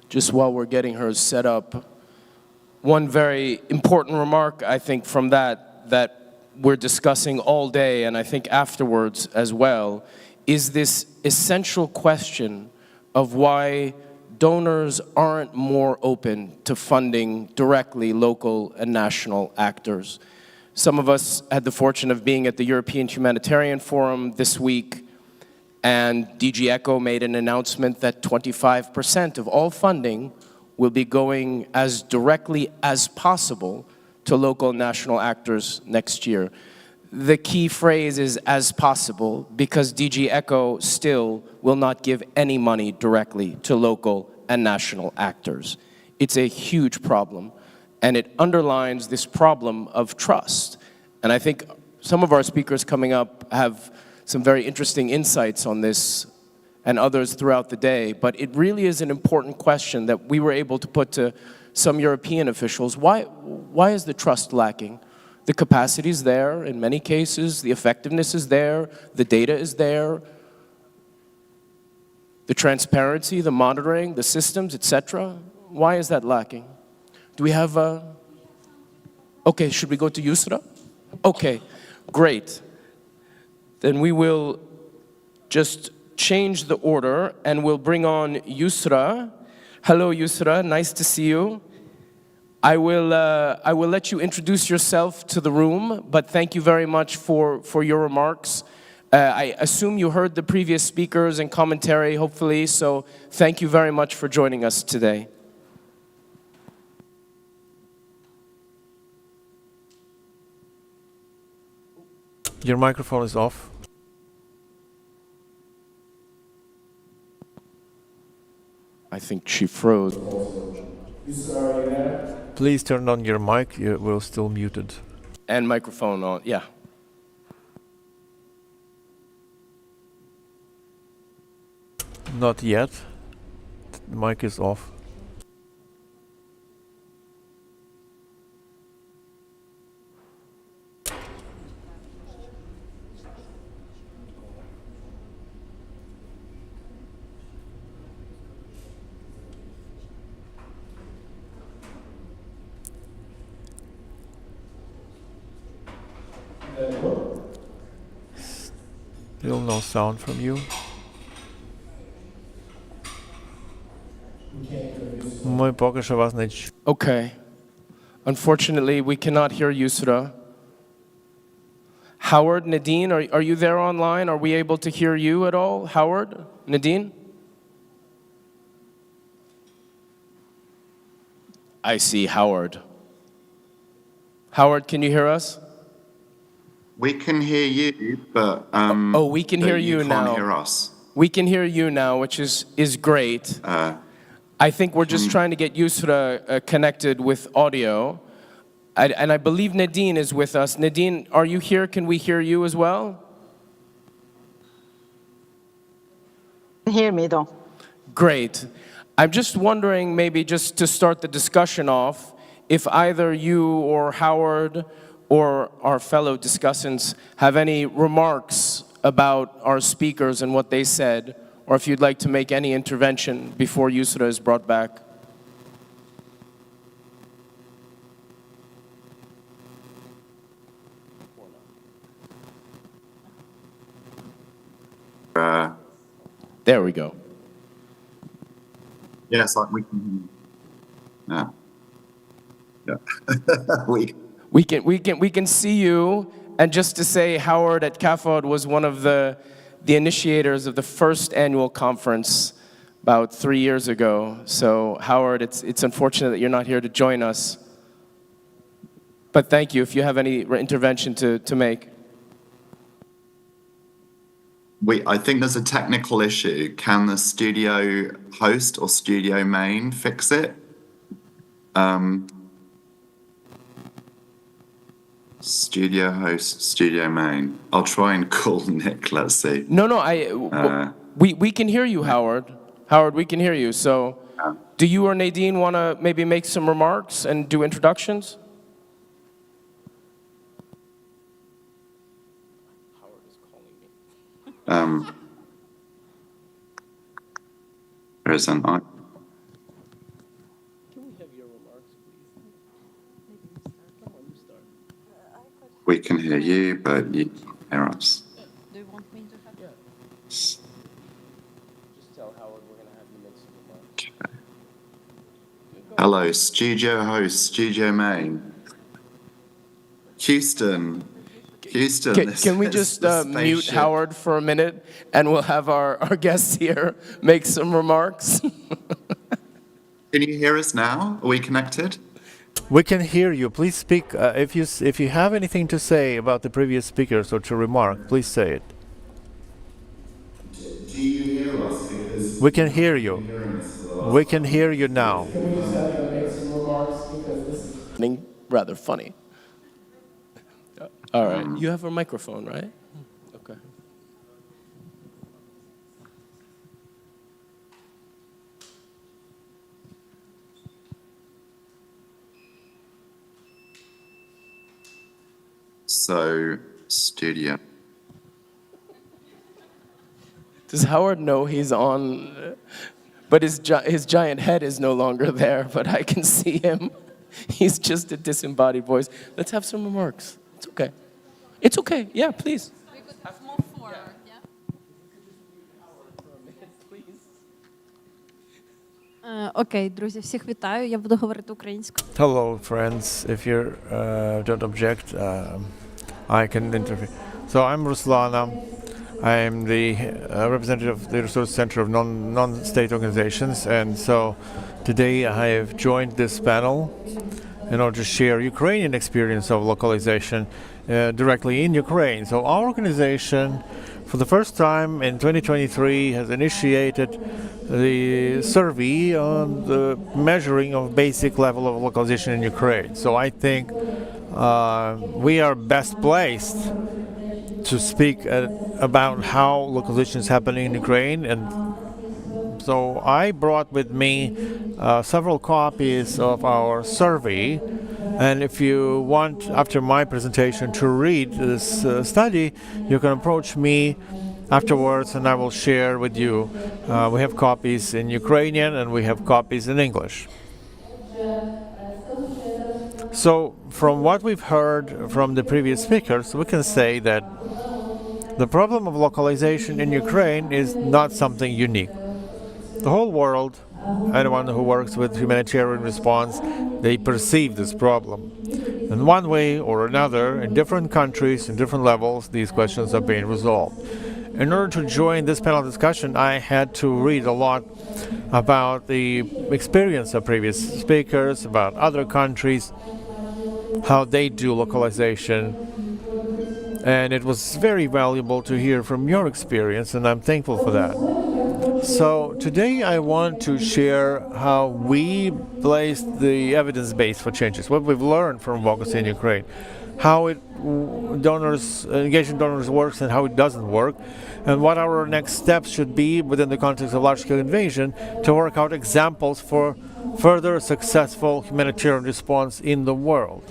Just while we're getting her set up, one very important remark, I think, from that we're discussing all day, and I think afterwards as well, is this essential question of why donors aren't more open to funding directly local and national actors. Some of us had the fortune of being at the European Humanitarian Forum this week, and DG ECHO made an announcement that 25% of all funding will be going as directly as possible to local and national actors next year. The key phrase is "as possible" because DG ECHO still will not give any money directly to local and national actors. It's a huge problem, and it underlines this problem of trust. And I think some of our speakers coming up have some very interesting insights on this and others throughout the day, but it really is an important question that we were able to put to some European officials. Why is the trust lacking? The capacity is there in many cases, the effectiveness is there, the data is there, the transparency, the monitoring, the systems, etc. Why is that lacking? Do we have okay, should we go to Yusra? Okay, great. Then we will just change the order and we'll bring on Yusra. Hello, Yusra, nice to see you. I will let you introduce yourself to the room, but thank you very much for your remarks. I assume you heard the previous speakers and commentary, hopefully, so thank you very much for joining us today. Your microphone is off. I think she froze. Please turn on your mic, we're still muted. And microphone on, yeah. Not yet. The mic is off. Still no sound from you. Ми поки що вас не чуємо. Okay. Unfortunately, we cannot hear Yusra. Howard, Nadine, are you there online? Are we able to hear you at all? Howard, Nadine? I see Howard. Howard, can you hear us? We can hear you, but oh, we can hear you can't now. hear us. We can hear you now, which is great. I think we're just trying to get Yusra connected with audio. And I believe Nadine is with us. Nadine, are you here? Can we hear you as well? Hear me though. Great. I'm just wondering, maybe just to start the discussion off, if either you or Howard or our fellow discussants have any remarks about our speakers and what they said, or if you'd like to make any intervention before Yusra is brought back. There we go. Yes, we can. Yeah. We can see you, and just to say, Howard at CAFOD was one of the initiators of the first annual conference about 3 years ago. So Howard, it's unfortunate that you're not here to join us. But thank you if you have any intervention to make. I think there's a technical issue. Can the studio host or studio main fix it? Studio host, studio main. I'll try and call Nick, let's see. No, we can hear you, Howard. Howard, we can hear you. So do you or Nadine want to maybe make some remarks and do introductions? There is an I. We can hear you, but you can't hear us. Do you want me to have? Just tell Howard we're going to have you make some remarks. Hello, studio host, studio main. Houston. Can we just mute Howard for a minute, and we'll have our guests here make some remarks? Can you hear us now? Are we connected? We can hear you. Please speak. If you have anything to say about the previous speakers or to remark, please say it. Do you hear us? We can hear you. We can hear you now. Can we just have to make some remarks because this is rather funny. All right. You have a microphone, right? Okay. So, studio. Does Howard know he's on? But his giant head is no longer there, but I can see him. He's just a disembodied voice. Let's have some remarks. It's okay. It's okay. Yeah, please. We could have more forward, yeah? Окей, друзі, всіх вітаю. Я буду говорити українською. Hello, friends. If you don't object, I can interview. So I'm Ruslana. I'm the representative of the Resource Center of Non-State Organizations, and so today I have joined this panel in order to share Ukrainian experience of localization directly in Ukraine. So our organization, for the first time in 2023, has initiated the survey on the measuring of basic level of localization in Ukraine. So I think we are best placed to speak about how localization is happening in Ukraine. And so I brought with me several copies of our survey. And if you want, after my presentation, to read this study, you can approach me afterwards and I will share with you. We have copies in Ukrainian and we have copies in English. So from what we've heard from the previous speakers, we can say that the problem of localization in Ukraine is not something unique. The whole world, anyone who works with humanitarian response, they perceive this problem. In one way or another, in different countries, in different levels, these questions are being resolved. In order to join this panel discussion, I had to read a lot about the experience of previous speakers, about other countries, how they do localization. And it was very valuable to hear from your experience, and I'm thankful for that. So today I want to share how we placed the evidence base for changes, what we've learned from advocacy in Ukraine, how engaging donors works and how it doesn't work, and what our next steps should be within the context of large-scale invasion to work out examples for further successful humanitarian response in the world.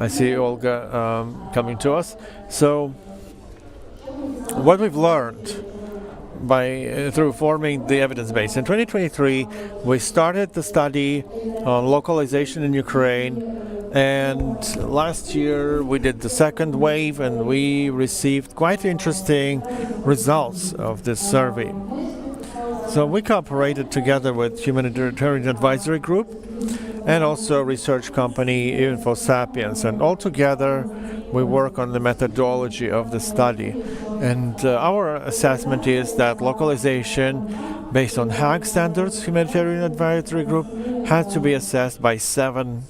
I see Olga coming to us. So what we've learned through forming the evidence base. In 2023, we started the study on localization in Ukraine, and last year we did the second wave, and we received quite interesting results of this survey. So we cooperated together with Humanitarian Advisory Group and also research company InfoSapiens, and all together we work on the methodology of the study. And our assessment is that localization based on Hague standards, Humanitarian Advisory Group, has to be assessed by 7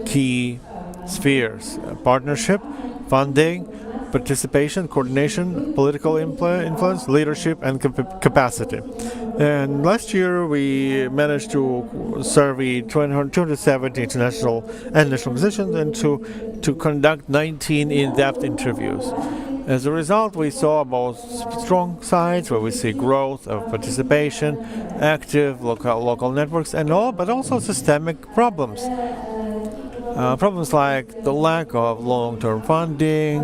key spheres: partnership, funding, participation, coordination, political influence, leadership, and capacity. And last year we managed to survey 270 international and national organizations and to conduct 19 in-depth interviews. As a result, we saw both strong sides where we see growth of participation, active local networks, and all, but also systemic problems. Problems like the lack of long-term funding,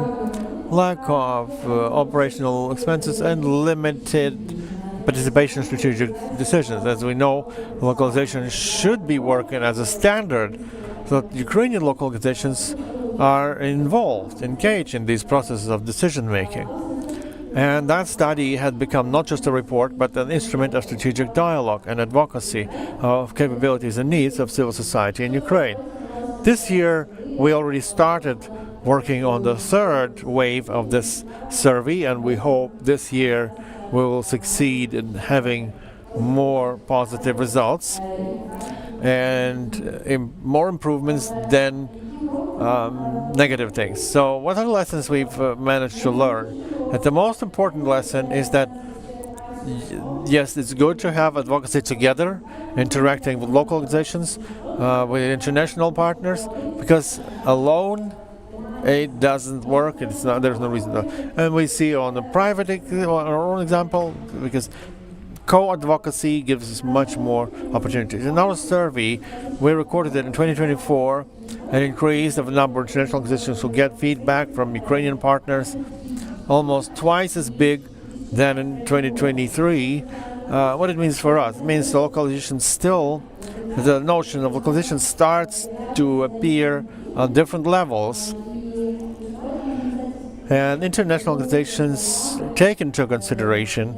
lack of operational expenses, and limited participation in strategic decisions. As we know, localization should be working as a standard so that Ukrainian local organizations are involved, engaged in these processes of decision-making. And that study had become not just a report, but an instrument of strategic dialogue and advocacy of capabilities and needs of civil society in Ukraine. This year, we already started working on the third wave of this survey, and we hope this year we will succeed in having more positive results and more improvements than negative things. So what are the lessons we've managed to learn? And the most important lesson is that yes, it's good to have advocacy together, interacting with local organizations, with international partners, because alone it doesn't work. It's not. There's no reason to. And we see on the private, our own example, because co-advocacy gives us much more opportunities. In our survey, we recorded that in 2024, an increase of the number of international organizations who get feedback from Ukrainian partners, almost twice as big than in 2023. What it means for us? It means the localization still, the notion of localization starts to appear on different levels. And international organizations take into consideration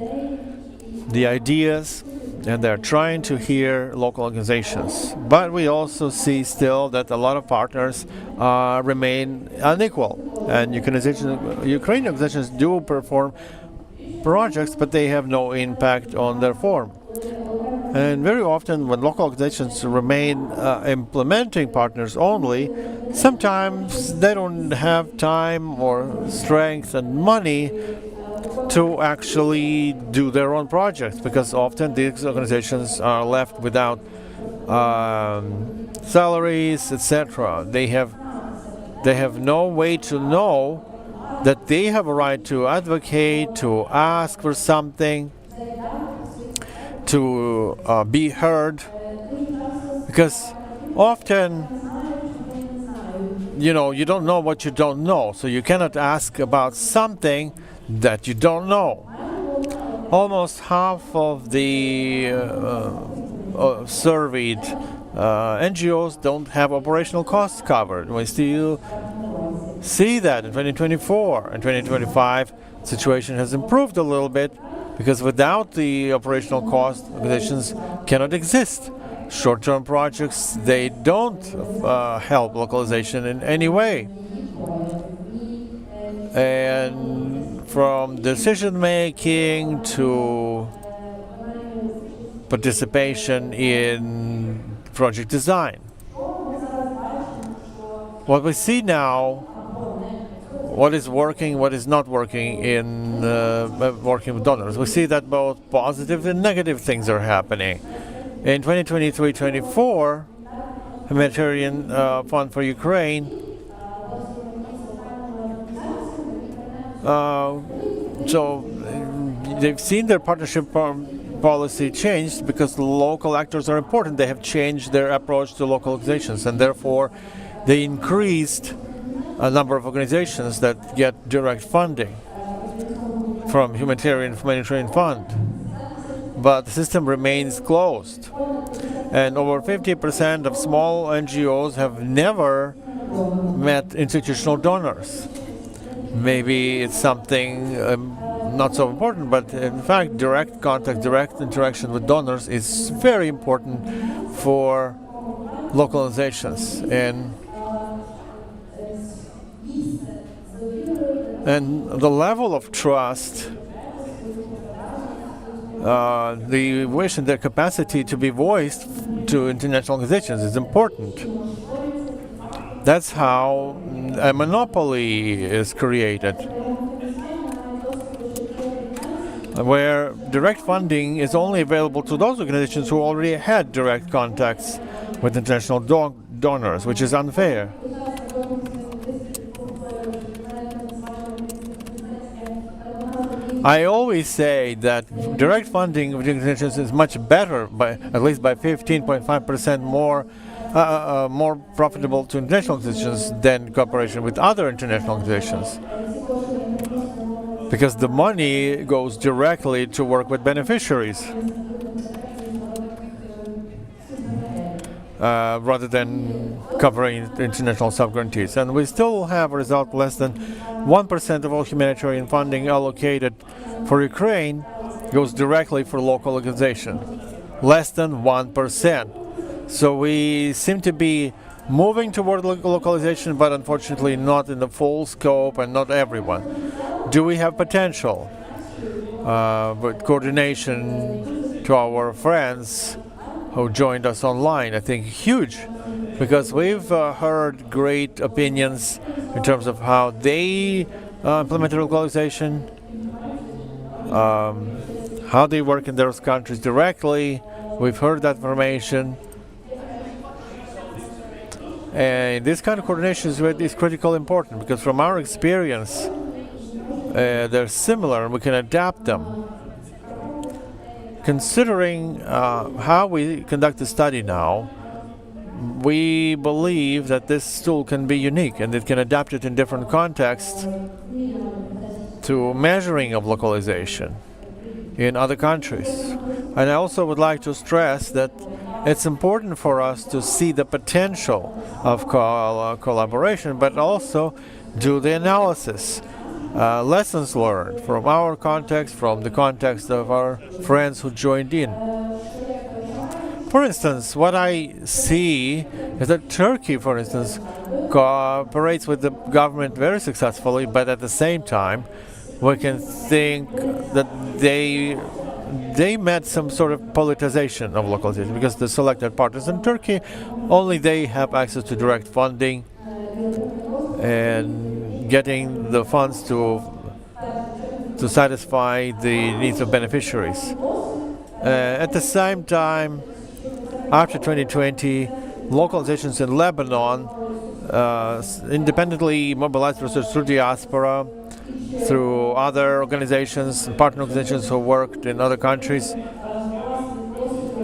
the ideas, and they're trying to hear local organizations. But we also see still that a lot of partners remain unequal. And Ukrainian organizations do perform projects, but they have no impact on their form. And very often when local organizations remain implementing partners only, sometimes they don't have time or strength and money to actually do their own projects, because often these organizations are left without salaries, etc. They have no way to know that they have a right to advocate, to ask for something, to be heard, because often, you don't know what you don't know, so you cannot ask about something that you don't know. Almost half of the surveyed NGOs don't have operational costs covered. We still see that in 2024 and 2025, the situation has improved a little bit, because without the operational cost, organizations cannot exist. Short-term projects, they don't help localization in any way. And from decision-making to participation in project design. What we see now, what is working, what is not working in working with donors. We see that both positive and negative things are happening. In 2023-24, Humanitarian Fund for Ukraine, so they've seen their partnership policy changed because local actors are important. They have changed their approach to localizations, and therefore they increased a number of organizations that get direct funding from Humanitarian Fund. But the system remains closed. And over 50% of small NGOs have never met institutional donors. Maybe it's something not so important, but in fact, direct contact, direct interaction with donors is very important for localizations. And the level of trust, the wish and their capacity to be voiced to international organizations is important. That's how a monopoly is created, where direct funding is only available to those organizations who already had direct contacts with international donors, which is unfair. I always say that direct funding of organizations is much better, at least by 15.5% more profitable to international organizations than cooperation with other international organizations, because the money goes directly to work with beneficiaries rather than covering international sub-grantees. And we still have a result: less than 1% of all humanitarian funding allocated for Ukraine goes directly for local organization. Less than 1%. So we seem to be moving toward localization, but unfortunately not in the full scope and not everyone. Do we have potential? With coordination to our friends who joined us online, I think huge, because we've heard great opinions in terms of how they implemented localization, how they work in those countries directly. We've heard that information. And this kind of coordination is critically important, because from our experience, they're similar and we can adapt them. Considering how we conduct the study now, we believe that this tool can be unique and it can adapt it in different contexts to measuring of localization in other countries. And I also would like to stress that it's important for us to see the potential of collaboration, but also do the analysis. Lessons learned from our context, from the context of our friends who joined in. For instance, what I see is that Turkey, for instance, cooperates with the government very successfully, but at the same time, we can think that they met some sort of politicization of localization, because the selected partners in Turkey, only they have access to direct funding and getting the funds to satisfy the needs of beneficiaries. At the same time, after 2020, localizations in Lebanon independently mobilized research through diaspora, through other organizations, partner organizations who worked in other countries.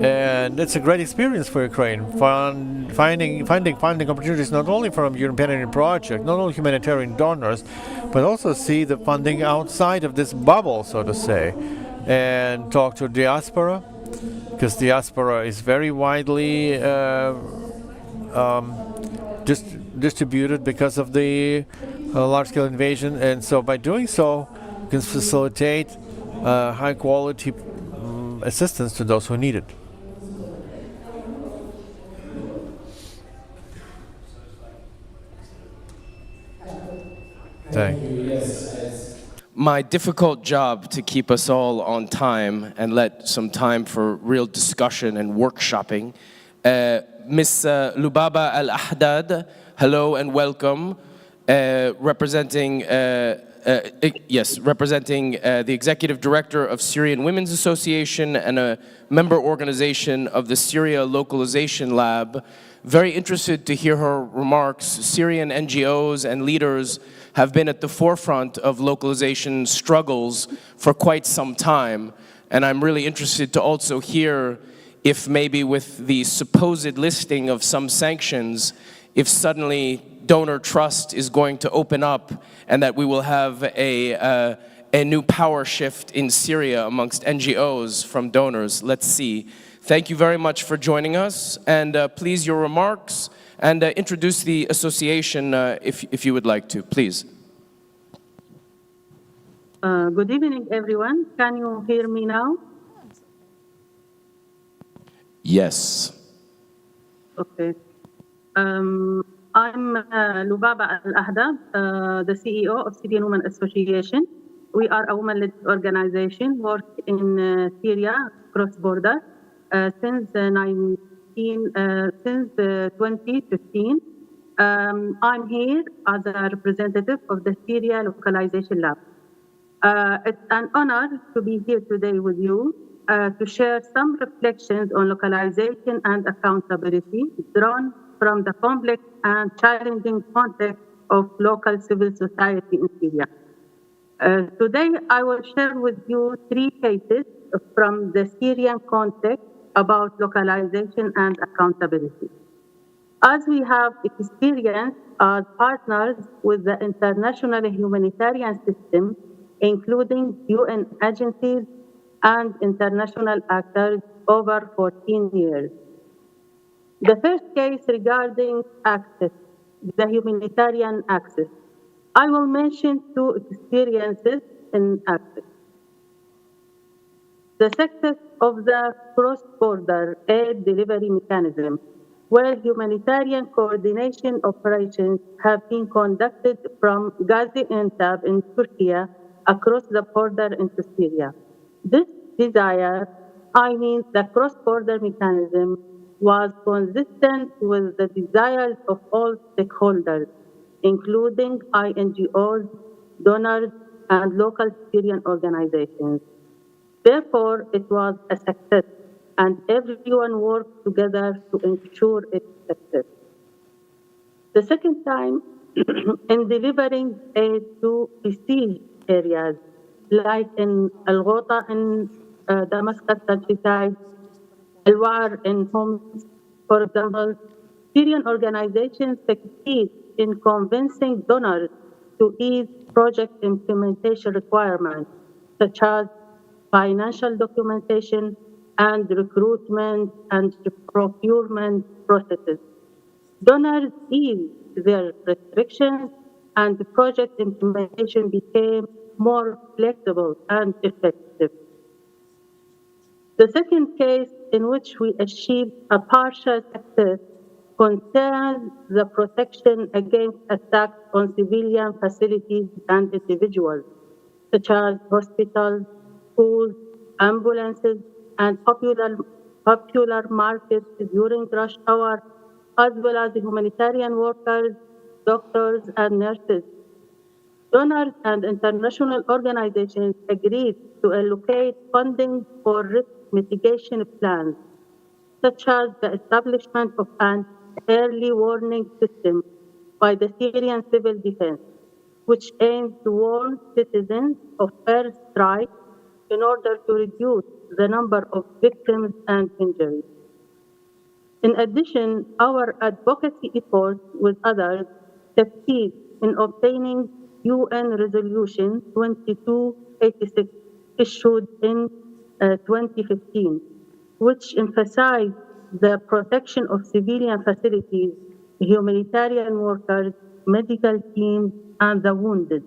And it's a great experience for Ukraine, finding opportunities not only from European Union project, not only humanitarian donors, but also see the funding outside of this bubble, so to say, and talk to diaspora, because diaspora is very widely distributed because of the a large-scale invasion, and so by doing so, you can facilitate high-quality assistance to those who need it. Thank you. My difficult job to keep us all on time and let some time for real discussion and workshopping. Ms. Lubaba Al-Ahdad, hello and welcome. Representing the Executive Director of Syrian Women's Association and a member organization of the Syria Localization Lab. Very interested to hear her remarks. Syrian NGOs and leaders have been at the forefront of localization struggles for quite some time, and I'm really interested to also hear if maybe with the supposed listing of some sanctions, if suddenly donor trust is going to open up and that we will have a new power shift in Syria amongst NGOs from donors. Let's see. Thank you very much for joining us, and please your remarks, and introduce the association if you would like to, please. Good evening, everyone. Can you hear me now? Yes. Okay. I'm Lubaba Al-Ahdab, the CEO of Syrian Women Association. We are a women-led organization working in Syria cross-border since 2015. I'm here as a representative of the Syria Localization Lab. It's an honor to be here today with you to share some reflections on localization and accountability drawn from the complex and challenging context of local civil society in Syria. Today, I will share with you 3 cases from the Syrian context about localization and accountability. As we have experienced as partners with the international humanitarian system, including UN agencies and international actors over 14 years. The first case regarding access, the humanitarian access. I will mention 2 experiences in access. The success of the cross-border aid delivery mechanism, where humanitarian coordination operations have been conducted from Gaziantep in Turkey across the border into Syria. This desire, the cross-border mechanism, was consistent with the desires of all stakeholders, including INGOs, donors, and local Syrian organizations. Therefore, it was a success, and everyone worked together to ensure its success. The second time, in delivering aid to besieged areas, like in Al-Ghouta in Damascus countryside, Al-War in Homs, for example, Syrian organizations succeed in convincing donors to ease project implementation requirements, such as financial documentation and recruitment and procurement processes. Donors eased their restrictions and the project implementation became more flexible and effective. The second case in which we achieved a partial success concerns the protection against attacks on civilian facilities and individuals, such as hospitals, schools, ambulances, and popular markets during rush hour, as well as humanitarian workers, doctors, and nurses. Donors and international organizations agreed to allocate funding for risk mitigation plans, such as the establishment of an early warning system by the Syrian Civil Defense, which aims to warn citizens of first strikes in order to reduce the number of victims and injuries. In addition, our advocacy efforts with others succeed in obtaining UN Resolution 2286 issued in 2015, which emphasized the protection of civilian facilities, humanitarian workers, medical teams, and the wounded.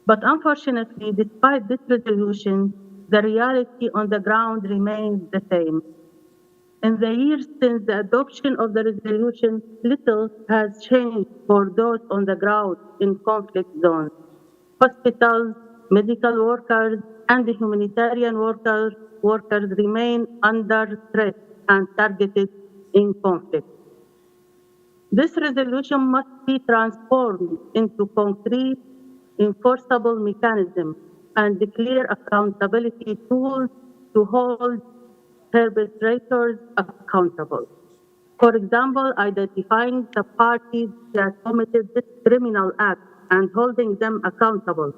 But unfortunately, despite this resolution, the reality on the ground remains the same. In the years since the adoption of the resolution, little has changed for those on the ground in conflict zones. Hospitals, medical workers, and the humanitarian workers remain under threat and targeted in conflict. This resolution must be transformed into concrete, enforceable mechanism and clear accountability tools to hold perpetrators accountable. For example, identifying the parties that committed this criminal act and holding them accountable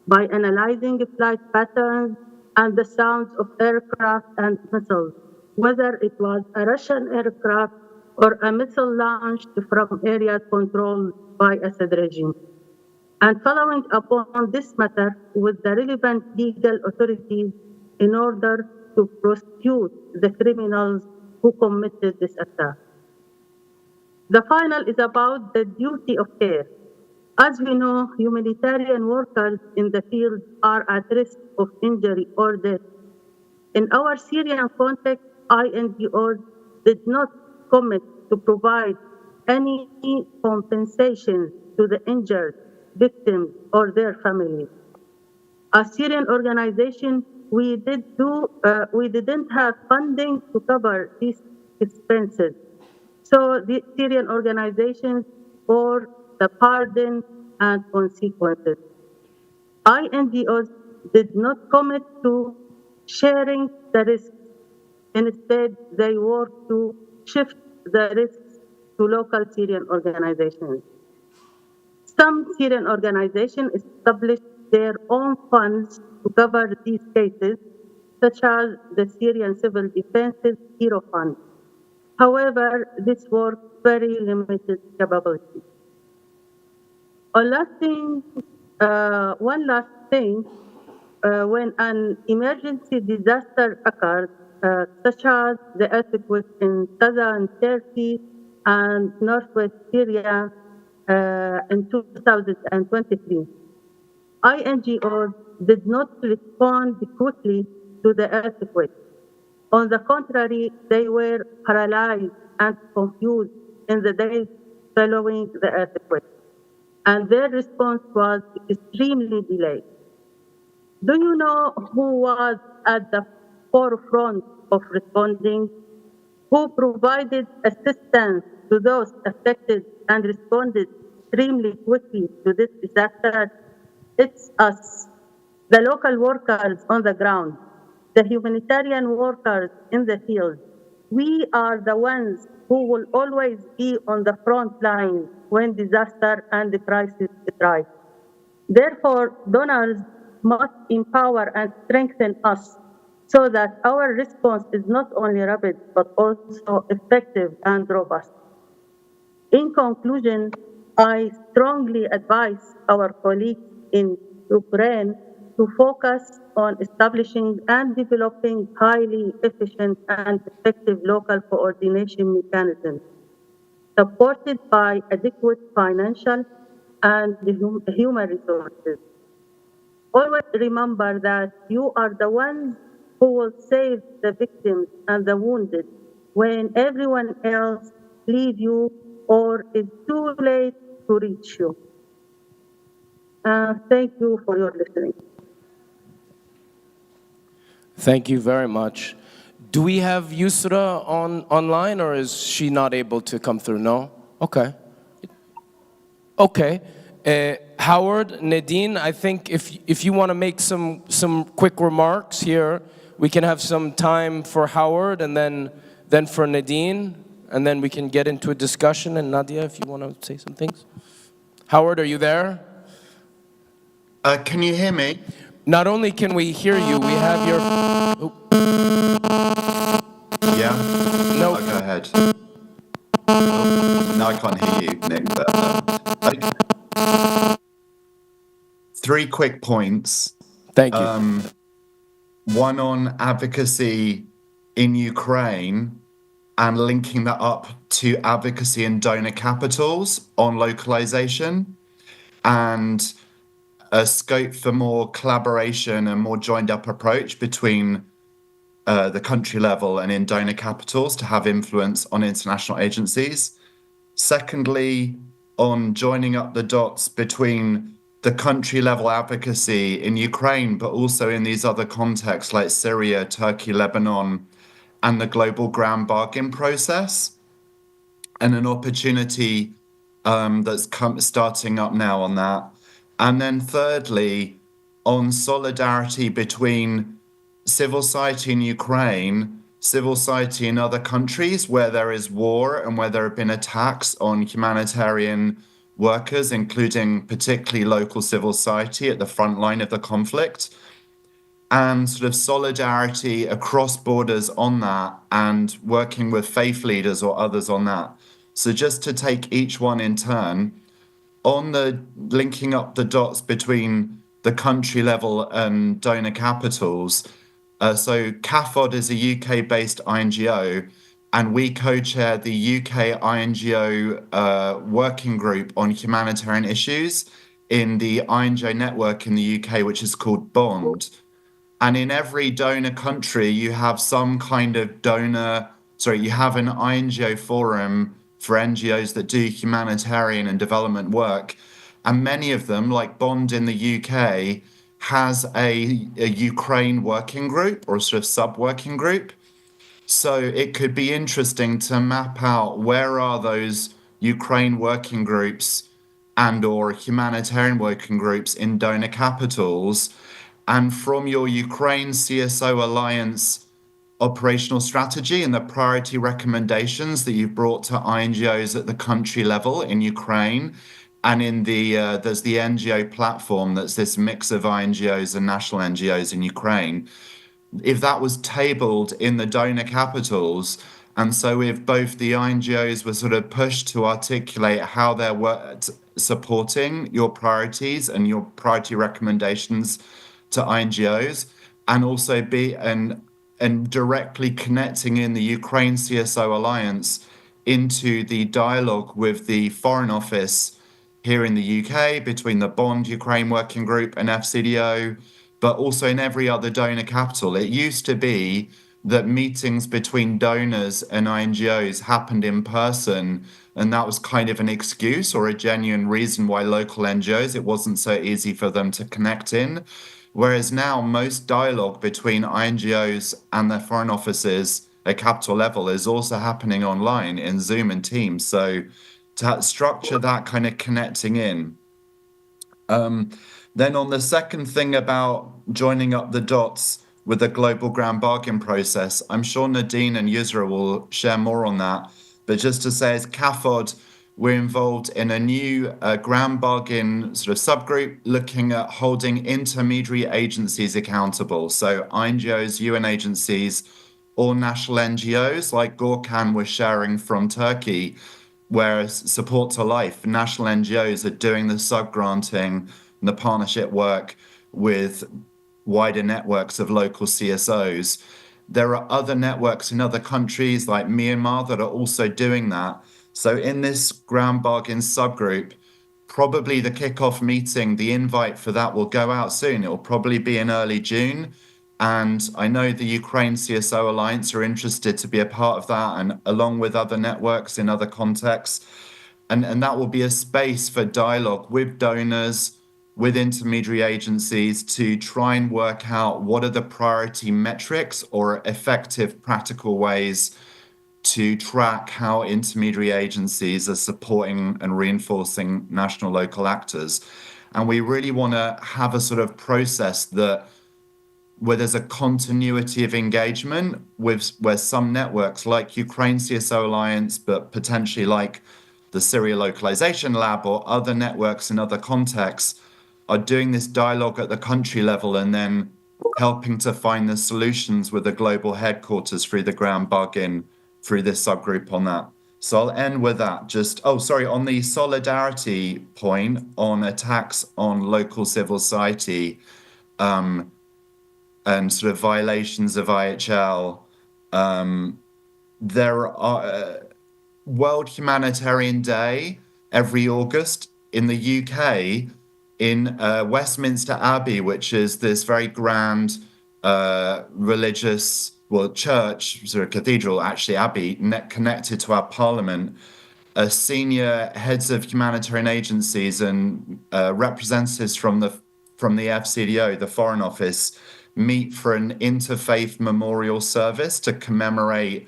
by analyzing flight patterns and the sounds of aircraft and missiles, whether it was a Russian aircraft or a missile launched from areas controlled by Assad regime. And following upon this matter with the relevant legal authorities in order to prosecute the criminals who committed this attack. The final is about the duty of care. As we know, humanitarian workers in the field are at risk of injury or death. In our Syrian context, INGOs did not commit to provide any compensation to the injured victims or their families. As Syrian organization, we didn't have funding to cover these expenses. So the Syrian organizations bore the burden and consequences. INGOs did not commit to sharing the risks. Instead, they worked to shift the risks to local Syrian organizations. Some Syrian organizations established their own funds to cover these cases, such as the Syrian Civil Defense's Hero Fund. However, this worked very limited capability. One last thing, when an emergency disaster occurred, such as the earthquake in southern Turkey and northwest Syria in 2023, INGOs did not respond quickly to the earthquake. On the contrary, they were paralyzed and confused in the days following the earthquake, and their response was extremely delayed. Do you know who was at the forefront of responding? Who provided assistance to those affected and responded extremely quickly to this disaster? It's us, the local workers on the ground, the humanitarian workers in the field. We are the ones who will always be on the front line when disaster and the crisis strike. Therefore, donors must empower and strengthen us so that our response is not only rapid, but also effective and robust. In conclusion, I strongly advise our colleagues in Ukraine to focus on establishing and developing highly efficient and effective local coordination mechanisms, supported by adequate financial and human resources. Always remember that you are the ones who will save the victims and the wounded when everyone else leaves you or is too late to reach you. Thank you for your listening. Thank you very much. Do we have Yusra online, or is she not able to come through? No? Okay. Okay. Howard, Nadine, I think if you want to make some quick remarks here, we can have some time for Howard and then for Nadine, and then we can get into a discussion. And Nadia, if you want to say some things. Howard, are you there? Can you hear me? Not only can we hear you, we have your... Oh. Yeah? No. Go ahead. No, I can't hear you, Nick. But, okay. 3 quick points. Thank you. One on advocacy in Ukraine and linking that up to advocacy and donor capitals on localization, and a scope for more collaboration and more joined up approach between the country level and in donor capitals to have influence on international agencies. Secondly, on joining up the dots between the country level advocacy in Ukraine, but also in these other contexts like Syria, Turkey, Lebanon, and the global grand bargain process, and an opportunity that's starting up now on that. And then thirdly, on solidarity between civil society in Ukraine, civil society in other countries where there is war and where there have been attacks on humanitarian workers, including particularly local civil society at the front line of the conflict, and sort of solidarity across borders on that, and working with faith leaders or others on that. So just to take each one in turn, on the linking up the dots between the country level and donor capitals. So CAFOD is a UK-based INGO, and we co-chair the UK INGO working group on humanitarian issues in the INGO network in the UK, which is called BOND. And in every donor country, you have some kind of you have an INGO forum for NGOs that do humanitarian and development work. And many of them, like BOND in the UK, has a Ukraine working group or a sort of sub-working group. So it could be interesting to map out where are those Ukraine working groups and or humanitarian working groups in donor capitals. And from your Ukraine CSO Alliance operational strategy and the priority recommendations that you've brought to INGOs at the country level in Ukraine, and in there's the NGO platform that's this mix of INGOs and national NGOs in Ukraine. If that was tabled in the donor capitals, and so if both the INGOs were sort of pushed to articulate how they're supporting your priorities and your priority recommendations to INGOs, and also and directly connecting in the Ukraine CSO Alliance into the dialogue with the Foreign Office here in the UK between the BOND Ukraine Working Group and FCDO, but also in every other donor capital. It used to be that meetings between donors and INGOs happened in person, and that was kind of an excuse or a genuine reason why local NGOs, it wasn't so easy for them to connect in. Whereas now most dialogue between INGOs and their foreign offices at capital level is also happening online in Zoom and Teams. So to structure that kind of connecting in. Then on the second thing about joining up the dots with the global grand bargain process, I'm sure Nadine and Yusra will share more on that. But just to say, as CAFOD, we're involved in a new grand bargain sort of subgroup looking at holding intermediary agencies accountable. So INGOs, UN agencies, or national NGOs like Gorkan was sharing from Turkey, whereas Support to Life, national NGOs are doing the sub-granting and the partnership work with wider networks of local CSOs. There are other networks in other countries like Myanmar that are also doing that. So in this grand bargain subgroup, probably the kickoff meeting, the invite for that will go out soon. It will probably be in early June. And I know the Ukraine CSO Alliance are interested to be a part of that, and along with other networks in other contexts. And that will be a space for dialogue with donors, with intermediary agencies to try and work out what are the priority metrics or effective practical ways to track how intermediary agencies are supporting and reinforcing national local actors. And we really want to have a sort of process where there's a continuity of engagement with where some networks like Ukraine CSO Alliance, but potentially like the Syria Localization Lab or other networks in other contexts are doing this dialogue at the country level and then helping to find the solutions with the global headquarters through the grand bargain, through this subgroup on that. So I'll end with that. On the solidarity point on attacks on local civil society, and sort of violations of IHL, there are World Humanitarian Day every August in the UK in Westminster Abbey, which is this very grand religious, church, sort of cathedral, actually abbey, connected to our parliament. Senior heads of humanitarian agencies and representatives from the FCDO, the Foreign Office, meet for an interfaith memorial service to commemorate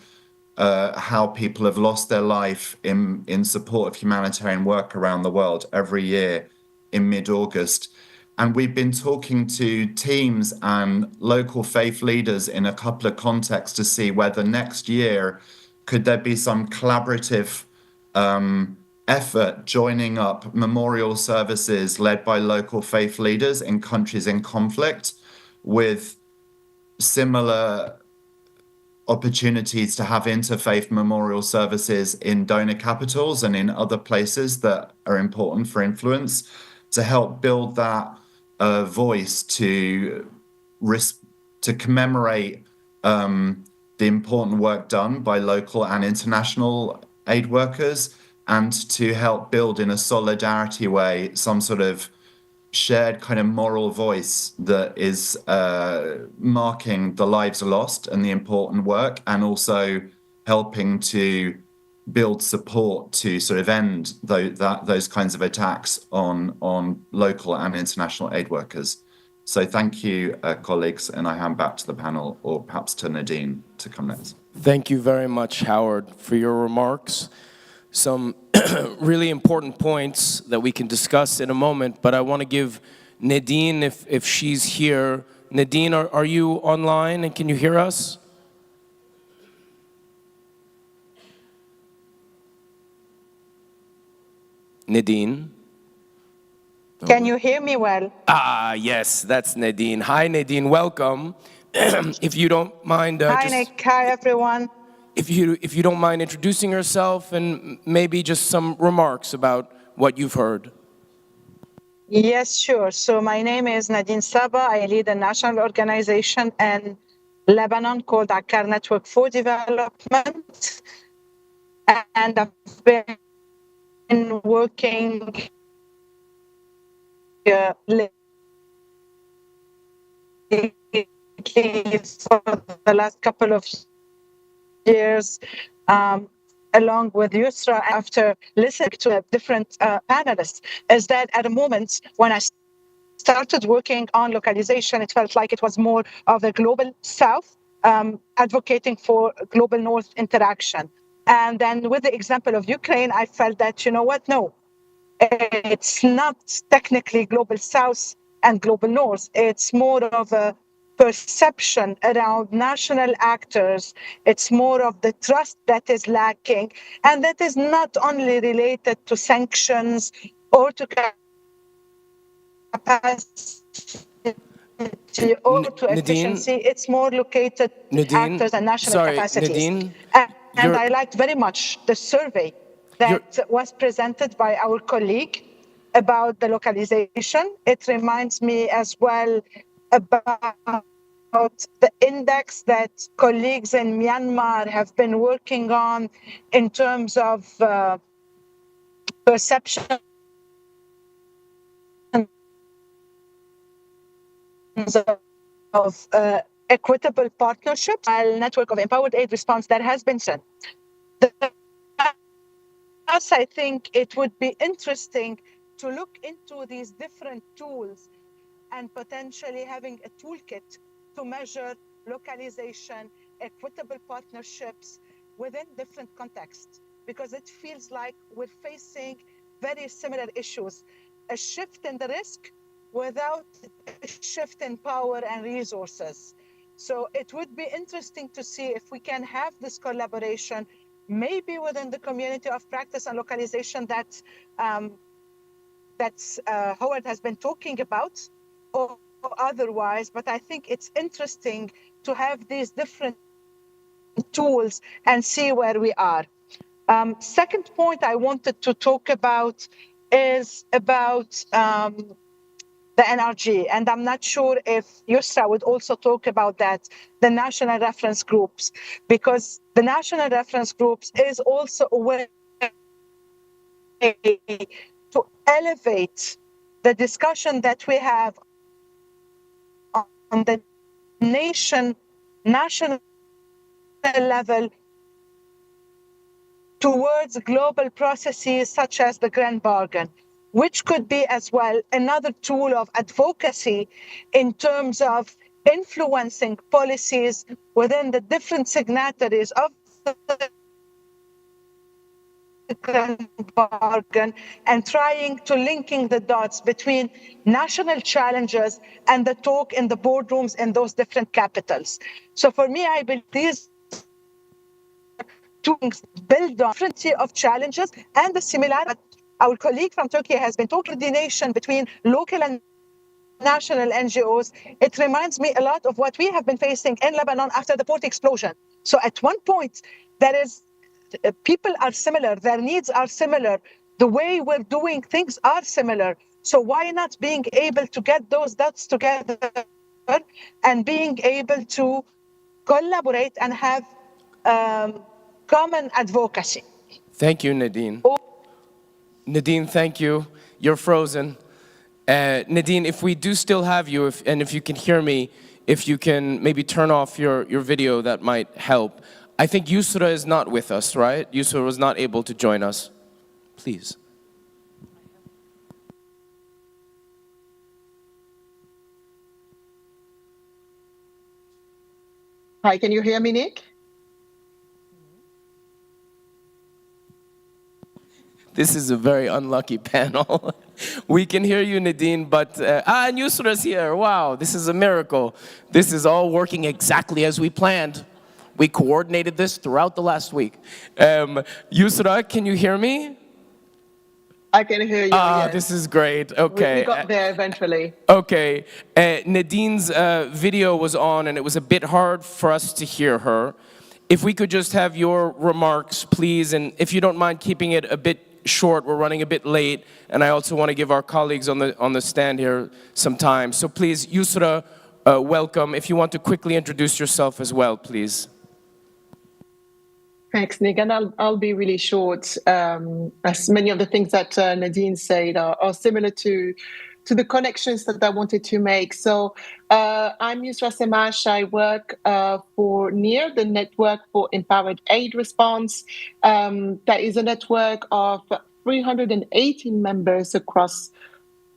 how people have lost their life in support of humanitarian work around the world every year in mid-August. And we've been talking to teams and local faith leaders in a couple of contexts to see whether next year could there be some collaborative effort joining up memorial services led by local faith leaders in countries in conflict with similar opportunities to have interfaith memorial services in donor capitals and in other places that are important for influence, to help build that voice to commemorate the important work done by local and international aid workers, and to help build in a solidarity way some sort of shared kind of moral voice that is marking the lives lost and the important work, and also helping to build support to sort of end those kinds of attacks on local and international aid workers. So thank you, colleagues, and I hand back to the panel, or perhaps to Nadine to come next. Thank you very much, Howard, for your remarks. Some really important points that we can discuss in a moment, but I want to give Nadine, if she's here. Nadine, are you online and can you hear us? Nadine? Can you hear me well? Ah, yes, that's Nadine. Hi, Nadine, welcome. If you don't mind... Hi, Nick. Hi, everyone. If you don't mind introducing yourself and maybe just some remarks about what you've heard. Yes, sure. So my name is Nadine Saba. I lead a national organization in Lebanon called Akkar Network for Development. And I've been working for the last couple of years, along with Yusra, after listening to different panelists, is that at a moment when I started working on localization, it felt like it was more of the global South advocating for global North interaction. And then with the example of Ukraine, I felt that, you know what, no, it's not technically global South and global North. It's more of a perception around national actors. It's more of the trust that is lacking, and that is not only related to sanctions or to capacity or to efficiency. It's more located to actors and national capacities. Nadine, and I liked very much the survey that was presented by our colleague about the localization. It reminds me as well about the index that colleagues in Myanmar have been working on in terms of perception of equitable partnerships, a network of empowered aid response that has been sent. I think it would be interesting to look into these different tools and potentially having a toolkit to measure localization, equitable partnerships within different contexts, because it feels like we're facing very similar issues. A shift in the risk without a shift in power and resources. So it would be interesting to see if we can have this collaboration, maybe within the community of practice and localization that Howard has been talking about, or otherwise, but I think it's interesting to have these different tools and see where we are. Second point I wanted to talk about is about the NRG. And I'm not sure if Yusra would also talk about that, the national reference groups, because the national reference groups is also a way to elevate the discussion that we have on the national level towards global processes such as the Grand Bargain, which could be as well another tool of advocacy in terms of influencing policies within the different signatories of the Grand Bargain and trying to linking the dots between national challenges and the talk in the boardrooms in those different capitals. So for me, I believe these to build on difference of challenges and the similarity. Our colleague from Turkey has been talking coordination between local and national NGOs. It reminds me a lot of what we have been facing in Lebanon after the port explosion. So at one point, there is people are similar, their needs are similar, the way we're doing things are similar. So why not being able to get those dots together and being able to collaborate and have common advocacy. Thank you, Nadine. Nadine, thank you. You're frozen. Nadine, if we do still have you, if you can hear me, if you can maybe turn off your video, that might help. I think Yusra is not with us, right? Yusra was not able to join us. Please. Hi, can you hear me, Nick? This is a very unlucky panel. We can hear you, Nadine, but and Yusra's here. Wow, this is a miracle. This is all working exactly as we planned. We coordinated this throughout the last week. Yusra, can you hear me? I can hear you. Yes. This is great. Okay. We got there eventually. Okay. Nadine's video was on, and it was a bit hard for us to hear her. If we could just have your remarks, please, and if you don't mind keeping it a bit short, we're running a bit late, and I also want to give our colleagues on the stand here some time. So please, Yusra, welcome. If you want to quickly introduce yourself as well, please. Thanks, Nick, and I'll be really short. As many of the things that Nadine said are similar to the connections that I wanted to make. So I'm Yusra Semash. I work for NEAR, the Network for Empowered Aid Response. That is a network of 318 members across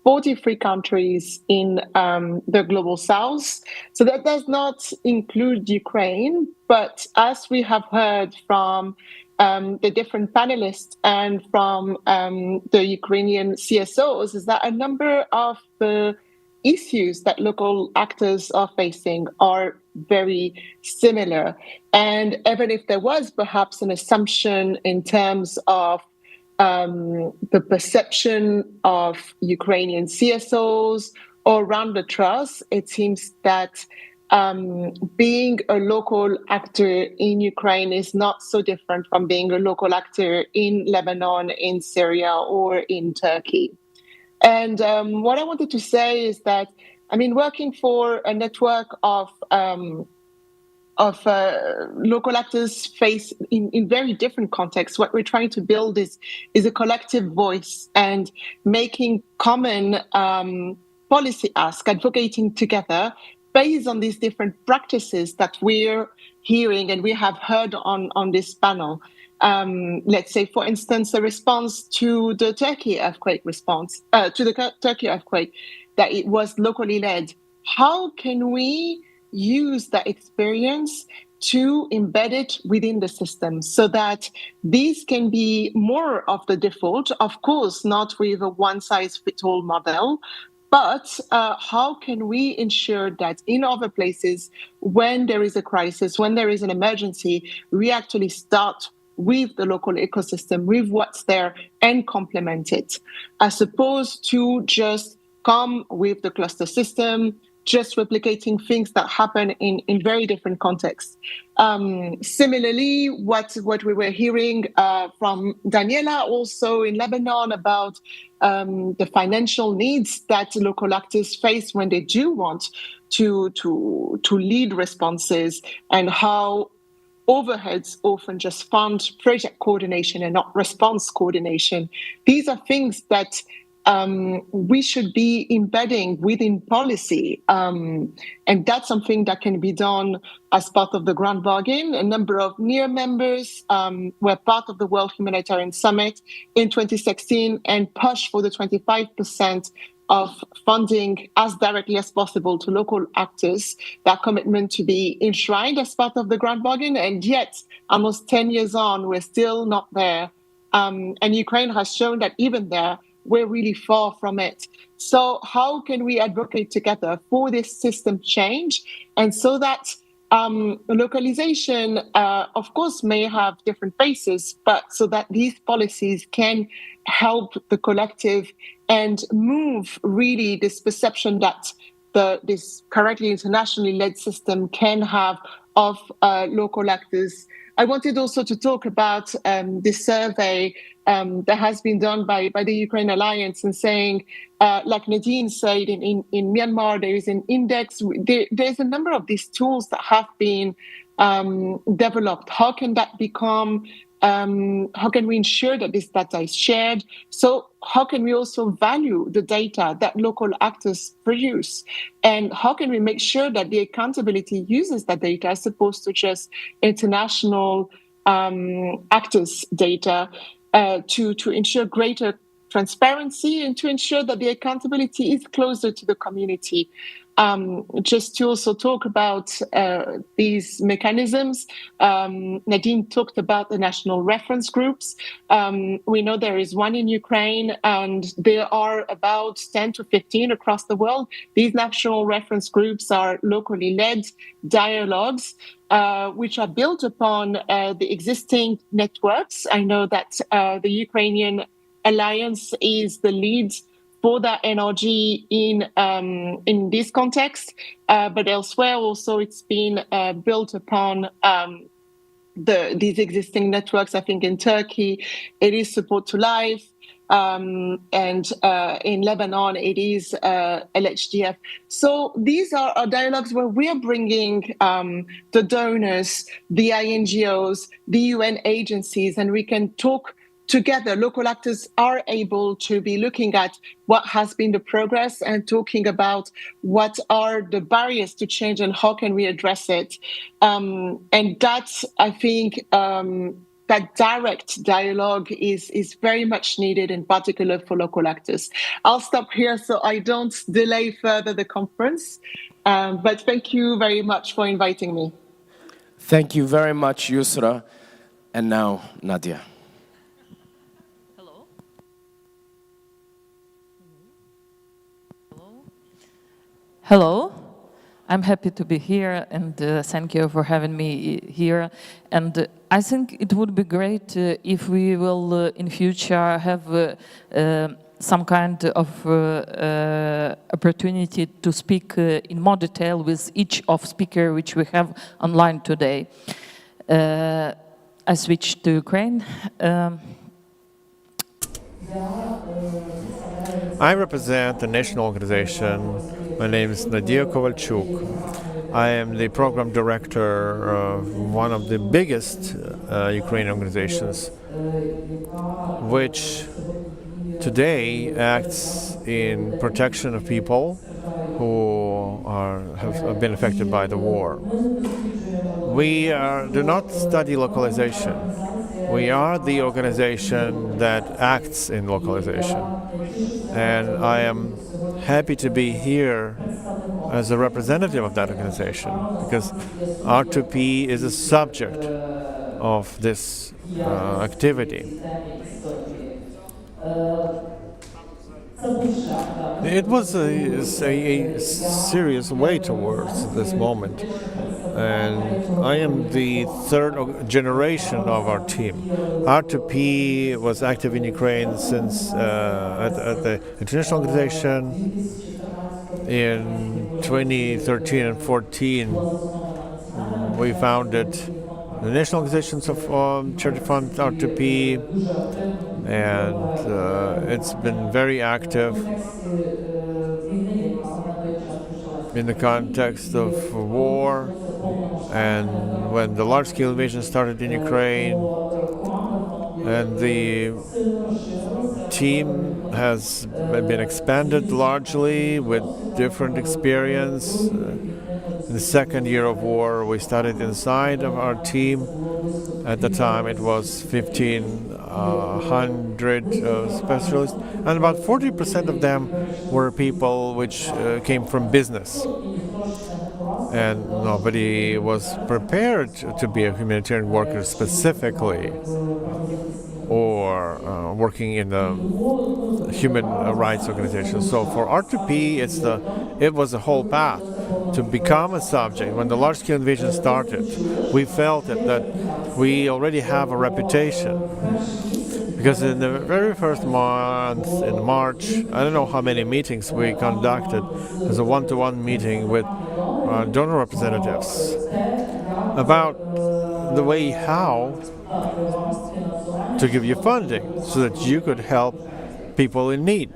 43 countries in the Global South. So that does not include Ukraine, but as we have heard from the different panelists and from the Ukrainian CSOs, is that a number of the issues that local actors are facing are very similar. And even if there was perhaps an assumption in terms of the perception of Ukrainian CSOs or around the trust, it seems that being a local actor in Ukraine is not so different from being a local actor in Lebanon, in Syria, or in Turkey. And what I wanted to say is that, I mean, working for a network of local actors face in very different contexts. What we're trying to build is a collective voice and making common policy ask, advocating together based on these different practices that we're hearing and we have heard on this panel. Let's say, for instance, a response to the Turkey earthquake that it was locally led. How can we use that experience to embed it within the system so that these can be more of the default, of course, not with a one-size-fits-all model, but how can we ensure that in other places, when there is a crisis, when there is an emergency, we actually start with the local ecosystem, with what's there, and complement it, as opposed to just come with the cluster system, just replicating things that happen in very different contexts. Similarly, what we were hearing from Daniela also in Lebanon about the financial needs that local actors face when they do want to lead responses, and how overheads often just fund project coordination and not response coordination. These are things that we should be embedding within policy. And that's something that can be done as part of the Grand Bargain. A number of near members were part of the World Humanitarian Summit in 2016 and pushed for the 25% of funding as directly as possible to local actors, that commitment to be enshrined as part of the Grand Bargain. And yet, almost 10 years on, we're still not there. And Ukraine has shown that even there, we're really far from it. So how can we advocate together for this system change? And so that localization, of course, may have different faces, but so that these policies can help the collective and move really this perception that this currently internationally led system can have of local actors. I wanted also to talk about this survey that has been done by the Ukraine Alliance, and saying, like Nadine said, in Myanmar, there is an index. There's a number of these tools that have been developed. How can that become, how can we ensure that this data is shared? So how can we also value the data that local actors produce? And how can we make sure that the accountability uses that data as opposed to just international actors' data to ensure greater transparency and to ensure that the accountability is closer to the community? Just to also talk about these mechanisms, Nadine talked about the national reference groups. We know there is one in Ukraine, and there are about 10 to 15 across the world. These national reference groups are locally led dialogues, which are built upon the existing networks. I know that the Ukrainian Alliance is the lead for that NRG in this context, but elsewhere also it's been built upon these existing networks. I think in Turkey it is Support to Life, and in Lebanon it is LHDF. So these are dialogues where we are bringing the donors, the INGOs, the UN agencies, and we can talk together. Local actors are able to be looking at what has been the progress and talking about what are the barriers to change and how can we address it. And that's, I think, that direct dialogue is very much needed, in particular for local actors. I'll stop here so I don't delay further the conference. But thank you very much for inviting me. Thank you very much, Yusra. And now, Nadia. Hello, I'm happy to be here, and thank you for having me here. And I think it would be great if we will in future have some kind of opportunity to speak in more detail with each of speakers which we have online today. I switch to Ukraine. I represent the national organization. My name is Nadia Kovalchuk. I am the program director of one of the biggest Ukrainian organizations, which today acts in protection of people who have been affected by the war. We do not study localization. We are the organization that acts in localization. And I am happy to be here as a representative of that organization, because R2P is a subject of this activity. It was a serious way towards this moment, and I am the third generation of our team. R2P was active in Ukraine since at the international organization In 2013 and 14, we founded the National Organizations of Charity Fund, R2P, and it's been very active in the context of war, and when the large-scale invasion started in Ukraine, and the team has been expanded largely with different experience. In the second year of war, we started inside of our team. At the time, it was 1,500 specialists, and about 40% of them were people which came from business. And nobody was prepared to be a humanitarian worker specifically, or working in a human rights organization. So for R2P, it was a whole path to become a subject. When the large-scale invasion started, we felt that we already have a reputation. Because in the very first month, in March, I don't know how many meetings we conducted as a one-to-one meeting with donor representatives about the way how to give you funding so that you could help people in need.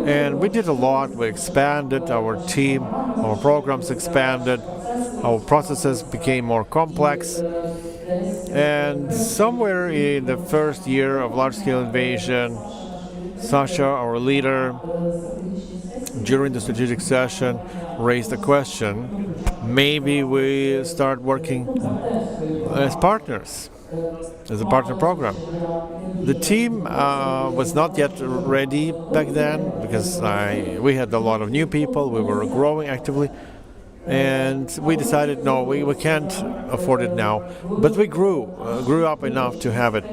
And we did a lot. We expanded our team, our programs expanded, our processes became more complex. And somewhere in the first year of large-scale invasion, Sasha, our leader, during the strategic session, raised the question, maybe we start working as partners, as a partner program. The team was not yet ready back then because we had a lot of new people, we were growing actively, and we decided, no, we can't afford it now. But we grew up enough to have it.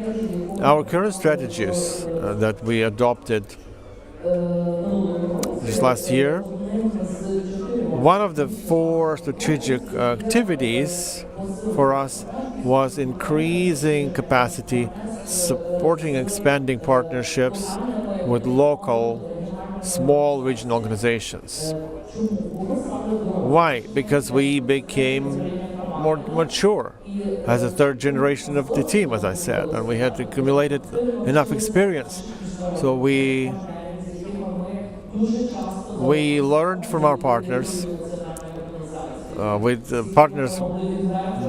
Our current strategies that we adopted this last year, one of the 4 strategic activities for us was increasing capacity, supporting expanding partnerships with local, small regional organizations. Why? Because we became more mature as a third generation of the team, as I said, and we had accumulated enough experience. So we learned from our partners. With partners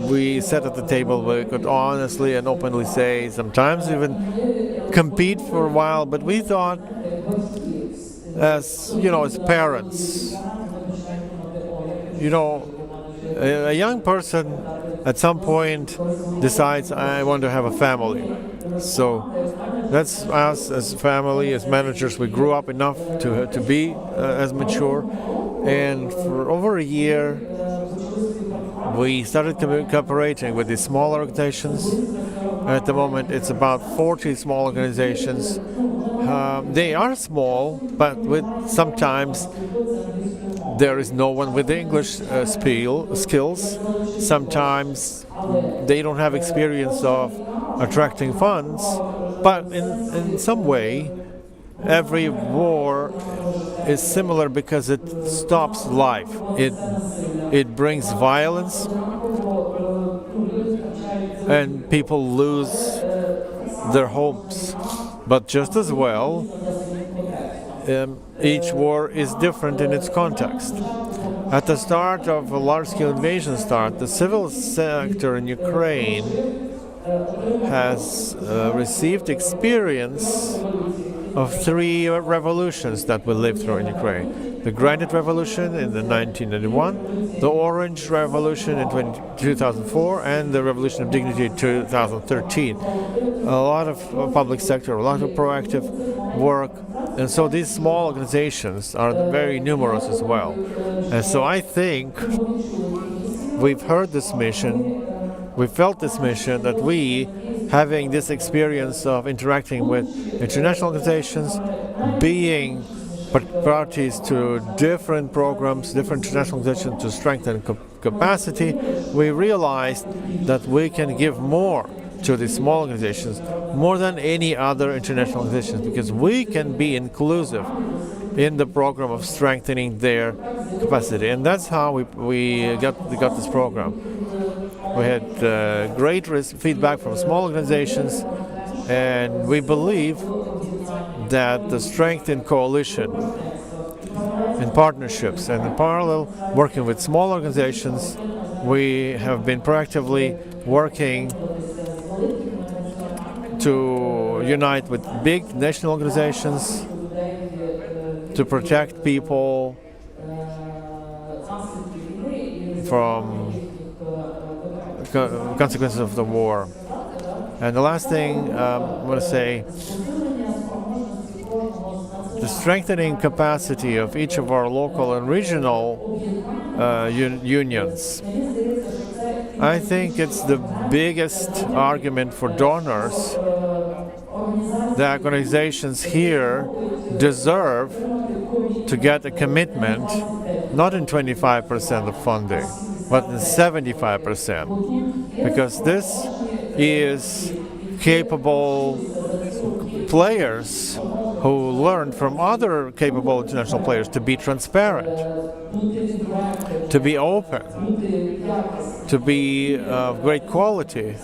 we sat at the table, we could honestly and openly say, sometimes even compete for a while, but we thought, as parents, a young person at some point decides, I want to have a family. So that's us as family, as managers. We grew up enough to be as mature, and for over a year we started cooperating with these small organizations. At the moment it's about 40 small organizations. They are small, but sometimes there is no one with the English skills. Sometimes they don't have experience of attracting funds, but in some way every war is similar because it stops life. It brings violence, and people lose their homes. But just as well, each war is different in its context. At the start of a large-scale invasion the civil sector in Ukraine has received experience of 3 revolutions that we lived through in Ukraine. The Granite Revolution in 1991, the Orange Revolution in 2004, and the Revolution of Dignity in 2013. A lot of public sector, a lot of proactive work, and so these small organizations are very numerous as well. And so I think we've heard this mission, we felt this mission, that we, having this experience of interacting with international organizations, being parties to different programs, different international organizations to strengthen capacity, we realized that we can give more to the small organizations more than any other international organizations, because we can be inclusive in the program of strengthening their capacity. And that's how we got this program. We had great feedback from small organizations, and we believe that the strength in coalition, in partnerships, and in parallel working with small organizations, we have been proactively working to unite with big national organizations to protect people from consequences of the war. And the last thing I want to say, the strengthening capacity of each of our local and regional unions. I think it's the biggest argument for donors. The organizations here deserve to get a commitment, not in 25% of funding, but in 75%, because this is capable players who learned from other capable international players to be transparent, to be open, to be of great quality.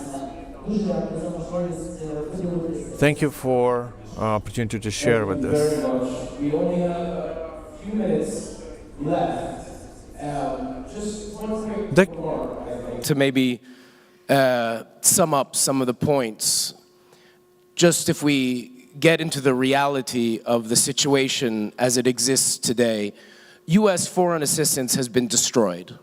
Thank you for opportunity to share with this. We only have a few minutes left. Just one quick remark, I think, to maybe sum up some of the points. Just if we get into the reality of the situation as it exists today, U.S. foreign assistance has been destroyed,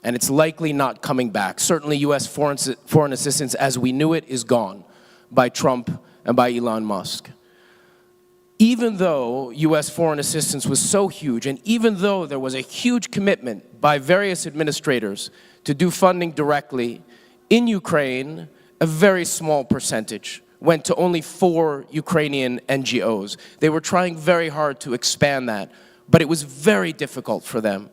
and it's likely not coming back. Certainly U.S. foreign assistance as we knew it is gone by Trump and by Elon Musk. Even though U.S. foreign assistance was so huge, and even though there was a huge commitment by various administrators to do funding directly, in Ukraine, a very small percentage went to only 4 Ukrainian NGOs. They were trying very hard to expand that, but it was very difficult for them.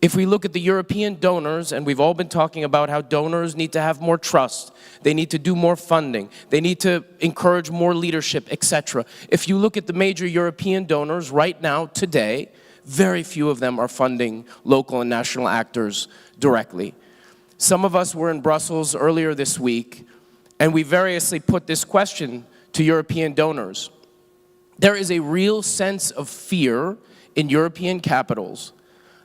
If we look at the European donors, and we've all been talking about how donors need to have more trust, they need to do more funding, they need to encourage more leadership, etc. If you look at the major European donors right now, today, very few of them are funding local and national actors directly. Some of us were in Brussels earlier this week, and we variously put this question to European donors. There is a real sense of fear in European capitals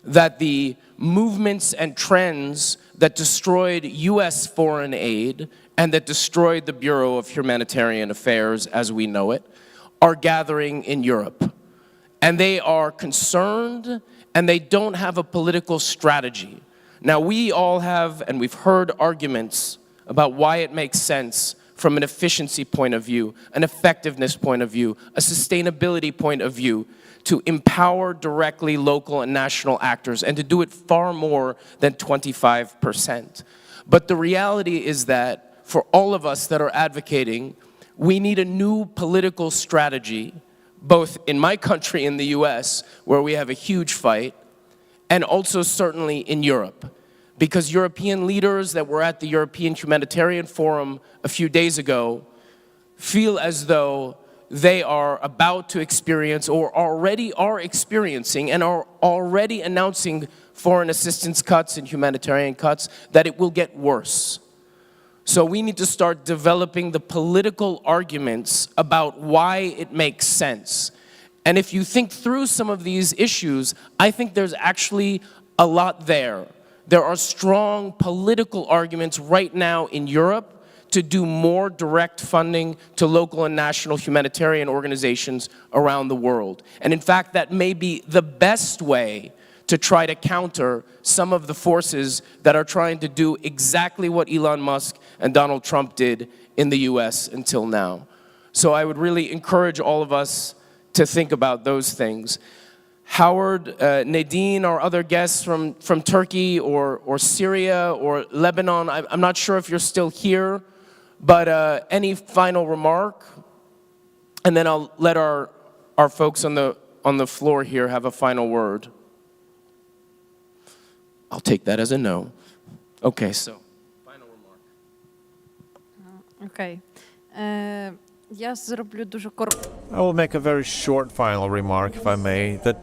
that the movements and trends that destroyed U.S. foreign aid and that destroyed the Bureau of Humanitarian Affairs as we know it are gathering in Europe. And they are concerned, and they don't have a political strategy. Now, we all have, and we've heard arguments about why it makes sense from an efficiency point of view, an effectiveness point of view, a sustainability point of view, to empower directly local and national actors, and to do it far more than 25%. But the reality is that for all of us that are advocating, we need a new political strategy, both in my country, in the US, where we have a huge fight, and also certainly in Europe. Because European leaders that were at the European Humanitarian Forum a few days ago feel as though they are about to experience, or already are experiencing, and are already announcing foreign assistance cuts and humanitarian cuts, that it will get worse. So we need to start developing the political arguments about why it makes sense. And if you think through some of these issues, I think there's actually a lot there. There are strong political arguments right now in Europe to do more direct funding to local and national humanitarian organizations around the world. And in fact, that may be the best way to try to counter some of the forces that are trying to do exactly what Elon Musk and Donald Trump did in the US until now. So I would really encourage all of us to think about those things. Howard, Nadine, or other guests from Turkey or Syria or Lebanon, I'm not sure if you're still here, but any final remark? And then I'll let our folks on the floor here have a final word. I'll take that as a no. Okay, so final remark. Окей. Я зроблю дуже коротко. I will make a very short final remark, if I may, that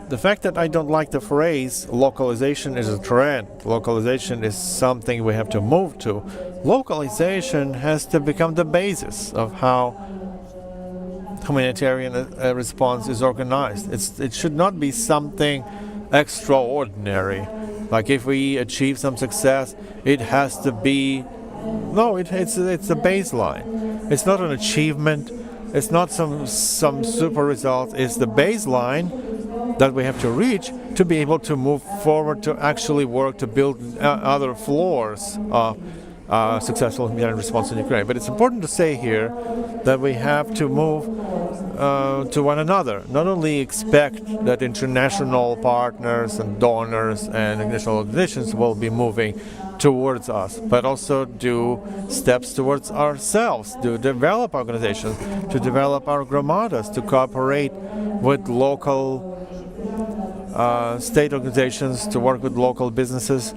the fact that I don't like the phrase localization is a trend, localization is something we have to move to. Localization has to become the basis of how humanitarian response is organized. It should not be something extraordinary. Like if we achieve some success, it has to be. No, it's a baseline. It's not an achievement. It's not some super result. It's the baseline that we have to reach to be able to move forward, to actually work to build other floors of successful humanitarian response in Ukraine. But it's important to say here that we have to move to one another. Not only expect that international partners and donors and international organizations will be moving towards us, but also do steps towards ourselves, to develop organizations, to develop our gramadas, to cooperate with local state organizations, to work with local businesses,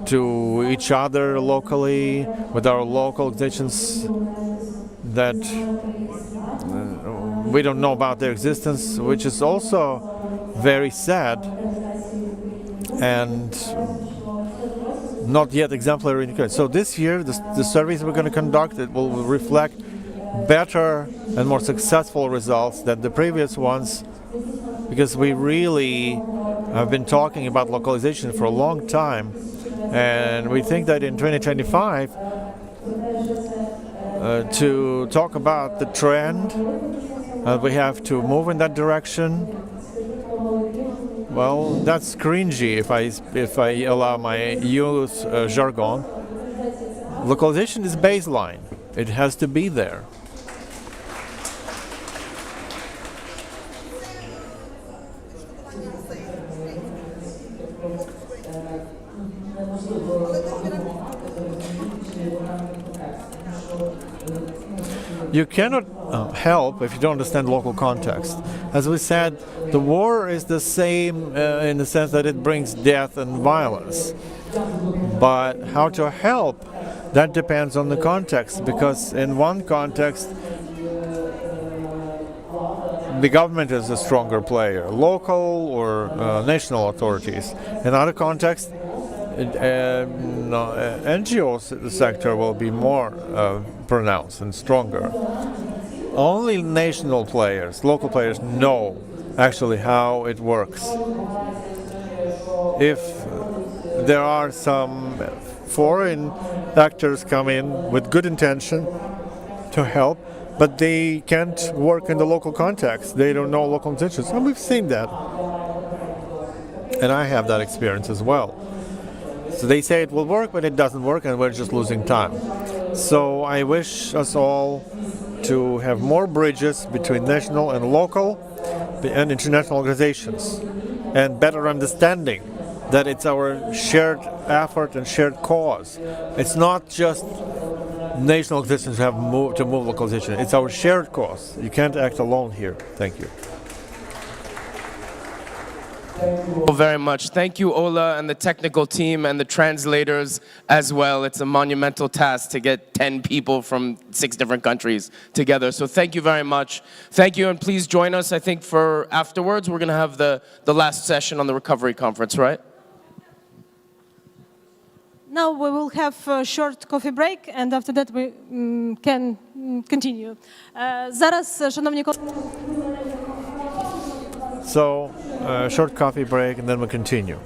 to each other locally, with our local organizations that we don't know about their existence, which is also very sad and not yet exemplary in Ukraine. So this year, the surveys we're going to conduct, it will reflect better and more successful results than the previous ones, because we really have been talking about localization for a long time, and we think that in 2025 to talk about the trend, we have to move in that direction. Well, that's cringy if I allow my youth jargon. Localization is baseline. It has to be there. You cannot help if you don't understand local context. As we said, the war is the same in the sense that it brings death and violence. But how to help, that depends on the context, because in one context, the government is a stronger player, local or national authorities. In other contexts, NGO sector will be more pronounced and stronger. Only national players, local players, know actually how it works. If there are some foreign actors come in with good intention to help, but they can't work in the local context, they don't know local intentions, and we've seen that. And I have that experience as well. So they say it will work, but it doesn't work, and we're just losing time. So I wish us all to have more bridges between national and local and international organizations, and better understanding that it's our shared effort and shared cause. It's not just national organizations who have to move localization. It's our shared cause. You can't act alone here. Thank you. Very much. Thank you, Ola, and the technical team and the translators as well. It's a monumental task to get 10 people from 6 different countries together. So thank you very much. Thank you, and please join us, I think, for afterwards. We're going to have the last session on the recovery conference, right? Now we will have a short coffee break, and after that we can continue. Зараз, шановні колеги. So, short coffee break, and then we'll continue.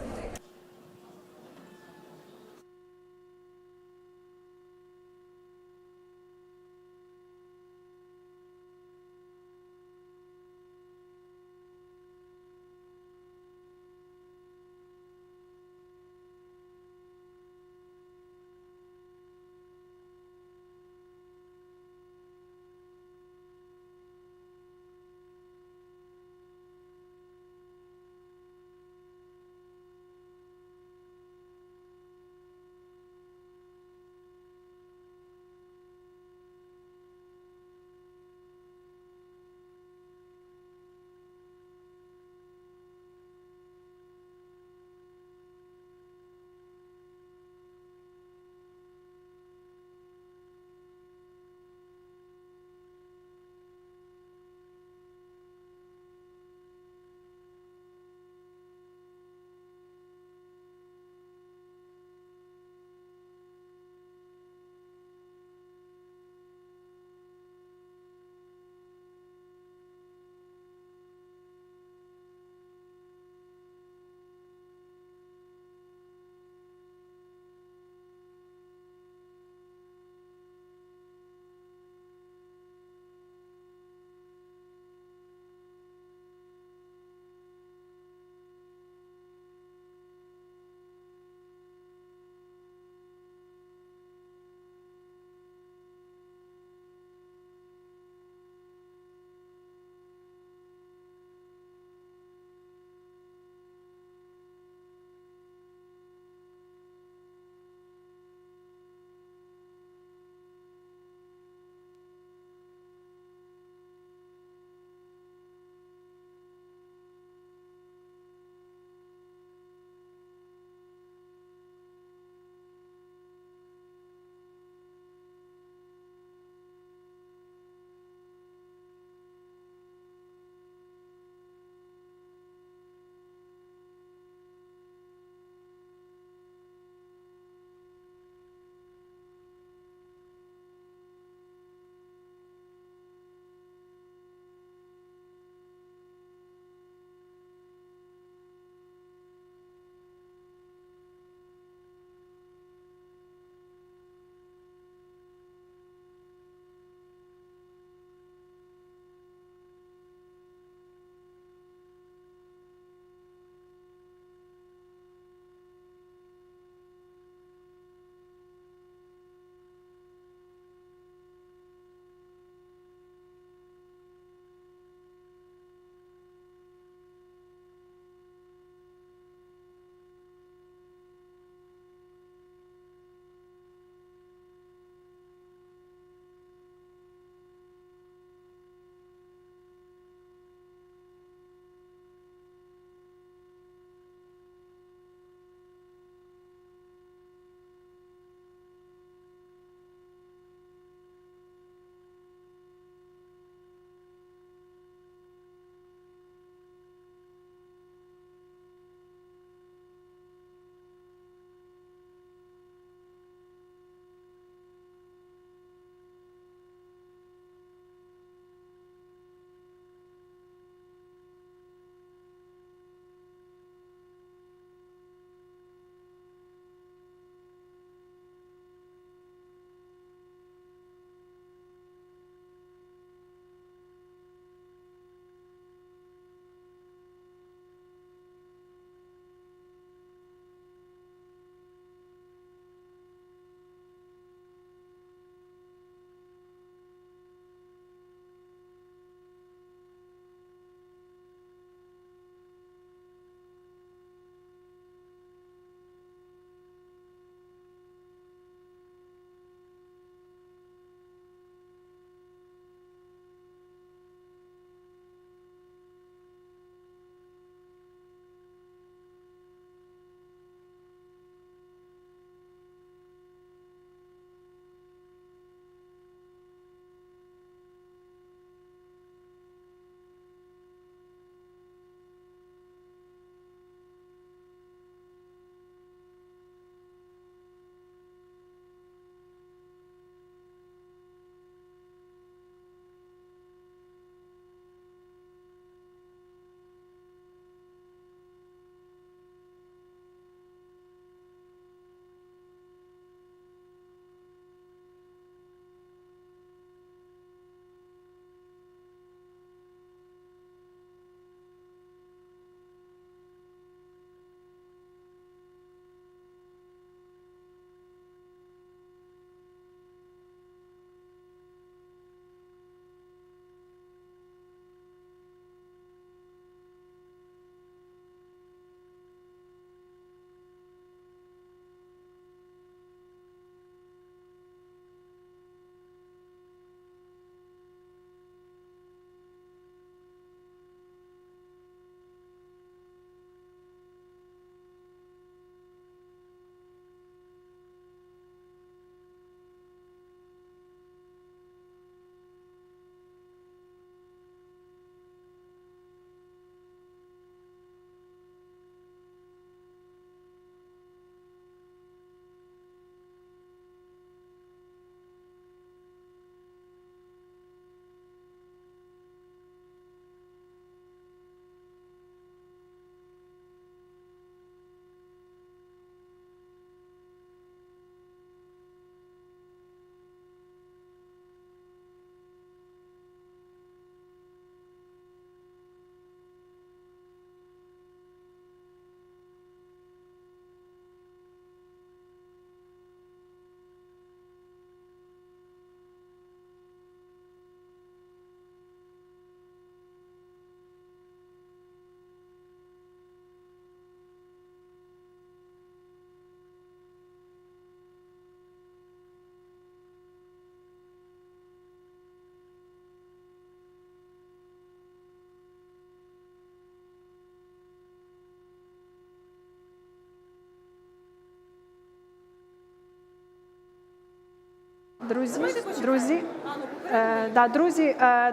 Друзі,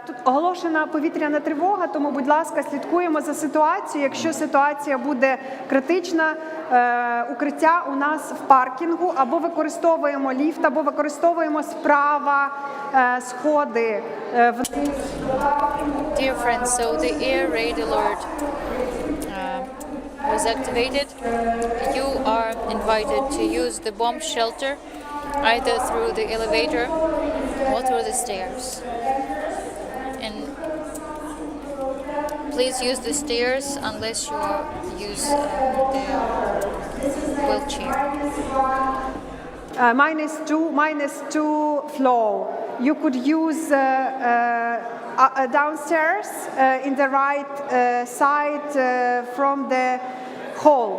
тут оголошена повітряна тривога, тому, будь ласка, слідкуємо за ситуацією. Якщо ситуація буде критична, укриття у нас в паркінгу, або використовуємо ліфт, або використовуємо справа сходи. Dear friends, so the air raid alert was activated. You are invited to use the bomb shelter either through the elevator or through the stairs. And please use the stairs unless you use the wheelchair. -2 floor. You could use downstairs in the right side from the hall.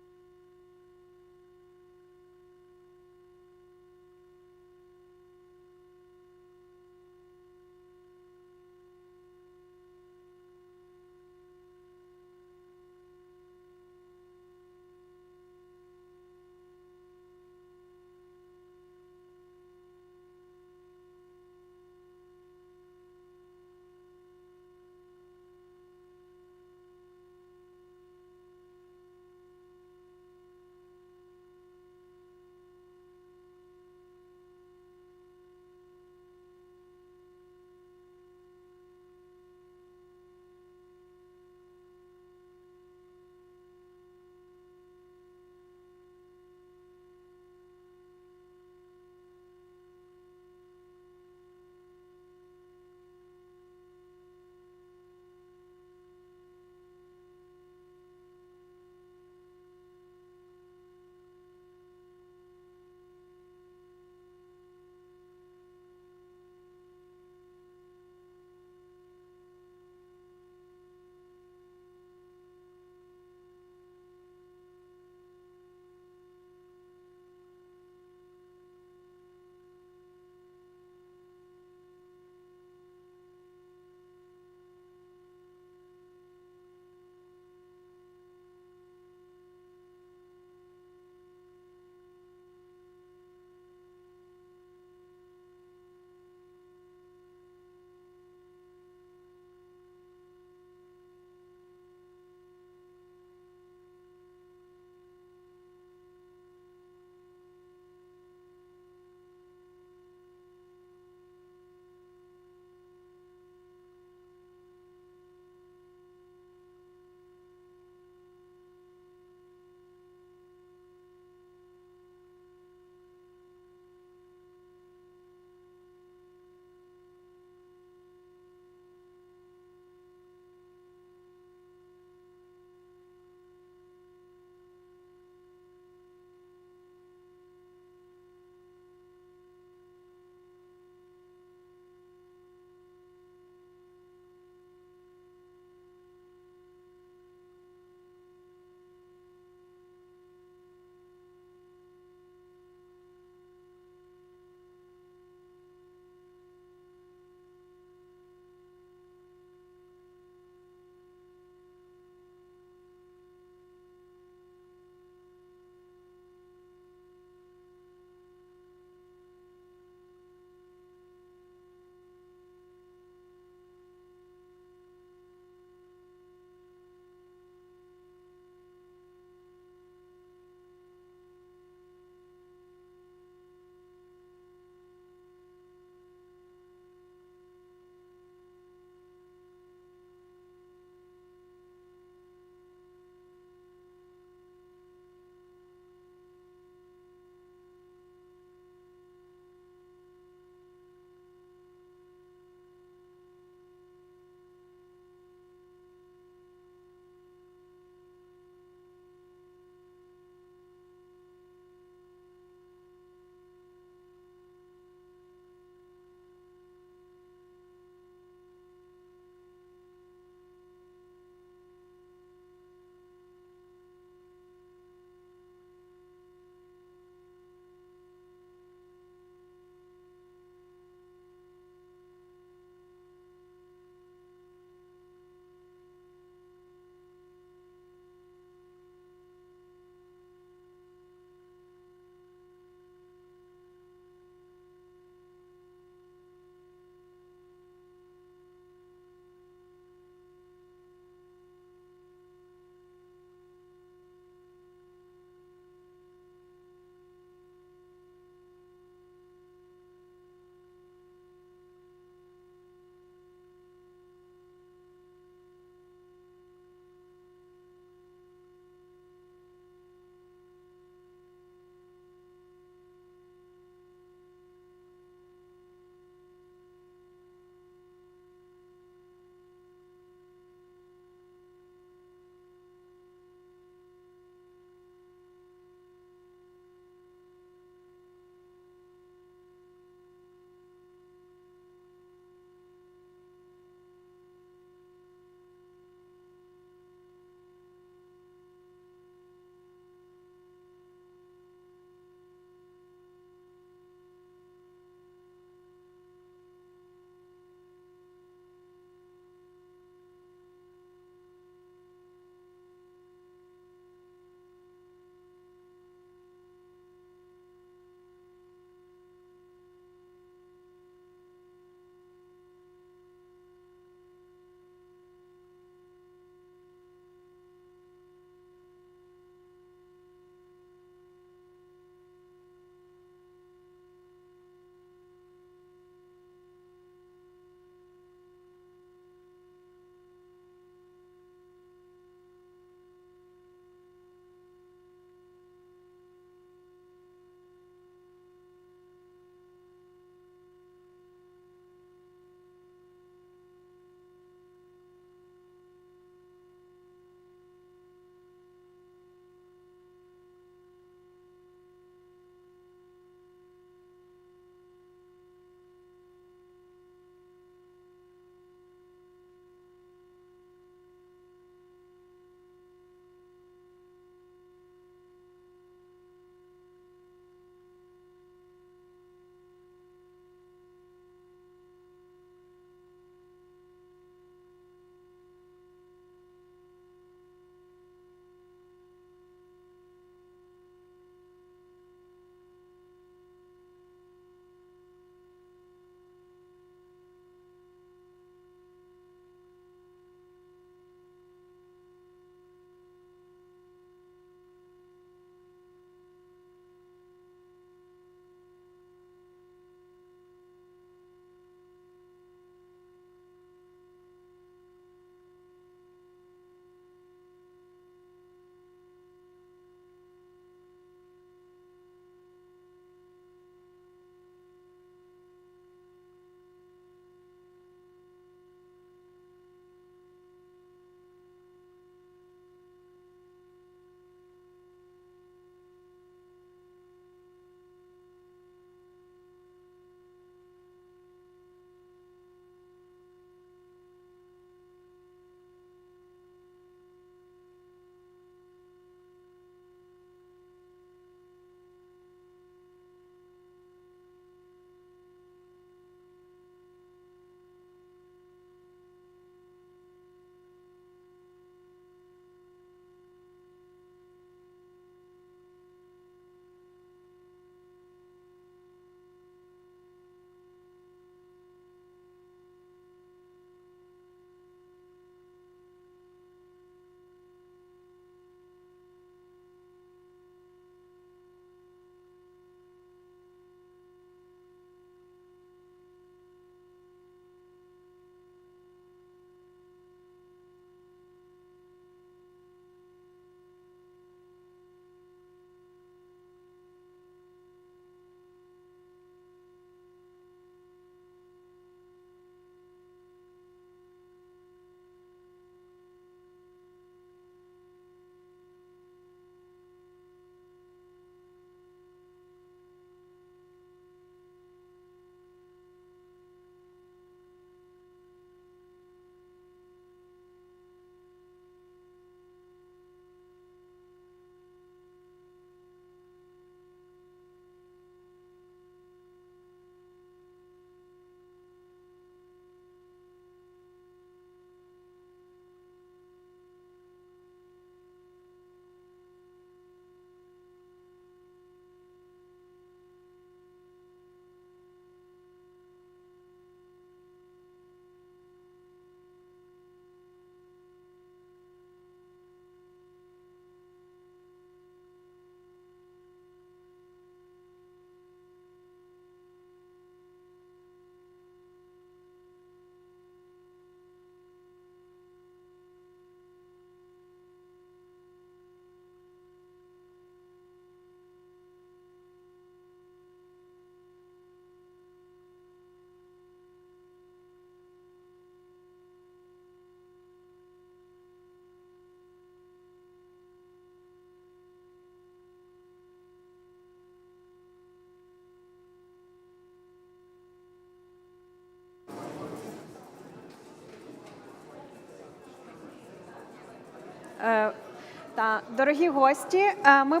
Дорогі гості, ми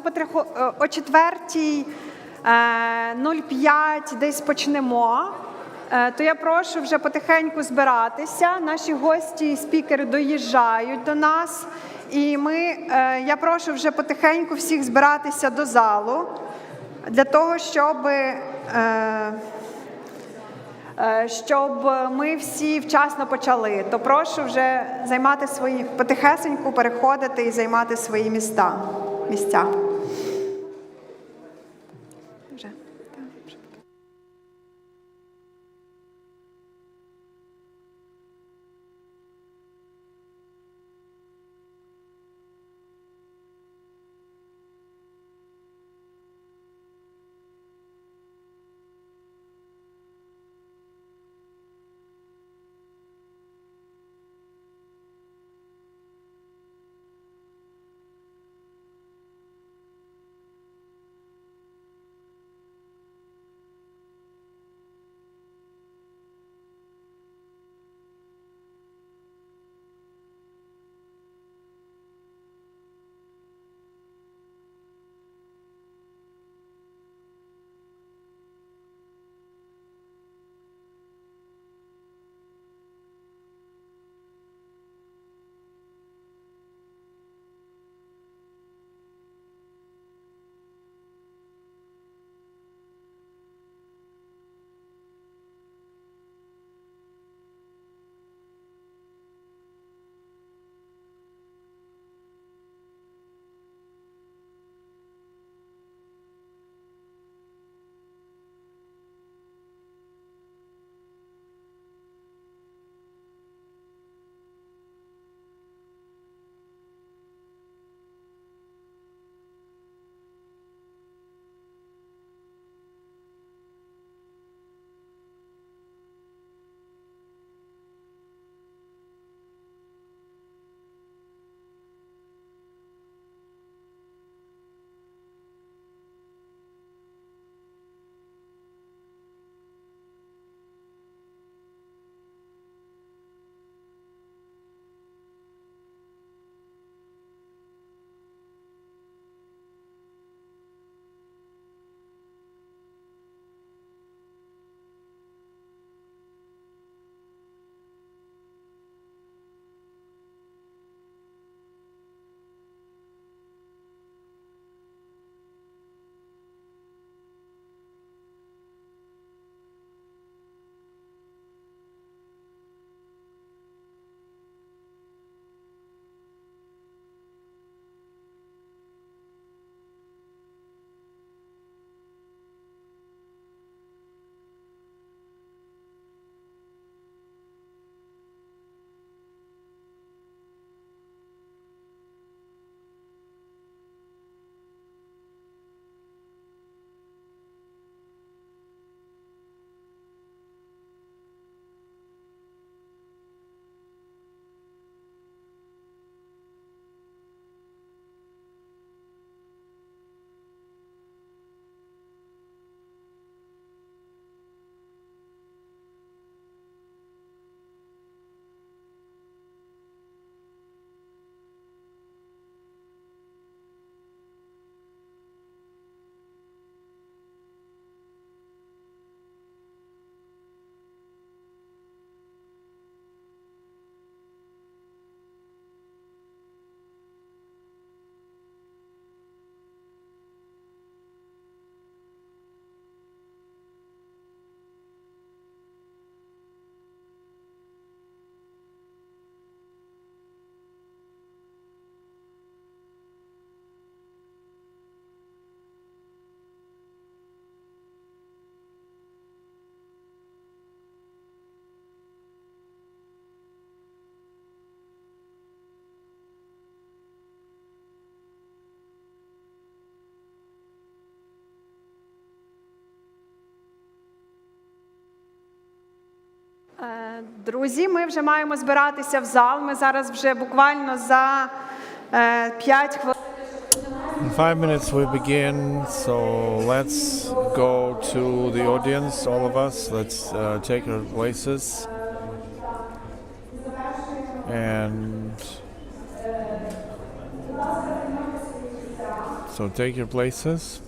о 4:05 десь почнемо. То я прошу вже потихеньку збиратися. Наші гості і спікери доїжджають до нас. І я прошу вже потихеньку всіх збиратися до залу, для того, щоб ми всі вчасно почали. То прошу вже займати потихесеньку переходити і займати свої місця. Друзі, ми вже маємо збиратися в зал. Ми зараз вже буквально за 5 хвилин. In 5 minutes we begin, so let's go to the audience, all of us. Let's take our places. And So take your places.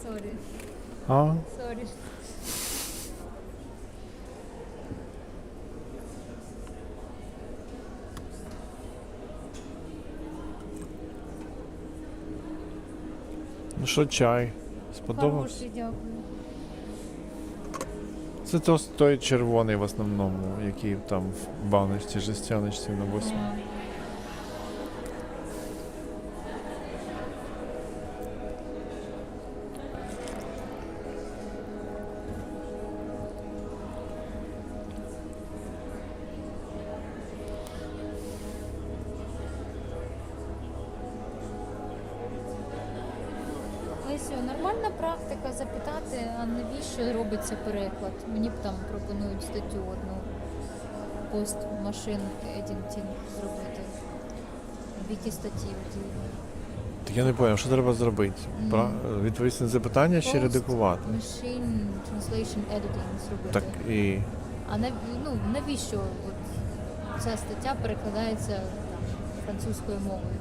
Sorry. А? Sorry. Ну що, чай? Сподобався? Хороший, дякую. Це той червоний в основному, який там в баночці, жестяночці на 8. Лесю, нормальна практика запитати, а навіщо робиться переклад? Мені б там пропонують статтю одну пост машин едітінг зробити. В якій статті? Так я не зрозумів, що треба зробити? Відповісти на запитання чи редагувати? Machine Translation Editing зробити. Так і... А навіщо от ця стаття перекладається там, французькою мовою?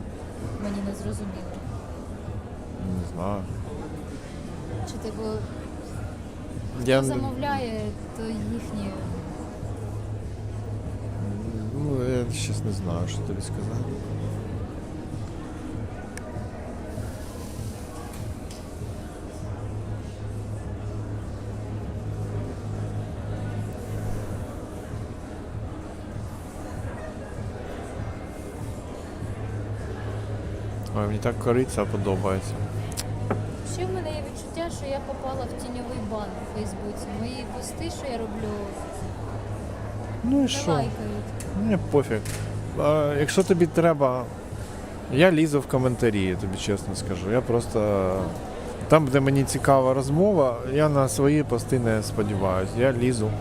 Мені не зрозуміло. Не знаю. Чи типу, Я хто замовляє, то їхні... Ну, я щось не знаю, що тобі сказати. Ой, мені так кориця подобається. Ще в мене є відчуття, що я попала в тіньовий бан у Фейсбуці. Мої пости, що я роблю, Ну і не що? лайкають. Мені пофіг. Якщо тобі треба, я лізу в коментарі, тобі чесно скажу. Я просто там, де мені цікава розмова, я на свої пости не сподіваюся. Я лізу.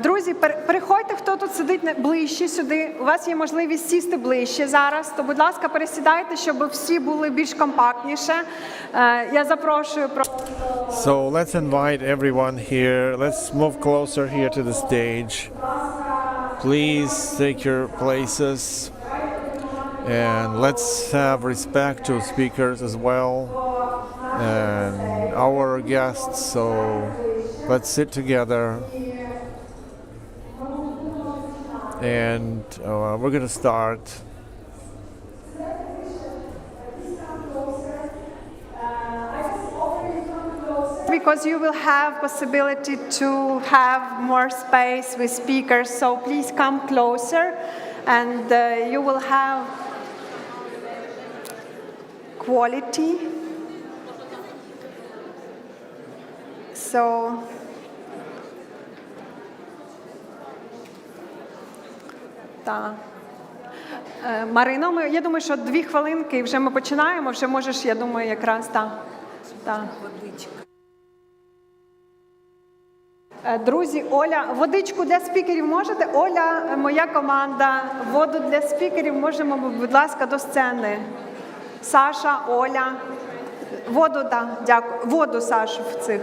Друзі, переходьте, хто тут сидить ближче сюди. У вас є можливість сісти ближче зараз, то, будь ласка, пересідайте, щоб всі були більш компактніше. Я запрошую. So let's invite everyone here. Let's move closer here to the stage. Please take your places. And let's have respect to speakers as well and our guests. So let's sit together. and we're going to start. Because you will have possibility to have more space with speakers, so please come closer, and you will have quality. So так. Марино, я думаю, що 2 хвилинки і вже ми починаємо, вже можеш, я думаю, якраз так. Друзі, Оля, водичку для спікерів можете? Оля, моя команда, воду для спікерів можемо, будь ласка, до сцени. Саша, Оля. Воду, так, дякую. Воду, Сашу, в цих.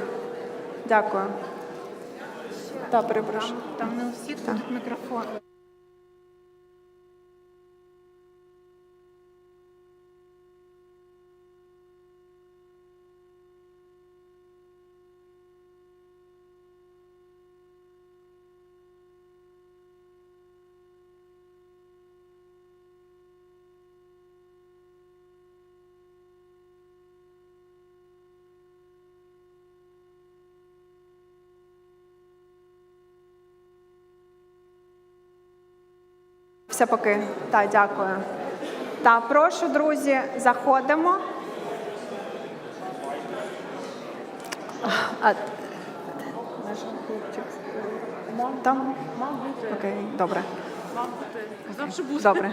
Дякую. Так, перепрошую. Там не у всіх тут мікрофон. Все поки. Так, дякую. Так, прошу, друзі, заходимо. Там? Окей, добре. Добре.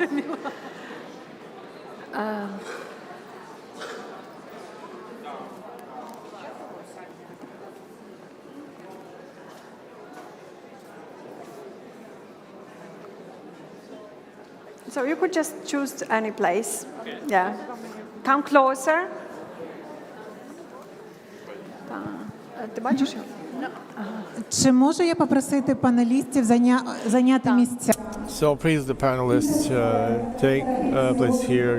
So you could just choose any place. Yeah. Come closer. Ти бачиш? Чи можу я попросити панелістів зайняти місця? So please, the panelists, take place here.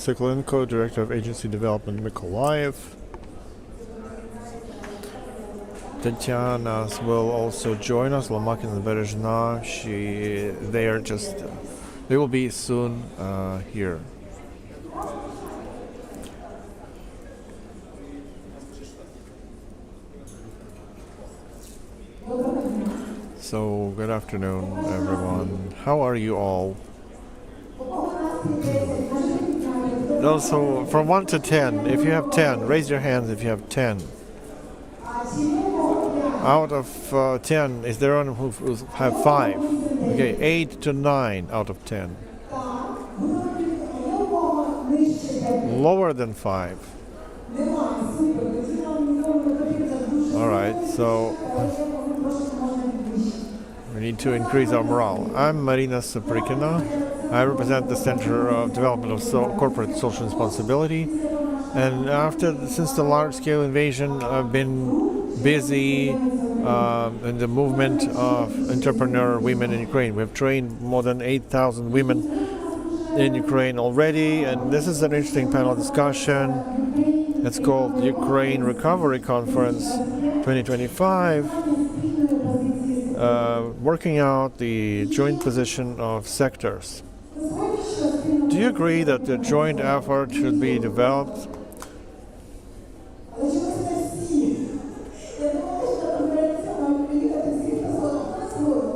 Sikolenko, Director of Agency Development, Mykolaiv. Tatiana will also join us. Lomakin and Berezhna, they will be soon here. So, good afternoon, everyone. How are you all? Also, from 1 to 10, if you have 10, raise your hands if you have 10. Out of 10, is there anyone who have 5? Okay, 8 to 9 out of 10. Lower than 5. All right, so we need to increase our morale. I'm Marina Saprikina. I represent the Center of Development of Corporate Social Responsibility. And since the large-scale invasion, I've been busy in the movement of entrepreneur women in Ukraine. We've trained more than 8,000 women in Ukraine already, and this is an interesting panel discussion. It's called Ukraine Recovery Conference 2025, working out the joint position of sectors. Do you agree that the joint effort should be developed?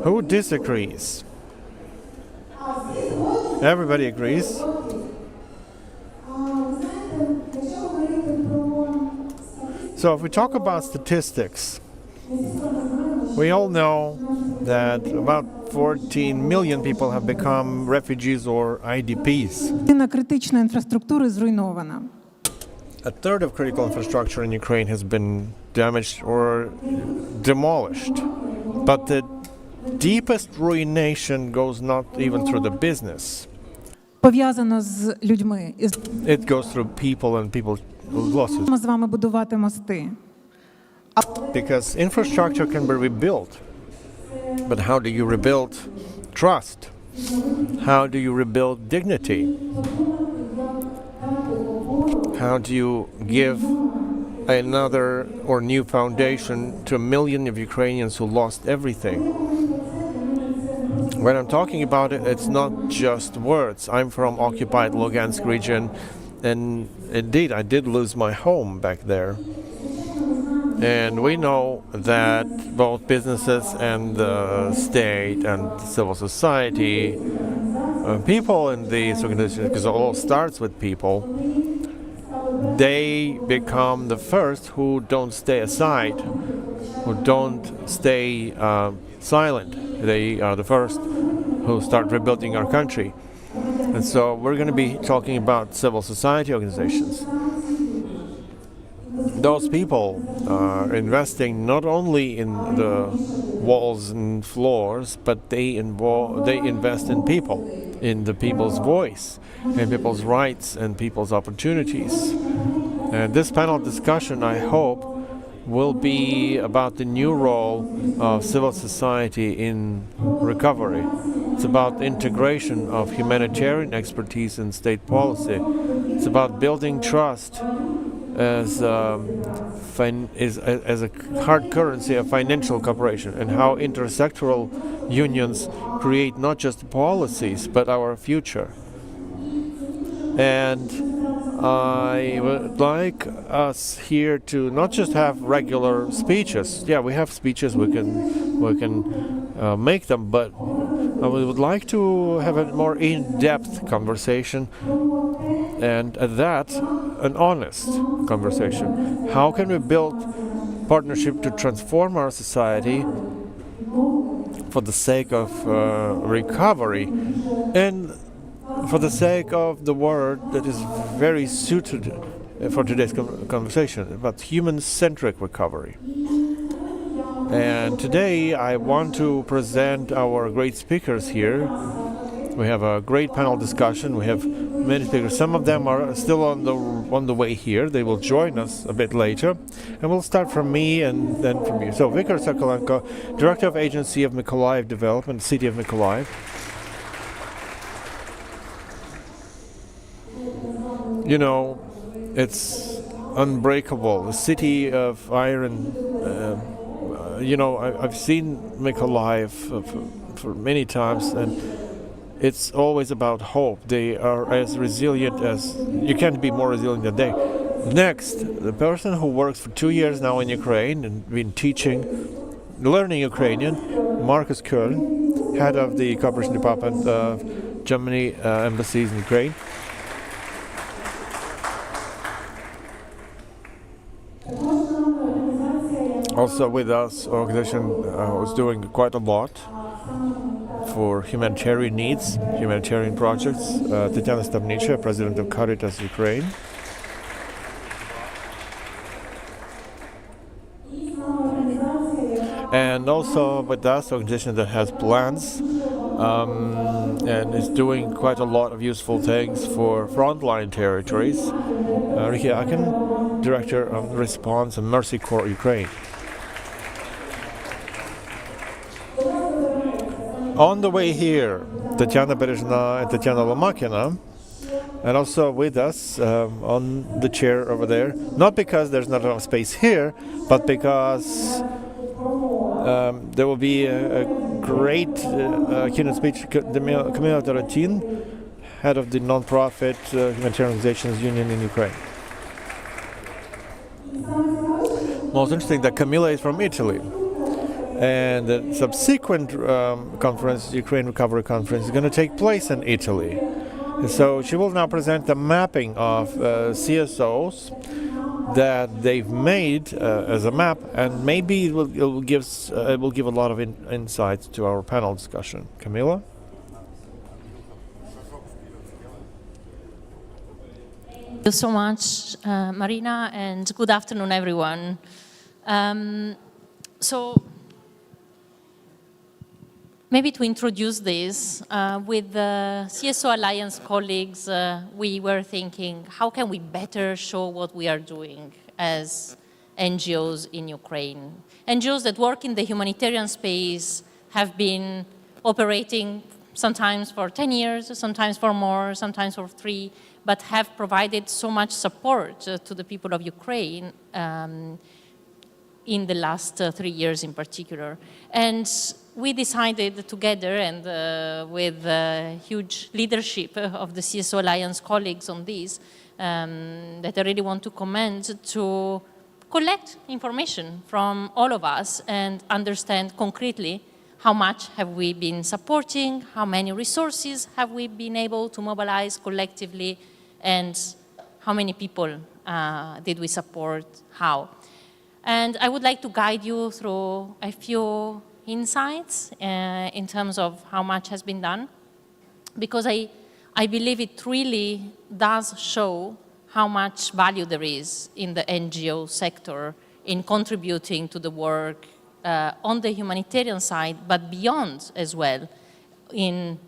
Who disagrees? Everybody agrees. So if we talk about statistics, we all know that about 14 million people have become refugees or IDPs. Частина критичної інфраструктури зруйнована. A third of critical infrastructure in Ukraine has been damaged or demolished. But the deepest ruination goes not even through the business. Пов'язано з людьми. It goes through people and people's losses. Ми з вами будувати мости. Because infrastructure can be rebuilt. But how do you rebuild trust? How do you rebuild dignity? How do you give another or new foundation to a million of Ukrainians who lost everything? when I'm talking about it, it's not just words. I'm from occupied Lugansk region, and indeed I did lose my home back there. And we know that both businesses and the state and civil society, people in these organizations, because it all starts with people, they become the first who don't stay aside, who don't stay silent. They are the first who start rebuilding our country. And so we're going to be talking about civil society organizations. Those people are investing not only in the walls and floors, but they invest in people, in the people's voice, in people's rights and people's opportunities. And this panel discussion, I hope, will be about the new role of civil society in recovery. It's about integration of humanitarian expertise in state policy. It's about building trust as a hard currency of financial cooperation, and how intersectoral unions create not just policies but our future. And I would like us here to not just have regular speeches. Yeah, we have speeches, we can make them, but we would like to have a more in-depth conversation, and at that, an honest conversation. How can we build partnership to transform our society for the sake of recovery, and for the sake of the word that is very suited for today's conversation, about human-centric recovery. And today I want to present our great speakers here. We have a great panel discussion. We have many speakers. Some of them are still on the way here. They will join us a bit later. And we'll start from me and then from you. So Viktor Sokolenko, Director of Agency of Mykolaiv Development, City of Mykolaiv. You know, it's unbreakable. The city of iron. You know, I've seen Mykolaiv for many times, and it's always about hope. They are as resilient as, you can't be more resilient than they. Next, the person who works for 2 years now in Ukraine and been learning Ukrainian, Marcus Köln, head of the Cooperation Department of Germany embassies in Ukraine. Also with us, organization was doing quite a lot for humanitarian needs, humanitarian projects. Tatiana Stavnicha, President of Caritas Ukraine. And also with us, organization that has plans and is doing quite a lot of useful things for frontline territories. Ricky Akin, Director of Response and Mercy Corps Ukraine. On the way here, Tatiana Berezhna and Tatiana Lomakina, and also with us on the chair over there, not because there's not enough space here, but because there will be a great keynote speech. Camila Taratin, head of the non-profit humanitarian organizations union in Ukraine. Most interesting that Camila is from Italy. And the subsequent conference, Ukraine Recovery Conference, is going to take place in Italy. So she will now present the mapping of CSOs that they've made as a map, and maybe it will give a lot of insights to our panel discussion. Camila? Thank you so much, Marina, and good afternoon, everyone. So, maybe to introduce this, with the CSO Alliance colleagues, we were thinking, how can we better show what we are doing as NGOs in Ukraine? NGOs that work in the humanitarian space have been operating sometimes for 10 years, sometimes for more, sometimes for 3, but have provided so much support to the people of Ukraine. in the last 3 years in particular. And we decided together and with huge leadership of the CSO Alliance colleagues on this, that I really want to commend, to collect information from all of us and understand concretely how much have we been supporting, how many resources have we been able to mobilize collectively, and how many people did we support, how. And I would like to guide you through a few insights in terms of how much has been done, because I believe it really does show how much value there is in the NGO sector in contributing to the work on the humanitarian side, but beyond as well, in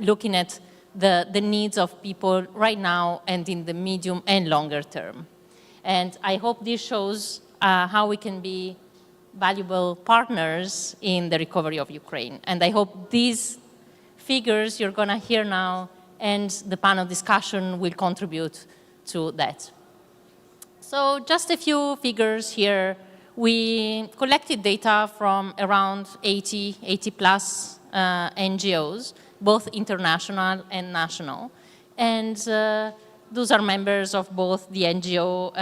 looking at the needs of people right now and in the medium and longer term. And I hope this shows how we can be valuable partners in the recovery of Ukraine. And I hope these figures you're going to hear now and the panel discussion will contribute to that. So just a few figures here. We collected data from around 80 plus NGOs, both international and national. And those are members of both the NGO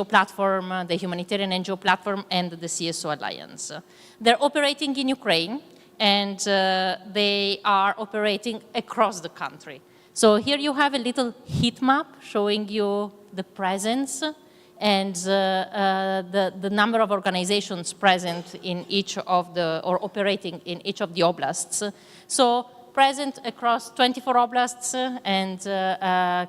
platform, the humanitarian NGO platform, and the CSO Alliance. They're operating in Ukraine, and they are operating across the country. So here you have a little heat map showing you the presence and the number of organizations present in each of the, or operating in each of the oblasts. So present across 24 oblasts and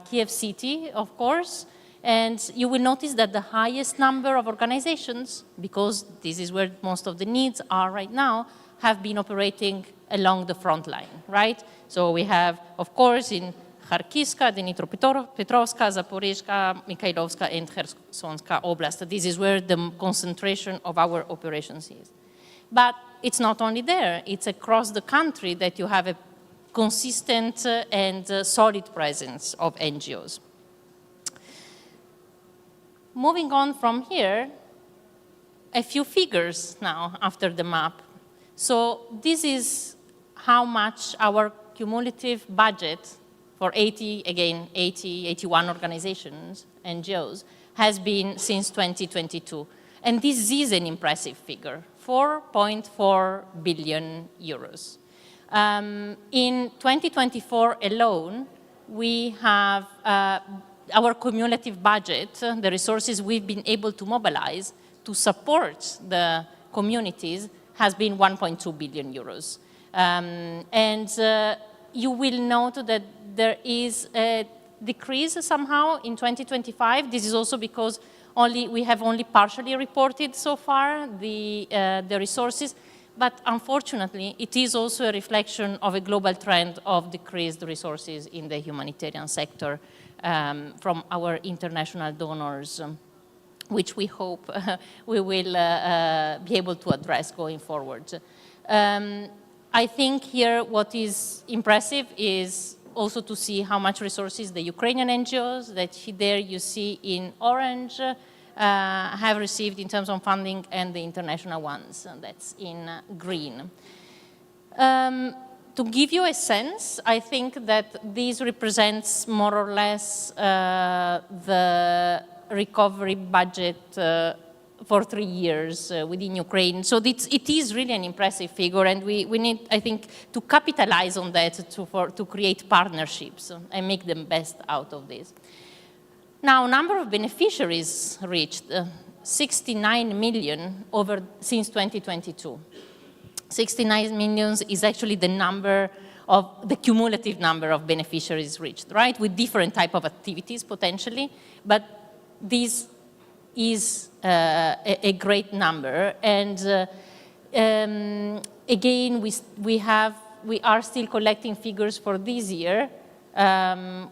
Kiev city, of course. And you will notice that the highest number of organizations, because this is where most of the needs are right now, have been operating along the front line, right? So we have, of course, in Kharkivska, Dnipropetrovska, Zaporizhzhia, Mikhailovska, and Khersonska Oblast. This is where the concentration of our operations is. But it's not only there, it's across the country that you have a consistent and solid presence of NGOs. Moving on from here, a few figures now after the map. So this is how much our cumulative budget for 81 organizations, NGOs, has been since 2022. And this is an impressive figure, 4.4 billion euros. In 2024 alone, we have our cumulative budget, the resources we've been able to mobilize to support the communities, has been 1.2 billion euros. You will note that there is a decrease somehow in 2025. This is also because we have only partially reported so far the resources, but unfortunately, it is also a reflection of a global trend of decreased resources in the humanitarian sector from our international donors, which we hope we will be able to address going forward. I think here what is impressive is also to see how much resources the Ukrainian NGOs that there you see in orange have received in terms of funding, and the international ones that's in green. To give you a sense, I think that this represents more or less the recovery budget for 3 years within Ukraine. So it is really an impressive figure, and we need, I think, to capitalize on that to create partnerships and make the best out of this. Now, number of beneficiaries reached 69 million since 2022. 69 million is actually the cumulative number of beneficiaries reached, right? With different type of activities potentially, but this is a great number. And again, we are still collecting figures for this year,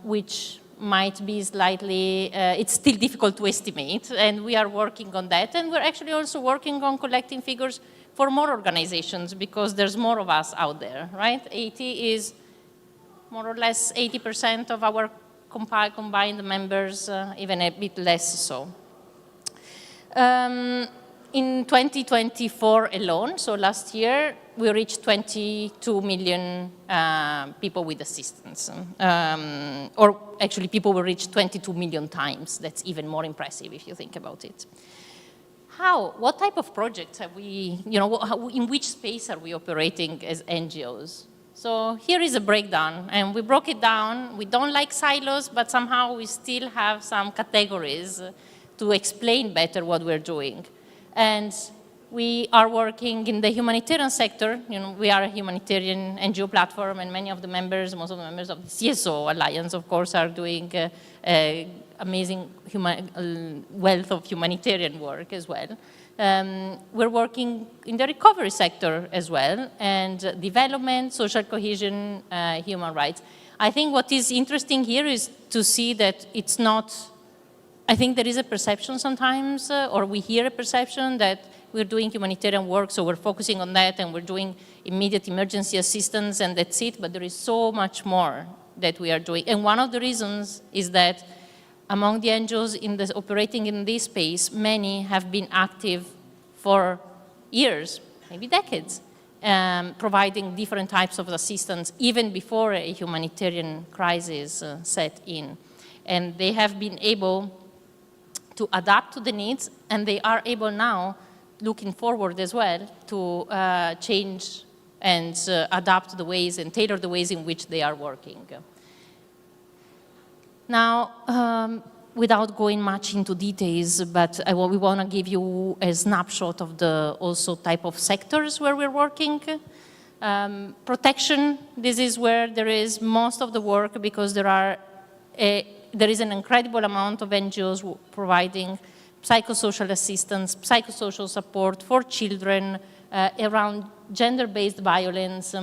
which might be slightly, it's still difficult to estimate, and we are working on that. And we're actually also working on collecting figures for more organizations, because there's more of us out there, right? 80 is more or less 80% of our combined members, even a bit less so. In 2024 alone, so last year, we reached 22 million people with assistance. Or actually, people will reach 22 million times. That's even more impressive if you think about it. What type of projects have we, in which space are we operating as NGOs? So here is a breakdown, and we broke it down. We don't like silos, but somehow we still have some categories to explain better what we're doing. And we are working in the humanitarian sector. We are a humanitarian NGO platform, and most of the members of the CSO Alliance, of course, are doing amazing wealth of humanitarian work as well. We're working in the recovery sector as well, and development, social cohesion, human rights. I think what is interesting here is to see that it's not, I think there is a perception sometimes, or we hear a perception that we're doing humanitarian work, so we're focusing on that, and we're doing immediate emergency assistance, and that's it, but there is so much more that we are doing. And one of the reasons is that among the NGOs operating in this space, many have been active for years, maybe decades, providing different types of assistance even before a humanitarian crisis set in. And they have been able to adapt to the needs, and they are able now, looking forward as well, to change and adapt the ways and tailor the ways in which they are working. Now, without going much into details, but we want to give you a snapshot of the also type of sectors where we're working. Protection, this is where there is most of the work, because there is an incredible amount of NGOs providing psychosocial assistance, psychosocial support for children around gender-based violence.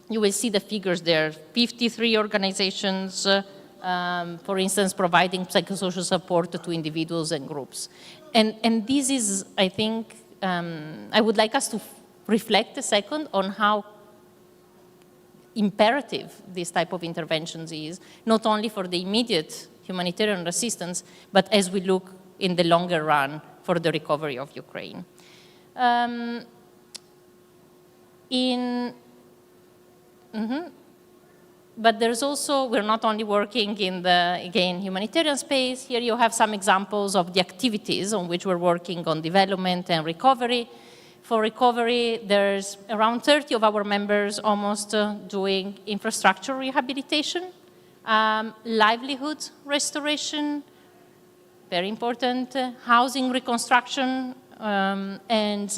You will see the figures there, 53 organizations, for instance, providing psychosocial support to individuals and groups. And this is, I think, I would like us to reflect a second on how imperative this type of interventions is, not only for the immediate humanitarian assistance, but as we look in the longer run for the recovery of Ukraine. But there's also, we're not only working in the, again, humanitarian space. Here you have some examples of the activities on which we're working on development and recovery. For recovery, there's around 30 of our members almost doing infrastructure rehabilitation, livelihood restoration, very important, housing reconstruction, and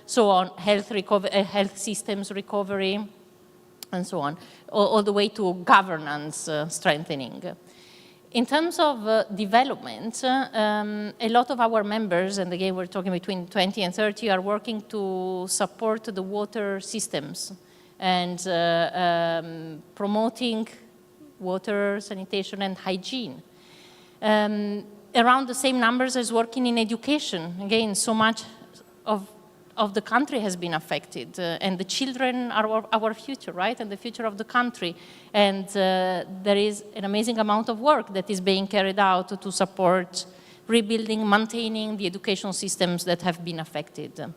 so on, health systems recovery, and so on, all the way to governance strengthening. In terms of development, a lot of our members, and again we're talking between 20 and 30, are working to support the water systems and promoting water, sanitation, and hygiene. Around the same numbers as working in education. Again, so much of the country has been affected, and the children are our future, right? And the future of the country. And there is an amazing amount of work that is being carried out to support rebuilding, maintaining the education systems that have been affected.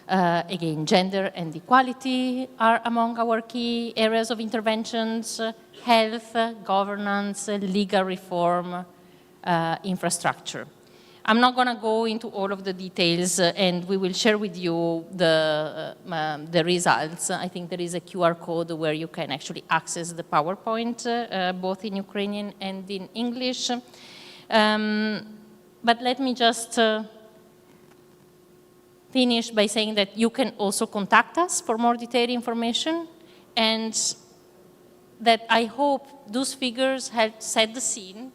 Again, gender and equality are among our key areas of interventions, health, governance, legal reform, infrastructure. I'm not going to go into all of the details, and we will share with you the results. I think there is a QR code where you can actually access the PowerPoint, both in Ukrainian and in English. But let me just finish by saying that you can also contact us for more detailed information, and that I hope those figures help set the scene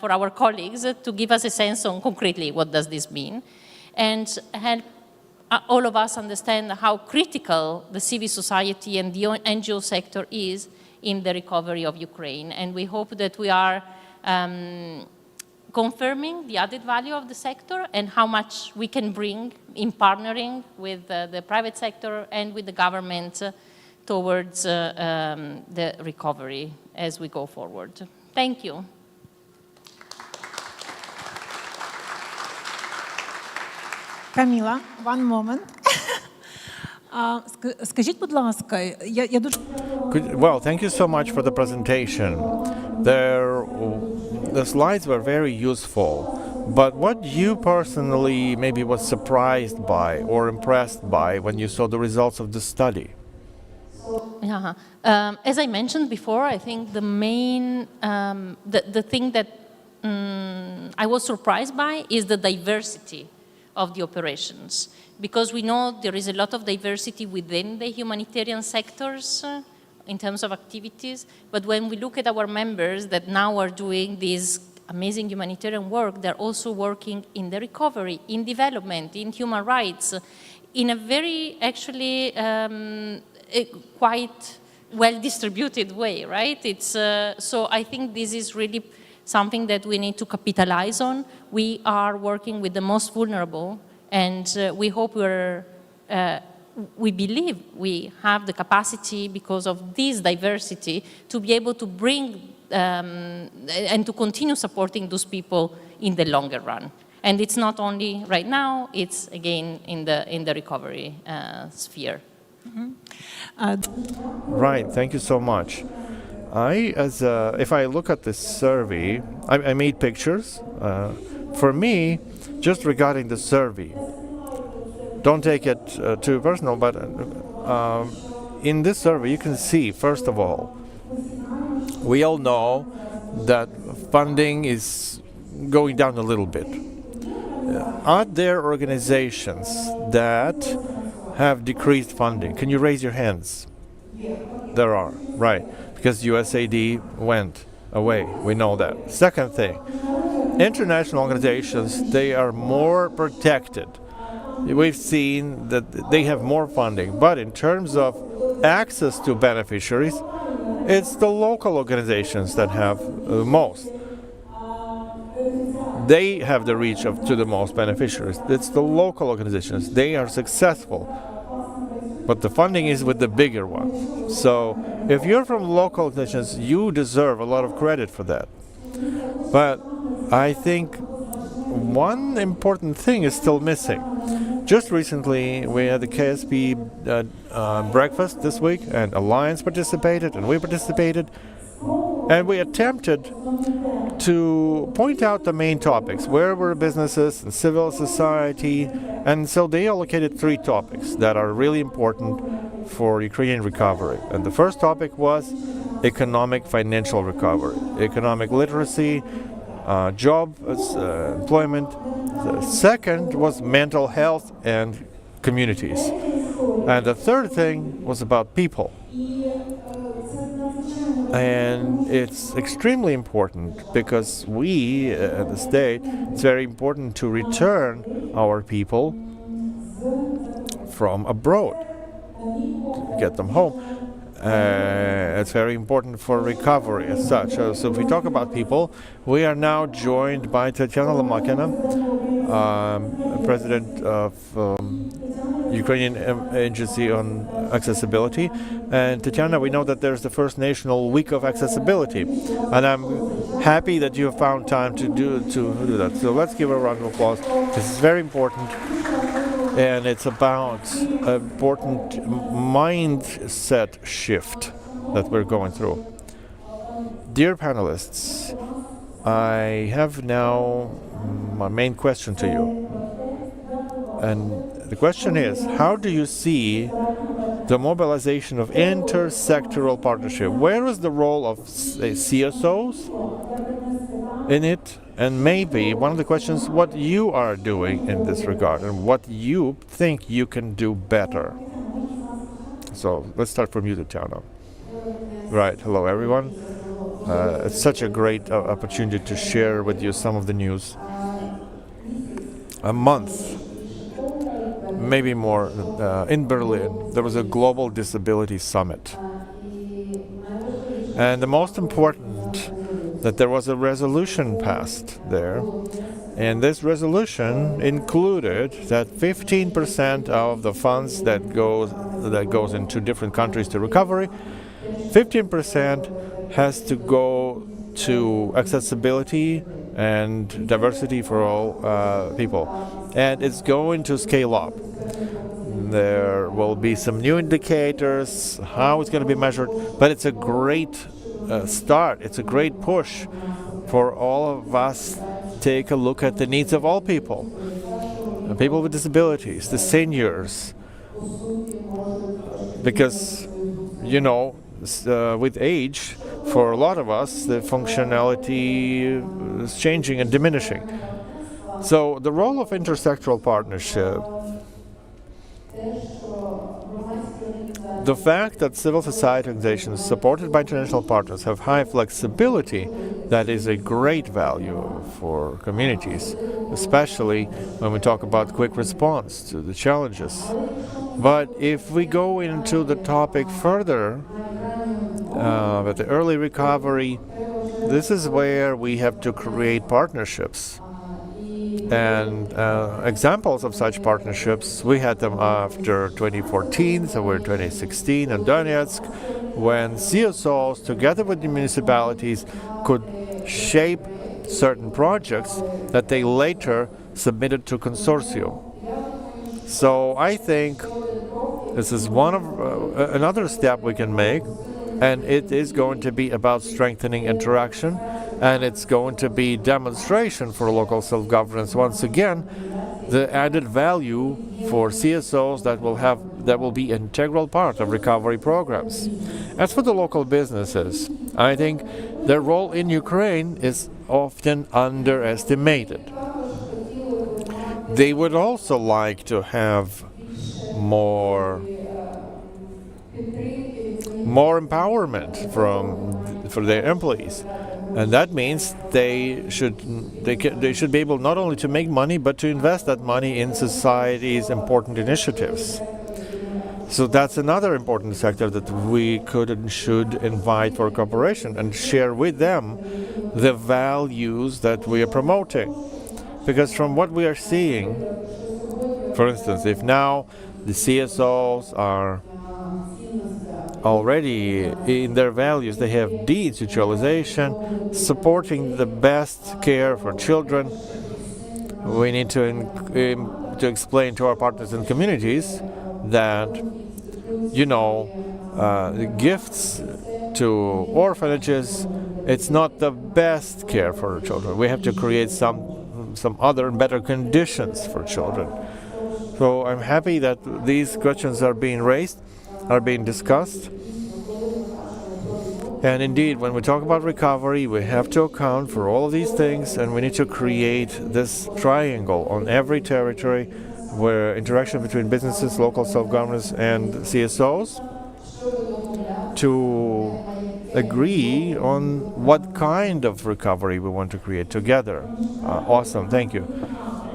for our colleagues to give us a sense on concretely what does this mean, and help all of us understand how critical the civil society and the NGO sector is in the recovery of Ukraine. And we hope that we are confirming the added value of the sector and how much we can bring in partnering with the private sector and with the government towards the recovery as we go forward. Thank you. Каміла, one moment. Скажіть, будь ласка, я дуже... Well, thank you so much for the presentation. The slides were very useful, but what you personally maybe was surprised by or impressed by when you saw the results of the study? As I mentioned before, I think the main, the thing that I was surprised by is the diversity of the operations. Because we know there is a lot of diversity within the humanitarian sectors in terms of activities, but when we look at our members that now are doing this amazing humanitarian work, they're also working in the recovery, in development, in human rights, in a very actually quite well-distributed way, right? It's, so I think this is really something that we need to capitalize on. We are working with the most vulnerable, and we hope we believe we have the capacity, because of this diversity, to be able to bring and to continue supporting those people in the longer run. And it's not only right now, it's again in the recovery sphere. Right, thank you so much. If I look at this survey, I made pictures. For me, just regarding the survey, don't take it too personal, but in this survey you can see, first of all, we all know that funding is going down a little bit. Are there organizations that have decreased funding? Can you raise your hands? There are, right, because USAID went away, we know that. Second thing, international organizations, they are more protected. We've seen that they have more funding, but in terms of access to beneficiaries, it's the local organizations that have the most. They have the reach to the most beneficiaries. It's the local organizations. They are successful, but the funding is with the bigger ones. So if you're from local organizations, you deserve a lot of credit for that. But I think one important thing is still missing. Just recently, we had the KSP breakfast this week, and Alliance participated, and we participated, and we attempted to point out the main topics. Where were businesses and civil society? And so they allocated 3 topics that are really important for Ukrainian recovery. And the first topic was economic financial recovery, economic literacy, job, employment. The second was mental health and communities. And the third thing was about people. And it's extremely important because we, at the state, it's very important to return our people from abroad, to get them home. It's very important for recovery as such. So if we talk about people, we are now joined by Tatiana Lomakina, president of Ukrainian Agency on Accessibility. And Tatiana, we know that there's the first National Week of Accessibility, and I'm happy that you have found time to do that. So let's give her a round of applause. This is very important, and it's about an important mindset shift that we're going through. Dear panelists, I have now my main question to you. And the question is, how do you see the mobilization of intersectoral partnership? Where is the role of CSOs in it? And maybe one of the questions, what you are doing in this regard and what you think you can do better. So let's start from you, Tatiana. Right, hello everyone. It's such a great opportunity to share with you some of the news. A month, maybe more, in Berlin, there was a global disability summit. And the most important, that there was a resolution passed there. And this resolution included that 15% of the funds that goes into different countries to recovery, 15% has to go to accessibility and diversity for all people. and it's going to scale up. There will be some new indicators, how it's going to be measured, but it's a great start. It's a great push for all of us. Take a look at the needs of all people, people with disabilities, the seniors, because, you know, with age, for a lot of us, the functionality is changing and diminishing. So the role of intersectoral partnership, the fact that civil society organizations supported by international partners have high flexibility, that is a great value for communities, especially when we talk about quick response to the challenges. But if we go into the topic further, with the early recovery, this is where we have to create partnerships. And examples of such partnerships, we had them after 2014, so we're 2016 in Donetsk, when CSOs, together with the municipalities, could shape certain projects that they later submitted to consortium. So I think this is one of another step we can make, and it is going to be about strengthening interaction, and it's going to be demonstration for local self-governance. Once again, the added value for CSOs that will be an integral part of recovery programs. As for the local businesses, I think their role in Ukraine is often underestimated. They would also like to have more empowerment for their employees, and that means they should be able not only to make money but to invest that money in society's important initiatives. So that's another important sector that we could and should invite for cooperation and share with them the values that we are promoting. Because from what we are seeing, for instance, if now the CSOs are already in their values, they have deinstitutionalization, supporting the best care for children. We need to explain to our partners and communities that, you know, gifts to orphanages, it's not the best care for children. We have to create some other better conditions for children. So I'm happy that these questions are being raised, are being discussed. And indeed, when we talk about recovery, we have to account for all of these things, and we need to create this triangle on every territory where interaction between businesses, local self-governance, and CSOs to agree on what kind of recovery we want to create together. Awesome, thank you.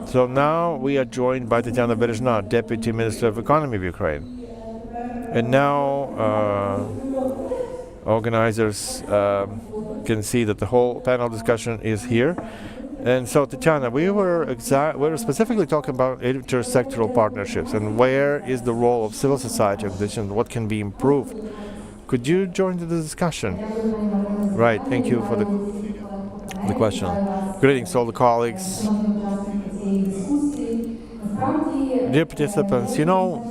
So now we are joined by Tatiana Berezhna, Deputy Minister of Economy of Ukraine. And now organizers can see that the whole panel discussion is here. And so, Tatiana, we were specifically talking about intersectoral partnerships and where is the role of civil society organizations, what can be improved. Could you join the discussion? Right, thank you for the question. Greetings, all the colleagues. Dear participants, you know,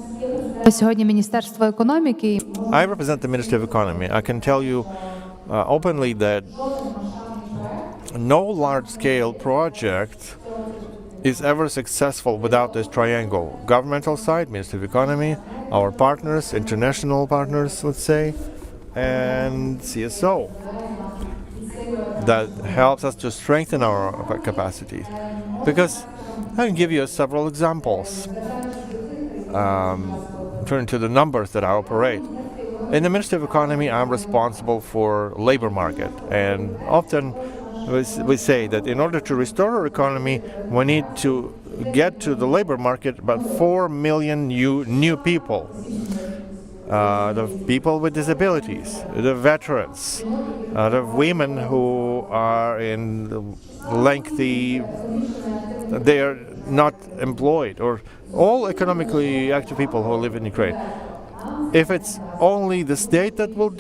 Сьогодні Міністерство економіки. I represent the Ministry of Economy. I can tell you openly that no large-scale project is ever successful without this triangle. Governmental side, Ministry of Economy, our partners, international partners, let's say, and CSO. That helps us to strengthen our capacity. Because I can give you several examples. Turn to the numbers that I operate. In the Ministry of Economy, I'm responsible for labor market, and often we say that in order to restore our economy, we need to get to the labor market about 4 million new people. The people with disabilities, the veterans, the women who are in lengthy, they are not employed, or all economically active people who live in Ukraine. If it's only the state that will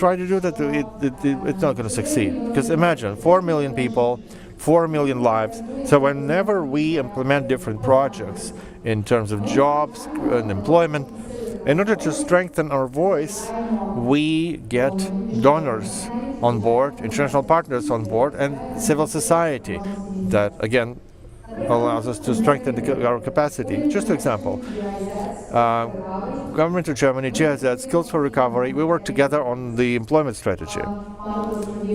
try to do that, it's not going to succeed. Because imagine 4 million people, 4 million lives. So whenever we implement different projects in terms of jobs and employment, in order to strengthen our voice, we get donors on board, international partners on board, and civil society that, again, allows us to strengthen our capacity. Just an example, government of Germany, GIZ, Skills for Recovery, we work together on the employment strategy.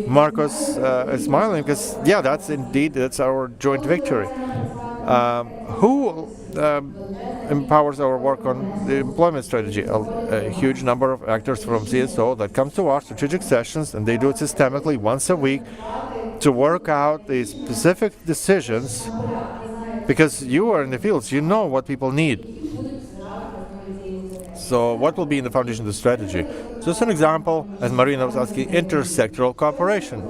Marcos is smiling because, yeah, that's our joint victory. Who empowers our work on the employment strategy? A huge number of actors from CSO that come to our strategic sessions, and they do it systemically once a week to work out the specific decisions, because you are in the fields, you know what people need. So what will be in the foundation of the strategy? Just an example, as Marina was asking, intersectoral cooperation.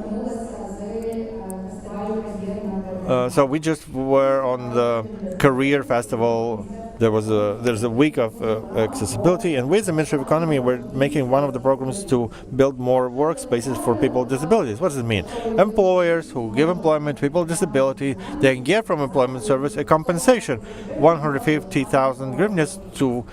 So we just were on the career festival. There's a week of accessibility, and with the Ministry of Economy, we're making one of the programs to build more workspaces for people with disabilities. What does it mean? Employers who give employment to people with disability, they can get from employment service a compensation, 150,000 hryvnias to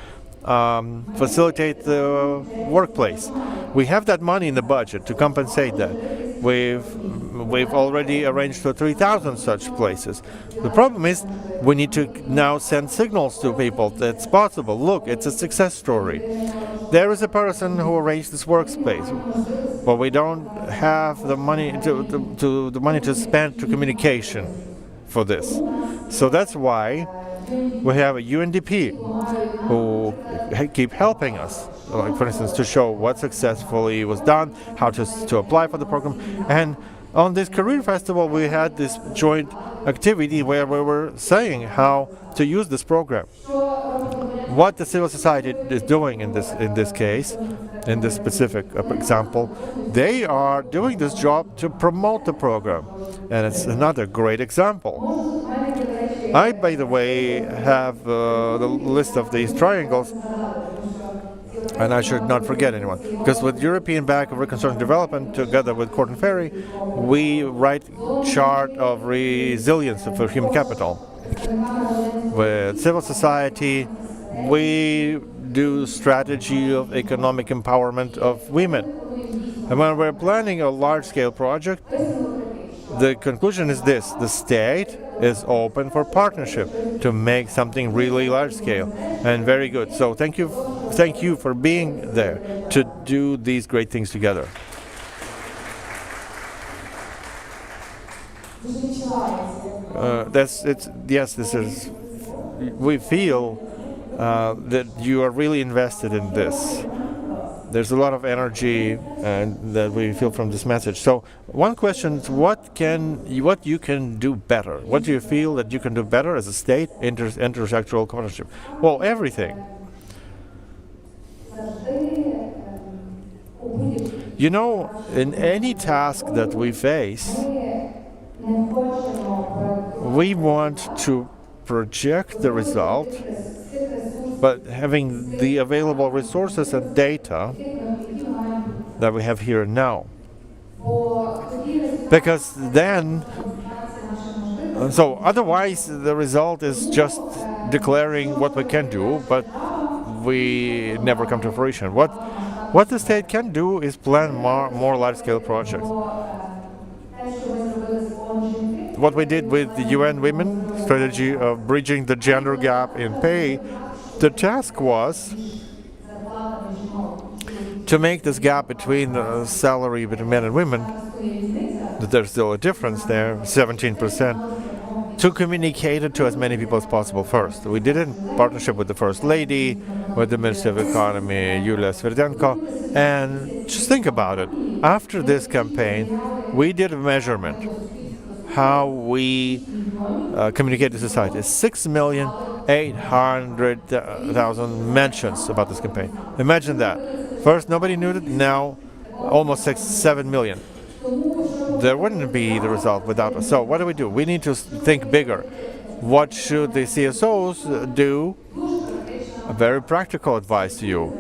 facilitate the workplace. We have that money in the budget to compensate that. We've already arranged for 3,000 such places. The problem is we need to now send signals to people that it's possible. Look, it's a success story. There is a person who arranged this workspace, but we don't have the money to spend to communication for this. So that's why we have a UNDP who keep helping us, like for instance, to show what successfully was done, how to apply for the program. And on this career festival, we had this joint activity where we were saying how to use this program. What the civil society is doing in this case, in this specific example, they are doing this job to promote the program, and it's another great example. I, by the way, have the list of these triangles, and I should not forget anyone, because with European Bank of Reconstruction and Development, together with Corton Ferry, we write chart of resilience for human capital. With civil society, we do strategy of economic empowerment of women. And when we're planning a large-scale project, the conclusion is this: the state is open for partnership to make something really large-scale and very good. So thank you for being there to do these great things together. We feel that you are really invested in this. There's a lot of energy and that we feel from this message. So one question is, what you can do better? What do you feel that you can do better as a state intersectoral partnership? Well, everything. You know, in any task that we face, we want to project the result, but having the available resources and data that we have here and now. Because then, so otherwise the result is just declaring what we can do, but we never come to fruition. What the state can do is plan more large-scale projects. What we did with the UN Women strategy of bridging the gender gap in pay, the task was to make this gap between the salary between men and women, that there's still a difference there, 17%, to communicate it to as many people as possible first. We did it in partnership with the First Lady, with the Minister of Economy, Yulia Sverdenko, and just think about it. After this campaign, we did a measurement how we communicate to society. 6,800,000 mentions about this campaign. Imagine that. First, nobody knew it. Now, almost 7 million. There wouldn't be the result without us. So what do? We need to think bigger. What should the CSOs do? A very practical advice to you.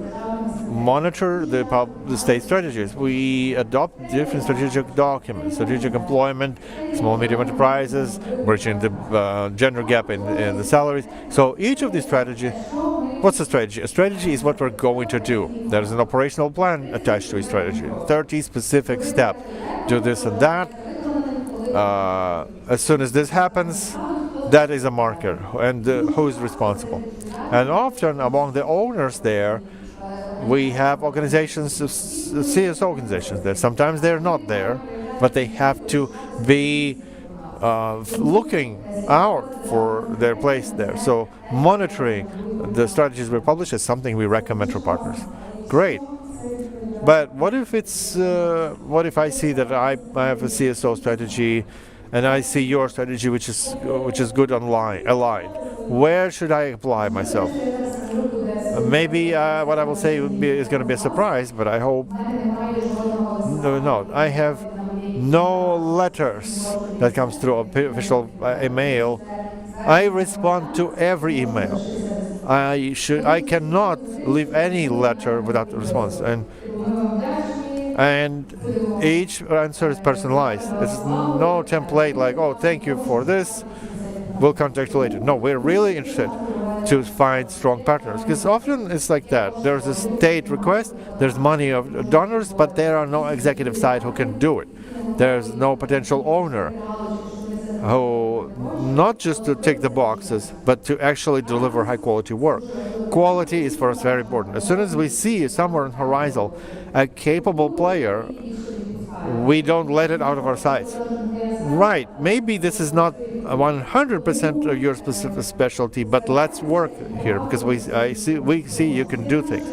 monitor the state strategies. We adopt different strategic documents, strategic employment, small medium enterprises, bridging the gender gap in the salaries. So each of these strategies, what's a strategy? A strategy is what we're going to do. There's an operational plan attached to a strategy, 30 specific steps. Do this and that. As soon as this happens, that is a marker, and who is responsible. And often among the owners there, we have organizations, CSO organizations there. Sometimes they're not there, but they have to be looking out for their place there. So monitoring the strategies we publish is something we recommend to partners. Great. But what if what if I see that I have a CSO strategy, and I see your strategy, which is good aligned? Where should I apply myself? Maybe what I will say is going to be a surprise, but I hope no. I have no letters that comes through official email. I respond to every email. I cannot leave any letter without a response, and each answer is personalized. It's no template like, oh, thank you for this, we'll contact you later. No, we're really interested to find strong partners, because often it's like that. There's a state request, there's money of donors, but there are no executive side who can do it. There's no potential owner who, not just to tick the boxes, but to actually deliver high quality work. Quality is for us very important. As soon as we see somewhere on the horizon a capable player, we don't let it out of our sights. Right, maybe this is not 100% of your specific specialty, but let's work here, because we see you can do things.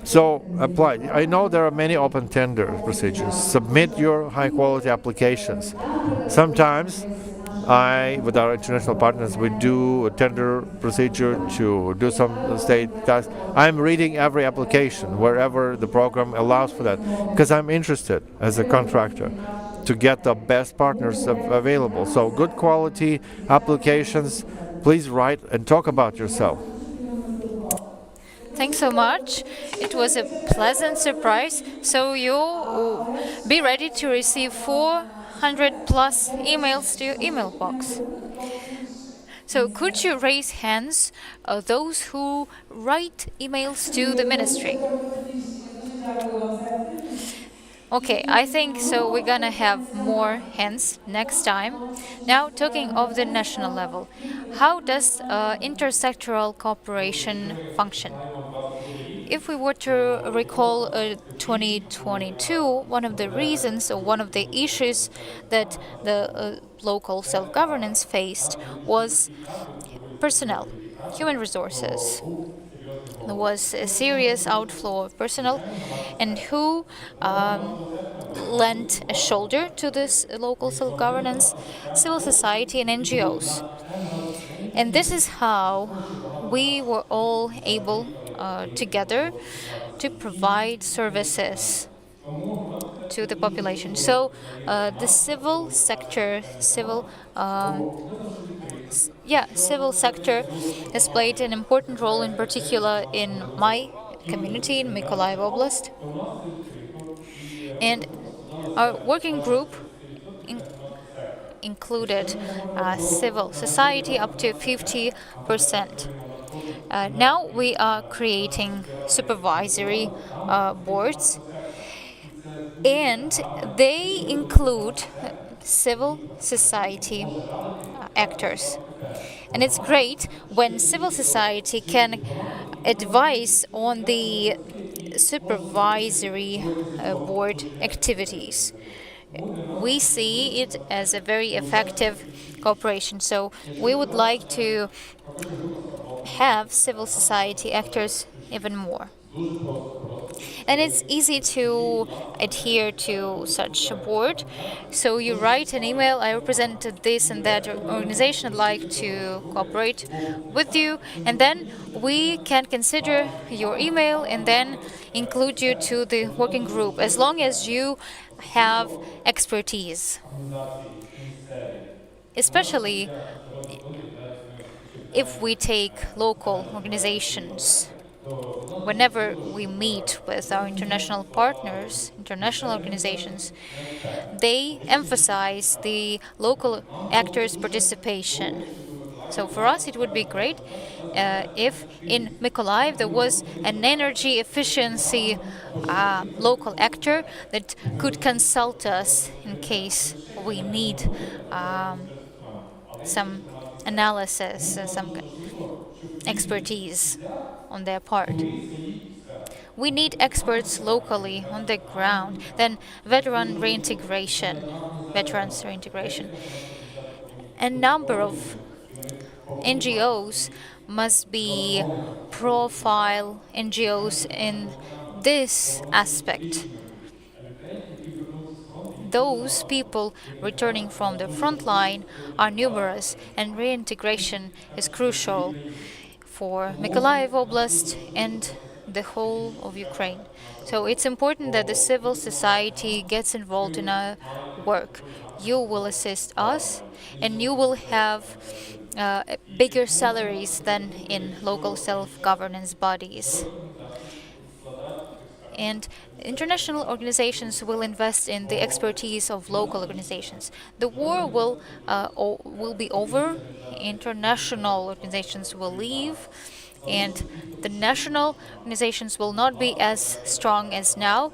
So apply. I know there are many open tender procedures. Submit your high quality applications. Sometimes with our international partners, we do a tender procedure to do some state tasks. I'm reading every application wherever the program allows for that, because I'm interested as a contractor to get the best partners available. So good quality applications. Please write and talk about yourself. Thanks so much. It was a pleasant surprise. So you'll be ready to receive 400 plus emails to your email box. So could you raise hands, those who write emails to the ministry? Okay, I think so we're gonna have more hands next time. Now, talking of the national level, how does intersectoral cooperation function? If we were to recall 2022, one of the reasons or one of the issues that the local self-governance faced was personnel, human resources. There was a serious outflow of personnel, and who lent a shoulder to this local self-governance? Civil society and NGOs. And this is how we were all able together to provide services to the population. So the civil sector, civil sector has played an important role, in particular in my community in Mykolaiv Oblast. And our working group included civil society up to 50%. Now we are creating supervisory boards, and they include civil society actors. And it's great when civil society can advise on the supervisory board activities. We see it as a very effective cooperation. So we would like to have civil society actors even more. And it's easy to adhere to such a board. So you write an email, I represent this and that organization, I'd like to cooperate with you, and then we can consider your email and then include you to the working group, as long as you have expertise. Especially if we take local organizations. whenever we meet with our international partners, international organizations, they emphasize the local actors' participation. So for us, it would be great if in Mykolaiv there was an energy efficiency local actor that could consult us in case we need some analysis, some expertise on their part. We need experts locally on the ground. Then veterans reintegration. A number of NGOs must be profile NGOs in this aspect. Those people returning from the front line are numerous, and reintegration is crucial for Mykolaiv Oblast and the whole of Ukraine. So it's important that the civil society gets involved in our work. You will assist us, and you will have bigger salaries than in local self-governance bodies. And international organizations will invest in the expertise of local organizations. The war will be over. International organizations will leave, and the national organizations will not be as strong as now.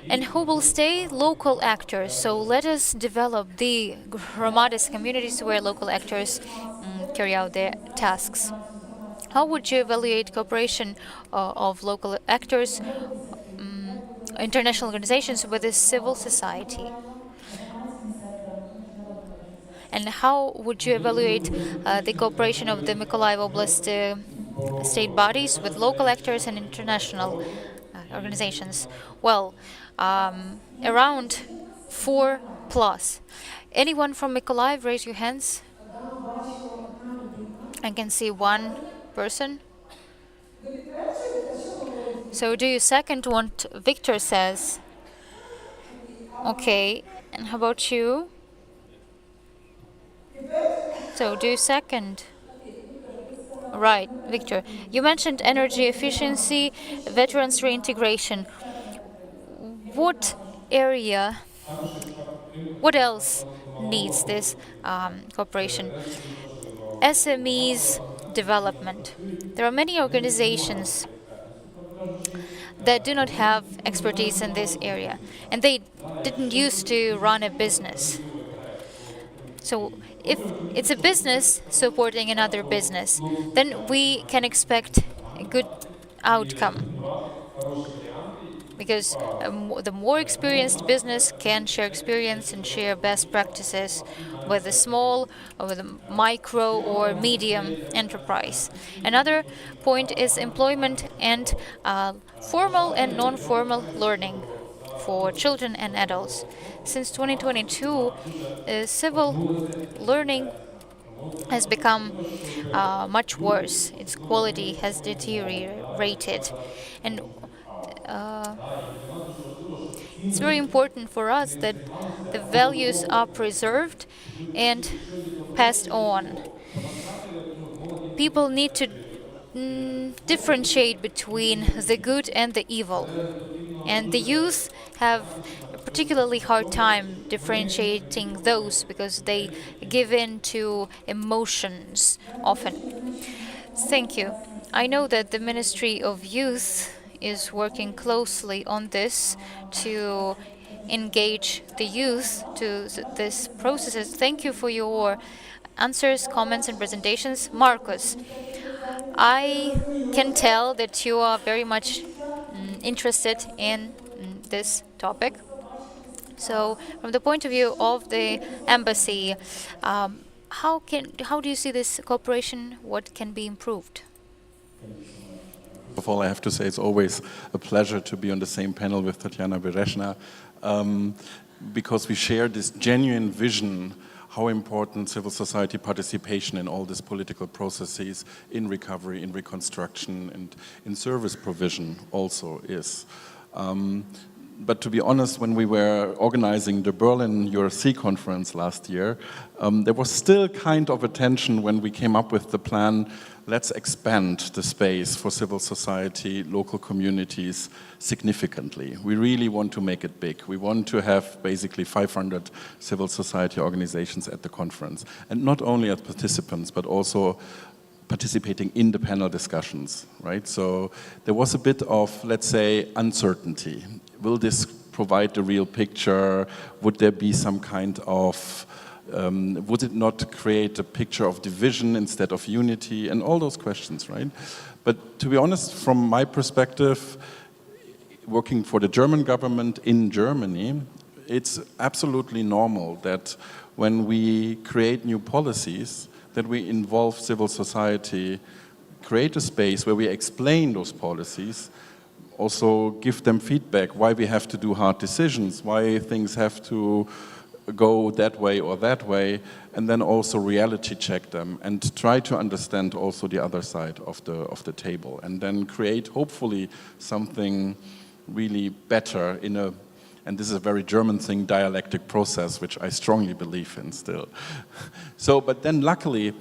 And who will stay? Local actors. So let us develop the Hromadis communities where local actors carry out their tasks. How would you evaluate cooperation of local actors, international organizations with the civil society? And how would you evaluate the cooperation of the Mykolaiv Oblast state bodies with local actors and international organizations? Well, around 4+. Anyone from Mykolaiv, raise your hands. I can see one person. So do you second what Victor says? Okay, and how about you? So do you second? Right, Victor. You mentioned energy efficiency, veterans reintegration. What else needs this cooperation? SMEs development. There are many organizations that do not have expertise in this area, and they didn't used to run a business. So if it's a business supporting another business, then we can expect a good outcome. Because the more experienced business can share experience and share best practices with a small, or with a micro or medium enterprise. Another point is employment and formal and non-formal learning for children and adults. Since 2022, civil learning has become much worse. Its quality has deteriorated. And it's very important for us that the values are preserved and passed on. People need to differentiate between the good and the evil. And the youth have a particularly hard time differentiating those because they give in to emotions often. Thank you. I know that the Ministry of Youth is working closely on this to engage the youth to this processes. Thank you for your answers, comments, and presentations. Marcus, I can tell that you are very much interested in this topic. So, from the point of view of the embassy, how do you see this cooperation? What can be improved? First of all, I have to say it's always a pleasure to be on the same panel with Tatiana Berezhna, because we share this genuine vision how important civil society participation in all these political processes in recovery, in reconstruction, and in service provision also is. But to be honest, when we were organizing the Berlin URC conference last year, there was still kind of a tension when we came up with the plan let's expand the space for civil society, local communities significantly. We really want to make it big. We want to have basically 500 civil society organizations at the conference, and not only as participants, but also participating in the panel discussions, right? So there was a bit of, let's say, uncertainty. Will this provide the real picture? Would there be some kind of would it not create a picture of division instead of unity, and all those questions, right? But to be honest, from my perspective, working for the German government in Germany, it's absolutely normal that when we create new policies, that we involve civil society, create a space where we explain those policies, also give them feedback, why we have to do hard decisions, why things have to go that way or that way, and then also reality check them and try to understand also the other side of the table, and then create hopefully something really better in a, and this is a very German thing, dialectic process, which I strongly believe in still. So, but then luckily,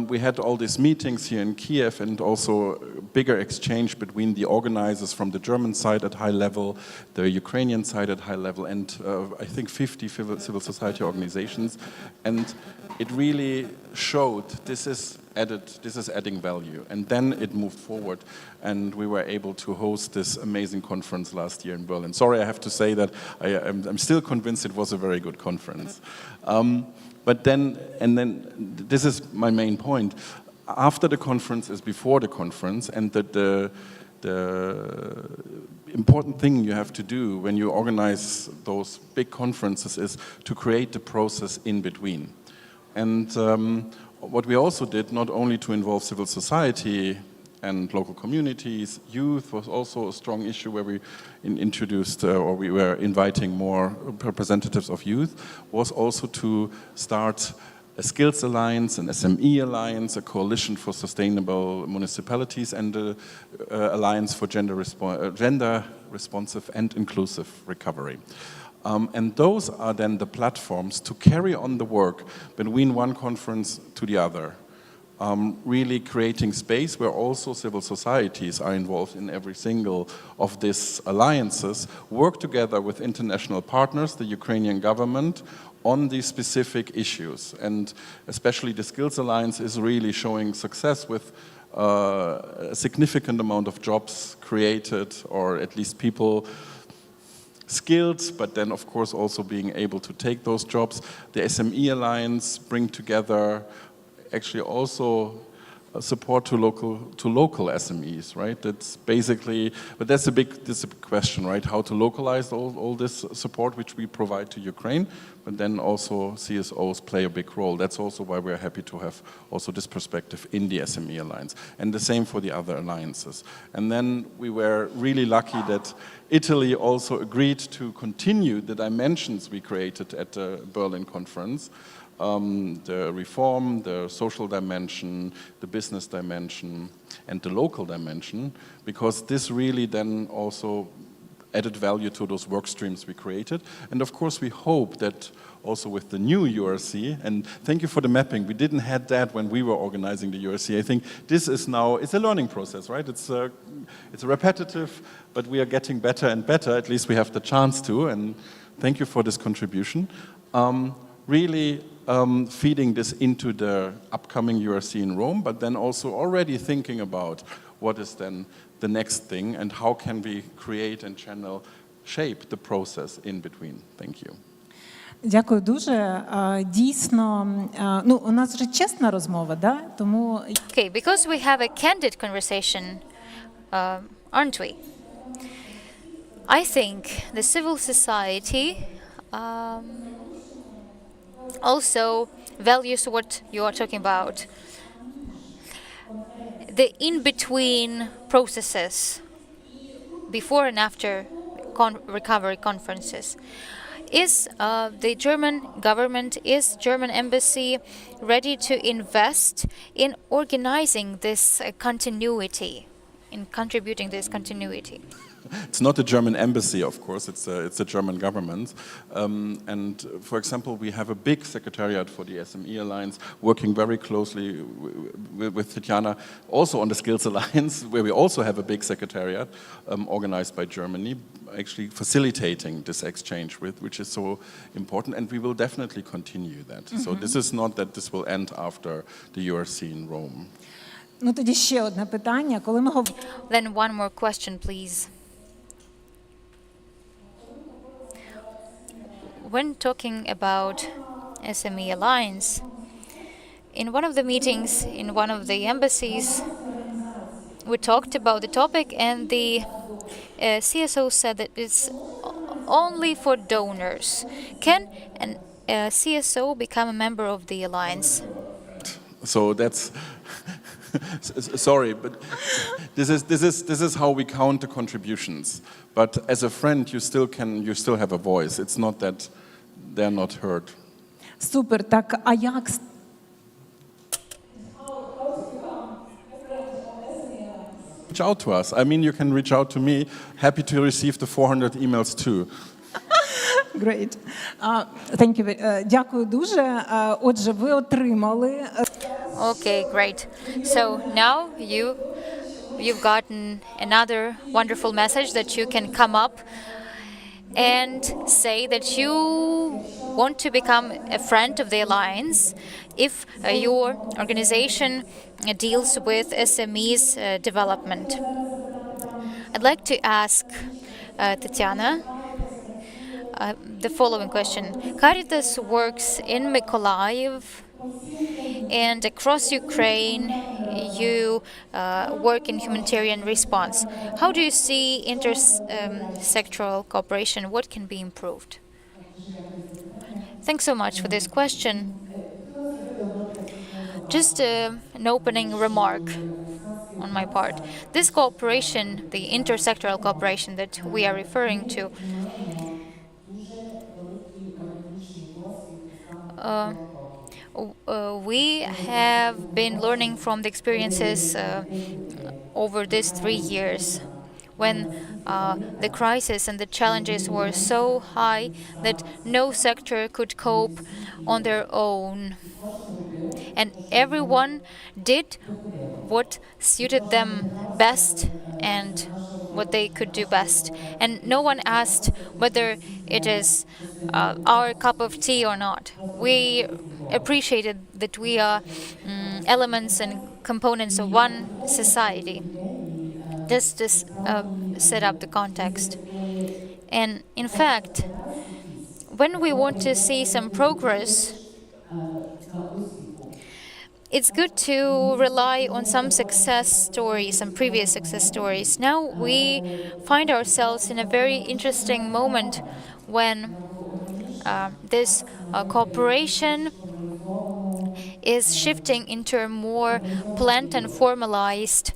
we had all these meetings here in Kiev, and also a bigger exchange between the organizers from the German side at high level, the Ukrainian side at high level, and I think 50 civil society organizations. And it really showed this is adding value. And then it moved forward, and we were able to host this amazing conference last year in Berlin. Sorry, I have to say that I'm still convinced it was a very good conference. But then, and then, this is my main point. After the conference is before the conference, and the important thing you have to do when you organize those big conferences is to create the process in between. And what we also did, not only to involve civil society and local communities, youth was also a strong issue where we introduced or we were inviting more representatives of youth, was also to start a skills alliance, an SME alliance, a coalition for sustainable municipalities, and an alliance for gender responsive and inclusive recovery. And those are then the platforms to carry on the work between one conference to the other. Really creating space where also civil societies are involved in every single of these alliances, work together with international partners, the Ukrainian government, on these specific issues. And especially the Skills Alliance is really showing success with a significant amount of jobs created, or at least people skilled, but then of course also being able to take those jobs. The SME Alliance bring together actually also support to local SMEs, right? That's basically, but that's a big question, right? How to localize all this support which we provide to Ukraine, but then also CSOs play a big role. That's also why we're happy to have also this perspective in the SME Alliance, and the same for the other alliances. And then we were really lucky that Italy also agreed to continue the dimensions we created at the Berlin conference. The reform, the social dimension, the business dimension, and the local dimension, because this really then also added value to those work streams we created. And of course we hope that also with the new URC, and thank you for the mapping, we didn't have that when we were organizing the URC. I think this is now, it's a learning process, right? It's repetitive, but we are getting better and better, at least we have the chance to, and thank you for this contribution. Really feeding this into the upcoming URC in Rome, but then also already thinking about what is then the next thing and how can we create and shape the process in between. Thank you. Дякую дуже. Дійсно, ну, у нас же чесна розмова, да? Тому... Okay, because we have a candid conversation, aren't we? I think the civil society also values what you are talking about. The in-between processes, before and after recovery conferences. Is the German government, is German embassy ready to invest in organizing this continuity, in contributing this continuity? It's not a German embassy, of course, it's a German government. And for example, we have a big secretariat for the SME Alliance, working very closely with Tatjana, also on the Skills Alliance, where we also have a big secretariat organized by Germany, actually facilitating this exchange, which is so important, and we will definitely continue that. So this is not that this will end after the URC in Rome. Ну тоді ще одне питання, коли ми говоримо. Then one more question, please. When talking about SME Alliance, in one of the meetings in one of the embassies, we talked about the topic, and the CSO said that it's only for donors. Can a CSO become a member of the alliance? So that's sorry, but this is how we count the contributions. But as a friend, you still have a voice. It's not that they're not heard. Супер. Так, а як Reach out to us. I mean, you can reach out to me. Happy to receive the 400 emails too. Great. Thank you. Дякую дуже. Отже, ви отримали. Okay, great. So now you've gotten another wonderful message that you can come up and say that you want to become a friend of the alliance if your organization deals with SMEs development. I'd like to ask Tatiana the following question. Caritas works in Mykolaiv, and across Ukraine you work in humanitarian response. How do you see intersectoral cooperation? What can be improved? Thanks so much for this question. Just an opening remark on my part. This cooperation, the intersectoral cooperation that we are referring to, we have been learning from the experiences over these 3 years when the crisis and the challenges were so high that no sector could cope on their own. And everyone did what suited them best and what they could do best. And no one asked whether it is our cup of tea or not. We appreciated that we are elements and components of one society. Just to set up the context. And in fact, when we want to see some progress, it's good to rely on some success stories, some previous success stories. Now we find ourselves in a very interesting moment when this cooperation is shifting into a more planned and formalized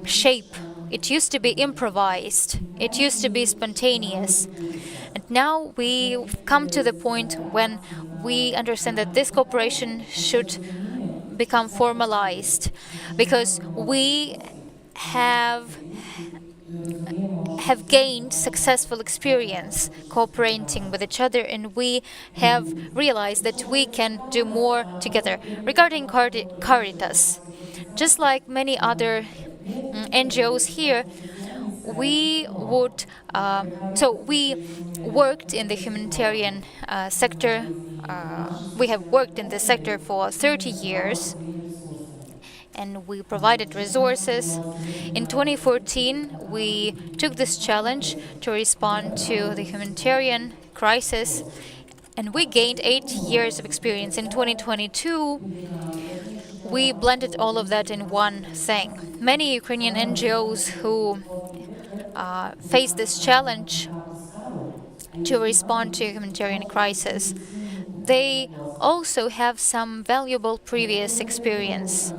shape. It used to be improvised. It used to be spontaneous. And now we've come to the point when we understand that this cooperation should become formalized, because we have gained successful experience cooperating with each other, and we have realized that we can do more together. Regarding Caritas, just like many other NGOs here, we worked in the humanitarian sector. We have worked in this sector for 30 years, and we provided resources. In 2014, we took this challenge to respond to the humanitarian crisis, and we gained 8 years of experience. In 2022, we blended all of that in one thing. Many Ukrainian NGOs who face this challenge to respond to humanitarian crisis, they also have some valuable previous experience.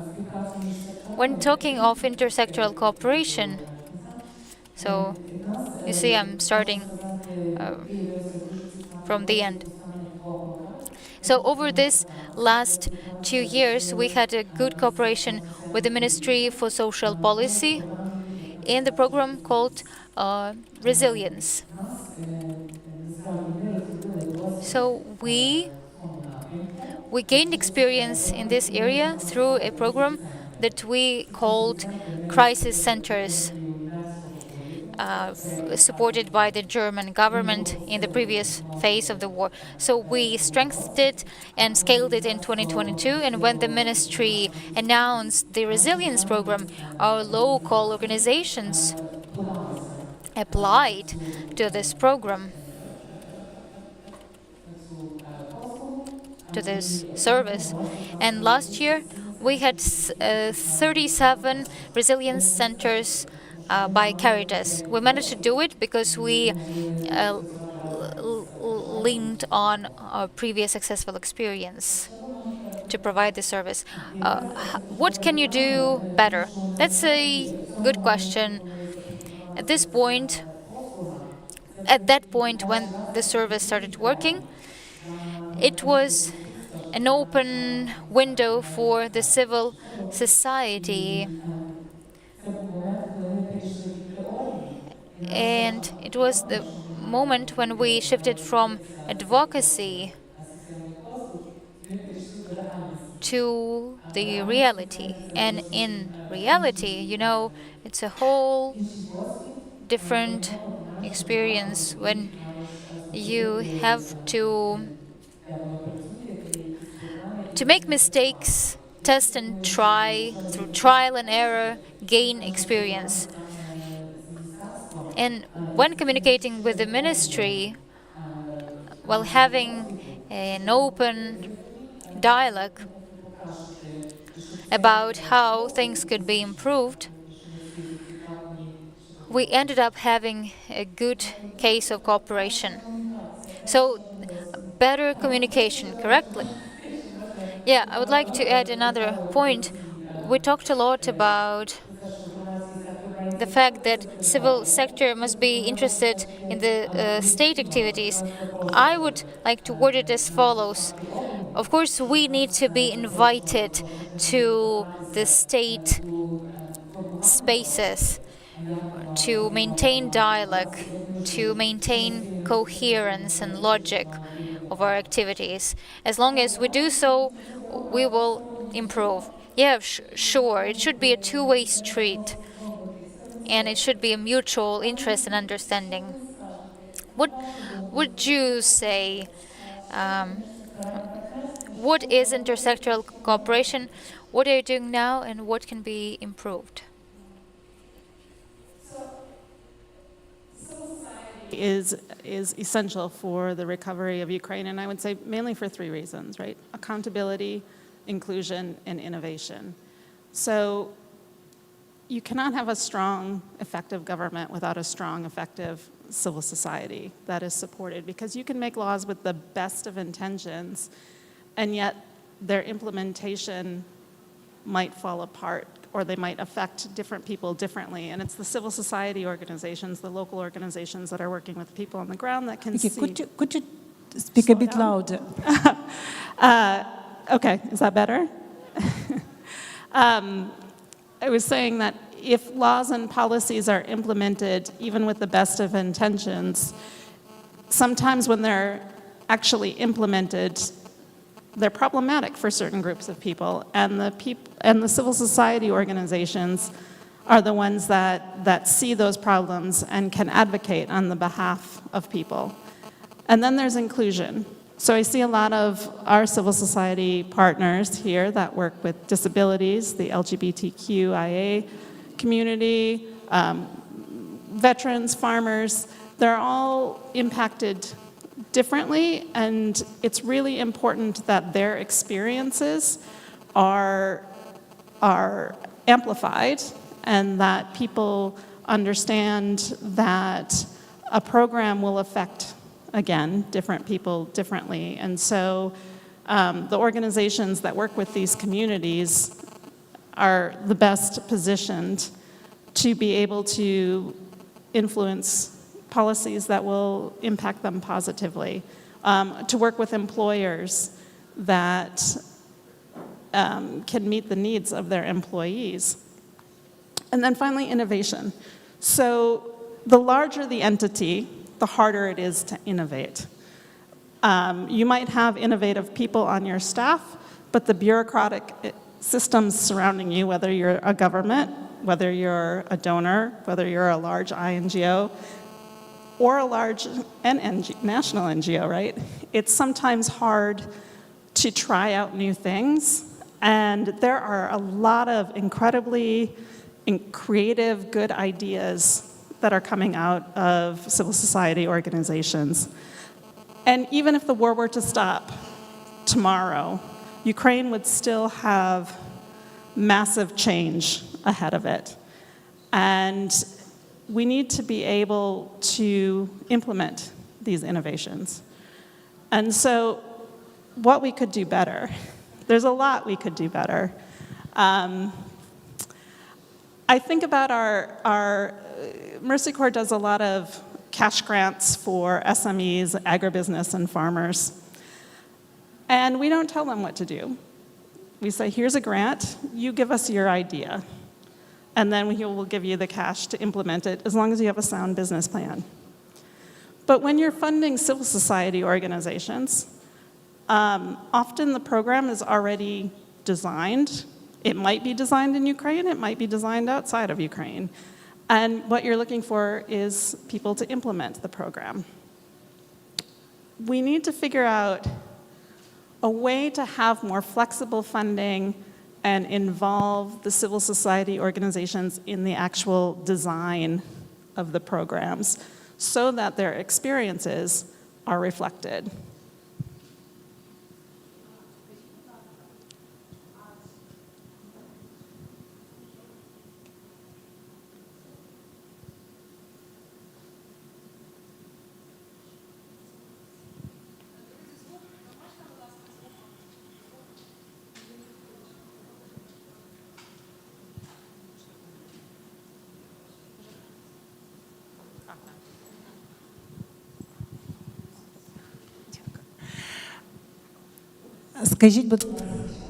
When talking of intersectoral cooperation, so you see I'm starting from the end. So over this last 2 years, we had a good cooperation with the Ministry for Social Policy in the program called Resilience. So we gained experience in this area through a program that we called Crisis Centers, supported by the German government in the previous phase of the war. So we strengthened it and scaled it in 2022. And when the ministry announced the resilience program, our local organizations applied to this program, to this service. And last year, we had 37 resilience centers by Caritas. We managed to do it because we leaned on our previous successful experience to provide the service. What can you do better? That's a good question. At that point when the service started working, it was an open window for the civil society. And it was the moment when we shifted from advocacy to the reality. And in reality, you know, it's a whole different experience when you have to make mistakes, test and try, through trial and error, gain experience. And when communicating with the ministry, while having an open dialogue about how things could be improved, we ended up having a good case of cooperation. So, better communication, correctly? Yeah, I would like to add another point. We talked a lot about the fact that civil sector must be interested in the state activities. I would like to word it as follows. Of course, we need to be invited to the state spaces to maintain dialogue, to maintain coherence and logic of our activities. As long as we do so, we will improve. Yeah, sure, it should be a two-way street, and it should be a mutual interest and understanding. What would you say? What is intersectoral cooperation? What are you doing now, and what can be improved? Is essential for the recovery of Ukraine, and I would say mainly for three reasons, right? Accountability, inclusion, and innovation. So you cannot have a strong, effective government without a strong, effective civil society that is supported, because you can make laws with the best of intentions, and yet their implementation might fall apart, or they might affect different people differently. And it's the civil society organizations, the local organizations that are working with people on the ground that can see. Could you speak a bit louder? Okay, is that better? I was saying that if laws and policies are implemented, even with the best of intentions, sometimes when they're actually implemented, they're problematic for certain groups of people, and the civil society organizations are the ones that see those problems and can advocate on the behalf of people. And then there's inclusion. So I see a lot of our civil society partners here that work with disabilities, the LGBTQIA community, veterans, farmers. They're all impacted differently, and it's really important that their experiences are amplified, and that people understand that a program will affect, again, different people differently. And so the organizations that work with these communities are the best positioned to be able to influence policies that will impact them positively, to work with employers that can meet the needs of their employees. And then finally, innovation. So the larger the entity, the harder it is to innovate. You might have innovative people on your staff, but the bureaucratic systems surrounding you, whether you're a government, whether you're a donor, whether you're a large INGO, or a large national NGO, right? It's sometimes hard to try out new things, and there are a lot of incredibly creative, good ideas that are coming out of civil society organizations. And even if the war were to stop tomorrow, Ukraine would still have massive change ahead of it. And we need to be able to implement these innovations. And so what we could do better, there's a lot we could do better. I think about our Mercy Corps does a lot of cash grants for SMEs, agribusiness, and farmers. And we don't tell them what to do. We say, here's a grant, you give us your idea. And then we will give you the cash to implement it, as long as you have a sound business plan. But when you're funding civil society organizations, often the program is already designed. It might be designed in Ukraine, it might be designed outside of Ukraine. And what you're looking for is people to implement the program. We need to figure out a way to have more flexible funding and involve the civil society organizations in the actual design of the programs so that their experiences are reflected.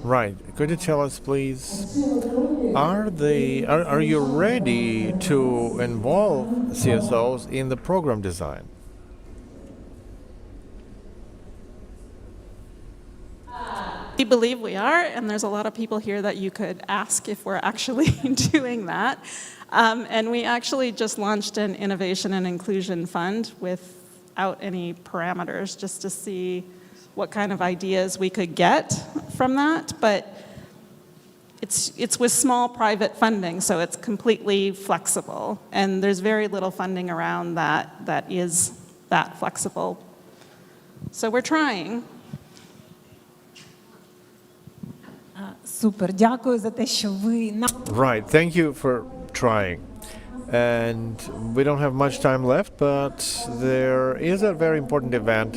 Right. Could you tell us, please, are you ready to involve CSOs in the program design? We believe we are, and there's a lot of people here that you could ask if we're actually doing that. And we actually just launched an innovation and inclusion fund without any parameters, just to see what kind of ideas we could get from that. But it's with small private funding, so it's completely flexible. And there's very little funding around that is that flexible. So we're trying. Супер, дякую за те, що ви Right, thank you for trying. And we don't have much time left, but there is a very important event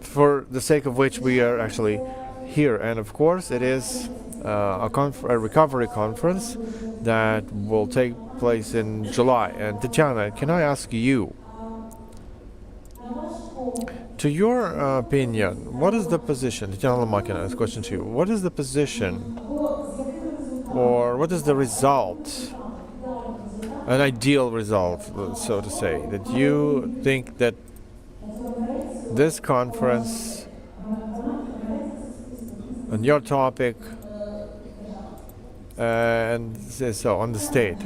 for the sake of which we are actually here. And of course, it is a recovery conference that will take place in July. And Tatiana, can I ask you, to your opinion, what is the position, Tatiana Lomakina, this question to you, what is the position or what is the result, an ideal result, so to say, that you think that this conference on your topic and so on the state?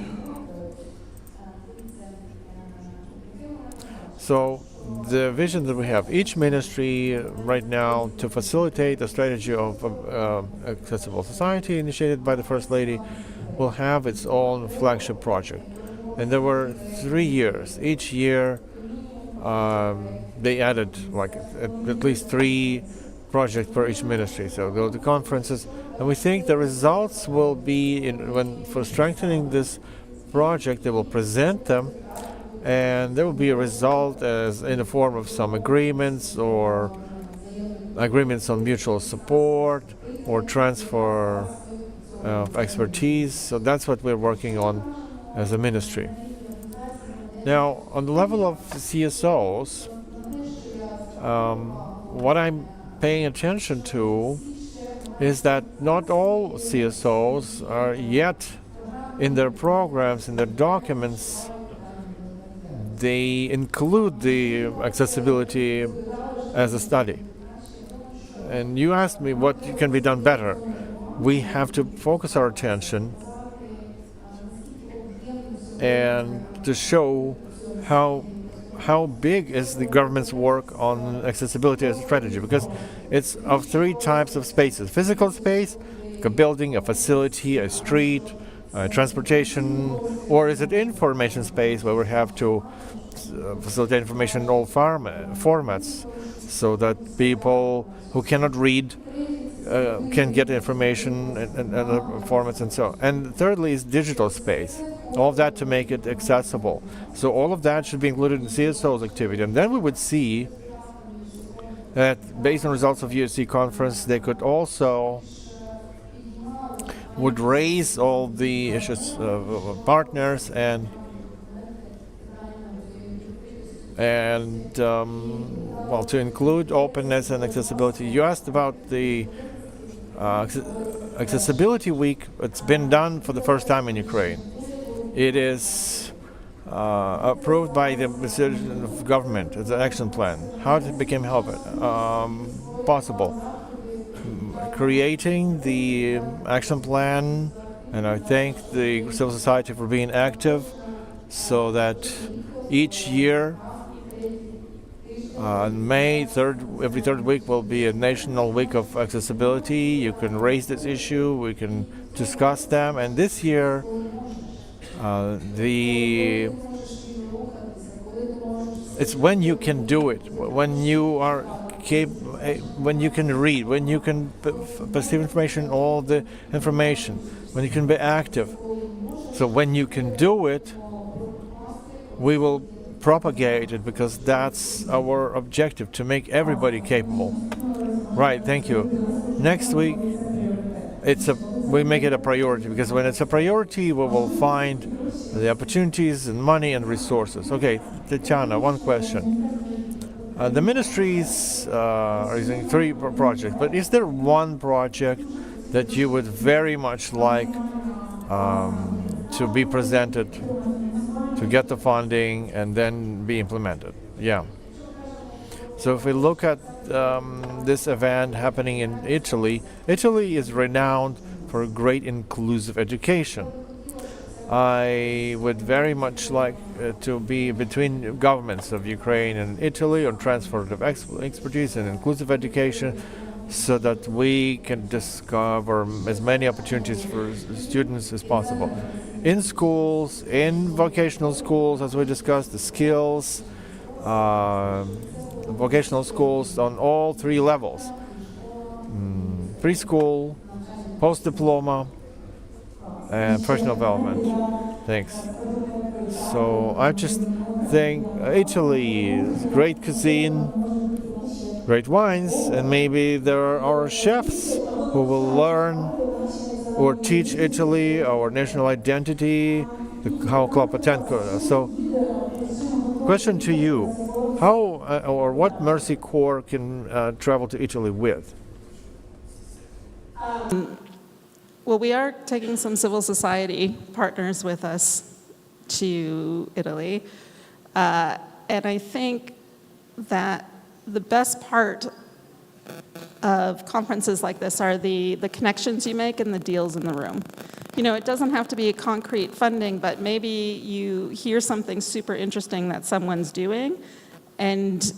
So the vision that we have, each ministry right now to facilitate a strategy of accessible society initiated by the First Lady will have its own flagship project. And there were 3 years. Each year they added like at least 3 projects per each ministry. So go to conferences, and we think the results will be for strengthening this project. They will present them, and there will be a result as in the form of some agreements or agreements on mutual support or transfer of expertise. So that's what we're working on as a ministry. Now, on the level of CSOs, what I'm paying attention to is that not all CSOs are yet in their programs, in their documents, they include the accessibility as a study. And you asked me what can be done better. We have to focus our attention and to show how big is the government's work on accessibility as a strategy, because it's of three types of spaces: physical space, like a building, a facility, a street, transportation, or is it information space where we have to facilitate information in all formats so that people who cannot read can get information in other formats and so on. And thirdly is digital space. All of that to make it accessible. So all of that should be included in CSO's activity. And then we would see that based on results of USC conference, they could also would raise all the issues of partners and well, to include openness and accessibility. You asked about the Accessibility Week. It's been done for the first time in Ukraine. It is approved by the decision of government as an action plan. How did it become possible? Creating the action plan, and I thank the civil society for being active, so that each year May 3rd, every third week will be a national week of accessibility. You can raise this issue, we can discuss them, and this year it's when you can do it, when you are when you can read, when you can perceive information, all the information, when you can be active. So when you can do it, we will propagate it, because that's our objective, to make everybody capable. Right, thank you. Next week, we make it a priority, because when it's a priority, we will find the opportunities and money and resources. Okay, Tatiana, one question. The ministries are using 3 projects, but is there one project that you would very much like to be presented, to get the funding and then be implemented? Yeah. So if we look at this event happening in Italy, Italy is renowned for great inclusive education. I would very much like to be between governments of Ukraine and Italy on transfer of expertise and inclusive education, so that we can discover as many opportunities for students as possible. In schools, in vocational schools, as we discussed, the skills, vocational schools on all 3 levels. Preschool, post-diploma, and professional development. Thanks. So I just think Italy is great cuisine, great wines, and maybe there are chefs who will learn or teach Italy our national identity, how Klopotenko. So, question to you: how or what Mercy Corps can travel to Italy with? Well, we are taking some civil society partners with us to Italy, and I think that the best part of conferences like this are the connections you make and the deals in the room. You know, it doesn't have to be concrete funding, but maybe you hear something super interesting that someone's doing, and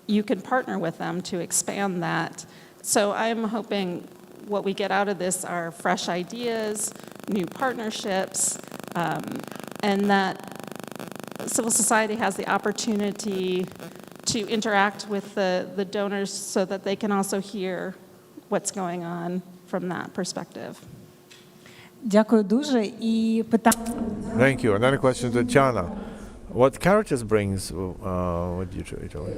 you can partner with them to expand that. So I'm hoping what we get out of this are fresh ideas, new partnerships, and that civil society has the opportunity to interact with the donors so that they can also hear what's going on from that perspective. Дякую дуже. І питання. Thank you. Another question to Tatiana. What Caritas brings with you to Italy?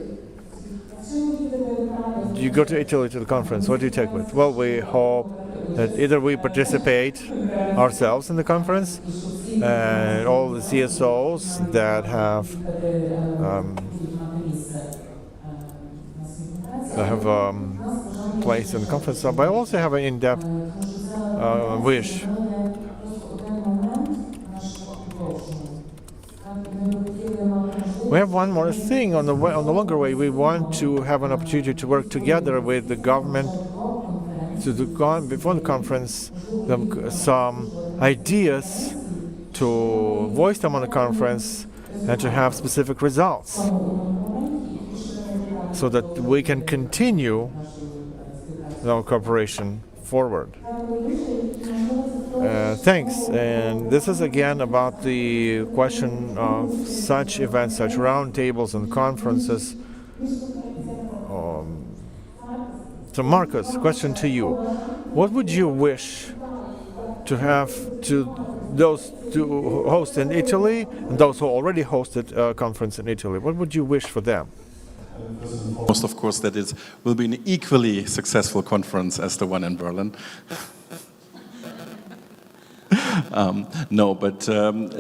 You go to Italy to the conference, what do you take with? Well, we hope that either we participate ourselves in the conference, and all the CSOs that have place in the conference, but I also have an in-depth wish We have one more thing on the longer way. We want to have an opportunity to work together with the government before the conference, some ideas to voice them on the conference and to have specific results, so that we can continue our cooperation forward. Thanks. And this is again about the question of such events, such roundtables and conferences. So Marcus, question to you. What would you wish to have those to host in Italy and those who already hosted a conference in Italy? What would you wish for them? Most, of course, that it will be an equally successful conference as the one in Berlin. No, but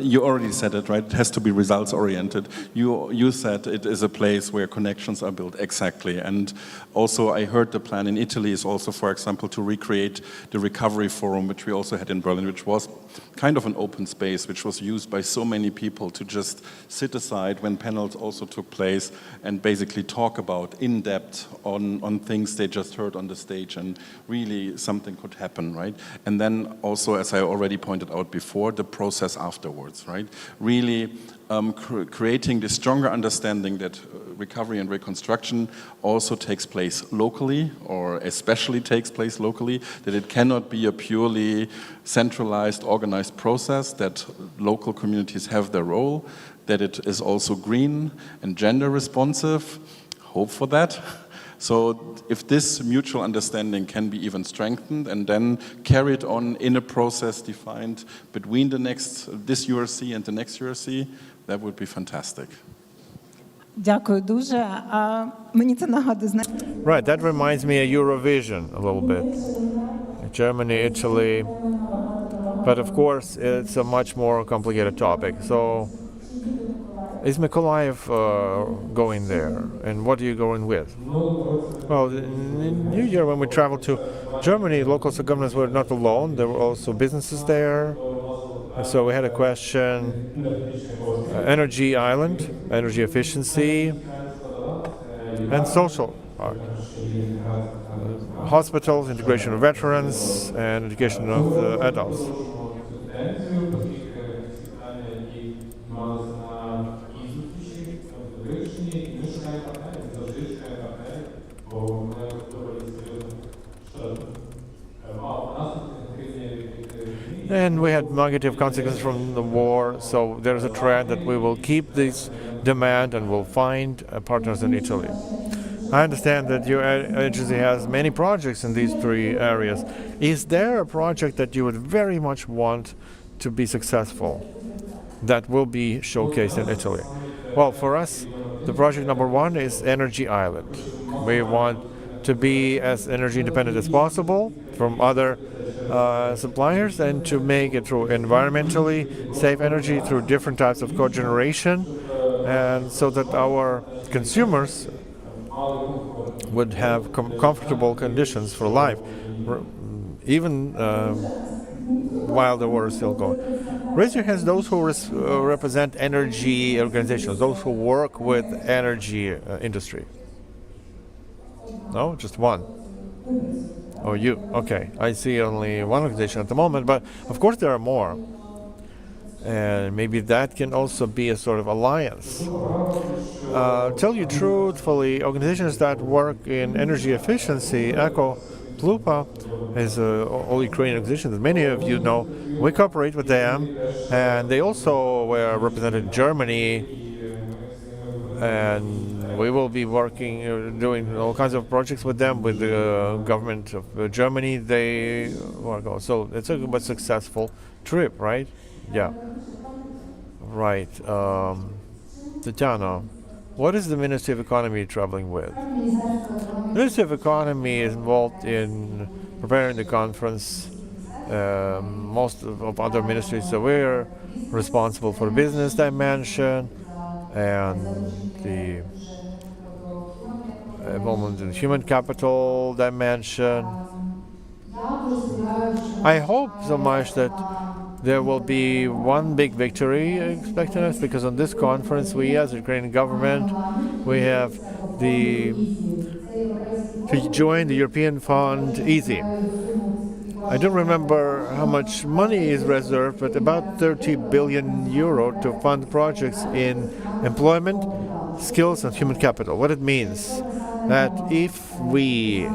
you already said it, right? It has to be results oriented. You said it is a place where connections are built, exactly. And also I heard the plan in Italy is also, for example, to recreate the recovery forum, which we also had in Berlin, which was kind of an open space, which was used by so many people to just sit aside when panels also took place and basically talk about in depth on things they just heard on the stage, and really something could happen, right? And then also, as I already pointed out before, the process afterwards, right? Really creating the stronger understanding that recovery and reconstruction also takes place locally, or especially takes place locally, that it cannot be a purely centralized, organized process, that local communities have their role, that it is also green and gender responsive. Hope for that. So if this mutual understanding can be even strengthened and then carried on in a process defined between this URC and the next URC, that would be fantastic. Дякую дуже. Мені це нагадує, Right, that reminds me of Eurovision a little bit. Germany, Italy. But of course, it's a much more complicated topic. So is Mykolaiv going there? And what are you going with? Well, in New Year, when we traveled to Germany, local governments were not alone. There were also businesses there. And so we had a question, energy island, energy efficiency, and social part. Hospitals, integration of veterans, and education of the adults. And we had negative consequences from the war, so there is a trend that we will keep this demand and will find partners in Italy. I understand that your agency has many projects in these three areas. Is there a project that you would very much want to be successful that will be showcased in Italy? Well, for us, the project number one is Energy Island. We want to be as energy independent as possible from other suppliers, and to make it through environmentally safe energy through different types of cogeneration, and so that our consumers would have comfortable conditions for life, even while the war is still going. Raise your hands those who represent energy organizations, those who work with energy industry. No, just one. Oh, you. Okay. I see only one organization at the moment, but of course there are more. And maybe that can also be a sort of alliance. Tell you truthfully, organizations that work in energy efficiency, Eco Plupa is an all-Ukrainian organization that many of you know. We cooperate with them, and they also were represented in Germany, and we will be working, doing all kinds of projects with them, with the government of Germany. They want to go. So it's a successful trip, right? Yeah. Right. Tatiana, what is the Ministry of Economy traveling with? The Ministry of Economy is involved in preparing the conference. Most of other ministries, so we're responsible for the business dimension and the involvement in human capital dimension. I hope so much that there will be one big victory expecting us, because on this conference we as the Ukrainian government, we have to join the European Fund easy. I don't remember how much money is reserved, but about 30 billion euro to fund projects in employment, skills and human capital. What it means that if we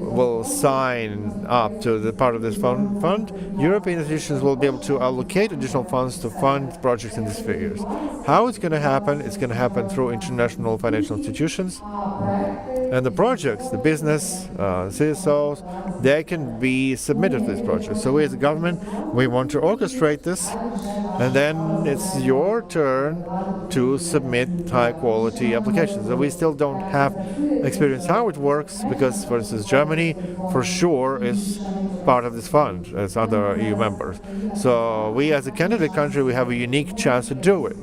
will sign up to the part of this fund, European institutions will be able to allocate additional funds to fund projects in these spheres. How it's going to happen? It's going to happen through international financial institutions. And the projects, the business, CSOs, they can be submitted to these projects. So we as a government, we want to orchestrate this, and then it's your turn to submit high-quality applications. So we still don't have experience how it works, because, for instance, Germany, for sure, is part of this fund as other EU members. So we, as a candidate country, we have a unique chance to do it.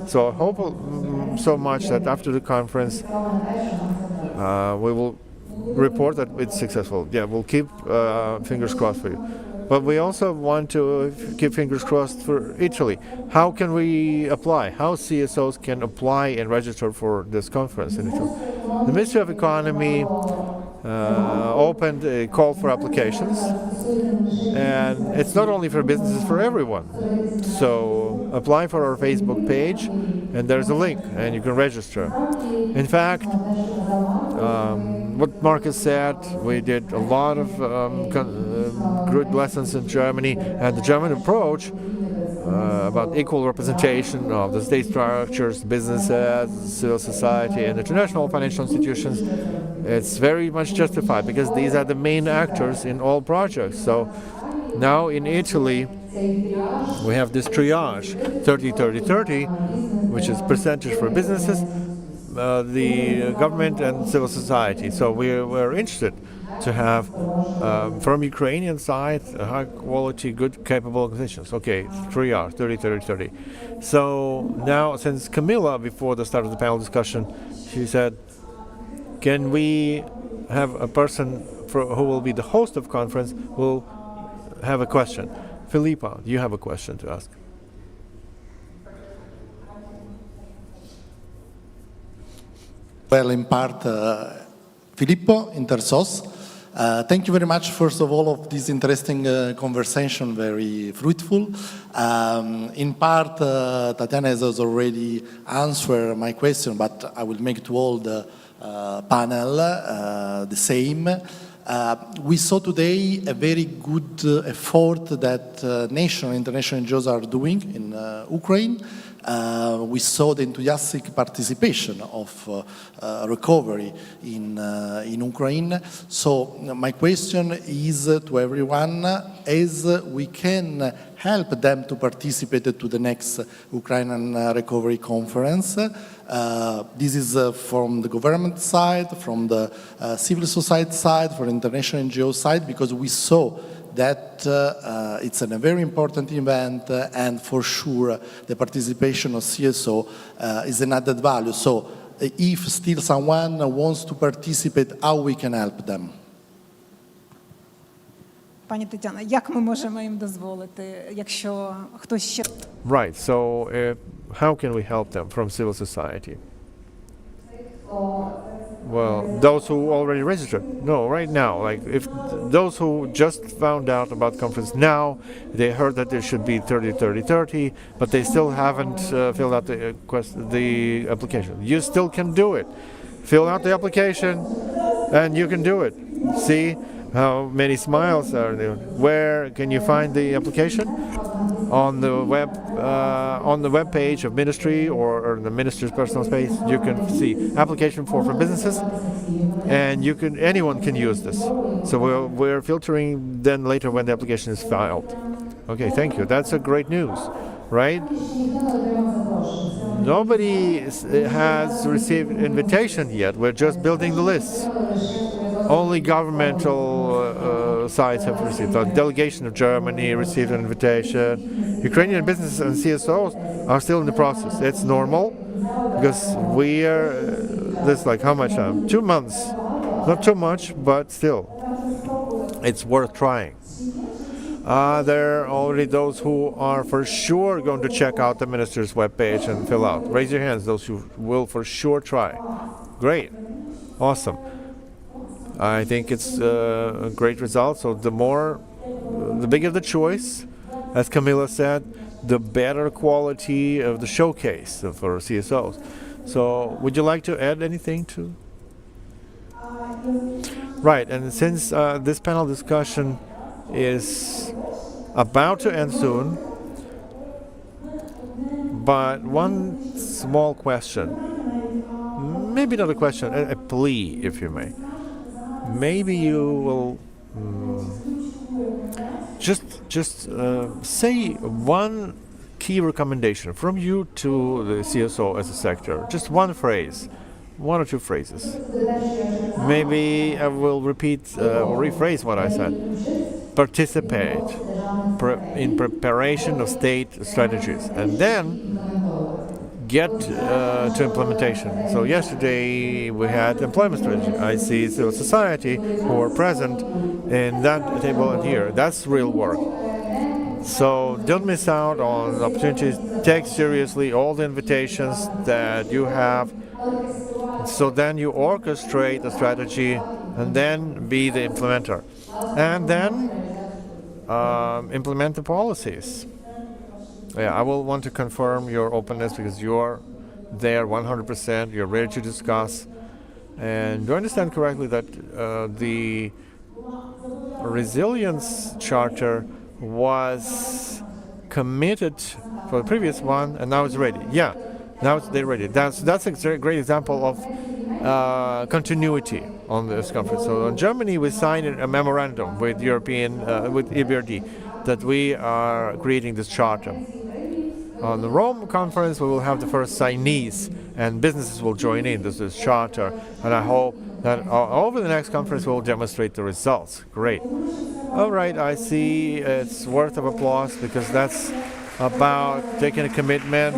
So I hope so much that after the conference, we will report that it's successful. Yeah, we'll keep fingers crossed for you. But we also want to keep fingers crossed for Italy. How can we apply? How CSOs can apply and register for this conference in Italy? The Ministry of Economy opened a call for applications, and it's not only for businesses, for everyone. So apply for our Facebook page, and there's a link, and you can register. In fact, what Marcus said, we did a lot of good lessons in Germany, and the German approach about equal representation of the state structures, businesses, civil society, and international financial institutions, it's very much justified, because these are the main actors in all projects. So now in Italy, we have this triage, 30-30-30, which is percentage for businesses, the government and civil society. So we're interested to have, from Ukrainian side, high quality, good, capable organizations. Okay, 3R, 30-30-30. So now, since Camilla, before the start of the panel discussion, she said, can we have a person who will be the host of conference who will have a question? Filipa, you have a question to ask. Well, in part, Filippo Intersos. Thank you very much, first of all, of this interesting conversation, very fruitful. In part, Tatiana has already answered my question, but I will make to all the panel the same. We saw today a very good effort that national and international NGOs are doing in Ukraine. We saw the enthusiastic participation of recovery in Ukraine. So my question is to everyone, as we can help them to participate to the next Ukrainian recovery conference. This is from the government side, from the civil society side, from the international NGO side, because we saw that it's a very important event, and for sure the participation of CSO is an added value. So if still someone wants to participate, how we can help them? Пані Тетяна, як ми можемо їм дозволити, якщо хтось ще... Right, so how can we help them from civil society? Well, those who already registered. No, right now, like if those who just found out about the conference now, they heard that there should be 30-30-30, but they still haven't filled out the application. You still can do it. Fill out the application, and you can do it. See how many smiles are there. Where can you find the application? On the web page of ministry or the minister's personal space, you can see application for businesses, and anyone can use this. So we're filtering then later when the application is filed. Okay, thank you. That's a great news, right? Nobody has received invitation yet. We're just building the lists. Only governmental sites have received. The delegation of Germany received an invitation. Ukrainian businesses and CSOs are still in the process. It's normal, because we are, this like how much time? 2 months. Not too much, but still, it's worth trying. There are already those who are for sure going to check out the minister's webpage and fill out. Raise your hands, those who will for sure try. Great. Awesome. I think it's a great result. So the bigger the choice, as Camilla said, the better quality of the showcase for CSOs. So would you like to add anything to? Right, and since this panel discussion is about to end soon, but one small question, maybe not a question, a plea, if you may. Maybe you will just say one key recommendation from you to the CSO as a sector. Just one phrase, one or two phrases. Maybe I will repeat or rephrase what I said. Participate in preparation of state strategies, and then get to implementation. So yesterday we had employment strategy. I see civil society who are present in that table and here. That's real work. So don't miss out on opportunities. Take seriously all the invitations that you have. So then you orchestrate the strategy and then be the implementer. And then implement the policies. Yeah, I will want to confirm your openness because you're there 100%, you're ready to discuss. And do I understand correctly that the resilience charter was committed for the previous one and now it's ready? Yeah, now they're ready. That's a great example of continuity on this conference. So in Germany, we signed a memorandum with with EBRD that we are creating this charter. On the Rome conference, we will have the first signees, and businesses will join in this charter. And I hope that over the next conference, we will demonstrate the results. Great. All right, I see it's worth of applause because that's about taking a commitment,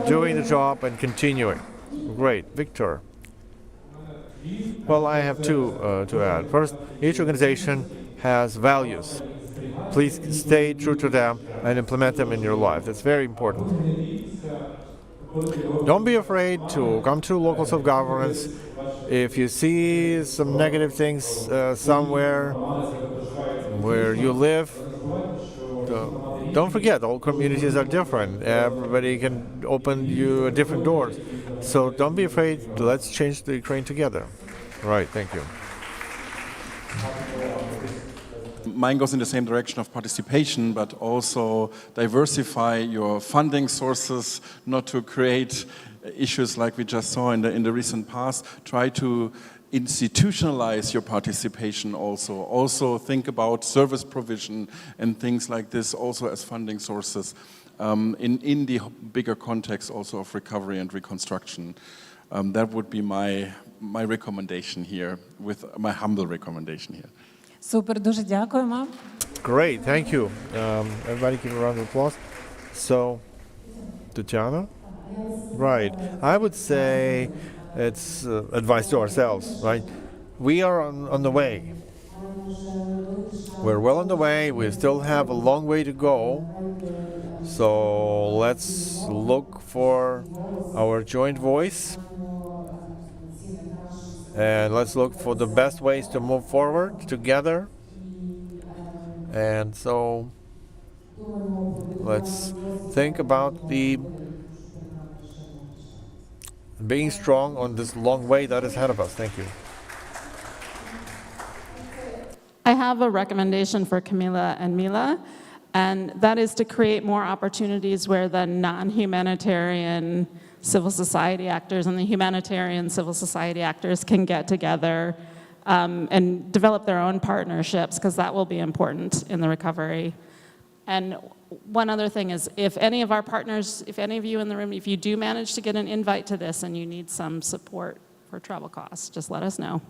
doing the job, and continuing. Great. Victor. Well, I have two to add. First, each organization has values. Please stay true to them and implement them in your life. That's very important. Don't be afraid to come to local self-governance. If you see some negative things somewhere where you live, don't forget, all communities are different. Everybody can open you different doors. So don't be afraid. Let's change the Ukraine together. Right, thank you. Mine goes in the same direction of participation, but also diversify your funding sources, not to create issues like we just saw in the recent past. Try to institutionalize your participation also. Also think about service provision and things like this also as funding sources in the bigger context also of recovery and reconstruction. That would be my recommendation here, with my humble recommendation here. Супер, дуже дякуємо. Great, thank you. Everybody give a round of applause. So, Tatiana? Right. I would say it's advice to ourselves, right? We are on the way. We're well on the way. We still have a long way to go. So let's look for our joint voice. And let's look for the best ways to move forward together. And so let's think about being strong on this long way that is ahead of us. Thank you. I have a recommendation for Camila and Mila, and that is to create more opportunities where the non-humanitarian civil society actors and the humanitarian civil society actors can get together and develop their own partnerships, because that will be important in the recovery. And one other thing is, if any of our partners, if any of you in the room, if you do manage to get an invite to this and you need some support for travel costs, just let us know.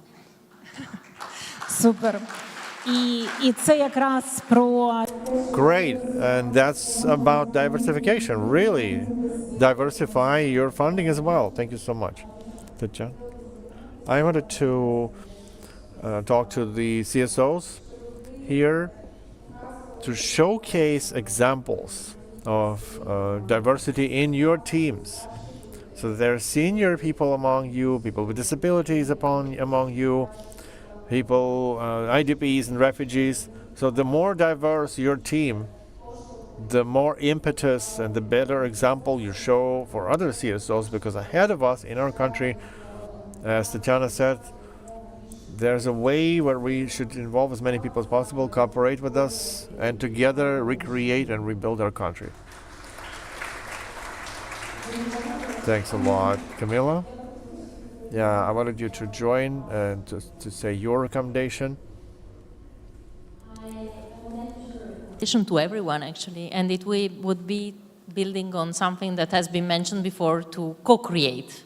Супер. І це якраз про... Great, and that's about diversification. Really, diversify your funding as well. Thank you so much. Tatjana? I wanted to talk to the CSOs here to showcase examples of diversity in your teams. So there are senior people among you, people with disabilities among you, people, IDPs and refugees. So the more diverse your team, the more impetus and the better example you show for other CSOs, because ahead of us in our country, as Tatiana said, there's a way where we should involve as many people as possible, cooperate with us, and together recreate and rebuild our country. Thanks a lot, Camilla. Yeah, I wanted you to join and to say your recommendation. To everyone, actually, and it would be building on something that has been mentioned before, to co-create.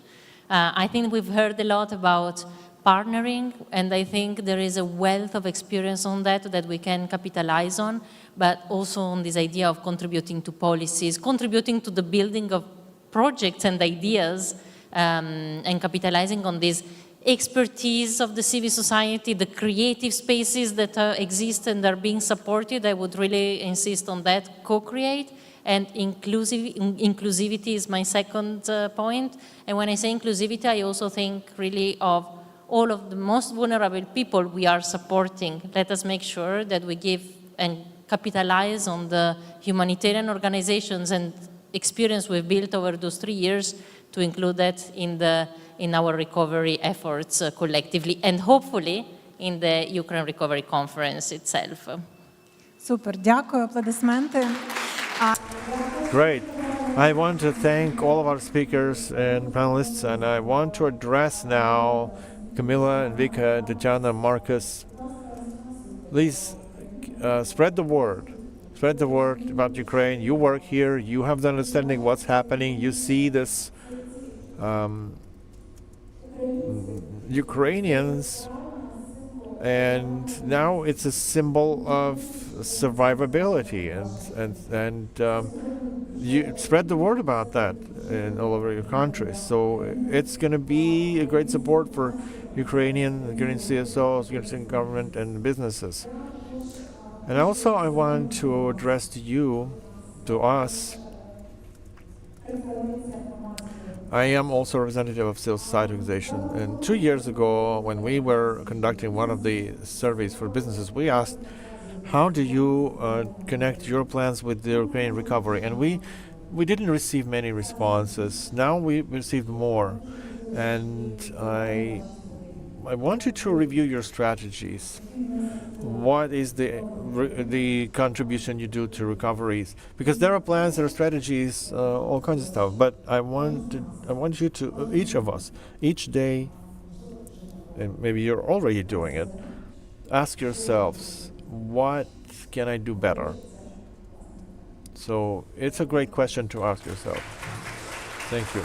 I think we've heard a lot about partnering, and I think there is a wealth of experience on that we can capitalize on, but also on this idea of contributing to policies, contributing to the building of projects and ideas, and capitalizing on this expertise of the civil society, the creative spaces that exist and are being supported. I would really insist on that, co-create, and inclusivity is my second point. And when I say inclusivity, I also think really of all of the most vulnerable people we are supporting. Let us make sure that we give and capitalize on the humanitarian organizations and experience we've built over those 3 years to include that in our recovery efforts collectively, and hopefully in the Ukraine Recovery Conference itself. Супер, дякую, аплодисменти. Great. I want to thank all of our speakers and panelists, and I want to address now Camilla and Vika, Tatiana, Marcus. Please spread the word. Spread the word about Ukraine. You work here. You have the understanding what's happening. You see this. Ukrainians, and now it's a symbol of survivability, and you spread the word about that in all over your country. So it's going to be a great support for Ukrainian CSOs, Ukrainian government, and businesses. And also I want to address to you, to us. I am also a representative of civil society organization, and 2 years ago, when we were conducting one of the surveys for businesses, we asked, how do you connect your plans with the Ukrainian recovery? And we didn't receive many responses. Now we received more, and I want you to review your strategies. What is the contribution you do to recoveries? Because there are plans, there are strategies, all kinds of stuff. But I want you to, each of us, each day, and maybe you're already doing it, ask yourselves, what can I do better? So it's a great question to ask yourself. Thank you.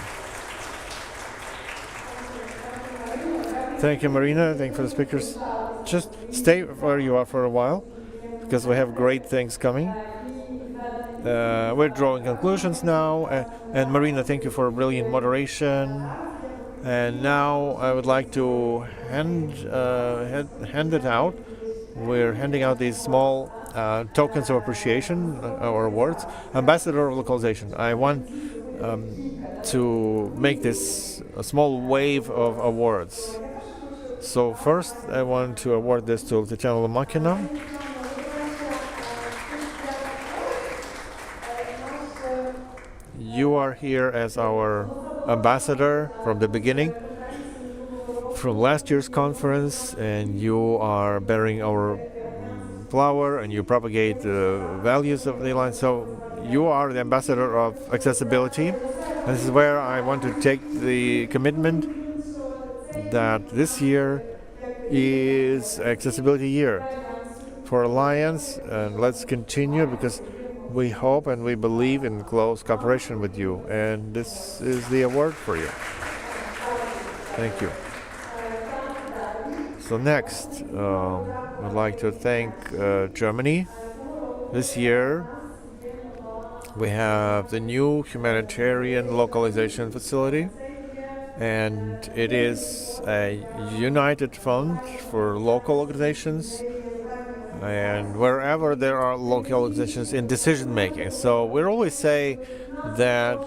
Thank you, Marina. Thank you for the speakers. Just stay where you are for a while, because we have great things coming. We're drawing conclusions now. And Marina, thank you for a brilliant moderation. And now I would like to hand it out. We're handing out these small tokens of appreciation, or awards. Ambassador of Localization. I want to make this a small wave of awards. So first, I want to award this to Tatiana Lomakina. You are here as our ambassador from the beginning, from last year's conference, and you are bearing our flower and you propagate the values of the alliance. So you are the ambassador of accessibility. And this is where I want to take the commitment that this year is Accessibility Year for Alliance, and let's continue, because we hope and we believe in close cooperation with you, and this is the award for you. Thank you. So next, I'd like to thank Germany. This year we have the new humanitarian localization facility, and it is a united fund for local organizations and wherever there are local organizations in decision making. So we always say that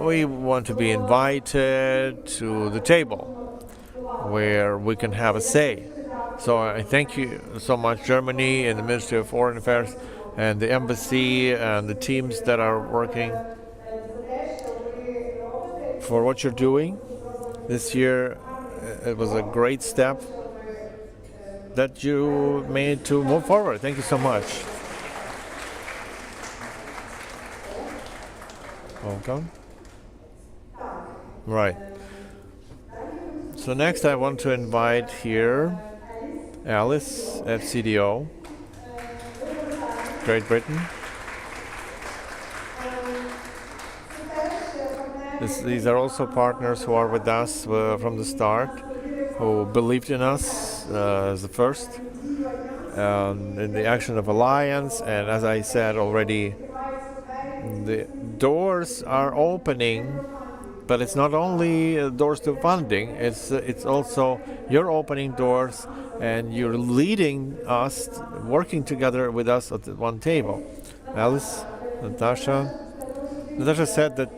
we want to be invited to the table where we can have a say. So I thank you so much, Germany and the Ministry of Foreign Affairs and the embassy and the teams that are working for what you're doing. This year it was a great step that you made to move forward. Thank you so much. Welcome. Right. So next I want to invite here Alice, FCDO, Great Britain. These are also partners who are with us from the start, who believed in us as the first in the action of alliance. And as I said already, the doors are opening, but it's not only doors to funding, it's also you're opening doors and you're leading us, working together with us at one table. Alice, Natasha said that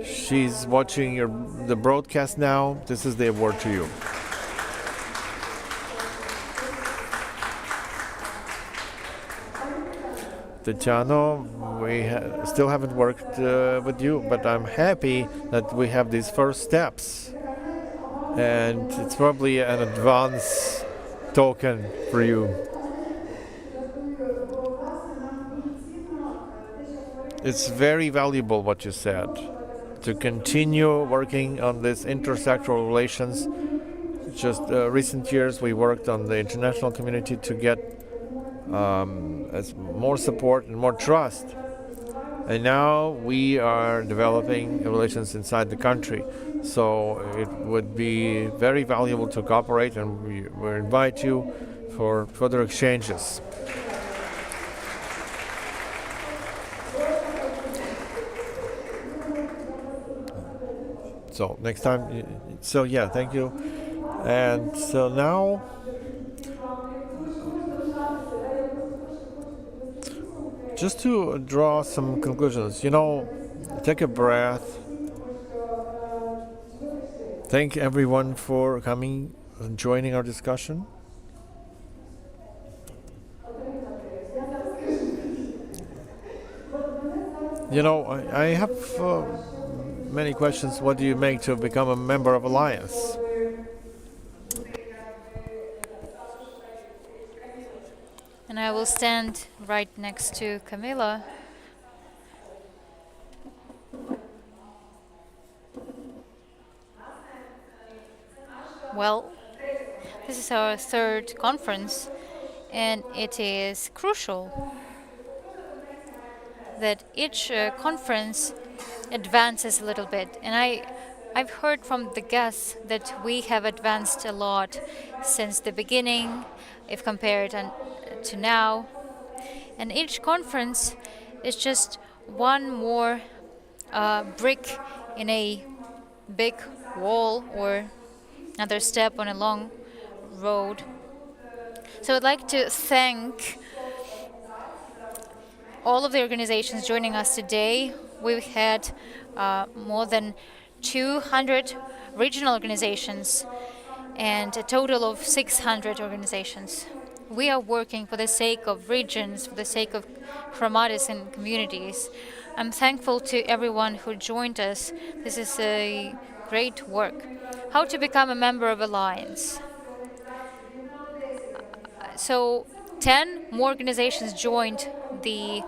she's watching the broadcast now. This is the award to you. Tatiana, we still haven't worked with you, but I'm happy that we have these first steps. And it's probably an advance token for you. It's very valuable what you said, to continue working on this intersectoral relations. Just recent years we worked on the international community to get as more support and more trust. And now we are developing relations inside the country. So it would be very valuable to cooperate, and we invite you for further exchanges. So next time, so yeah, thank you. And so now, just to draw some conclusions, take a breath. Thank everyone for coming and joining our discussion. I have many questions. What do you make to become a member of Alliance? And I will stand right next to Camilla. Well, this is our third conference, and it is crucial that each conference advances a little bit. And I've heard from the guests that we have advanced a lot since the beginning, if compared to now. And each conference is just one more brick in a big wall, or another step on a long road. So I'd like to thank all of the organizations joining us today. We've had more than 200 regional organizations and a total of 600 organizations. We are working for the sake of regions, for the sake of Chromatis and communities. I'm thankful to everyone who joined us. This is a great work. How to become a member of Alliance? So 10 more organizations joined the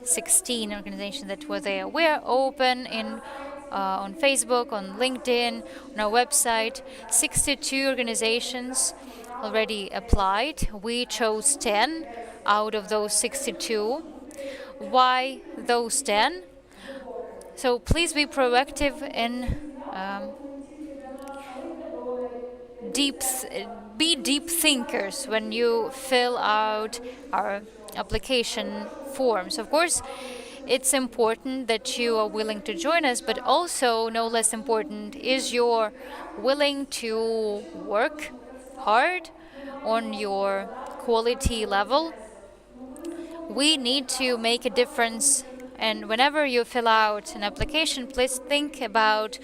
16 organizations that were there. We are open on Facebook, on LinkedIn, on our website. 62 organizations already applied. We chose 10 out of those 62. Why those 10? So please be proactive in be deep thinkers when you fill out our application forms. Of course, it's important that you are willing to join us, but also, no less important, is you're willing to work hard on your quality level, we need to make a difference. And whenever you fill out an application, please think about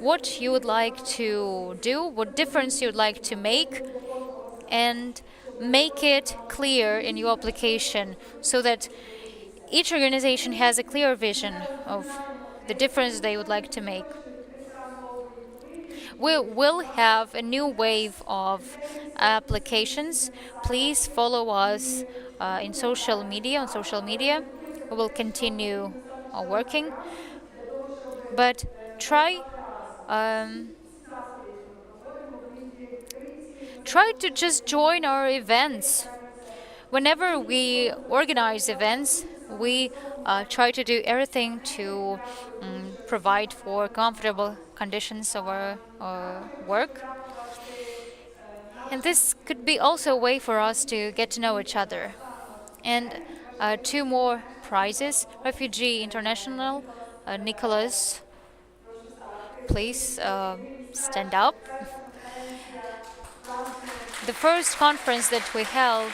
what you would like to do, what difference you would like to make, and make it clear in your application so that each organization has a clear vision of the difference they would like to make. We will have a new wave of applications. Please follow us on social media. We will continue working, but try to just join our events. Whenever we organize events, we try to do everything to provide for comfortable conditions of our work. And this could be also a way for us to get to know each other. And 2 more prizes. Refugee International, Nicholas, please stand up. The first conference that we held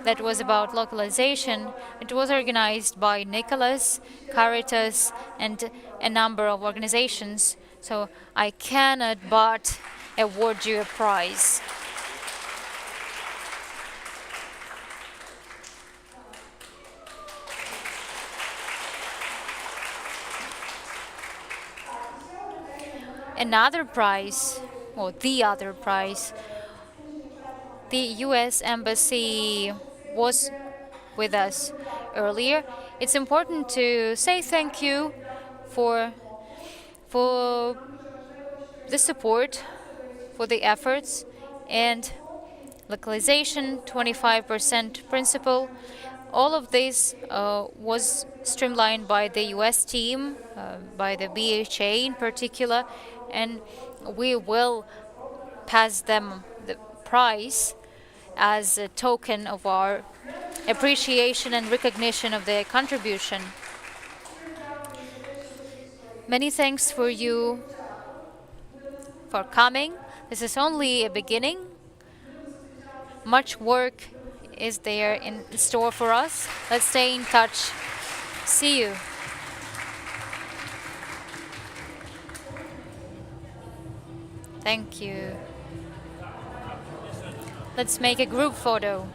that was about localization, it was organized by Nicholas, Caritas, and a number of organizations. So I cannot but award you a prize. Another prize, or the other prize, the US Embassy was with us earlier. It's important to say thank you for the support, for the efforts, and localization, 25% principle. All of this was streamlined by the US team, by the BHA in particular, and we will pass them the prize as a token of our appreciation and recognition of their contribution. Many thanks for you for coming. This is only a beginning. Much work is there in store for us. Let's stay in touch. See you. Thank you. Let's make a group photo.